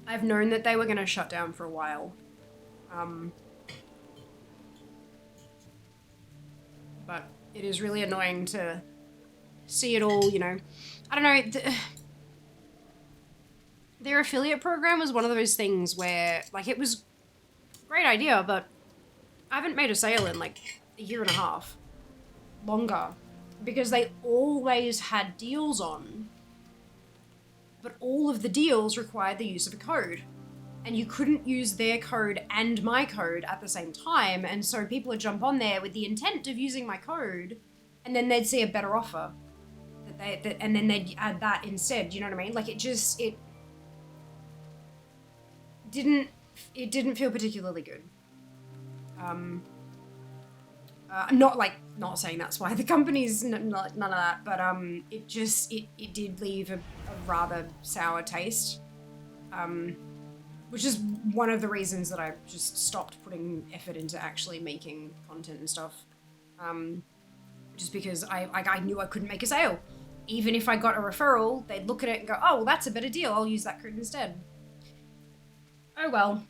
I've known that they were going to shut down for a while. But it is really annoying to see it all, you know. I don't know. Their affiliate program was one of those things where, like, it was a great idea, but I haven't made a sale in, like, a year and a half. Longer. Because they always had deals on. But all of the deals required the use of a code. And you couldn't use their code and my code at the same time, and so people would jump on there with the intent of using my code, and then they'd see a better offer. And then they'd add that instead, you know what I mean? Like, it didn't feel particularly good. Not saying that's why the company's none of that, but it did leave a rather sour taste. Which is one of the reasons that I just stopped putting effort into actually making content and stuff. Just because I knew I couldn't make a sale. Even if I got a referral, they'd look at it and go, oh, well, that's a better deal, I'll use that code instead. Oh well.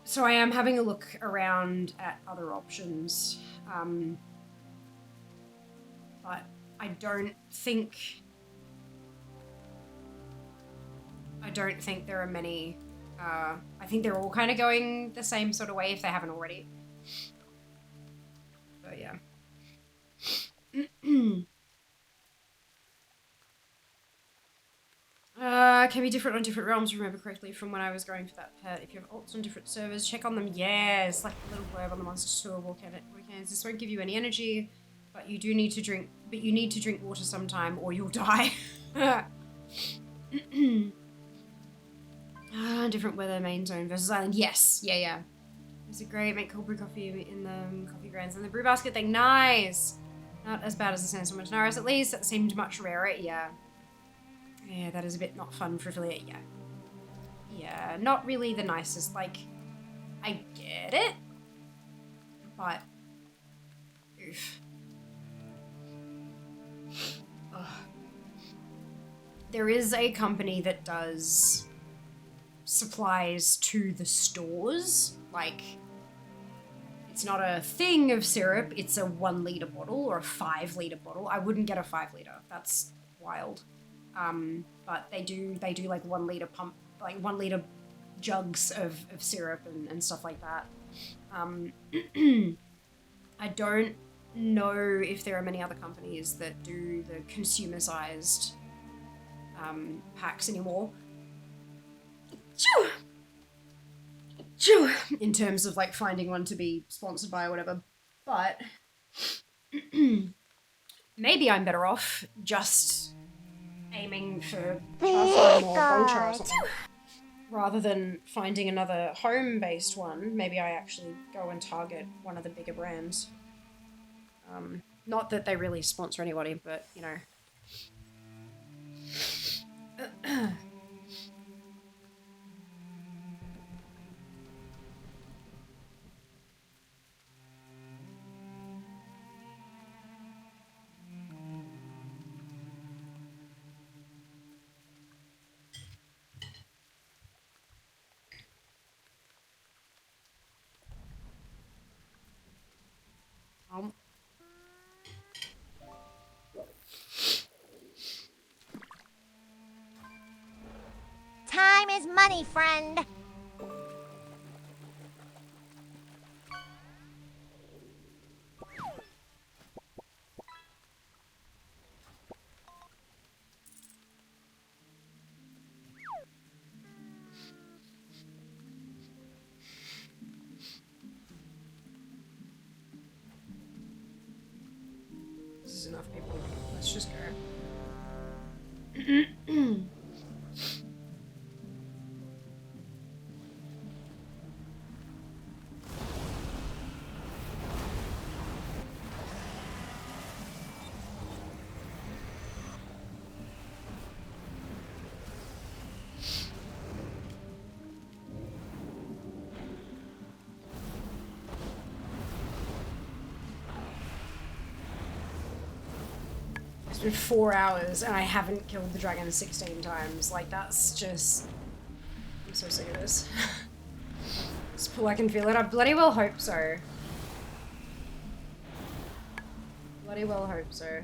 So I am having a look around at other options. But I don't think there are many. I think they're all kind of going the same sort of way if they haven't already. So yeah. Can be different on different realms, remember correctly from when I was going for that pet. If you have alts on different servers, check on them. Yes, like the little blurb on the monster tour weekends. This won't give you any energy, but you need to drink water sometime or you'll die. Different weather, main zone versus island. Yes, yeah. Is it great? Make cold brew coffee in the coffee grinds and the brew basket thing. Nice. Not as bad as the Sandstorm Naris, at least. That seemed much rarer. Yeah. Yeah, that is a bit not fun for affiliate. Yeah. Yeah, not really the nicest. Like, I get it, but oof. Ugh. There is a company that does supplies to the stores. Like, it's not a thing of syrup, it's a 1 liter bottle or a 5 liter bottle. I wouldn't get a 5 liter, that's wild. But they do like 1 liter pump, like 1 liter jugs of syrup and stuff like that. I don't know if there are many other companies that do the consumer sized packs anymore. In terms of like finding one to be sponsored by or whatever. But maybe I'm better off just aiming for Pathfinder or Bontra or something. Rather than finding another home-based one, maybe I actually go and target one of the bigger brands. Not that they really sponsor anybody, but, you know. Time is money, friend. This is enough people. Let's just go. It's been 4 hours and I haven't killed the dragon 16 times. Like, that's just... I'm so sick of this. I can feel it. I bloody well hope so. Bloody well hope so.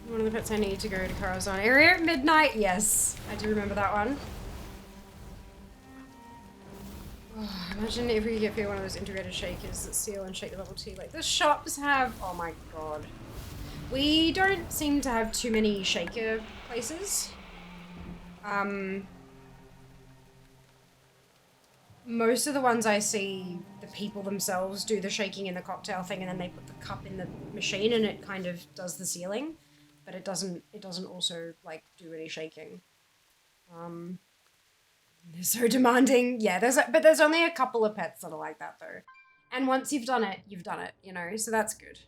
One of the pets I need to go to Corazon area at midnight. Yes, I do remember that one. Oh, imagine if we get one of those integrated shakers that seal and shake the bubble tea like the shops have. Oh my god. We don't seem to have too many shaker places. Most of the ones I see, the people themselves do the shaking in the cocktail thing and then they put the cup in the machine and it kind of does the sealing. But it doesn't also, like, do any shaking. They're so demanding. Yeah, but there's only a couple of pets that are like that, though. And once you've done it, you know? So that's good.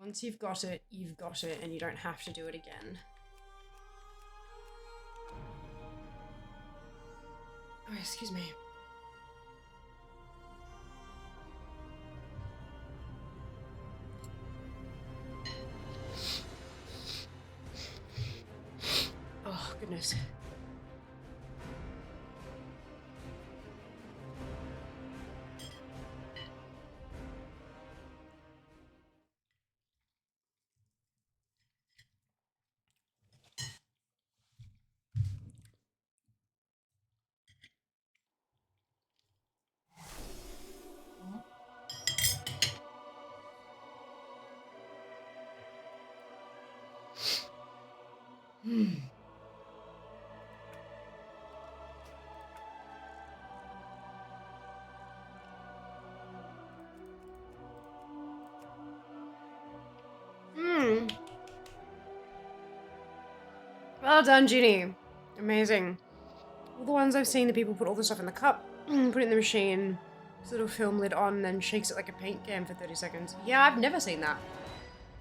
Once you've got it, and you don't have to do it again. Oh, excuse me. Oh, goodness. Well done, Ginny. Amazing. All the ones I've seen, the people put all the stuff in the cup, put it in the machine, this little film lid on, then shakes it like a paint can for 30 seconds. Yeah, I've never seen that.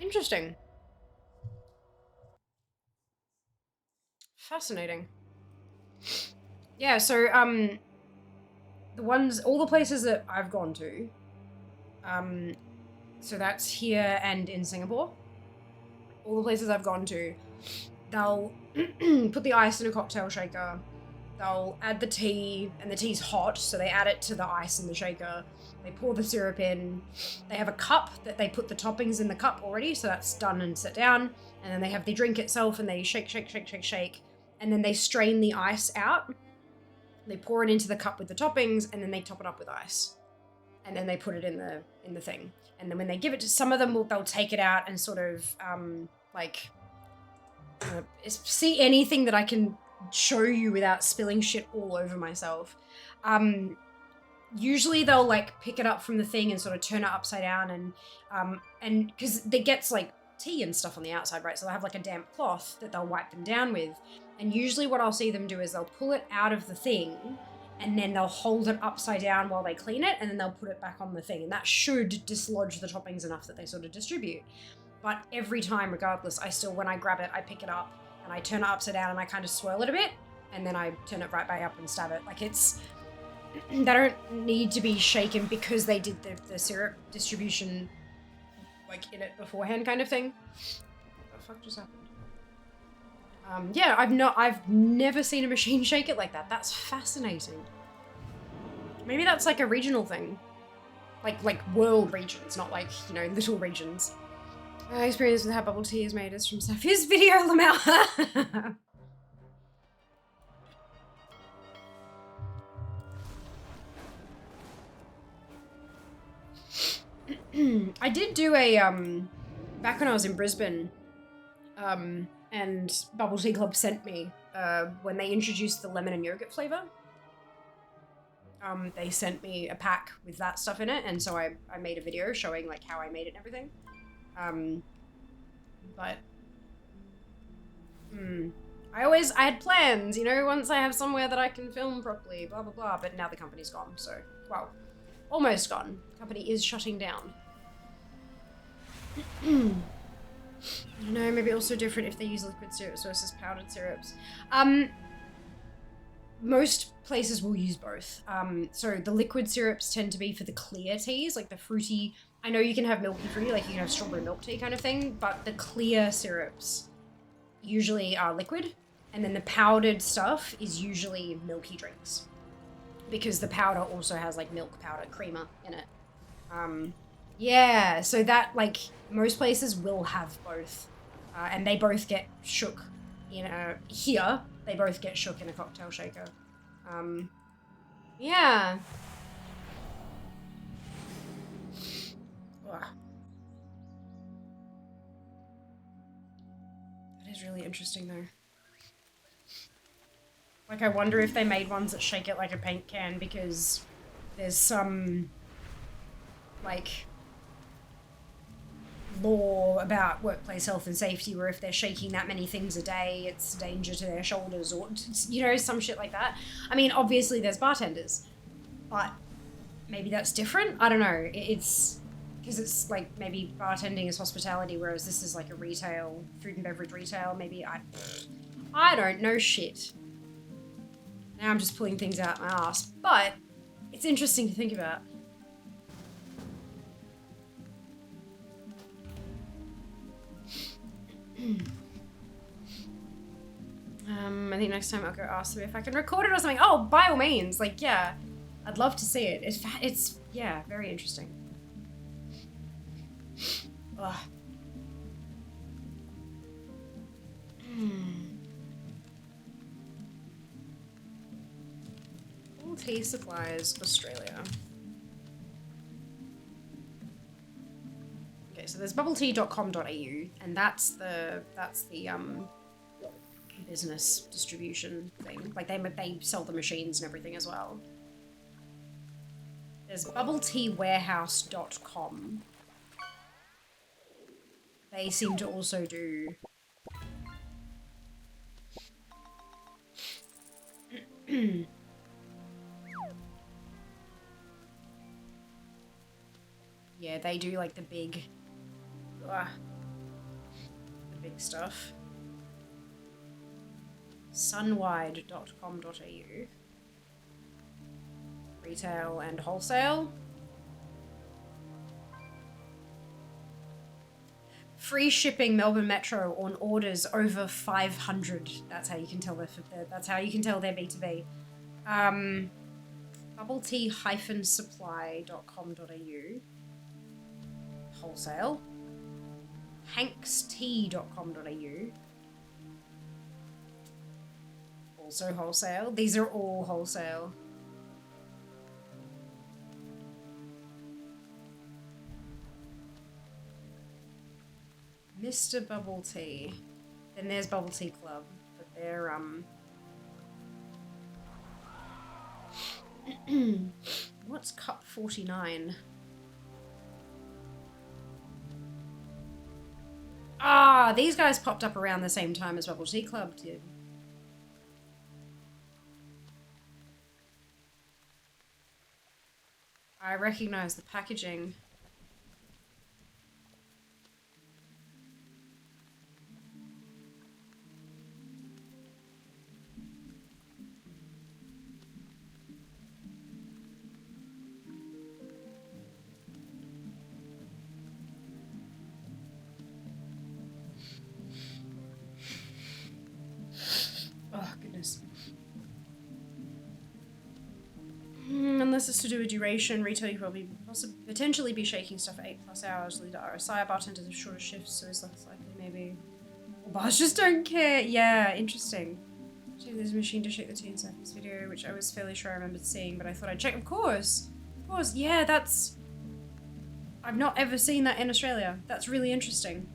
Interesting. Fascinating. Yeah, so, all the places that I've gone to, so that's here and in Singapore. All the places I've gone to, they'll put the ice in a cocktail shaker, they'll add the tea, and the tea's hot, so they add it to the ice in the shaker. They pour the syrup in. They have a cup that they put the toppings in the cup already, so that's done and set down. And then they have the drink itself, and they shake, shake, shake, shake, shake. And then they strain the ice out. They pour it into the cup with the toppings, and then they top it up with ice. And then they put it in the thing. And then when they give it to some of them, they'll take it out and sort of see anything that I can show you without spilling shit all over myself. Usually they'll like pick it up from the thing and sort of turn it upside down and because it gets like tea and stuff on the outside, right? So they'll have like a damp cloth that they'll wipe them down with. And usually what I'll see them do is they'll pull it out of the thing and then they'll hold it upside down while they clean it, and then they'll put it back on the thing. And that should dislodge the toppings enough that they sort of distribute. But every time, regardless, when I grab it, I pick it up and I turn it upside down and I kind of swirl it a bit, and then I turn it right back up and stab it. Like they don't need to be shaken because they did the syrup distribution like in it beforehand kind of thing. What the fuck just happened? Yeah, I've never seen a machine shake it like that. That's fascinating. Maybe that's like a regional thing. Like world regions, not like, little regions. Experience with how bubble tea is made is from Safia's video, Lamau. I did do a, back when I was in Brisbane, and Bubble Tea Club sent me, when they introduced the lemon and yogurt flavor, they sent me a pack with that stuff in it, and so I made a video showing, like, how I made it and everything. But, I had plans, once I have somewhere that I can film properly, blah, blah, blah, but now the company's gone, so, well, almost gone. The company is shutting down. I don't know, maybe also different if they use liquid syrups versus powdered syrups. Most places will use both. So the liquid syrups tend to be for the clear teas, like the fruity. I know you can have milky fruity, like you can have strawberry milk tea kind of thing, but the clear syrups usually are liquid, and then the powdered stuff is usually milky drinks, because the powder also has like milk powder creamer in it. Yeah, so that, like, most places will have both, and they both get shook here, they both get shook in a cocktail shaker. Yeah. Ugh. That is really interesting, though. Like, I wonder if they made ones that shake it like a paint can, because there's some, like, law about workplace health and safety where if they're shaking that many things a day, it's danger to their shoulders, or, some shit like that. I mean, obviously there's bartenders, but maybe that's different? I don't know. It's because it's like maybe bartending is hospitality, whereas this is like a retail, food and beverage retail. Maybe I don't know shit. Now I'm just pulling things out my ass, but it's interesting to think about. I think next time I'll go ask them if I can record it or something. Oh, by all means, like, yeah, I'd love to see it. It's yeah, very interesting. Ugh. All tea supplies, Australia. Okay, so there's bubbletea.com.au, and that's the business distribution thing. Like they sell the machines and everything as well. There's bubbleteawarehouse.com. They seem to also do yeah, they do like the big stuff. Sunwide.com.au. Retail and wholesale. free shipping Melbourne Metro on orders over 500. That's how you can tell that's how you can tell they're B2B. Bubbletea-supply.com.au. Wholesale. Hankstea.com.au. Also wholesale. These are all wholesale. Mr. Bubble Tea. Then there's Bubble Tea Club, but they're what's Cup 49? Ah, these guys popped up around the same time as Bubble Tea Club did. I recognize the packaging. Oh, goodness. Unless it's to do with duration, retail you probably potentially be shaking stuff for 8+ hours. Lead to RSI, bartenders have shorter shifts, so it's less likely maybe. Or bars just don't care. Yeah, interesting. Actually, there's a machine to shake the tea in Sophie's video, which I was fairly sure I remembered seeing, but I thought I'd check. Of course! Of course, yeah, that's... I've not ever seen that in Australia. That's really interesting.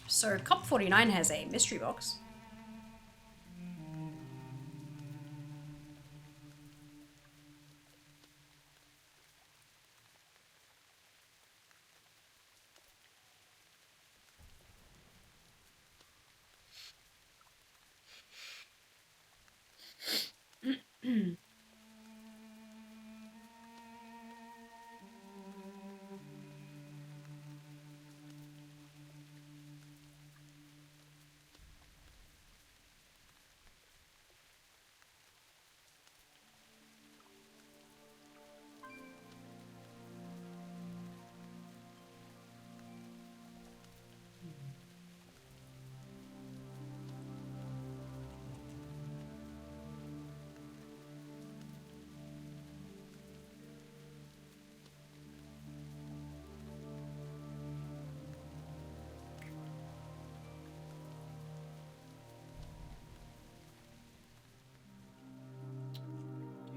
So, Cup 49 has a mystery box.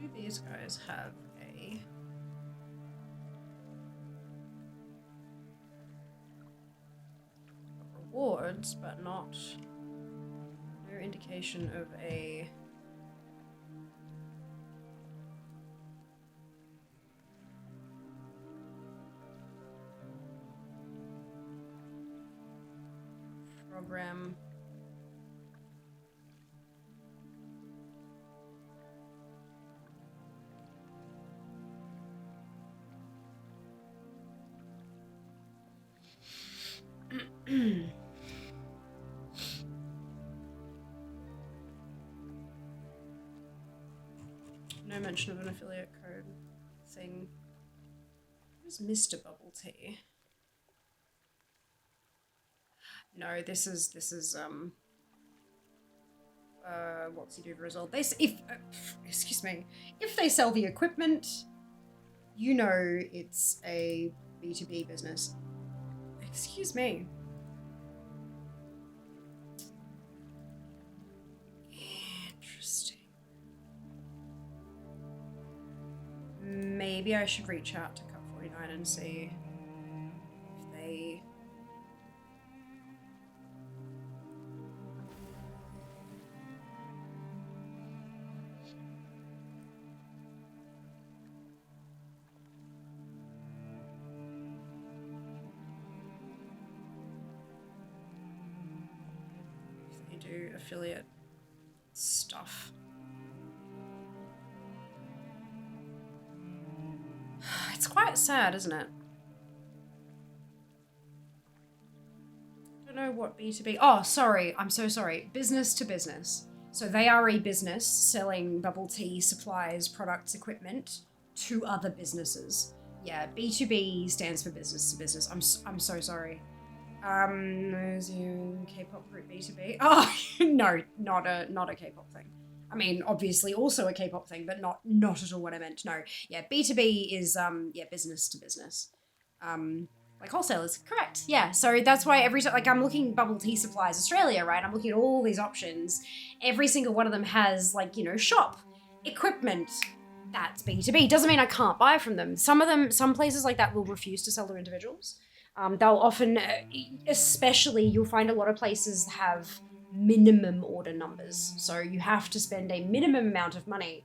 Do these guys have a... rewards, but not... no indication of a... program. No mention of an affiliate code thing. Where's Mr. Bubble Tea? No, this is what's he do the result? Excuse me, if they sell the equipment, you know it's a B2B business. Excuse me. Interesting. Maybe I should reach out to Cup 49 and see if they... do affiliate stuff. It's quite sad, isn't it? I don't know what B2B... Oh, sorry. I'm so sorry. Business to business. So they are a business selling bubble tea supplies, products, equipment to other businesses. Yeah, B2B stands for business to business. I'm so sorry. K-pop group B2B. Oh, no, not a K-pop thing. I mean, obviously also a K-pop thing, but not at all what I meant. No, yeah, B2B is, business to business. Like wholesalers, correct. Yeah, so that's why every time, like I'm looking Bubble Tea Supplies Australia, right? I'm looking at all these options. Every single one of them has like, shop, equipment. That's B2B. Doesn't mean I can't buy from them. Some places like that will refuse to sell to individuals. They'll often, especially you'll find a lot of places have minimum order numbers. So you have to spend a minimum amount of money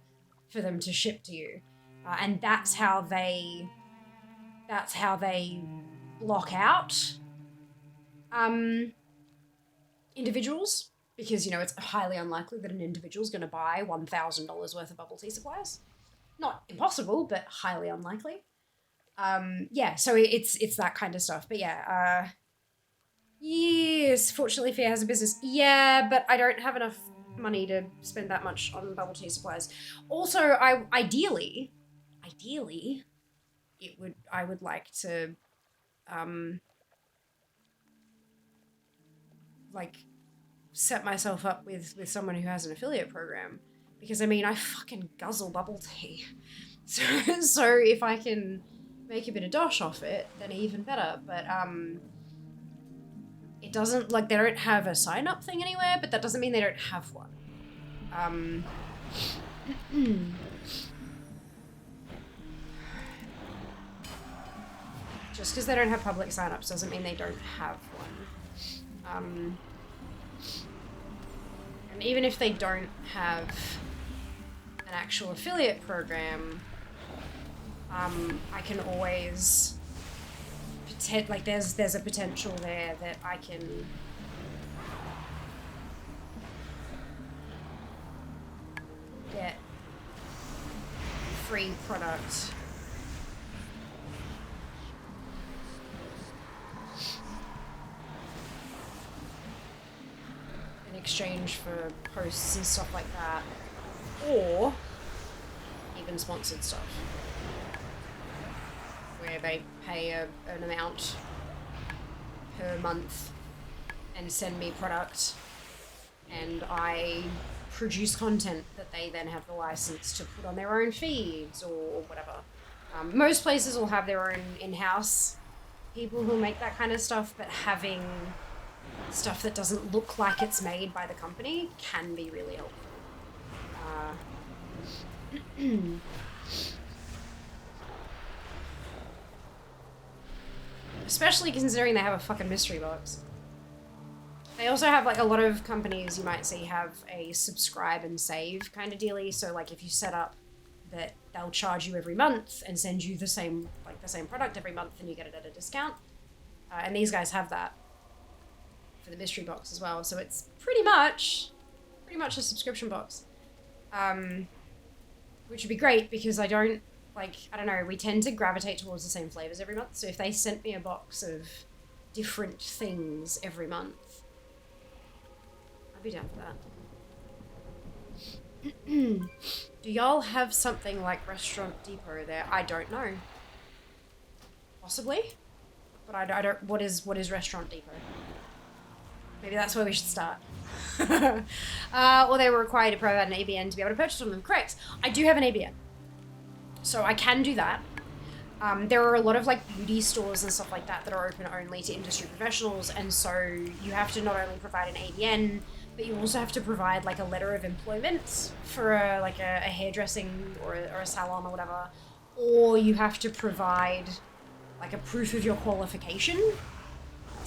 for them to ship to you. And that's how they block out individuals. Because, it's highly unlikely that an individual's going to buy $1,000 worth of bubble tea supplies. Not impossible, but highly unlikely. So it's that kind of stuff. But yeah, yes, fortunately Fair has a business. Yeah, but I don't have enough money to spend that much on bubble tea supplies. Also, ideally, I would like to, set myself up with someone who has an affiliate program. Because, I fucking guzzle bubble tea. So if I can make a bit of dosh off it, then even better. But it doesn't, they don't have a sign-up thing anywhere, but that doesn't mean they don't have one. Just because they don't have public sign-ups doesn't mean they don't have one. And even if they don't have an actual affiliate program, I can always there's a potential there that I can get free product in exchange for posts and stuff like that, or even sponsored stuff where they pay an amount per month and send me product, and I produce content that they then have the license to put on their own feeds or whatever. Most places will have their own in-house people who make that kind of stuff, but having stuff that doesn't look like it's made by the company can be really helpful. Especially considering they have a fucking mystery box. They also have, a lot of companies you might see have a subscribe and save kind of dealie. So, if you set up that they'll charge you every month and send you the same product every month and you get it at a discount. And these guys have that for the mystery box as well. So it's pretty much a subscription box. Which would be great because I don't know, we tend to gravitate towards the same flavors every month. So if they sent me a box of different things every month, I'd be down for that. Do y'all have something like Restaurant Depot there? I don't know. Possibly, but I don't. What is Restaurant Depot? Maybe that's where we should start. Or they were required to provide an ABN to be able to purchase from them. Correct. I do have an ABN. So I can do that. There are a lot of like beauty stores and stuff like that that are open only to industry professionals, and so you have to not only provide an ABN, but you also have to provide like a letter of employment for a hairdressing or a salon or whatever, or you have to provide like a proof of your qualification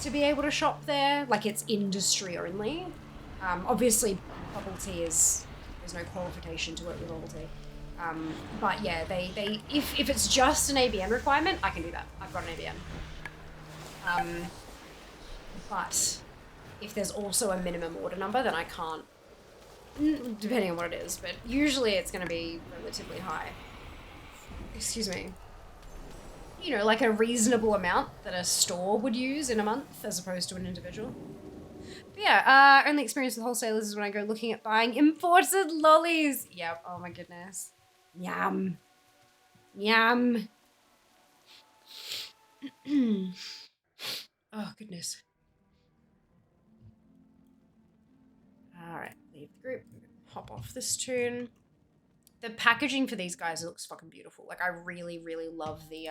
to be able to shop there. Like it's industry only. Obviously, bubble tea there's no qualification to work with bubble tea. But yeah, if it's just an ABN requirement, I can do that. I've got an ABN. But if there's also a minimum order number, then I can't, depending on what it is, but usually it's going to be relatively high. Excuse me. You know, like a reasonable amount that a store would use in a month as opposed to an individual. But yeah, only experience with wholesalers is when I go looking at buying imported lollies. Yep, oh my goodness. Yum. Yum. Oh, goodness. Alright, leave the group. Hop off this tune. The packaging for these guys looks fucking beautiful. Like, I really, really love the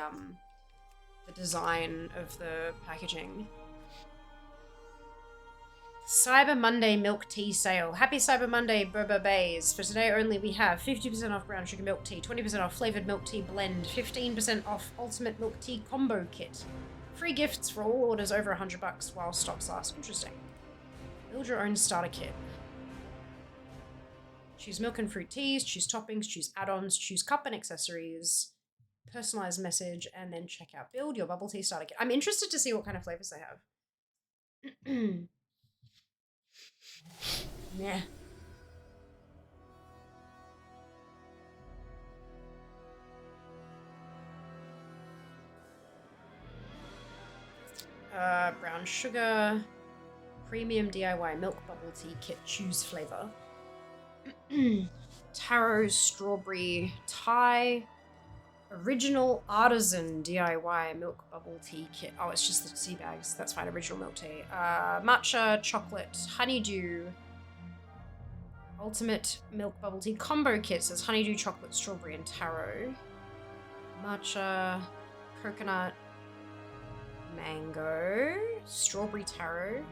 design of the packaging. Cyber Monday milk tea sale. Happy Cyber Monday, Boba Bays. For today only, we have 50% off brown sugar milk tea, 20% off flavored milk tea blend, 15% off ultimate milk tea combo kit. Free gifts for all orders over $100 while stocks last. Interesting. Build your own starter kit. Choose milk and fruit teas, choose toppings, choose add-ons, choose cup and accessories, personalized message, and then check out build your bubble tea starter kit. I'm interested to see what kind of flavors they have. Yeah. Brown sugar, premium DIY milk bubble tea kit, choose flavor. Taro, strawberry, Thai, original artisan DIY milk bubble tea kit. Oh, it's just the tea bags. That's fine. Original milk tea. Matcha, chocolate, honeydew. Ultimate milk bubble tea combo kit says honeydew, chocolate, strawberry, and taro. Matcha, coconut, mango, strawberry taro.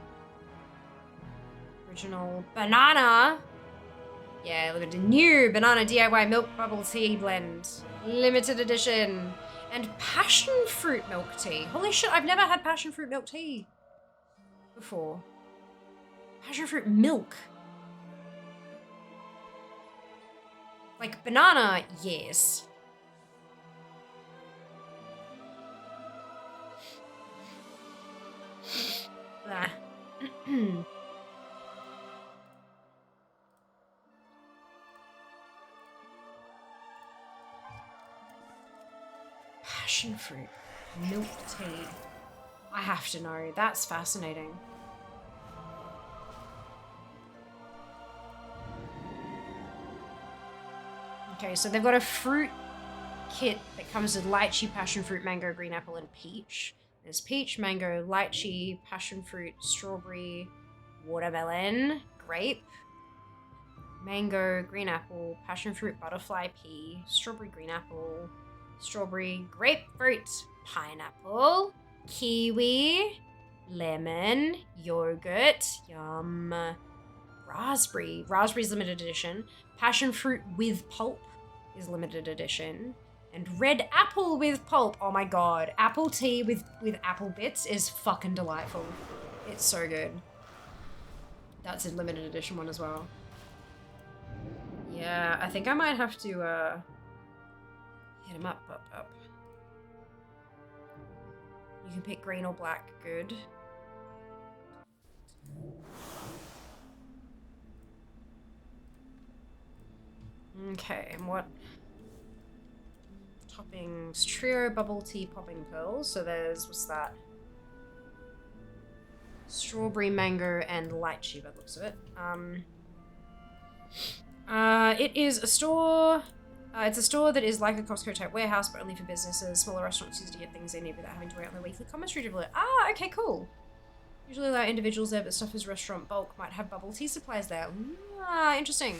Original banana. Yeah, limited new banana DIY milk bubble tea blend. Limited edition. And passion fruit milk tea. Holy shit, I've never had passion fruit milk tea before. Passion fruit milk. Like banana, yes. Blah. Passion fruit milk tea. I have to know. That's fascinating. Okay, so they've got a fruit kit that comes with lychee, passion fruit, mango, green apple, and peach. There's peach, mango, lychee, passion fruit, strawberry, watermelon, grape, mango, green apple, passion fruit, butterfly pea, strawberry, green apple, strawberry, grapefruit, pineapple, kiwi, lemon, yogurt, yum, raspberry. Raspberry's limited edition. Passion fruit with pulp is limited edition. And red apple with pulp. Oh my god. Apple tea with apple bits is fucking delightful. It's so good. That's a limited edition one as well. Yeah, I think I might have to hit him up. You can pick green or black. Good. Okay, and what toppings? Trio bubble tea popping pearls. So there's, what's that? Strawberry, mango, and lychee by the looks of it. It is a store. It's a store that is like a Costco type warehouse, but only for businesses. Smaller restaurants use to get things they need without having to wait on their weekly commerce delivery. Ah, okay, cool. Usually allow individuals there, but stuff is restaurant bulk might have bubble tea supplies there. Ah, interesting.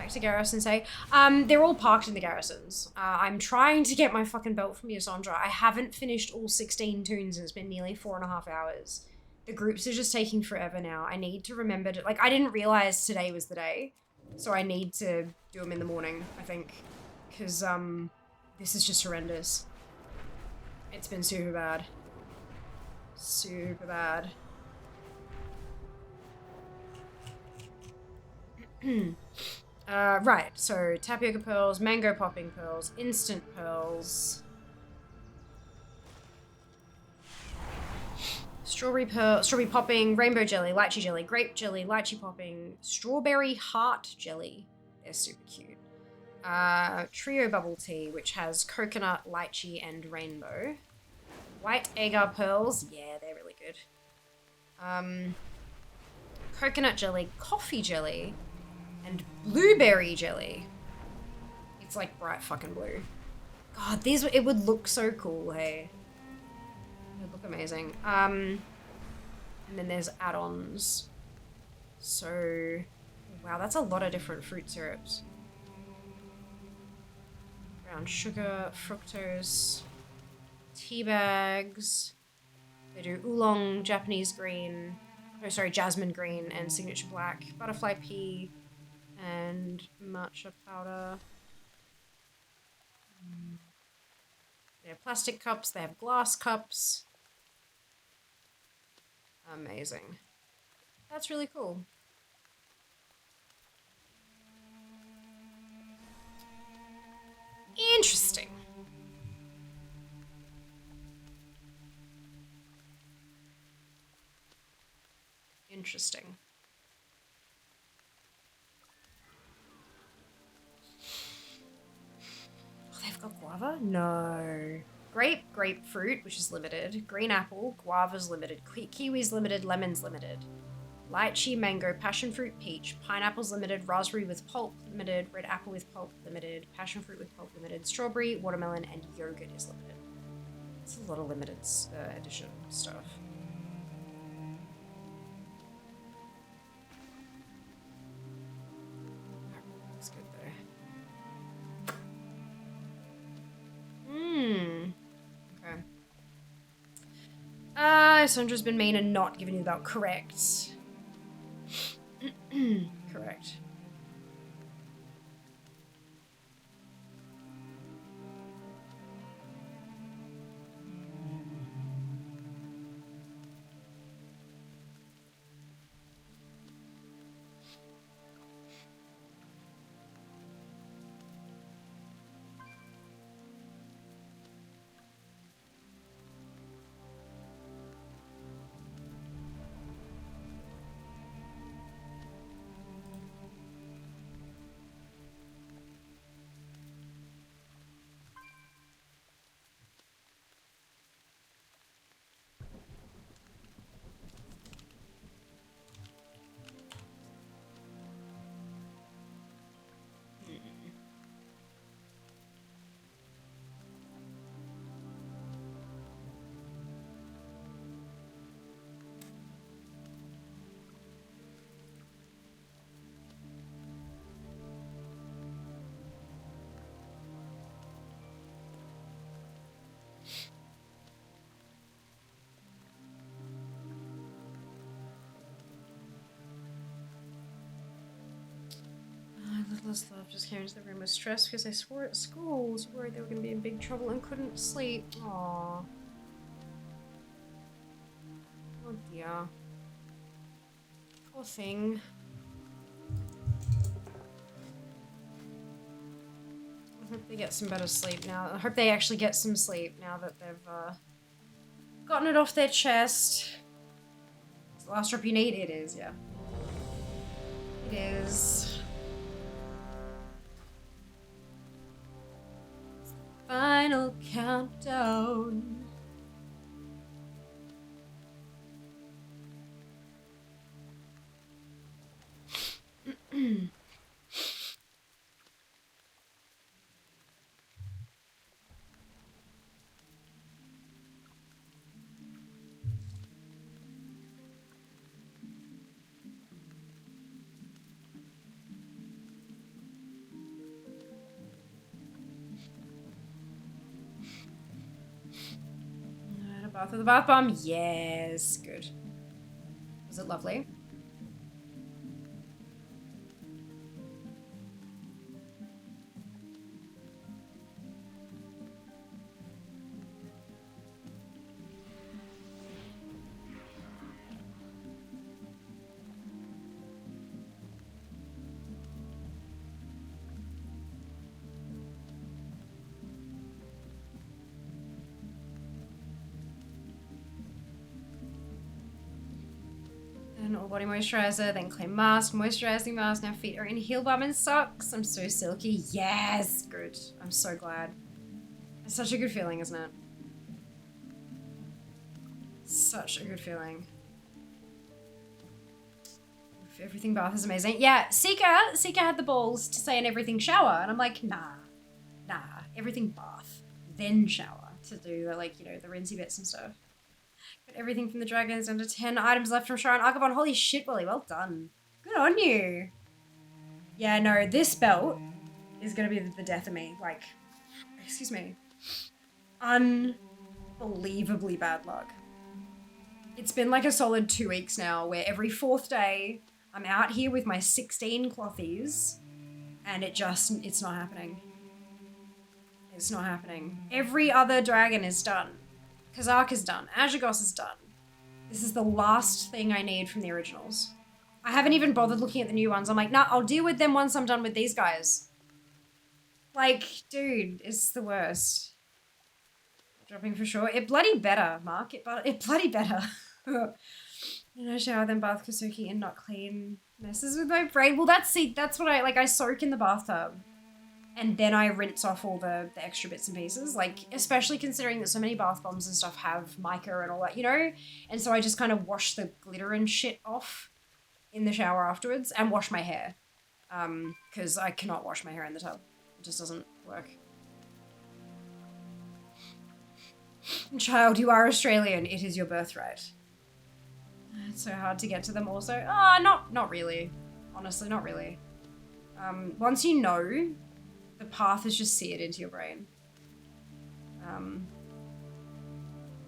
Back to Garrison say. They're all parked in the garrisons. I'm trying to get my fucking belt from you, Sandra. I haven't finished all 16 tunes and it's been nearly 4.5 hours. The groups are just taking forever now. I need to remember to, like, I didn't realize today was the day. So I need to do them in the morning, I think. Because, this is just horrendous. It's been super bad. Super bad. Right, so tapioca pearls, mango popping pearls, instant pearls, strawberry popping, rainbow jelly, grape jelly, lychee popping, strawberry heart jelly. They're super cute. Trio bubble tea, which has coconut, lychee, and rainbow. White agar pearls, yeah, they're really good. Coconut jelly, coffee jelly, and blueberry jelly. It's like bright fucking blue. God, it would look so cool, hey. It would look amazing. And then there's add-ons. So, wow, that's a lot of different fruit syrups. Brown sugar, fructose, tea bags. They do oolong, Japanese green, jasmine green, and signature black, butterfly pea, and matcha powder. They have plastic cups, they have glass cups. Amazing. That's really cool. Interesting. Interesting. Oh, they've got guava? No. Grapefruit, which is limited. Green apple, guava's limited. Kiwi's limited, lemon's limited. Lychee, mango, passion fruit, peach. Pineapple's limited, raspberry with pulp limited, red apple with pulp limited, passion fruit with pulp limited, strawberry, watermelon, and yogurt is limited. It's a lot of limited edition stuff. That's good though. Okay. Sandra's been mean and not giving you the belt. Correct. Correct. Littlest love just came into the room with stress because I swore at school, was worried they were going to be in big trouble and couldn't sleep. Aww. Oh dear. Poor thing. I hope they get some better sleep now. I hope they actually get some sleep now that they've gotten it off their chest. It's the last drop you need? It is, yeah. It is. Final countdown. Bath with a bath bomb? Yes. Good. Was it lovely? And all body moisturizer, then clean mask, moisturizing mask. Now feet are in heel balm and socks. I'm so silky. Yes, good. I'm so glad. It's such a good feeling, isn't it? Such a good feeling. Everything bath is amazing. Yeah, Sika had the balls to say an everything shower, and I'm like, nah, everything bath, then shower to do the, like, you know, the rinsey bits and stuff. Got everything from the dragons under 10 items left from Shrine Archibald. Holy shit, Willie, well done. Good on you. Yeah, no, this belt is gonna be the death of me. Like, excuse me. Unbelievably bad luck. It's been like a solid 2 weeks now where every 4th day I'm out here with my 16 clothies and it's not happening. It's not happening. Every other dragon is done. Kazak is done. Azagos is done. This is the last thing I need from the originals. I haven't even bothered looking at the new ones. I'm like, nah, I'll deal with them once I'm done with these guys. Like, dude, it's the worst. Dropping for sure. It bloody better, Mark. It bloody better. You know, shower then bath Kosuki and not clean messes with my brain. Well, that's what I soak in the bathtub. And then I rinse off all the extra bits and pieces. Like, especially considering that so many bath bombs and stuff have mica and all that, you know? And so I just kind of wash the glitter and shit off in the shower afterwards and wash my hair. Because I cannot wash my hair in the tub. It just doesn't work. Child, you are Australian. It is your birthright. It's so hard to get to them also. Not really. Honestly, not really. Once you know, the path is just seared into your brain.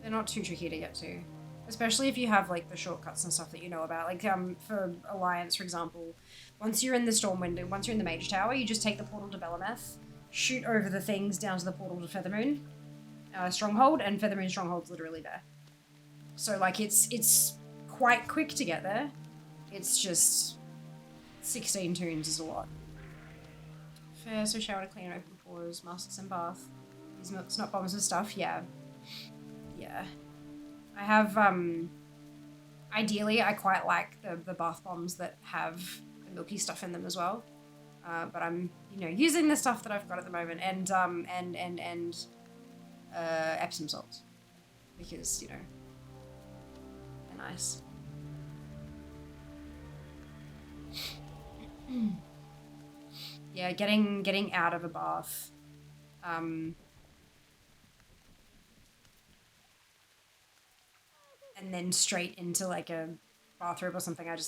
They're not too tricky to get to. Especially if you have, like, the shortcuts and stuff that you know about. Like, for Alliance, for example, once you're in the Storm Window, once you're in the Mage Tower, you just take the portal to Belemeth, shoot over the things down to the portal to Feathermoon Stronghold, and Feathermoon Stronghold's literally there. So, like, it's quite quick to get there. It's just 16 tunes is a lot. Fair, so shower to clean open pores, masks and bath. These milks, not bombs and stuff, yeah. Yeah. I have, ideally, I quite like the bath bombs that have the milky stuff in them as well. But I'm, you know, using the stuff that I've got at the moment, and Epsom salts. Because, you know, they're nice. Yeah, getting out of a bath. And then straight into like a bathrobe or something. I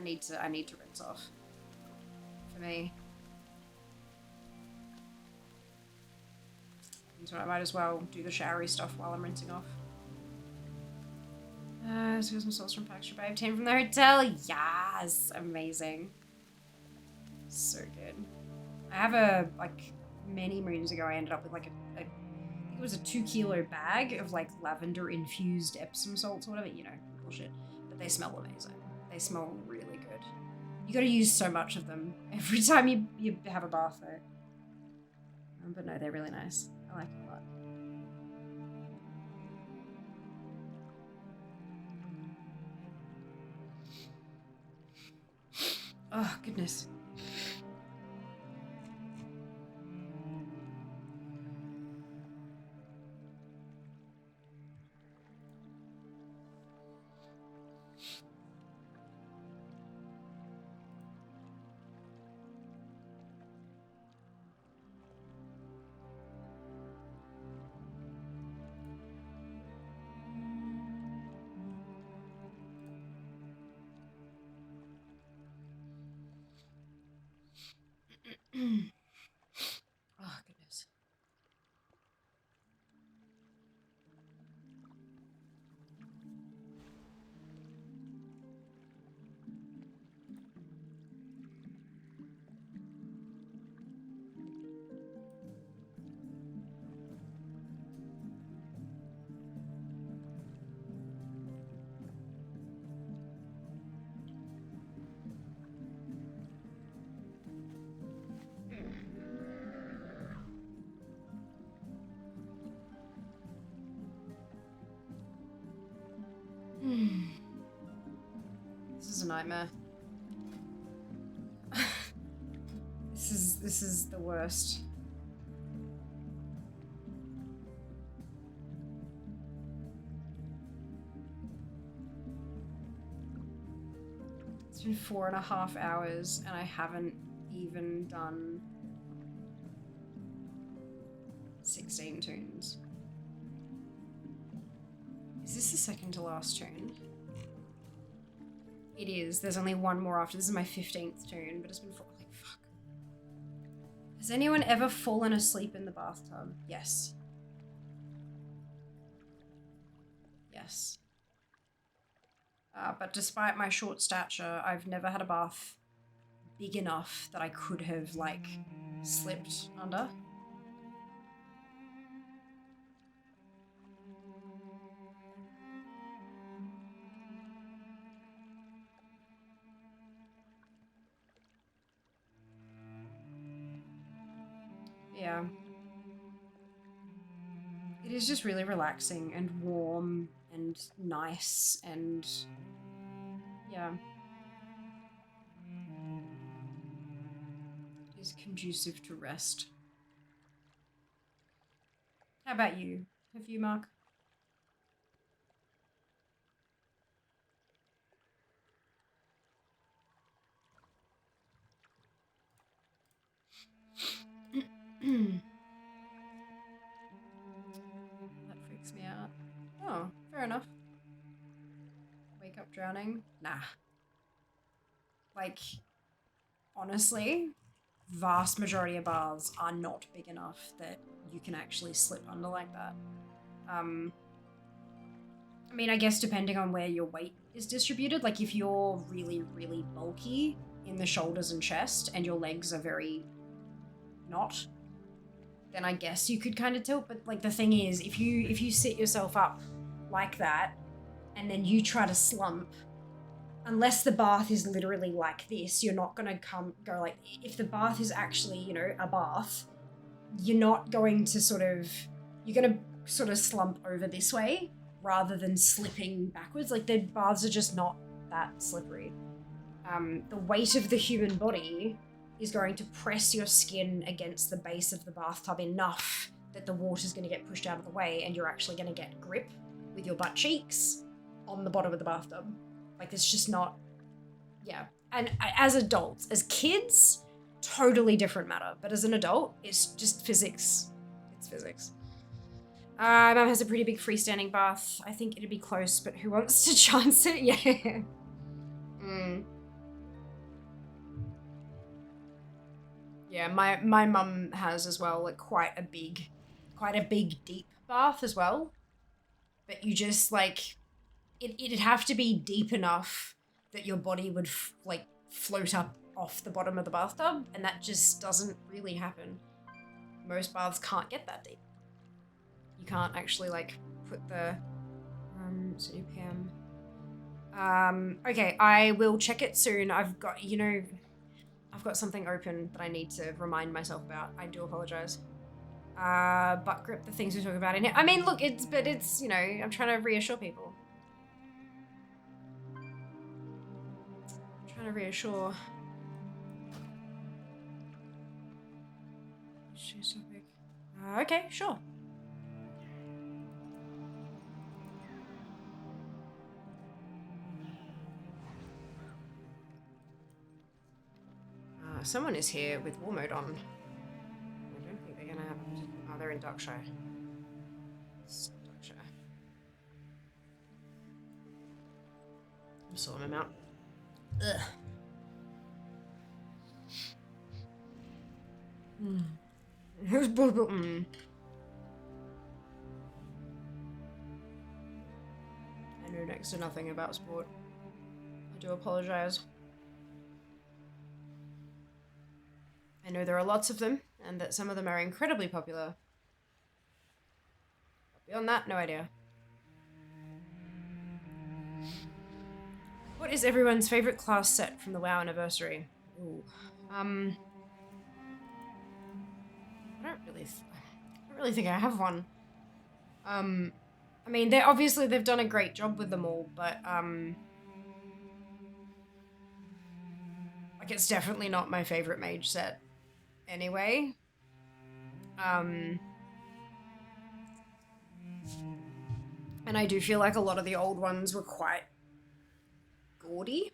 need to rinse off. For me. So I might as well do the showery stuff while I'm rinsing off. So some sauce from Paxtra Bay. 10 from the hotel. Yes, amazing. So good. I have many moons ago, I ended up with like I think it was a 2-kilo bag of like lavender infused Epsom salts or whatever, you know, bullshit. But they smell amazing. They smell really good. You gotta use so much of them every time you have a bath though. But no, they're really nice. I like them a lot. Oh, goodness. Oh, goodness. a nightmare. This is the worst. It's been 4.5 hours and I haven't even done 16 tunes. Is this the second to last tune? It is. There's only one more after. This is my 15th tune, but it's been like, fuck. Has anyone ever fallen asleep in the bathtub? Yes. Yes. But despite my short stature, I've never had a bath big enough that I could have, like, slipped under. Yeah. It is just really relaxing and warm and nice and yeah. It is conducive to rest. How about you? Have you, Mark? That freaks me out. Oh, fair enough. Wake up drowning? Nah. Like, honestly, vast majority of baths are not big enough that you can actually slip under like that. I mean, I guess depending on where your weight is distributed, like if you're really, really bulky in the shoulders and chest and your legs are very not, then I guess you could kind of tilt. But like the thing is, if you sit yourself up like that and then you try to slump, unless the bath is literally like this, you're not gonna go like, if the bath is actually, you know, a bath, you're not going to you're gonna sort of slump over this way rather than slipping backwards. Like the baths are just not that slippery. The weight of the human body is going to press your skin against the base of the bathtub enough that the water's going to get pushed out of the way and you're actually going to get grip with your butt cheeks on the bottom of the bathtub. Like it's just not, yeah. And as adults, as kids, totally different matter. But as an adult, it's just physics. It's physics. Mum has a pretty big freestanding bath. I think it'd be close, but who wants to chance it? Yeah. Yeah, my mum has as well, like quite a big deep bath as well. But you just like, it'd have to be deep enough that your body would like float up off the bottom of the bathtub, and that just doesn't really happen. Most baths can't get that deep. You can't actually like put the PM. Okay, I will check it soon. I've got something open that I need to remind myself about. I do apologize. Butt grip, the things we talk about in here. I mean, look, it's, you know, I'm trying to reassure people. I'm trying to reassure. Choose topic. Okay, sure. Someone is here with war mode on. I don't think they're gonna have. Oh, they're in Darkshire. Darkshire. I'm sorting them out. Ugh. I know next to nothing about sport. I do apologize. I know there are lots of them, and that some of them are incredibly popular. But beyond that, no idea. What is everyone's favorite class set from the WoW anniversary? Ooh. I don't really think I have one. I mean, they've done a great job with them all, but Like, it's definitely not my favorite mage set anyway. And I do feel like a lot of the old ones were quite gaudy.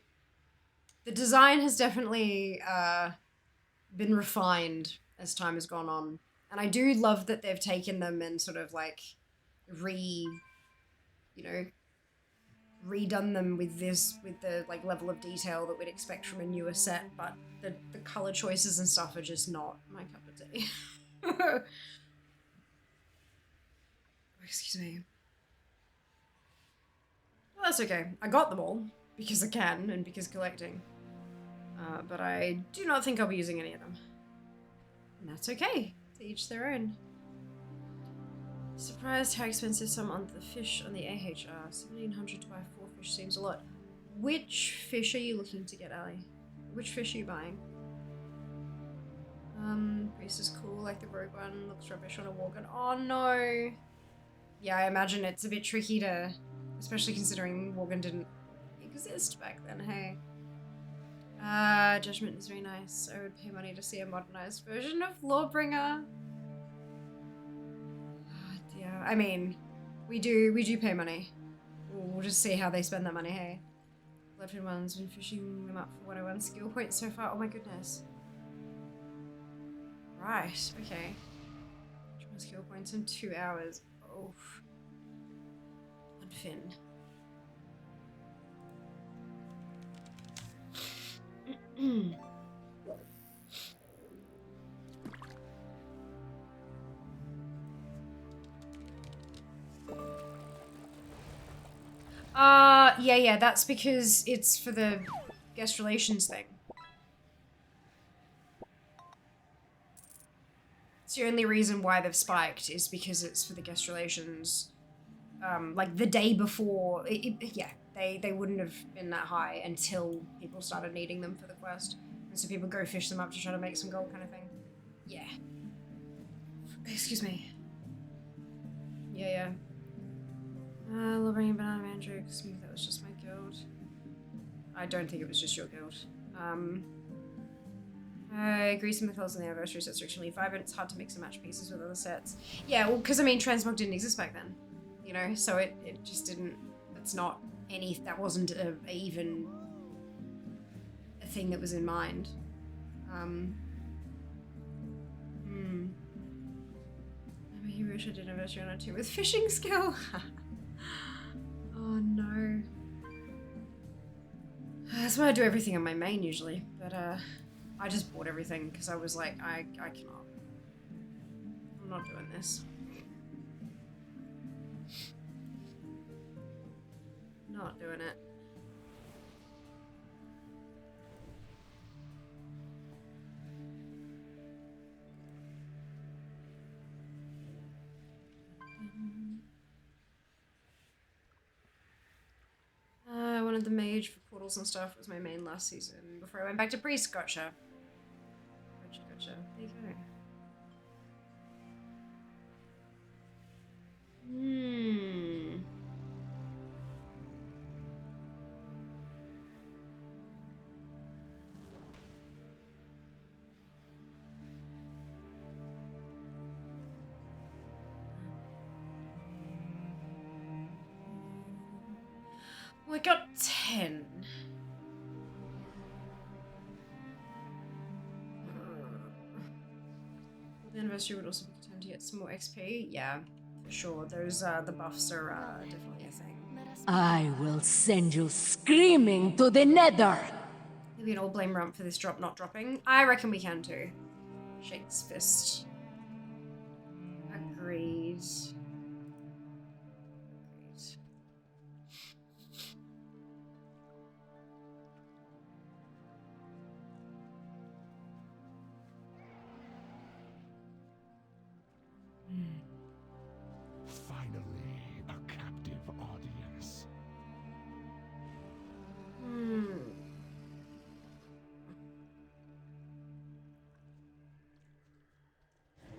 The design has definitely been refined as time has gone on. And I do love that they've taken them and sort of like redone them with the like level of detail that we'd expect from a newer set, but the color choices and stuff are just not my cup of tea. Excuse me. Well, that's okay. I got them all because I can and because collecting. But I do not think I'll be using any of them. And that's okay. To each their own. Surprised how expensive some on the fish on the AH are. 1,700 to buy 4 fish seems a lot. Which fish are you looking to get, Ali? Which fish are you buying? Priest is cool, like the rogue one. Looks rubbish on a Worgen. Oh no! Yeah, I imagine it's a bit tricky to... Especially considering Worgen didn't exist back then, hey. Judgment is very nice. I would pay money to see a modernized version of Lawbringer. Yeah, I mean, we do pay money. We'll just see how they spend that money, hey? Left-in ones, been fishing them up for 101 skill points so far. Oh my goodness. Right, okay. 1 skill points in 2 hours. Oh. On Finn. Yeah, that's because it's for the guest relations thing. It's the only reason why they've spiked is because it's for the guest relations. Like the day before, yeah, they wouldn't have been that high until people started needing them for the quest. And so people go fish them up to try to make some gold kind of thing. Yeah. Excuse me. Yeah. Loving banana man jokes. Maybe that was just my guild. I don't think it was just your guild. I agree some of the colors in the anniversary sets are extremely vibrant. It's hard to mix and match pieces with other sets. Yeah, well, because I mean, transmog didn't exist back then. You know, so it just didn't, that's not any, that wasn't even a thing that was in mind. Maybe you wish I did anniversary on a team with fishing skill. Oh no. That's why I do everything on my main usually, but I just bought everything because I was like, I cannot. I'm not doing this. Not doing it. I wanted the mage for portals and stuff. It was my main last season before I went back to priest. Gotcha. Gotcha. There you go. Well, I got 10. The anniversary would also be a time to get some more XP. Yeah, for sure. Those the buffs are definitely a thing. I will send you screaming to the nether. Maybe we can all blame Rump for this drop not dropping. I reckon we can too. Shakes fist. Agreed. Finally, a captive audience.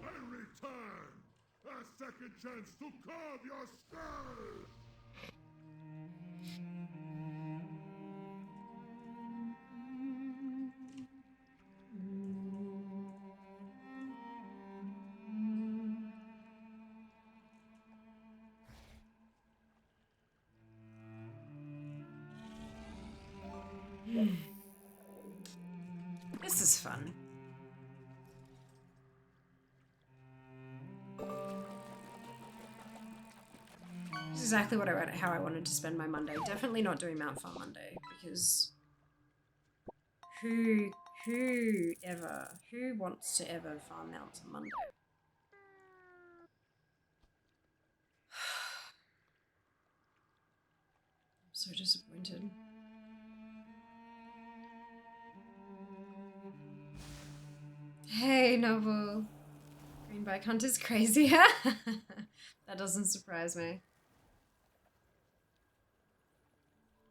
I return! A second chance to carve your skull! This is fun. This is exactly how I wanted to spend my Monday. Definitely not doing Mount Farm Monday because who wants to ever farm mounts on Monday? I'm so disappointed. Hey, Noble. Green bike hunter's crazy. That doesn't surprise me.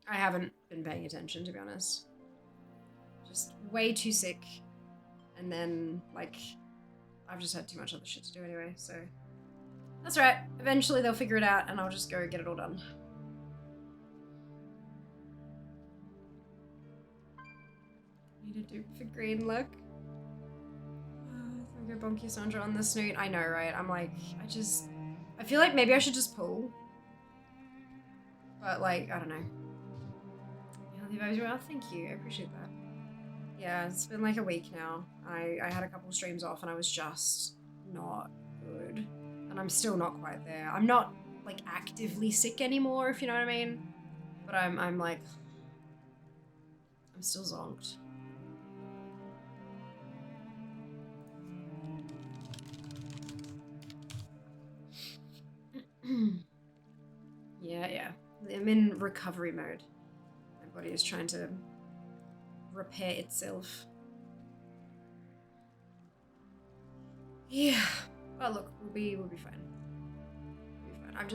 I haven't been paying attention, to be honest. Just way too sick. And then, like, I've just had too much other shit to do anyway, so. That's right. Eventually they'll figure it out and I'll just go get it all done. Need a dupe for green luck. I'm gonna bonk you, Sandra, on the snoot. I know, right? I'm like, I feel like maybe I should just pull. But, like, I don't know. Yeah, the vibes are well. Thank you. I appreciate that. Yeah, it's been like a week now. I had a couple streams off and I was just not good. And I'm still not quite there. I'm not, like, actively sick anymore, if you know what I mean. But I'm like, I'm still zonked. Yeah. I'm in recovery mode. My body is trying to repair itself. Yeah. But look, we'll be fine. We'll be fine.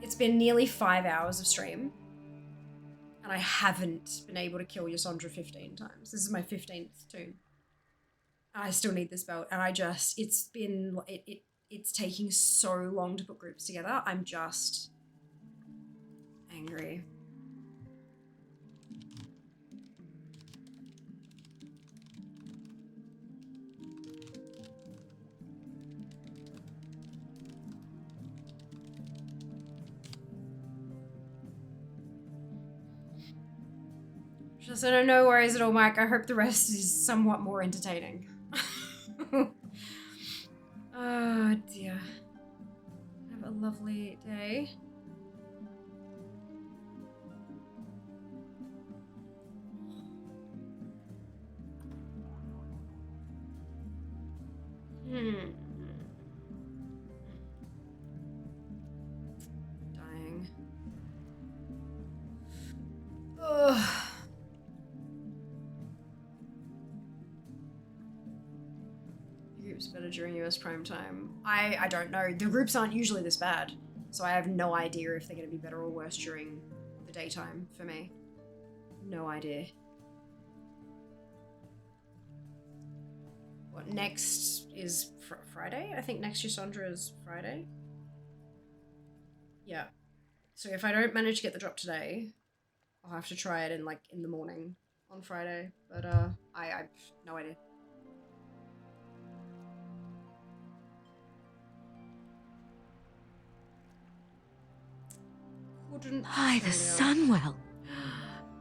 It's been nearly 5 hours of stream. And I haven't been able to kill Yasandra 15 times. This is my 15th too. And I still need this belt. And it's taking so long to put groups together. I'm just angry. Just no worries at all, Mike. I hope the rest is somewhat more entertaining. Oh dear. Have a lovely day. Dying. Ugh. Groups better during US prime time. I don't know. The groups aren't usually this bad, so I have no idea if they're going to be better or worse during the daytime for me. No idea. What, next is Friday? I think next Yasandra is Friday. Yeah. So if I don't manage to get the drop today, I'll have to try it in the morning on Friday. But I no idea. Hi, the Sunwell.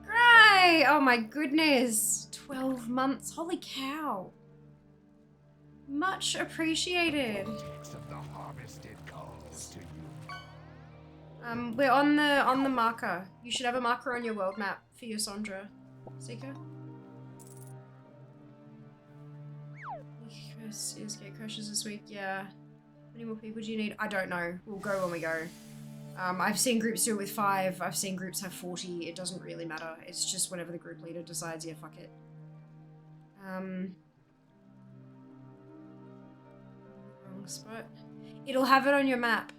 Great! Oh my goodness. 12 months. Holy cow. Much appreciated. Takes of the harvested calls to you. We're on the marker. You should have a marker on your world map for your Sandra. Seeker. Is gate crashes this week? Yeah. How many more people do you need? I don't know. We'll go when we go. I've seen groups do it with 5. I've seen groups have 40. It doesn't really matter. It's just whatever the group leader decides. Yeah, fuck it. Wrong spot. It'll have it on your map.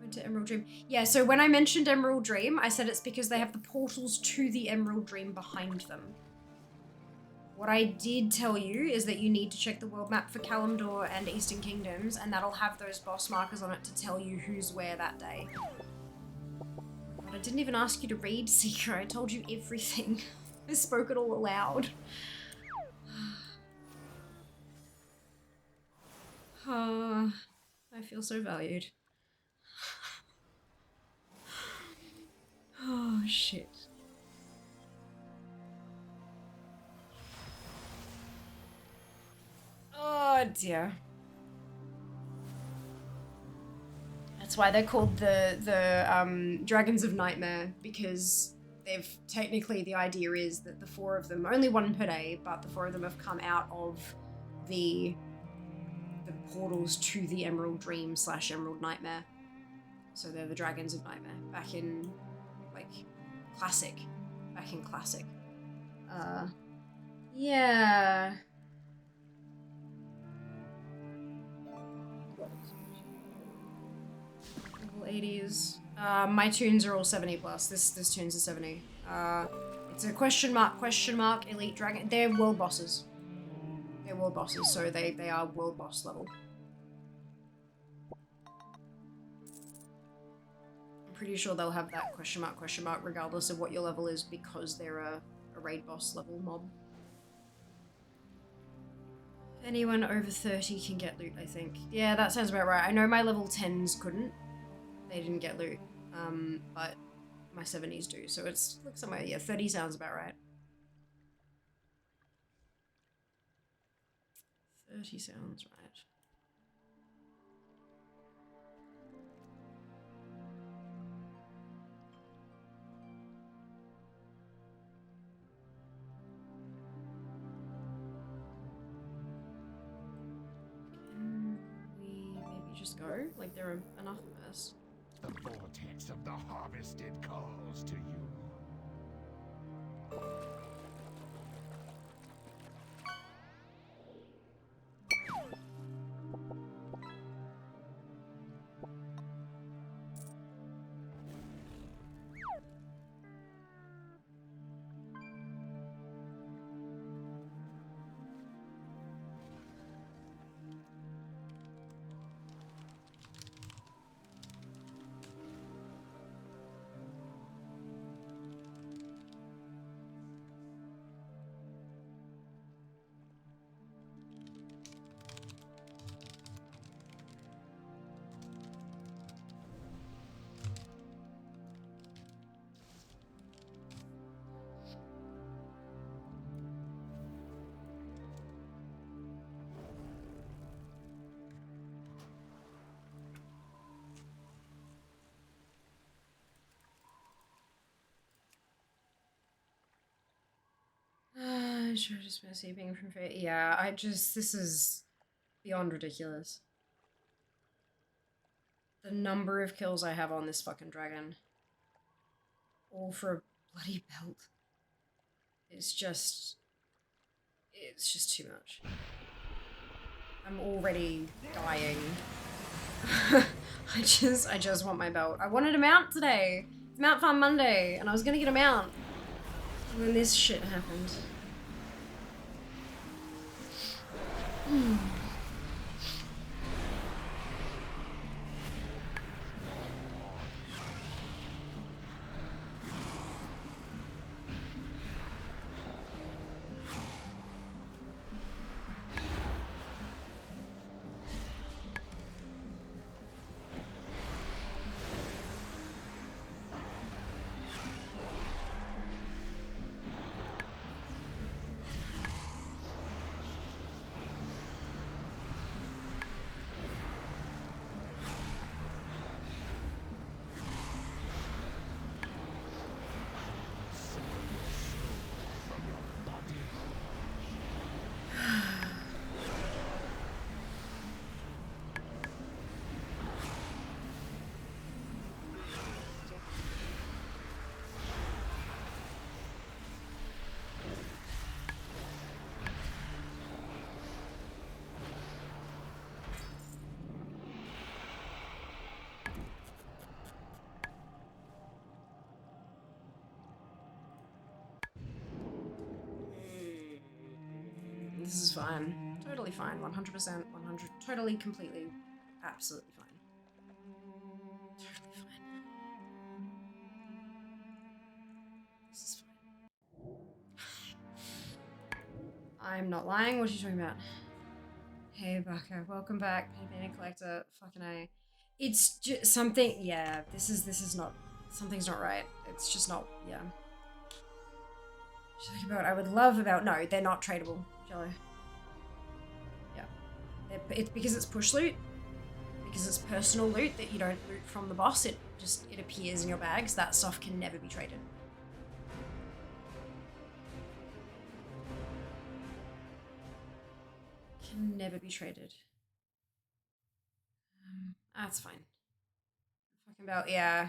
Went to Emerald Dream. Yeah, so when I mentioned Emerald Dream, I said it's because they have the portals to the Emerald Dream behind them. What I did tell you is that you need to check the world map for Kalimdor and Eastern Kingdoms, and that'll have those boss markers on it to tell you who's where that day. But I didn't even ask you to read, Seeker. I told you everything. I spoke it all aloud. I feel so valued. Oh, shit. But yeah. That's why they're called the Dragons of Nightmare, because they've technically, the idea is that the four of them, only one per day, but the four of them have come out of the portals to the Emerald Dream / Emerald Nightmare. So they're the Dragons of Nightmare back in classic. Yeah. Level 80s. My tunes are all 70 plus. This tunes are 70. It's a question mark, elite dragon. They're world bosses. They're world bosses, so they are world boss level. I'm pretty sure they'll have that question mark, regardless of what your level is, because they're a raid boss level mob. Anyone over 30 can get loot, I think. Yeah, that sounds about right. I know my level 10s couldn't. They didn't get loot. But my 70s do. So it's like somewhere, yeah, 30 sounds about right. 30 sounds right. Can we maybe just go? Like, there are enough of us. The vortex of the harvested calls to you. Should have just been sleeping from fear. Yeah, this is beyond ridiculous. The number of kills I have on this fucking dragon. All for a bloody belt. It's just too much. I'm already dying. I just want my belt. I wanted a mount today. It's Mount Farm Monday, and I was gonna get a mount. And then this shit happened. This is fine. Totally fine. 100%. 100. Totally, completely, absolutely fine. Totally fine. This is fine. I'm not lying. What are you talking about? Hey, Baka. Welcome back. Painting Collector. Fucking A. It's just something. Yeah, this is not. Something's not right. It's just not. Yeah. She's talking about. I would love about. No, they're not tradable. Jello. Yeah. it's because it's push loot, because it's personal loot that you don't loot from the boss. It appears in your bags. That stuff can never be traded. Can never be traded. That's fine. Fucking about, yeah.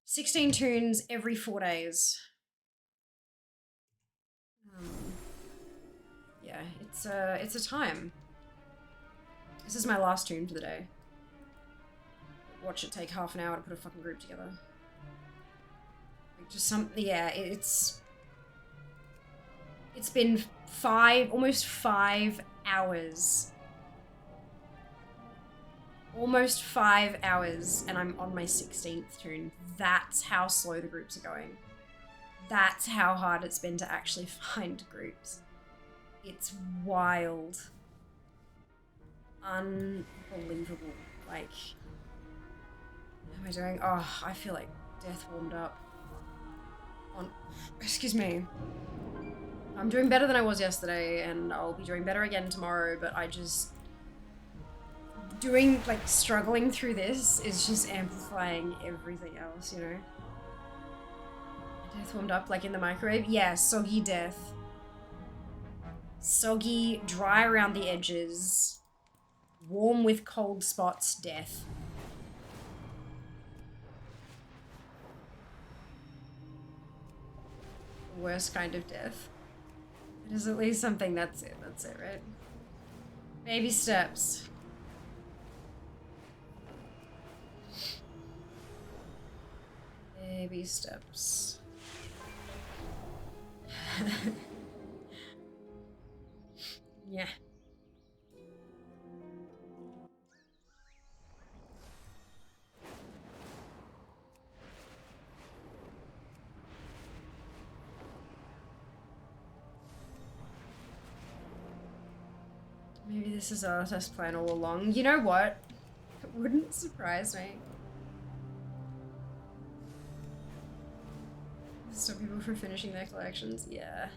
16 tunes every 4 days. Yeah, it's a time. This is my last tune for the day. Watch it take half an hour to put a fucking group together. Like just something, yeah, it's been almost 5 hours. Almost 5 hours, and I'm on my 16th tune. That's how slow the groups are going. That's how hard it's been to actually find groups. It's wild. Unbelievable. Like, what am I doing? Oh, I feel like death warmed up. Excuse me. I'm doing better than I was yesterday, and I'll be doing better again tomorrow, but I just... struggling through this is just amplifying everything else, you know? Death warmed up, like in the microwave? Yeah, soggy death. Soggy, dry around the edges, warm with cold spots death. Worst kind of death. It is at least something, that's it, right? Baby steps. Baby steps. Yeah. Maybe this is our test plan all along. You know what? It wouldn't surprise me. Stop people from finishing their collections? Yeah.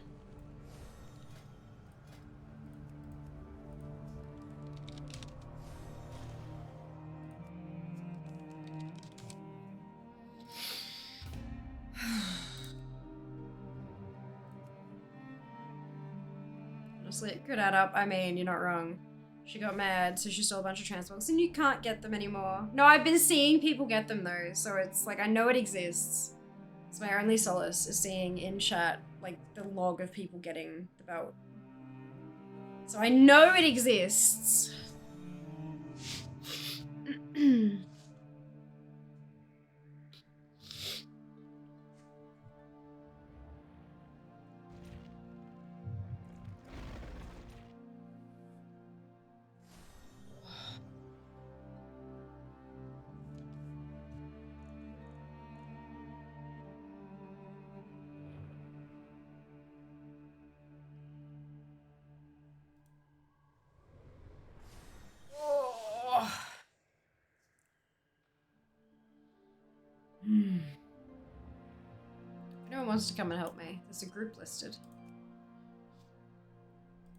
Honestly, it could add up. I mean, you're not wrong. She got mad, so she stole a bunch of transbox, and you can't get them anymore. No, I've been seeing people get them though, so it's like, I know it exists. It's my only solace, is seeing in chat, like, the log of people getting the belt. So I know it exists. No one wants to come and help me. There's a group listed.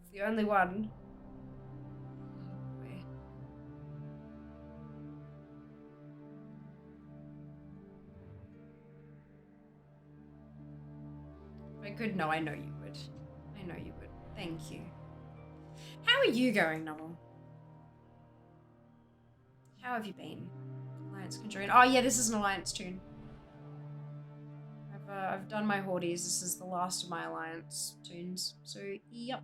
It's the only one. If I could, no, I know you would. I know you would. Thank you. How are you going, Novel? How have you been? Alliance Conjuring. Oh yeah, this is an Alliance tune. I've done my Hordes. This is the last of my Alliance tunes. So, yep.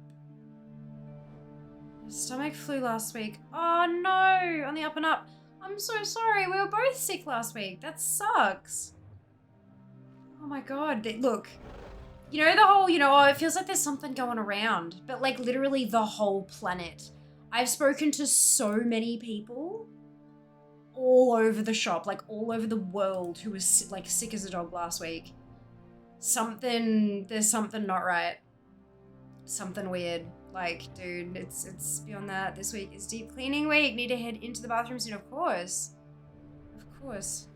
Stomach flu last week. Oh no! On the up and up. I'm so sorry. We were both sick last week. That sucks. Oh my god. Look. You know the whole, oh, it feels like there's something going around. But like literally the whole planet. I've spoken to so many people all over the shop, like all over the world, who was like sick as a dog last week. There's something not right. Something weird. Like, dude, it's beyond that. This week is deep cleaning week. Need to head into the bathroom soon, of course. Of course.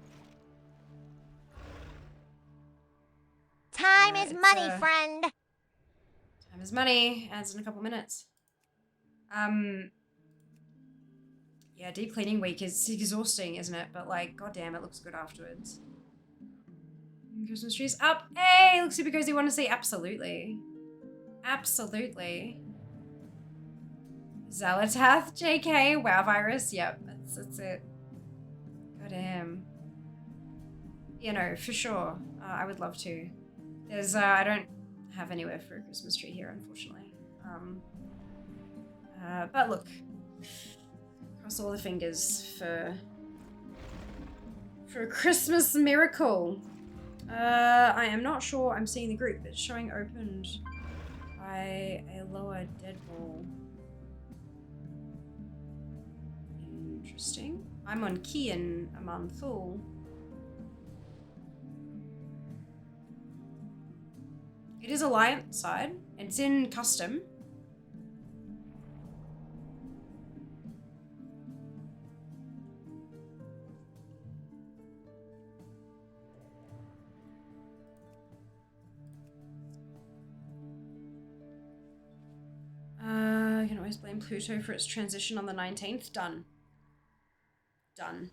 Time is money, friend. Time is money. Adds in a couple minutes. Yeah, deep cleaning week is exhausting, isn't it? But like, goddamn, it looks good afterwards. Christmas trees up. Hey, looks super cozy. Want to see? Absolutely. Absolutely. Zalatath, JK, WoW virus. Yep, that's it. Goddamn. You know, for sure. I would love to. There's, I don't have anywhere for a Christmas tree here, unfortunately. But look. Cross all the fingers for a Christmas miracle. I am not sure I'm seeing the group. It's showing opened by a lower dead ball. Interesting. I'm on Kian. I'm on full. It is Alliance side. It's in custom. You can always blame Pluto for its transition on the 19th. Done. Done.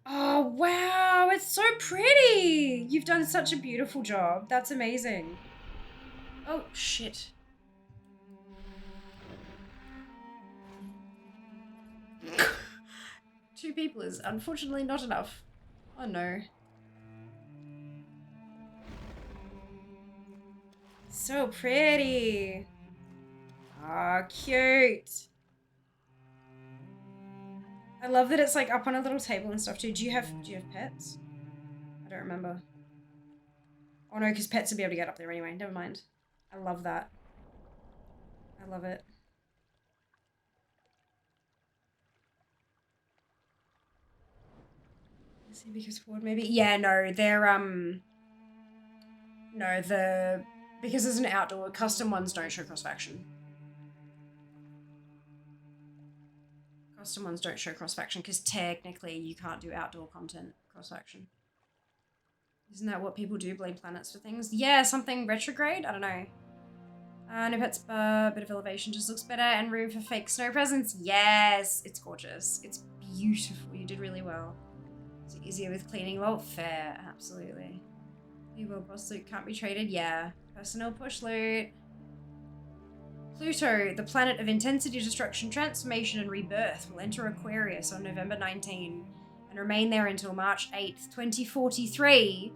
Oh, wow. It's so pretty. You've done such a beautiful job. That's amazing. Oh, shit. Two people is unfortunately not enough. Oh, no. So pretty. Ah, cute. I love that it's like up on a little table and stuff too. Do you have pets? I don't remember. Oh no, because pets would be able to get up there anyway. Never mind. I love that. I love it. Let's see, because forward maybe. Yeah, no, they're no, because it's an outdoor, custom ones don't show cross-faction. Custom ones don't show cross-faction because technically you can't do outdoor content cross-faction. Isn't that what people do? Blame planets for things? Yeah, something retrograde? I don't know. No pets, bit of elevation just looks better and room for fake snow presents. Yes, it's gorgeous. It's beautiful. You did really well. Is it easier with cleaning? Well, fair, absolutely. New world boss loot can't be traded. Yeah. Personnel push loot. Pluto, the planet of intensity, destruction, transformation, and rebirth, will enter Aquarius on November 19 and remain there until March 8th, 2043.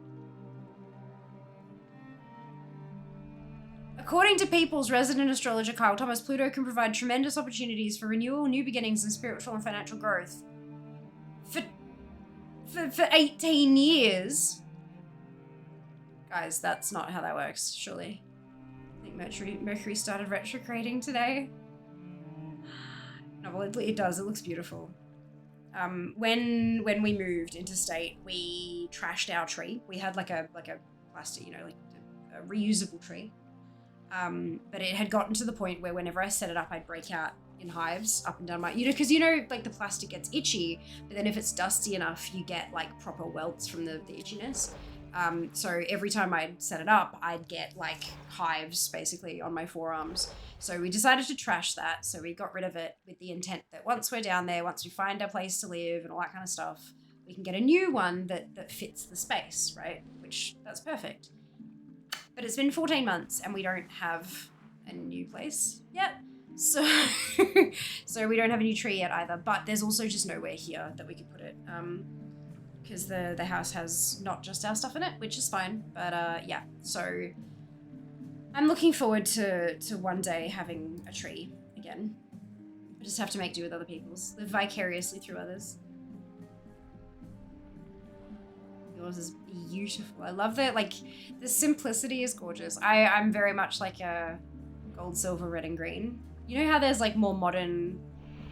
According to People's resident astrologer Kyle Thomas, Pluto can provide tremendous opportunities for renewal, new beginnings, and spiritual and financial growth. For 18 years. Guys, that's not how that works, surely. I think Mercury started retrograding today. No, well, it does. It looks beautiful. When we moved into state, we trashed our tree. We had like a plastic, you know, like a reusable tree. But it had gotten to the point where whenever I set it up, I'd break out in hives up and down my, because like the plastic gets itchy, but then if it's dusty enough, you get like proper welts from the itchiness. So every time I'd set it up, I'd get like hives basically on my forearms. So we decided to trash that. So we got rid of it with the intent that once we're down there, once we find our place to live and all that kind of stuff, we can get a new one that fits the space, right? Which that's perfect. But it's been 14 months and we don't have a new place yet. So, so we don't have a new tree yet either, but there's also just nowhere here that we could put it. Because the house has not just our stuff in it, which is fine. But yeah, so I'm looking forward to one day having a tree again. I just have to make do with other people's, live vicariously through others. Yours is beautiful. I love that, like, the simplicity is gorgeous. I'm very much like a gold, silver, red, and green. You know how there's like more modern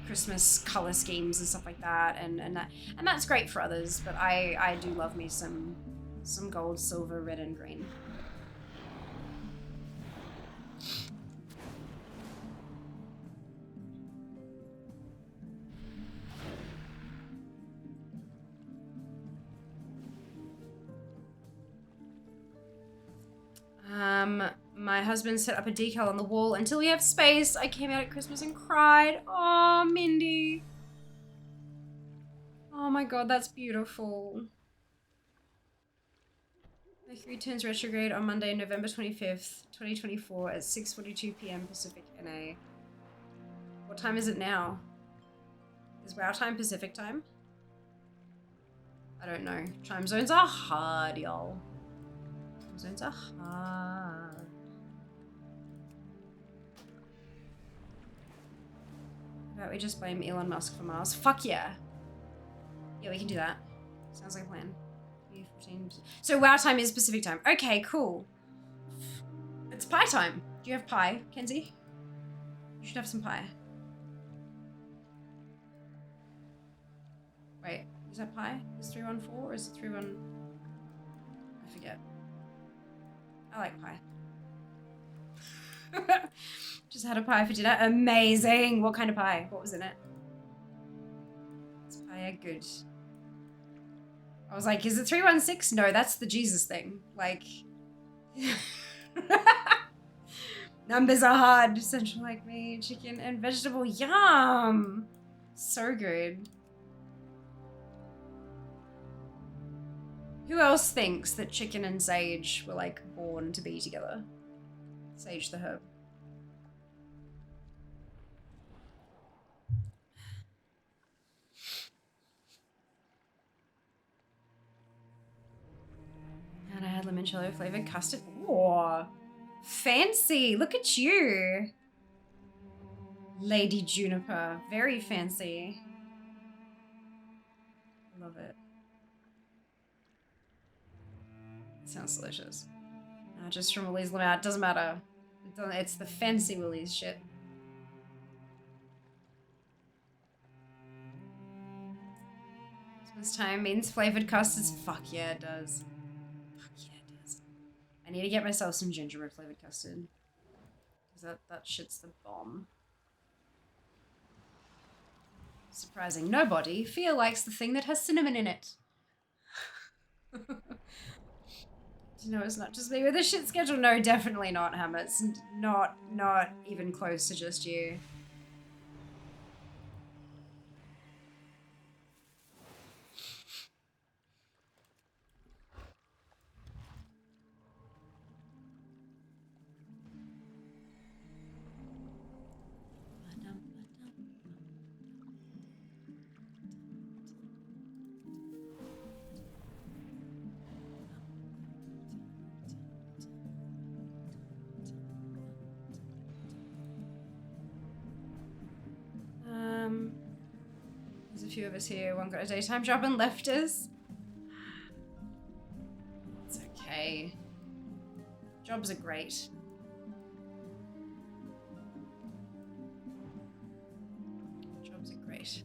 Christmas color schemes and stuff like that, and that's great for others, but I do love me some gold, silver, red, and green. My husband set up a decal on the wall until we have space. I came out at Christmas and cried. Oh, Mindy. Oh my god, that's beautiful. Mercury turns retrograde on Monday, November 25th, 2024 at 6:42 p.m. Pacific NA. What time is it now? Is WoW time Pacific time? I don't know. Time zones are hard, y'all. Time zones are hard. How about we just blame Elon Musk for Mars? Fuck yeah. Yeah, we can do that. Sounds like a plan. 15. So WoW time is Pacific time. Okay, cool. It's pie time. Do you have pie, Kenzie? You should have some pie. Wait, is that pie? Is 314 or is it 31? I forget. I like pie. Just had a pie for dinner. Amazing. What kind of pie? What was in it? Is pie good? I was like, is it 316? No, that's the Jesus thing. Like, numbers are hard. Central like me, chicken and vegetable. Yum. So good. Who else thinks that chicken and sage were like born to be together? Sage the herb. And I had limoncello flavored custard. Whoa, fancy. Look at you. Lady Juniper. Very fancy. Love it. Sounds delicious. Just from Willie's Limit. It doesn't matter. It's the fancy Willie's shit. Christmas time means flavored custards. Fuck yeah, it does. Fuck yeah, it does. I need to get myself some gingerbread flavored custard. Because that shit's the bomb. Surprising nobody. Fia likes the thing that has cinnamon in it. You know, it's not just me with a shit schedule. No, definitely not, Hammer. It's not even close to just you. There's a few of us here. One got a daytime job and left us. It's okay. Jobs are great. Jobs are great.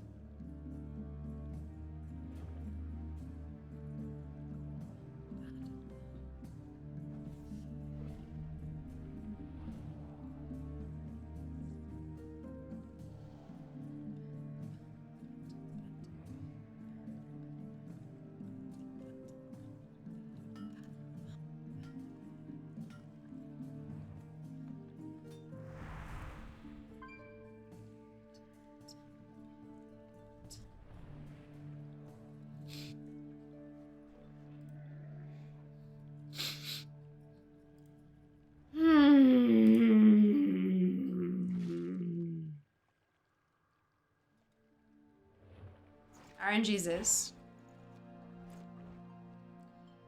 Aaron Jesus,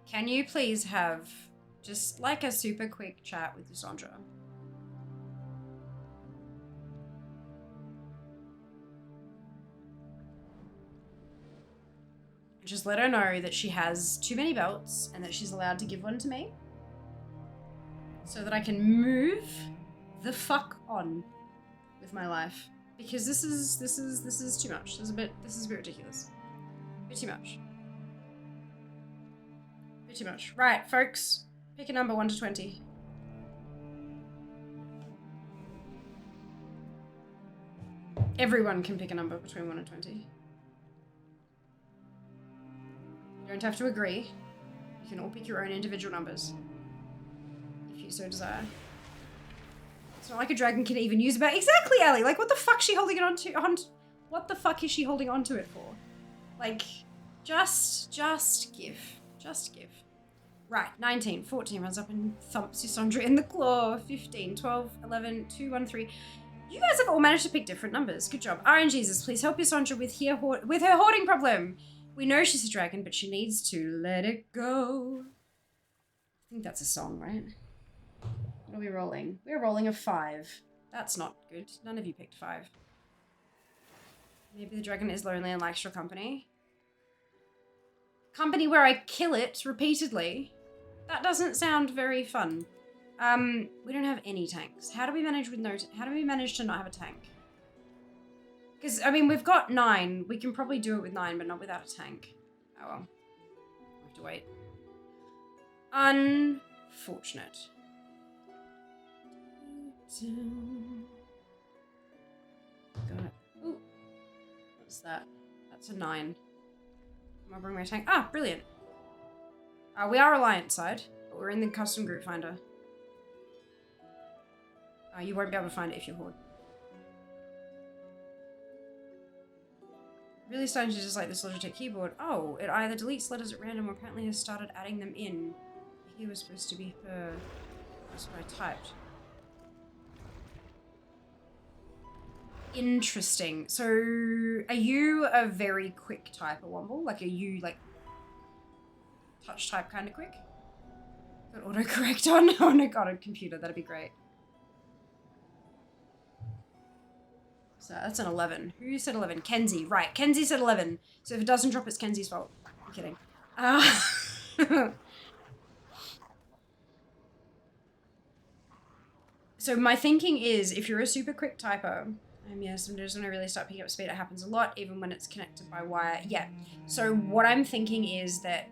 can you please have just like a super quick chat with Sandra? Just let her know that she has too many belts and that she's allowed to give one to me so that I can move the fuck on with my life. Because this is too much. This is a bit ridiculous. A bit too much. A bit too much. Right, folks. Pick a number 1 to 20. Everyone can pick a number between 1 and 20. You don't have to agree. You can all pick your own individual numbers, if you so desire. It's not like a dragon can even use about exactly, Ellie. Like, what the fuck is she holding it what the fuck is she holding onto it for? Like, just give. Just give. Right, 19, 14 runs up and thumps Ysondra in the claw. 15, 12, 11, 2, 1, 3. You guys have all managed to pick different numbers. Good job. RNGesus, please help Ysondra with her hoarding problem. We know she's a dragon, but she needs to let it go. I think that's a song, right? What are we rolling? We're rolling a 5. That's not good. None of you picked 5. Maybe the dragon is lonely and likes your company. Company where I kill it repeatedly. That doesn't sound very fun. We don't have any tanks. How do we manage to not have a tank? Because, I mean, we've got 9. We can probably do it with 9, but not without a tank. Oh well. We have to wait. Unfortunate. Got it. Ooh. What's that? That's a 9. I'll bring my tank. Ah, brilliant. We are Alliance side, but we're in the custom group finder. You won't be able to find it if you're Horde. Really starting to dislike this Logitech keyboard. Oh, it either deletes letters at random or apparently has started adding them in. Here was supposed to be her. That's what I typed. Interesting. So, are you a very quick typer, Womble? Like, are you, like, touch type kind of quick? Got autocorrect on? Oh, no, got a computer. That'd be great. So, that's an 11. Who said 11? Kenzie. Right, Kenzie said 11. So, if it doesn't drop, it's Kenzie's fault. I'm kidding. So, my thinking is, if you're a super quick typer... yeah, sometimes when I really start picking up speed, it happens a lot, even when it's connected by wire. Yeah. So what I'm thinking is that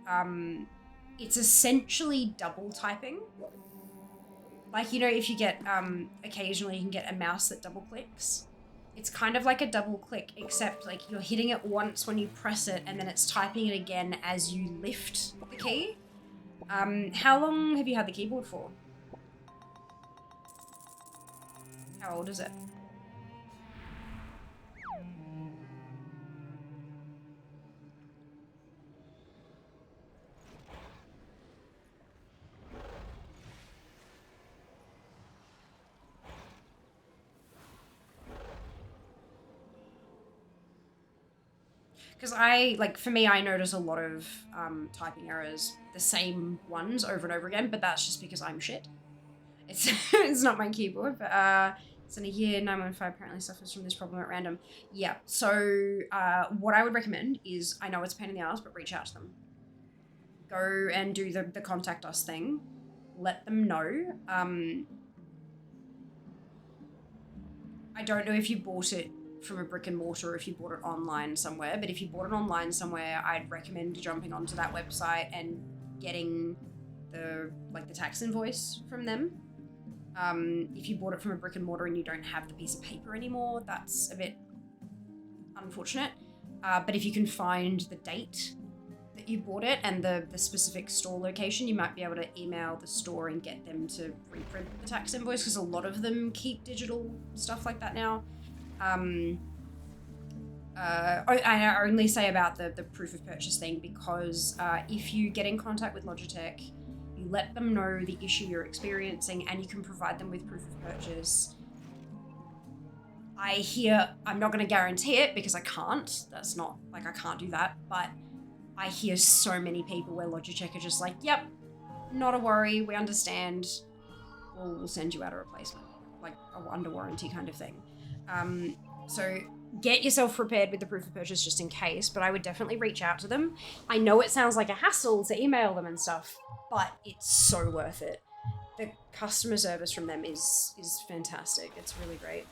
it's essentially double typing. Like, you know, if you get, occasionally you can get a mouse that double clicks. It's kind of like a double click, except like you're hitting it once when you press it, and then it's typing it again as you lift the key. How long have you had the keyboard for? How old is it? Because for me, I notice a lot of typing errors, the same ones over and over again, but that's just because I'm shit. It's it's not my keyboard, but it's in a year, 915 apparently suffers from this problem at random. Yeah, so what I would recommend is, I know it's a pain in the ass, but reach out to them. Go and do the contact us thing. Let them know. I don't know if you bought it from a brick and mortar or if you bought it online somewhere, but if you bought it online somewhere, I'd recommend jumping onto that website and getting the tax invoice from them. If you bought it from a brick and mortar and you don't have the piece of paper anymore, that's a bit unfortunate. But if you can find the date that you bought it and the specific store location, you might be able to email the store and get them to reprint the tax invoice, because a lot of them keep digital stuff like that now. I only say about the proof of purchase thing because if you get in contact with Logitech, you let them know the issue you're experiencing and you can provide them with proof of purchase. I'm not going to guarantee it because I can't. That's not, I can't do that, but I hear so many people where Logitech are just like, yep, not a worry, we understand. We'll send you out a replacement, like a under warranty kind of thing. So get yourself prepared with the proof of purchase just in case, but I would definitely reach out to them. I know it sounds like a hassle to email them and stuff, but it's so worth it. The customer service from them is fantastic. It's really great.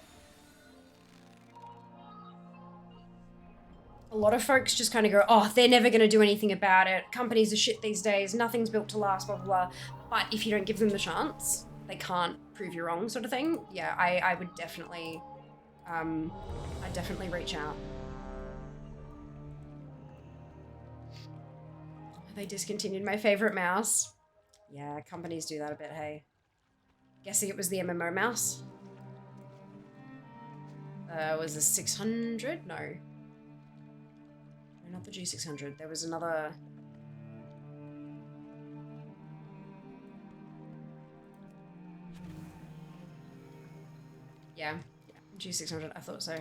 A lot of folks just kind of go, oh, they're never going to do anything about it. Companies are shit these days. Nothing's built to last, blah, blah, blah. But if you don't give them the chance, they can't prove you wrong, sort of thing. Yeah, I would definitely... I'd definitely reach out. They discontinued my favorite mouse. Yeah, companies do that a bit, hey. Guessing it was the MMO mouse. Was this 600? No. No, not the G600. There was another... Yeah, G600, I thought so.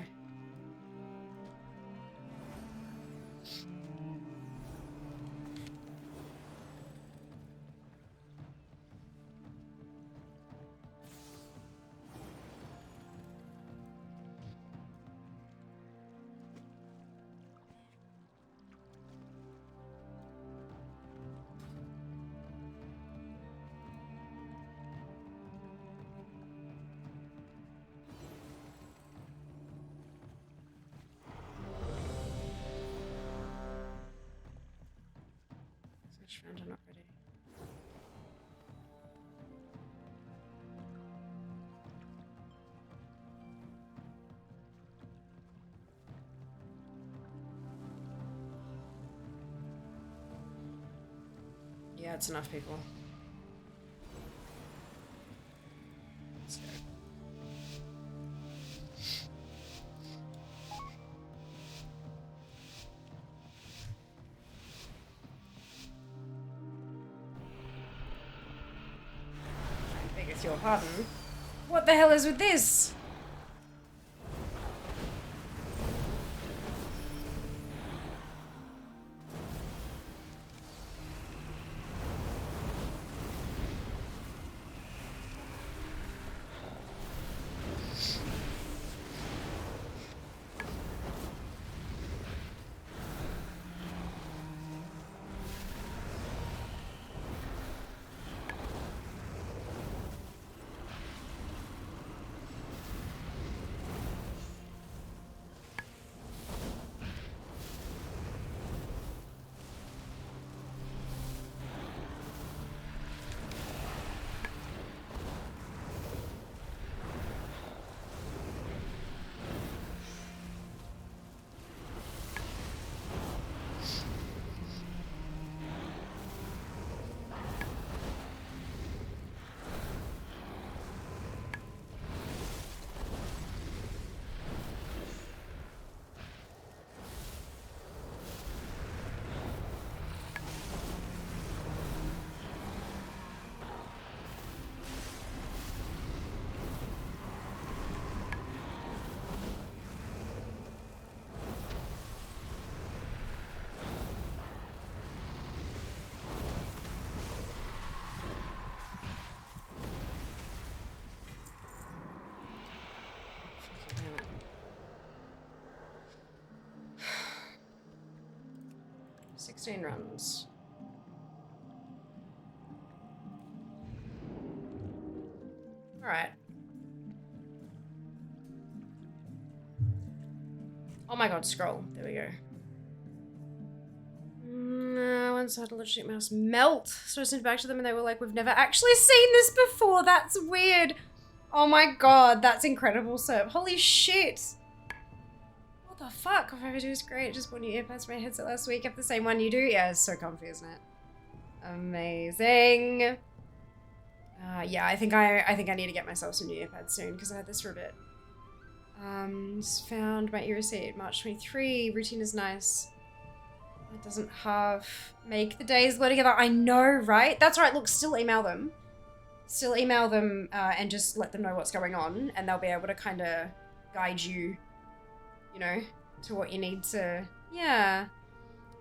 Round are not ready. Yeah, it's enough people. Let's go. Beggeth your pardon. What the hell is with this? Damn it. 16 runs. Alright. Oh my god, scroll. There we go. Once I had a logic mouse melt. So I sent it back to them and they were like, we've never actually seen this before. That's weird. Oh my god, that's incredible, sir. Holy shit. What the fuck? What I do is great. Just bought new earpads for my headset last week. Have the same one you do? Yeah, it's so comfy, isn't it? Amazing. Yeah, I think I need to get myself some new earpads soon because I had this for a bit. Just found my e-receipt, March 23. Routine is nice. It doesn't half make the days blur together. I know, right? That's right. Look, still email them. Still email them and just let them know what's going on, and they'll be able to kind of guide you, you know, to what you need to. Yeah.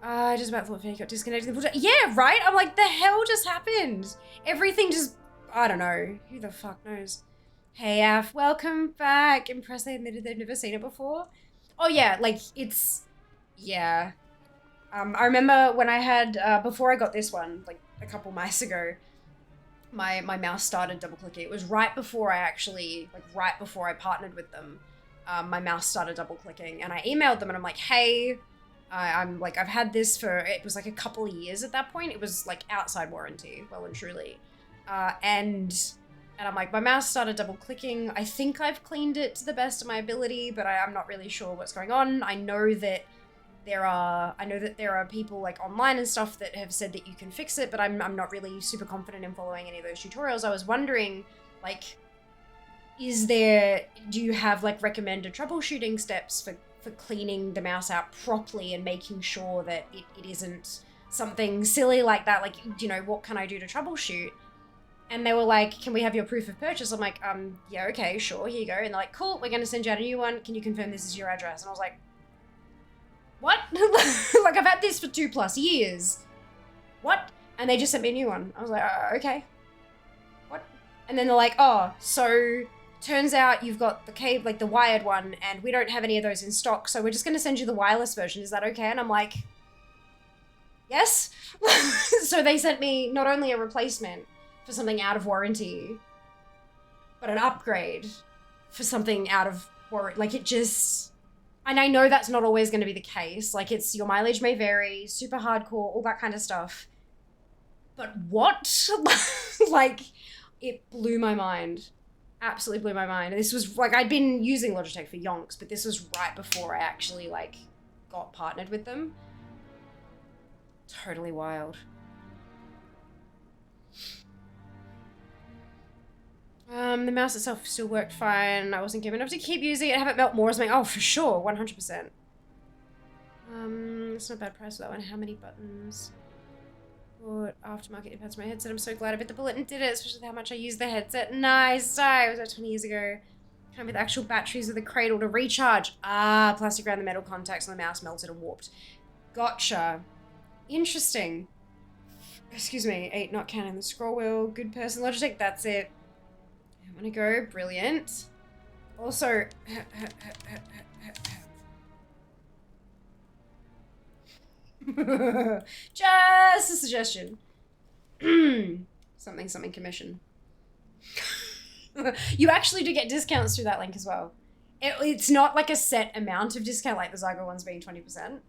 I just about thought Fanny got disconnected. Yeah, right? I'm like, the hell just happened? Everything just, I don't know. Who the fuck knows? Hey, Af, welcome back. Impressed they admitted they've never seen it before. Oh, yeah, like, it's, yeah. I remember when I had, before I got this one, like a couple mice ago, my mouse started double clicking. It was right before I actually, like right before I partnered with them, my mouse started double clicking, and I emailed them and I'm like, hey, I'm like, I've had this for, it was like a couple of years at that point. It was like outside warranty, well and truly. And I'm like, my mouse started double clicking. I think I've cleaned it to the best of my ability, but I'm not really sure what's going on. I know that there are people like online and stuff that have said that you can fix it, but I'm not really super confident in following any of those tutorials. I was wondering, like, do you have like recommended troubleshooting steps for cleaning the mouse out properly and making sure that it isn't something silly like that? Like, you know, what can I do to troubleshoot? And they were like, can we have your proof of purchase? I'm like, yeah, okay, sure, here you go. And they're like, cool, we're gonna send you out a new one. Can you confirm this is your address? And I was like, what? Like, I've had this for 2+ years. What? And they just sent me a new one. I was like, okay. What? And then they're like, oh, so turns out you've got the cable, like the wired one, and we don't have any of those in stock, so we're just gonna send you the wireless version. Is that okay? And I'm like, yes. So they sent me not only a replacement for something out of warranty, but an upgrade for something out of warranty. Like, it just, and I know that's not always going to be the case. Like, it's, your mileage may vary, super hardcore, all that kind of stuff. But what? Like, it blew my mind. Absolutely blew my mind. This was, like, I'd been using Logitech for yonks, but this was right before I actually, like, got partnered with them. Totally wild. The mouse itself still worked fine. I wasn't given enough to keep using it. Have it melt more or something. Oh, for sure. 100%. It's not a bad price for that one. How many buttons? Bought aftermarket pads for my headset. I'm so glad I bit the bullet and did it, especially how much I use the headset. Nice. It was about 20 years ago. Came with actual batteries with a cradle to recharge. Ah, plastic around the metal contacts on the mouse melted and warped. Gotcha. Interesting. Excuse me. 8 not counting the scroll wheel. Good person. Logitech. That's it. I'm gonna go. Brilliant. Also, just a suggestion. something commission. You actually do get discounts through that link as well. It's not like a set amount of discount, like the Zygo ones being 20%.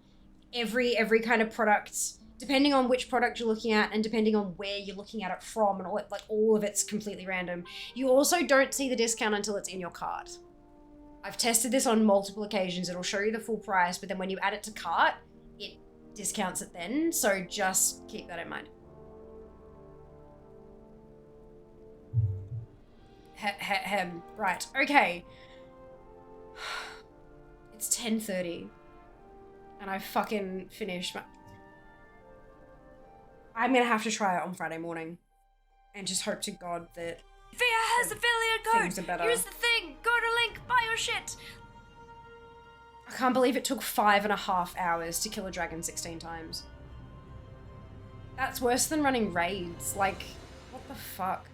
Every kind of product, depending on which product you're looking at and depending on where you're looking at it from, and all of it's completely random. You also don't see the discount until it's in your cart. I've tested this on multiple occasions. It'll show you the full price, but then when you add it to cart, it discounts it then. So just keep that in mind. Right, okay. It's 10:30. And I fucking finished my... I'm gonna have to try it on Friday morning. And just hope to God that... Via has affiliate code! things are better. Here's the thing! Go to link, buy your shit! I can't believe it took 5.5 hours to kill a dragon 16 times. That's worse than running raids. Like, what the fuck?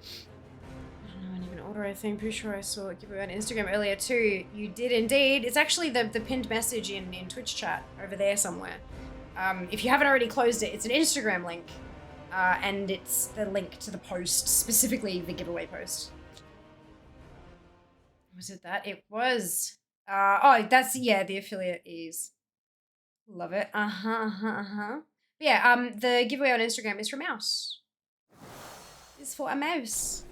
I don't know, I didn't even order anything. Pretty sure I saw it giveaway on Instagram earlier too. You did indeed. It's actually the pinned message in Twitch chat over there somewhere. If you haven't already closed it, it's an Instagram link. And it's the link to the post, specifically the giveaway post. Was it that? It was. Oh, that's, yeah, the affiliate is. Love it. But yeah, the giveaway on Instagram is for mouse. It's for a mouse.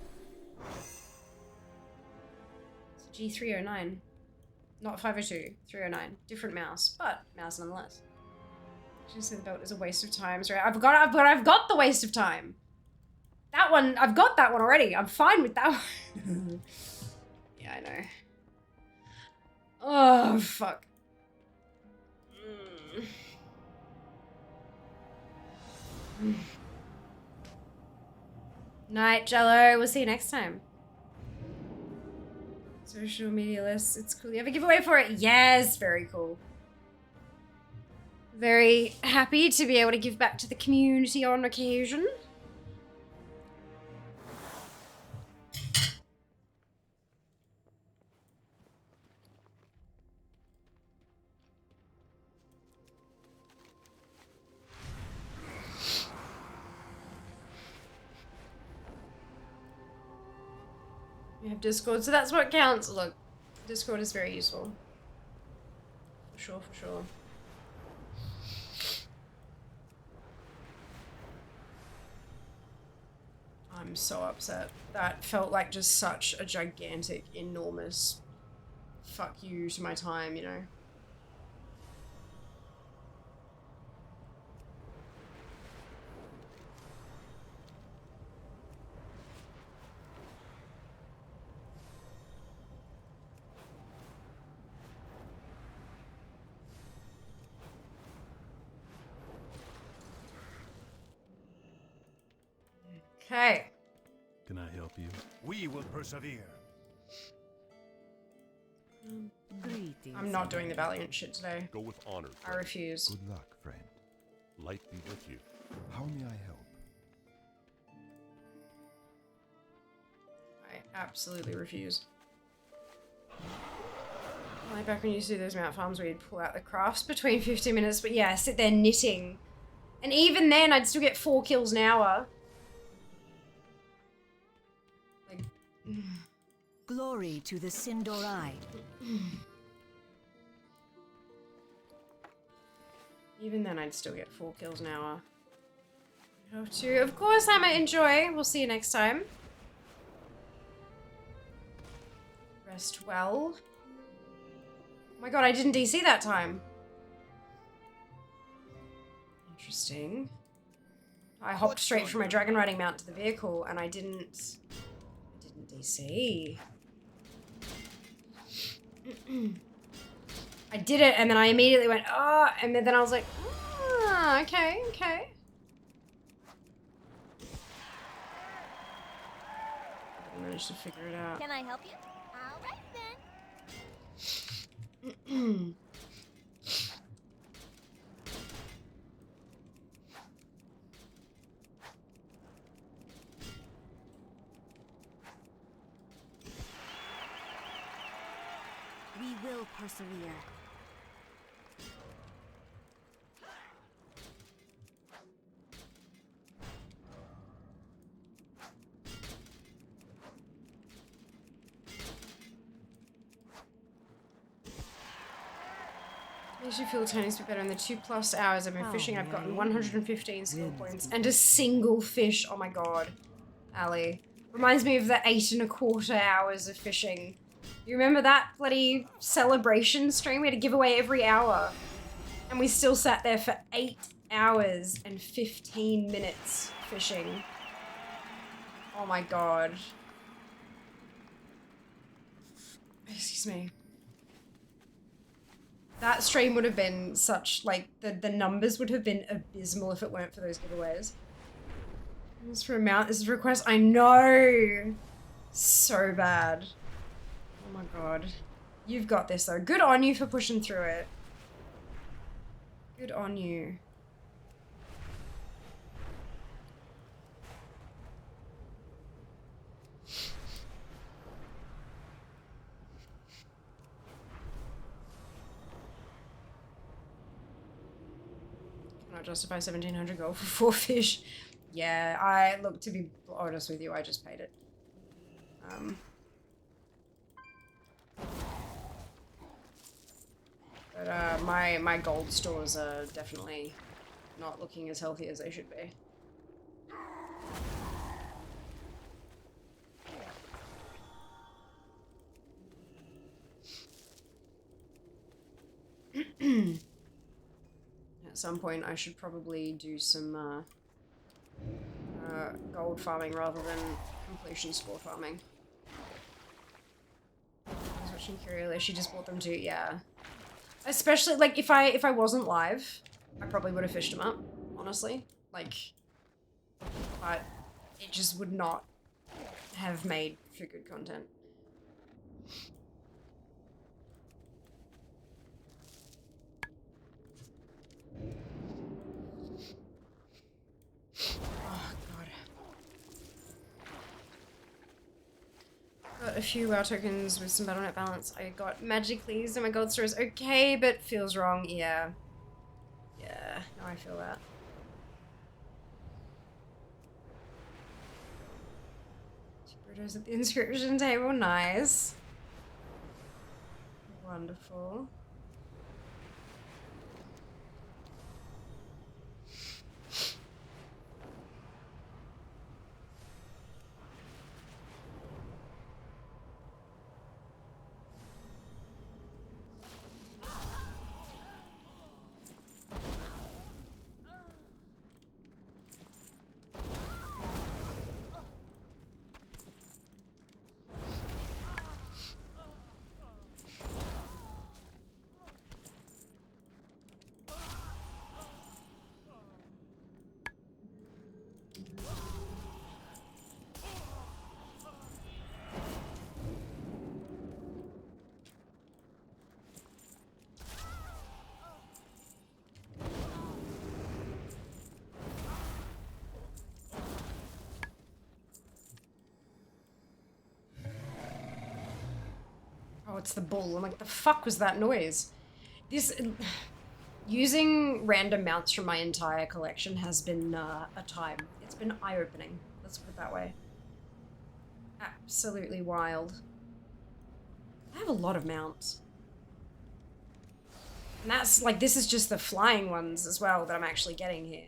It's a G309. Not 502, 309. Different mouse, but mouse nonetheless. Just say the belt is a waste of time. Sorry, I've got the waste of time. That one, I've got that one already. I'm fine with that one. Yeah, I know. Oh, fuck. Night, Jello. We'll see you next time. Social media list. It's cool. You have a giveaway for it? Yes. Very cool. Very happy to be able to give back to the community on occasion. We have Discord, so that's what counts. Look, Discord is very useful. For sure, for sure. I'm so upset. That felt like just such a gigantic, enormous fuck you to my time, you know? Okay. Can I help you? We will persevere. Greetings. I'm not doing the Valiant shit today. Go with honor. I friend. refuse. Good luck, friend. Light be with you. How may I help? I absolutely refuse. Like back when you used to do those mount farms where you'd pull out the crafts between 15 minutes, but yeah, sit there knitting. And even then, I'd still get 4 kills an hour. Like, Glory to the Sindorai. even then, I'd still get 4 kills an hour. Have to. Of course, I might enjoy. We'll see you next time. Rest well. Oh my god, I didn't DC that time. Interesting. I hopped straight from my dragon riding mount to the vehicle and I didn't DC. I did it and then I immediately went, oh, and then I was like, ah, okay. I managed to figure it out. Can I help you? All right then. We will persevere. Makes you feel a tiny bit better. In the 2+ hours I've been fishing, I've gotten right. 115 skill points and a single fish. Oh my god, Ali. Reminds me of the 8¼ hours of fishing. You remember that bloody celebration stream? We had to give away every hour. And we still sat there for 8 hours and 15 minutes fishing. Oh my god. Excuse me. That stream would have been such, like, the numbers would have been abysmal if it weren't for those giveaways. This is for a mount, this is a request. I know! So bad. Oh my god. You've got this though. Good on you for pushing through it. Good on you. Cannot justify 1700 gold for 4 fish. Yeah, I look, to be honest with you, I just paid it. But my gold stores are definitely not looking as healthy as they should be. At some point I should probably do some gold farming rather than completion score farming. I was watching Curio, she just bought them too, yeah. Especially, like, if I wasn't live, I probably would have fished them up, honestly. Like, but it just would not have made for good content. Oh, God. Got a few WoW tokens with some Battle.net balance. I got Magicleaves and my gold store is okay, but feels wrong. Yeah. Yeah, no, I feel that. Burritos at the inscription table, nice. Wonderful. it's the bull. I'm like, the fuck was that noise? Using random mounts from my entire collection has been a time. It's been eye-opening. Let's put it that way. Absolutely wild. I have a lot of mounts. And that's, like, this is just the flying ones as well that I'm actually getting here.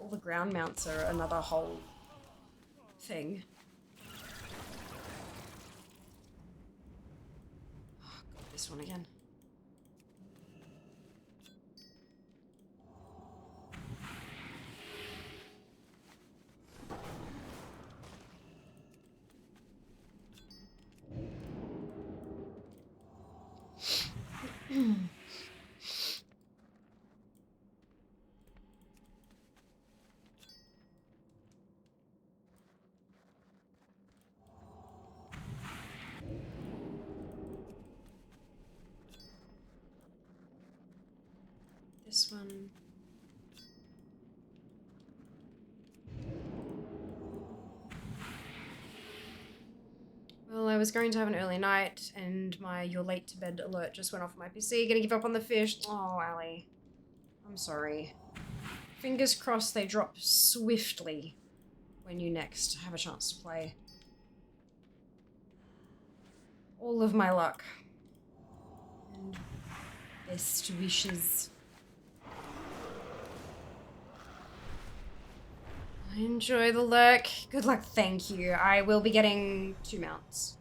All the ground mounts are another whole thing. Oh, God, this one again. This one. Well, I was going to have an early night, and my "you're late to bed" alert just went off my PC. Gonna give up on the fish. Oh, Allie. I'm sorry. Fingers crossed they drop swiftly when you next have a chance to play. All of my luck. And best wishes. I enjoy the lurk. Good luck, thank you. I will be getting 2 mounts.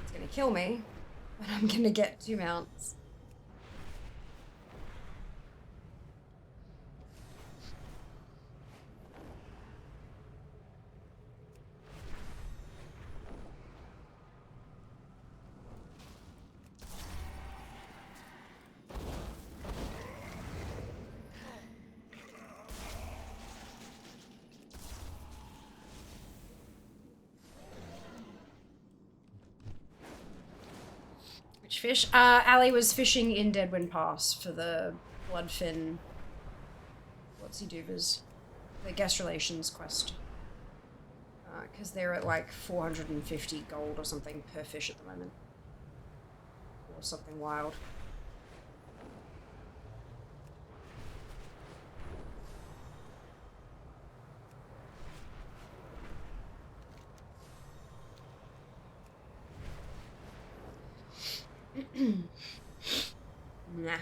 It's gonna kill me, but I'm gonna get 2 mounts. Which fish? Ali was fishing in Deadwind Pass for the Bloodfin. What's he doovers? The guest relations quest. Because they're at like 450 gold or something per fish at the moment. Or something wild. Nah.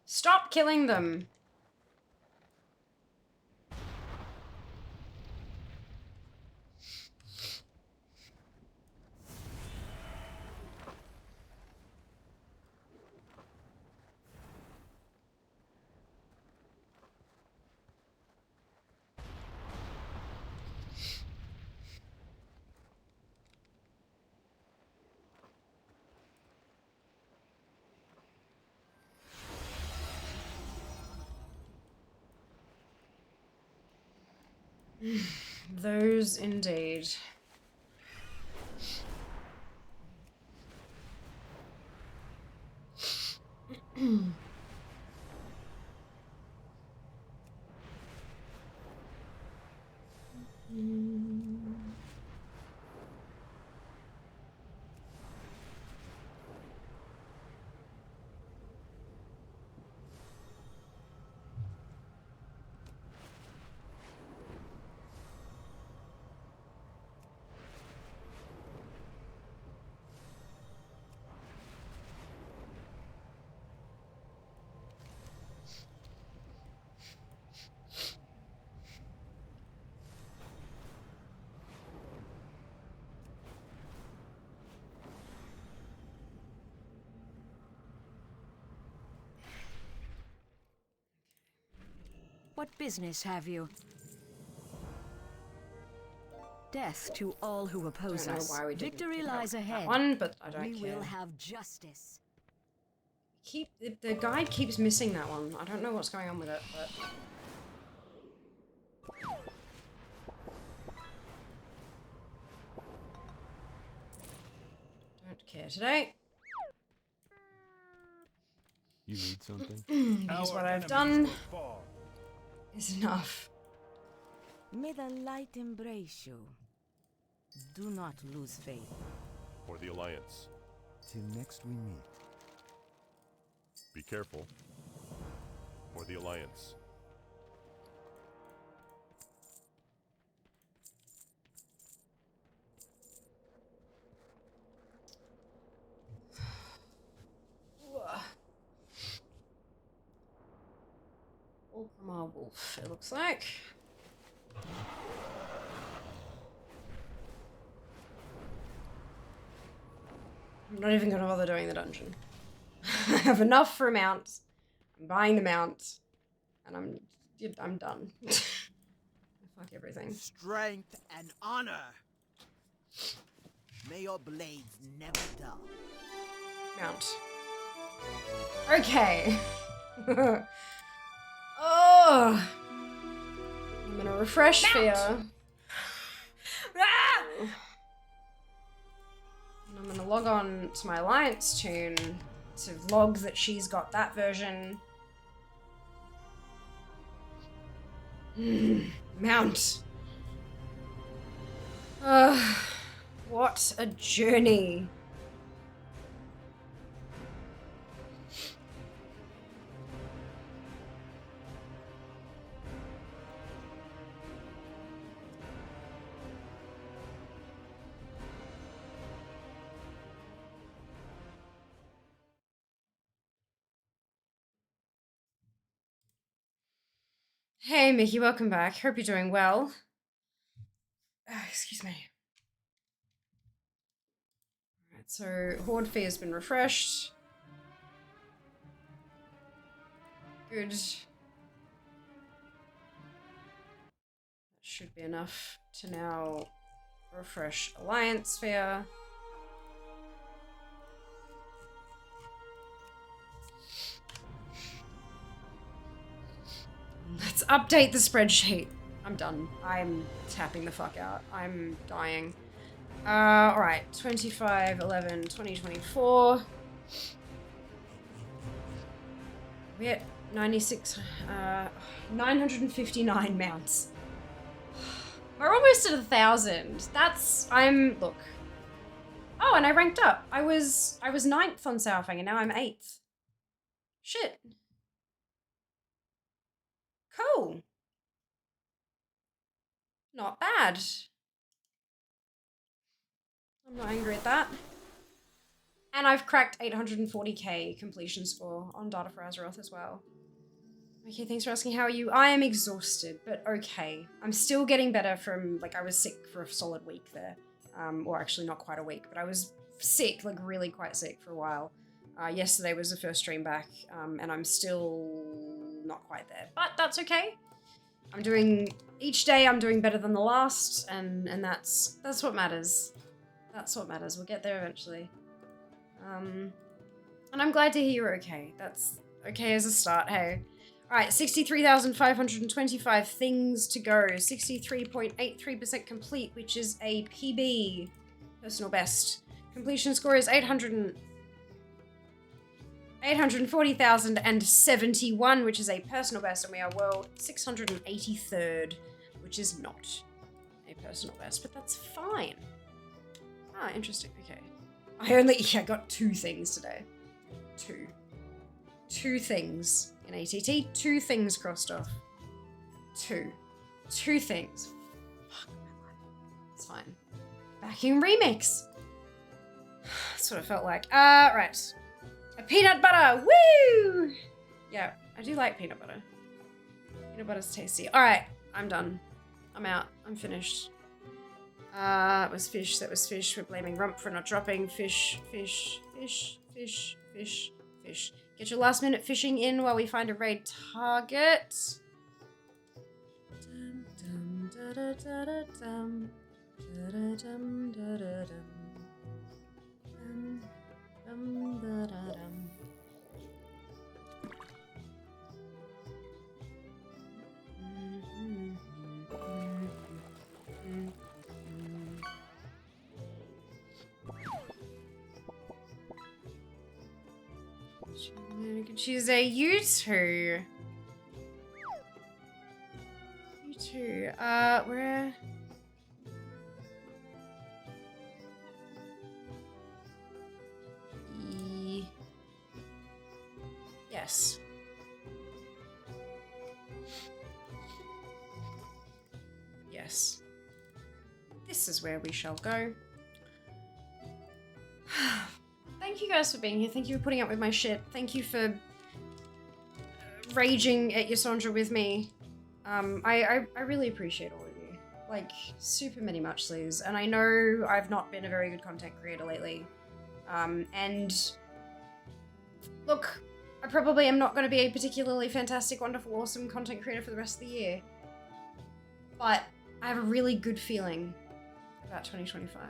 Stop killing them. Those indeed. What business have you? Death to all who oppose Don't know us. why we didn't Victory pick out lies that ahead. one, but I don't We care. will have justice. The guide keeps missing that one. I don't know what's going on with it, but don't care today. You need something? Because what I've done is enough. May the light embrace you. Do not lose faith. For the Alliance. Till next we meet. Be careful. For the Alliance. All from our wolf, it looks like. I'm not even gonna bother doing the dungeon. I have enough for a mount. I'm buying the mount, and I'm done. Fuck everything. Strength and honor. May your blades never dull. Mount. Okay. Oh. I'm gonna refresh Fear. Ah! And I'm gonna log on to my Alliance tune to log that she's got that version. Mount. What a journey. Hey Mickey, welcome back. Hope you're doing well. Excuse me. Alright, so Horde Fee has been refreshed. Good. That should be enough to now refresh Alliance Sphere. Let's update the spreadsheet. I'm done. I'm tapping the fuck out. I'm dying. Alright. 25/11/2024. We're at 959 mounts. We're almost at 1,000. Look. Oh, and I ranked up. I was 9th on Sourfang and now I'm 8th. Shit. Cool. Not bad. I'm not angry at that. And I've cracked 840k completion score on Data for Azeroth as well. Okay, thanks for asking. How are you? I am exhausted, but okay. I'm still getting better from, like, I was sick for a solid week there. Or actually not quite a week, but I was sick, like really quite sick for a while. Yesterday was the first stream back, and I'm still not quite there. But that's okay. Each day I'm doing better than the last, and that's what matters. That's what matters. We'll get there eventually. And I'm glad to hear you're okay. That's okay as a start, hey. Alright, 63,525 things to go. 63.83% complete, which is a PB. Personal best. Completion score is 840,071, which is a personal best, and we are world 683rd, which is not a personal best, but that's fine. Ah, interesting. Okay. I got 2 things today. 2. 2 things in ATT. 2 things crossed off. 2 things. Fuck my life. It's fine. Vacuum remix. That's what it felt like. Right. A peanut butter. Woo! Yeah, I do like peanut butter. Peanut butter's tasty. Alright, I'm done. I'm out. I'm finished. That was fish. That was fish. We're blaming Rump for not dropping. Fish, fish, fish, fish, fish, fish. Get your last minute fishing in while we find a raid target. Da-da-da-da-dum. Da-da-dum, da-da-dum. Da-da-dum. Tuesday, you two. You two. Where? Yes. Yes. This is where we shall go. Thank you guys for being here. Thank you for putting up with my shit. Thank you for raging at Yasandra with me. I really appreciate all of you. Like, super many much sleeves. And I know I've not been a very good content creator lately. And look, I probably am not going to be a particularly fantastic, wonderful, awesome content creator for the rest of the year. But I have a really good feeling about 2025.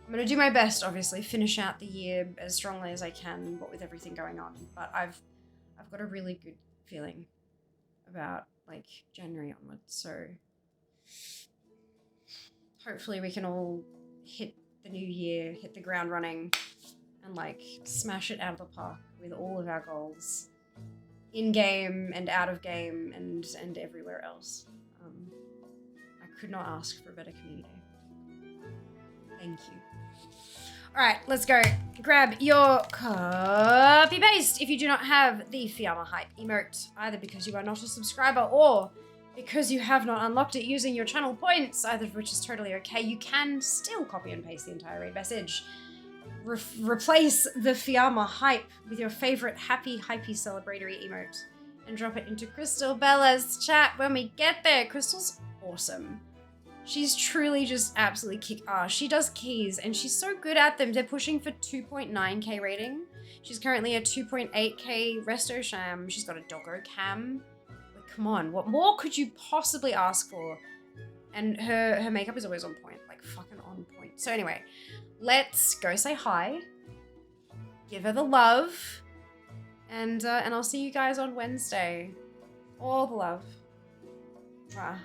I'm going to do my best, obviously, finish out the year as strongly as I can, what with everything going on. But I've got a really good feeling about, like, January onwards. So hopefully we can all hit the new year, hit the ground running, and, like, smash it out of the park with all of our goals. In-game and out of game and everywhere else. I could not ask for a better community. Thank you. Alright, let's go. Grab your copy paste if you do not have the Fiamma Hype emote, either because you are not a subscriber or because you have not unlocked it using your channel points, either of which is totally okay. You can still copy and paste the entire raid message. Replace the Fiamma Hype with your favorite happy, hypey, celebratory emote and drop it into Crystal Bella's chat when we get there. Crystal's awesome. She's truly just absolutely kick-ass. She does keys, and she's so good at them. They're pushing for 2.9k rating. She's currently a 2.8k resto sham. She's got a doggo cam. Like, come on, what more could you possibly ask for? And her makeup is always on point, like fucking on point. So anyway, let's go say hi. Give her the love. And I'll see you guys on Wednesday. All the love. Mwah.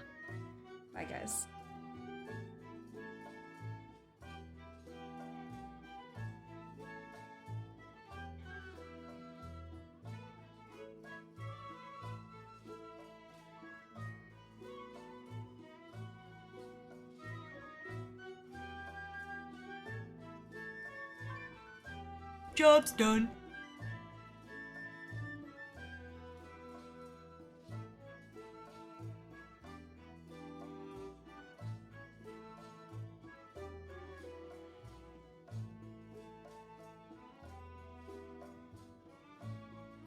Bye, guys. Job's done.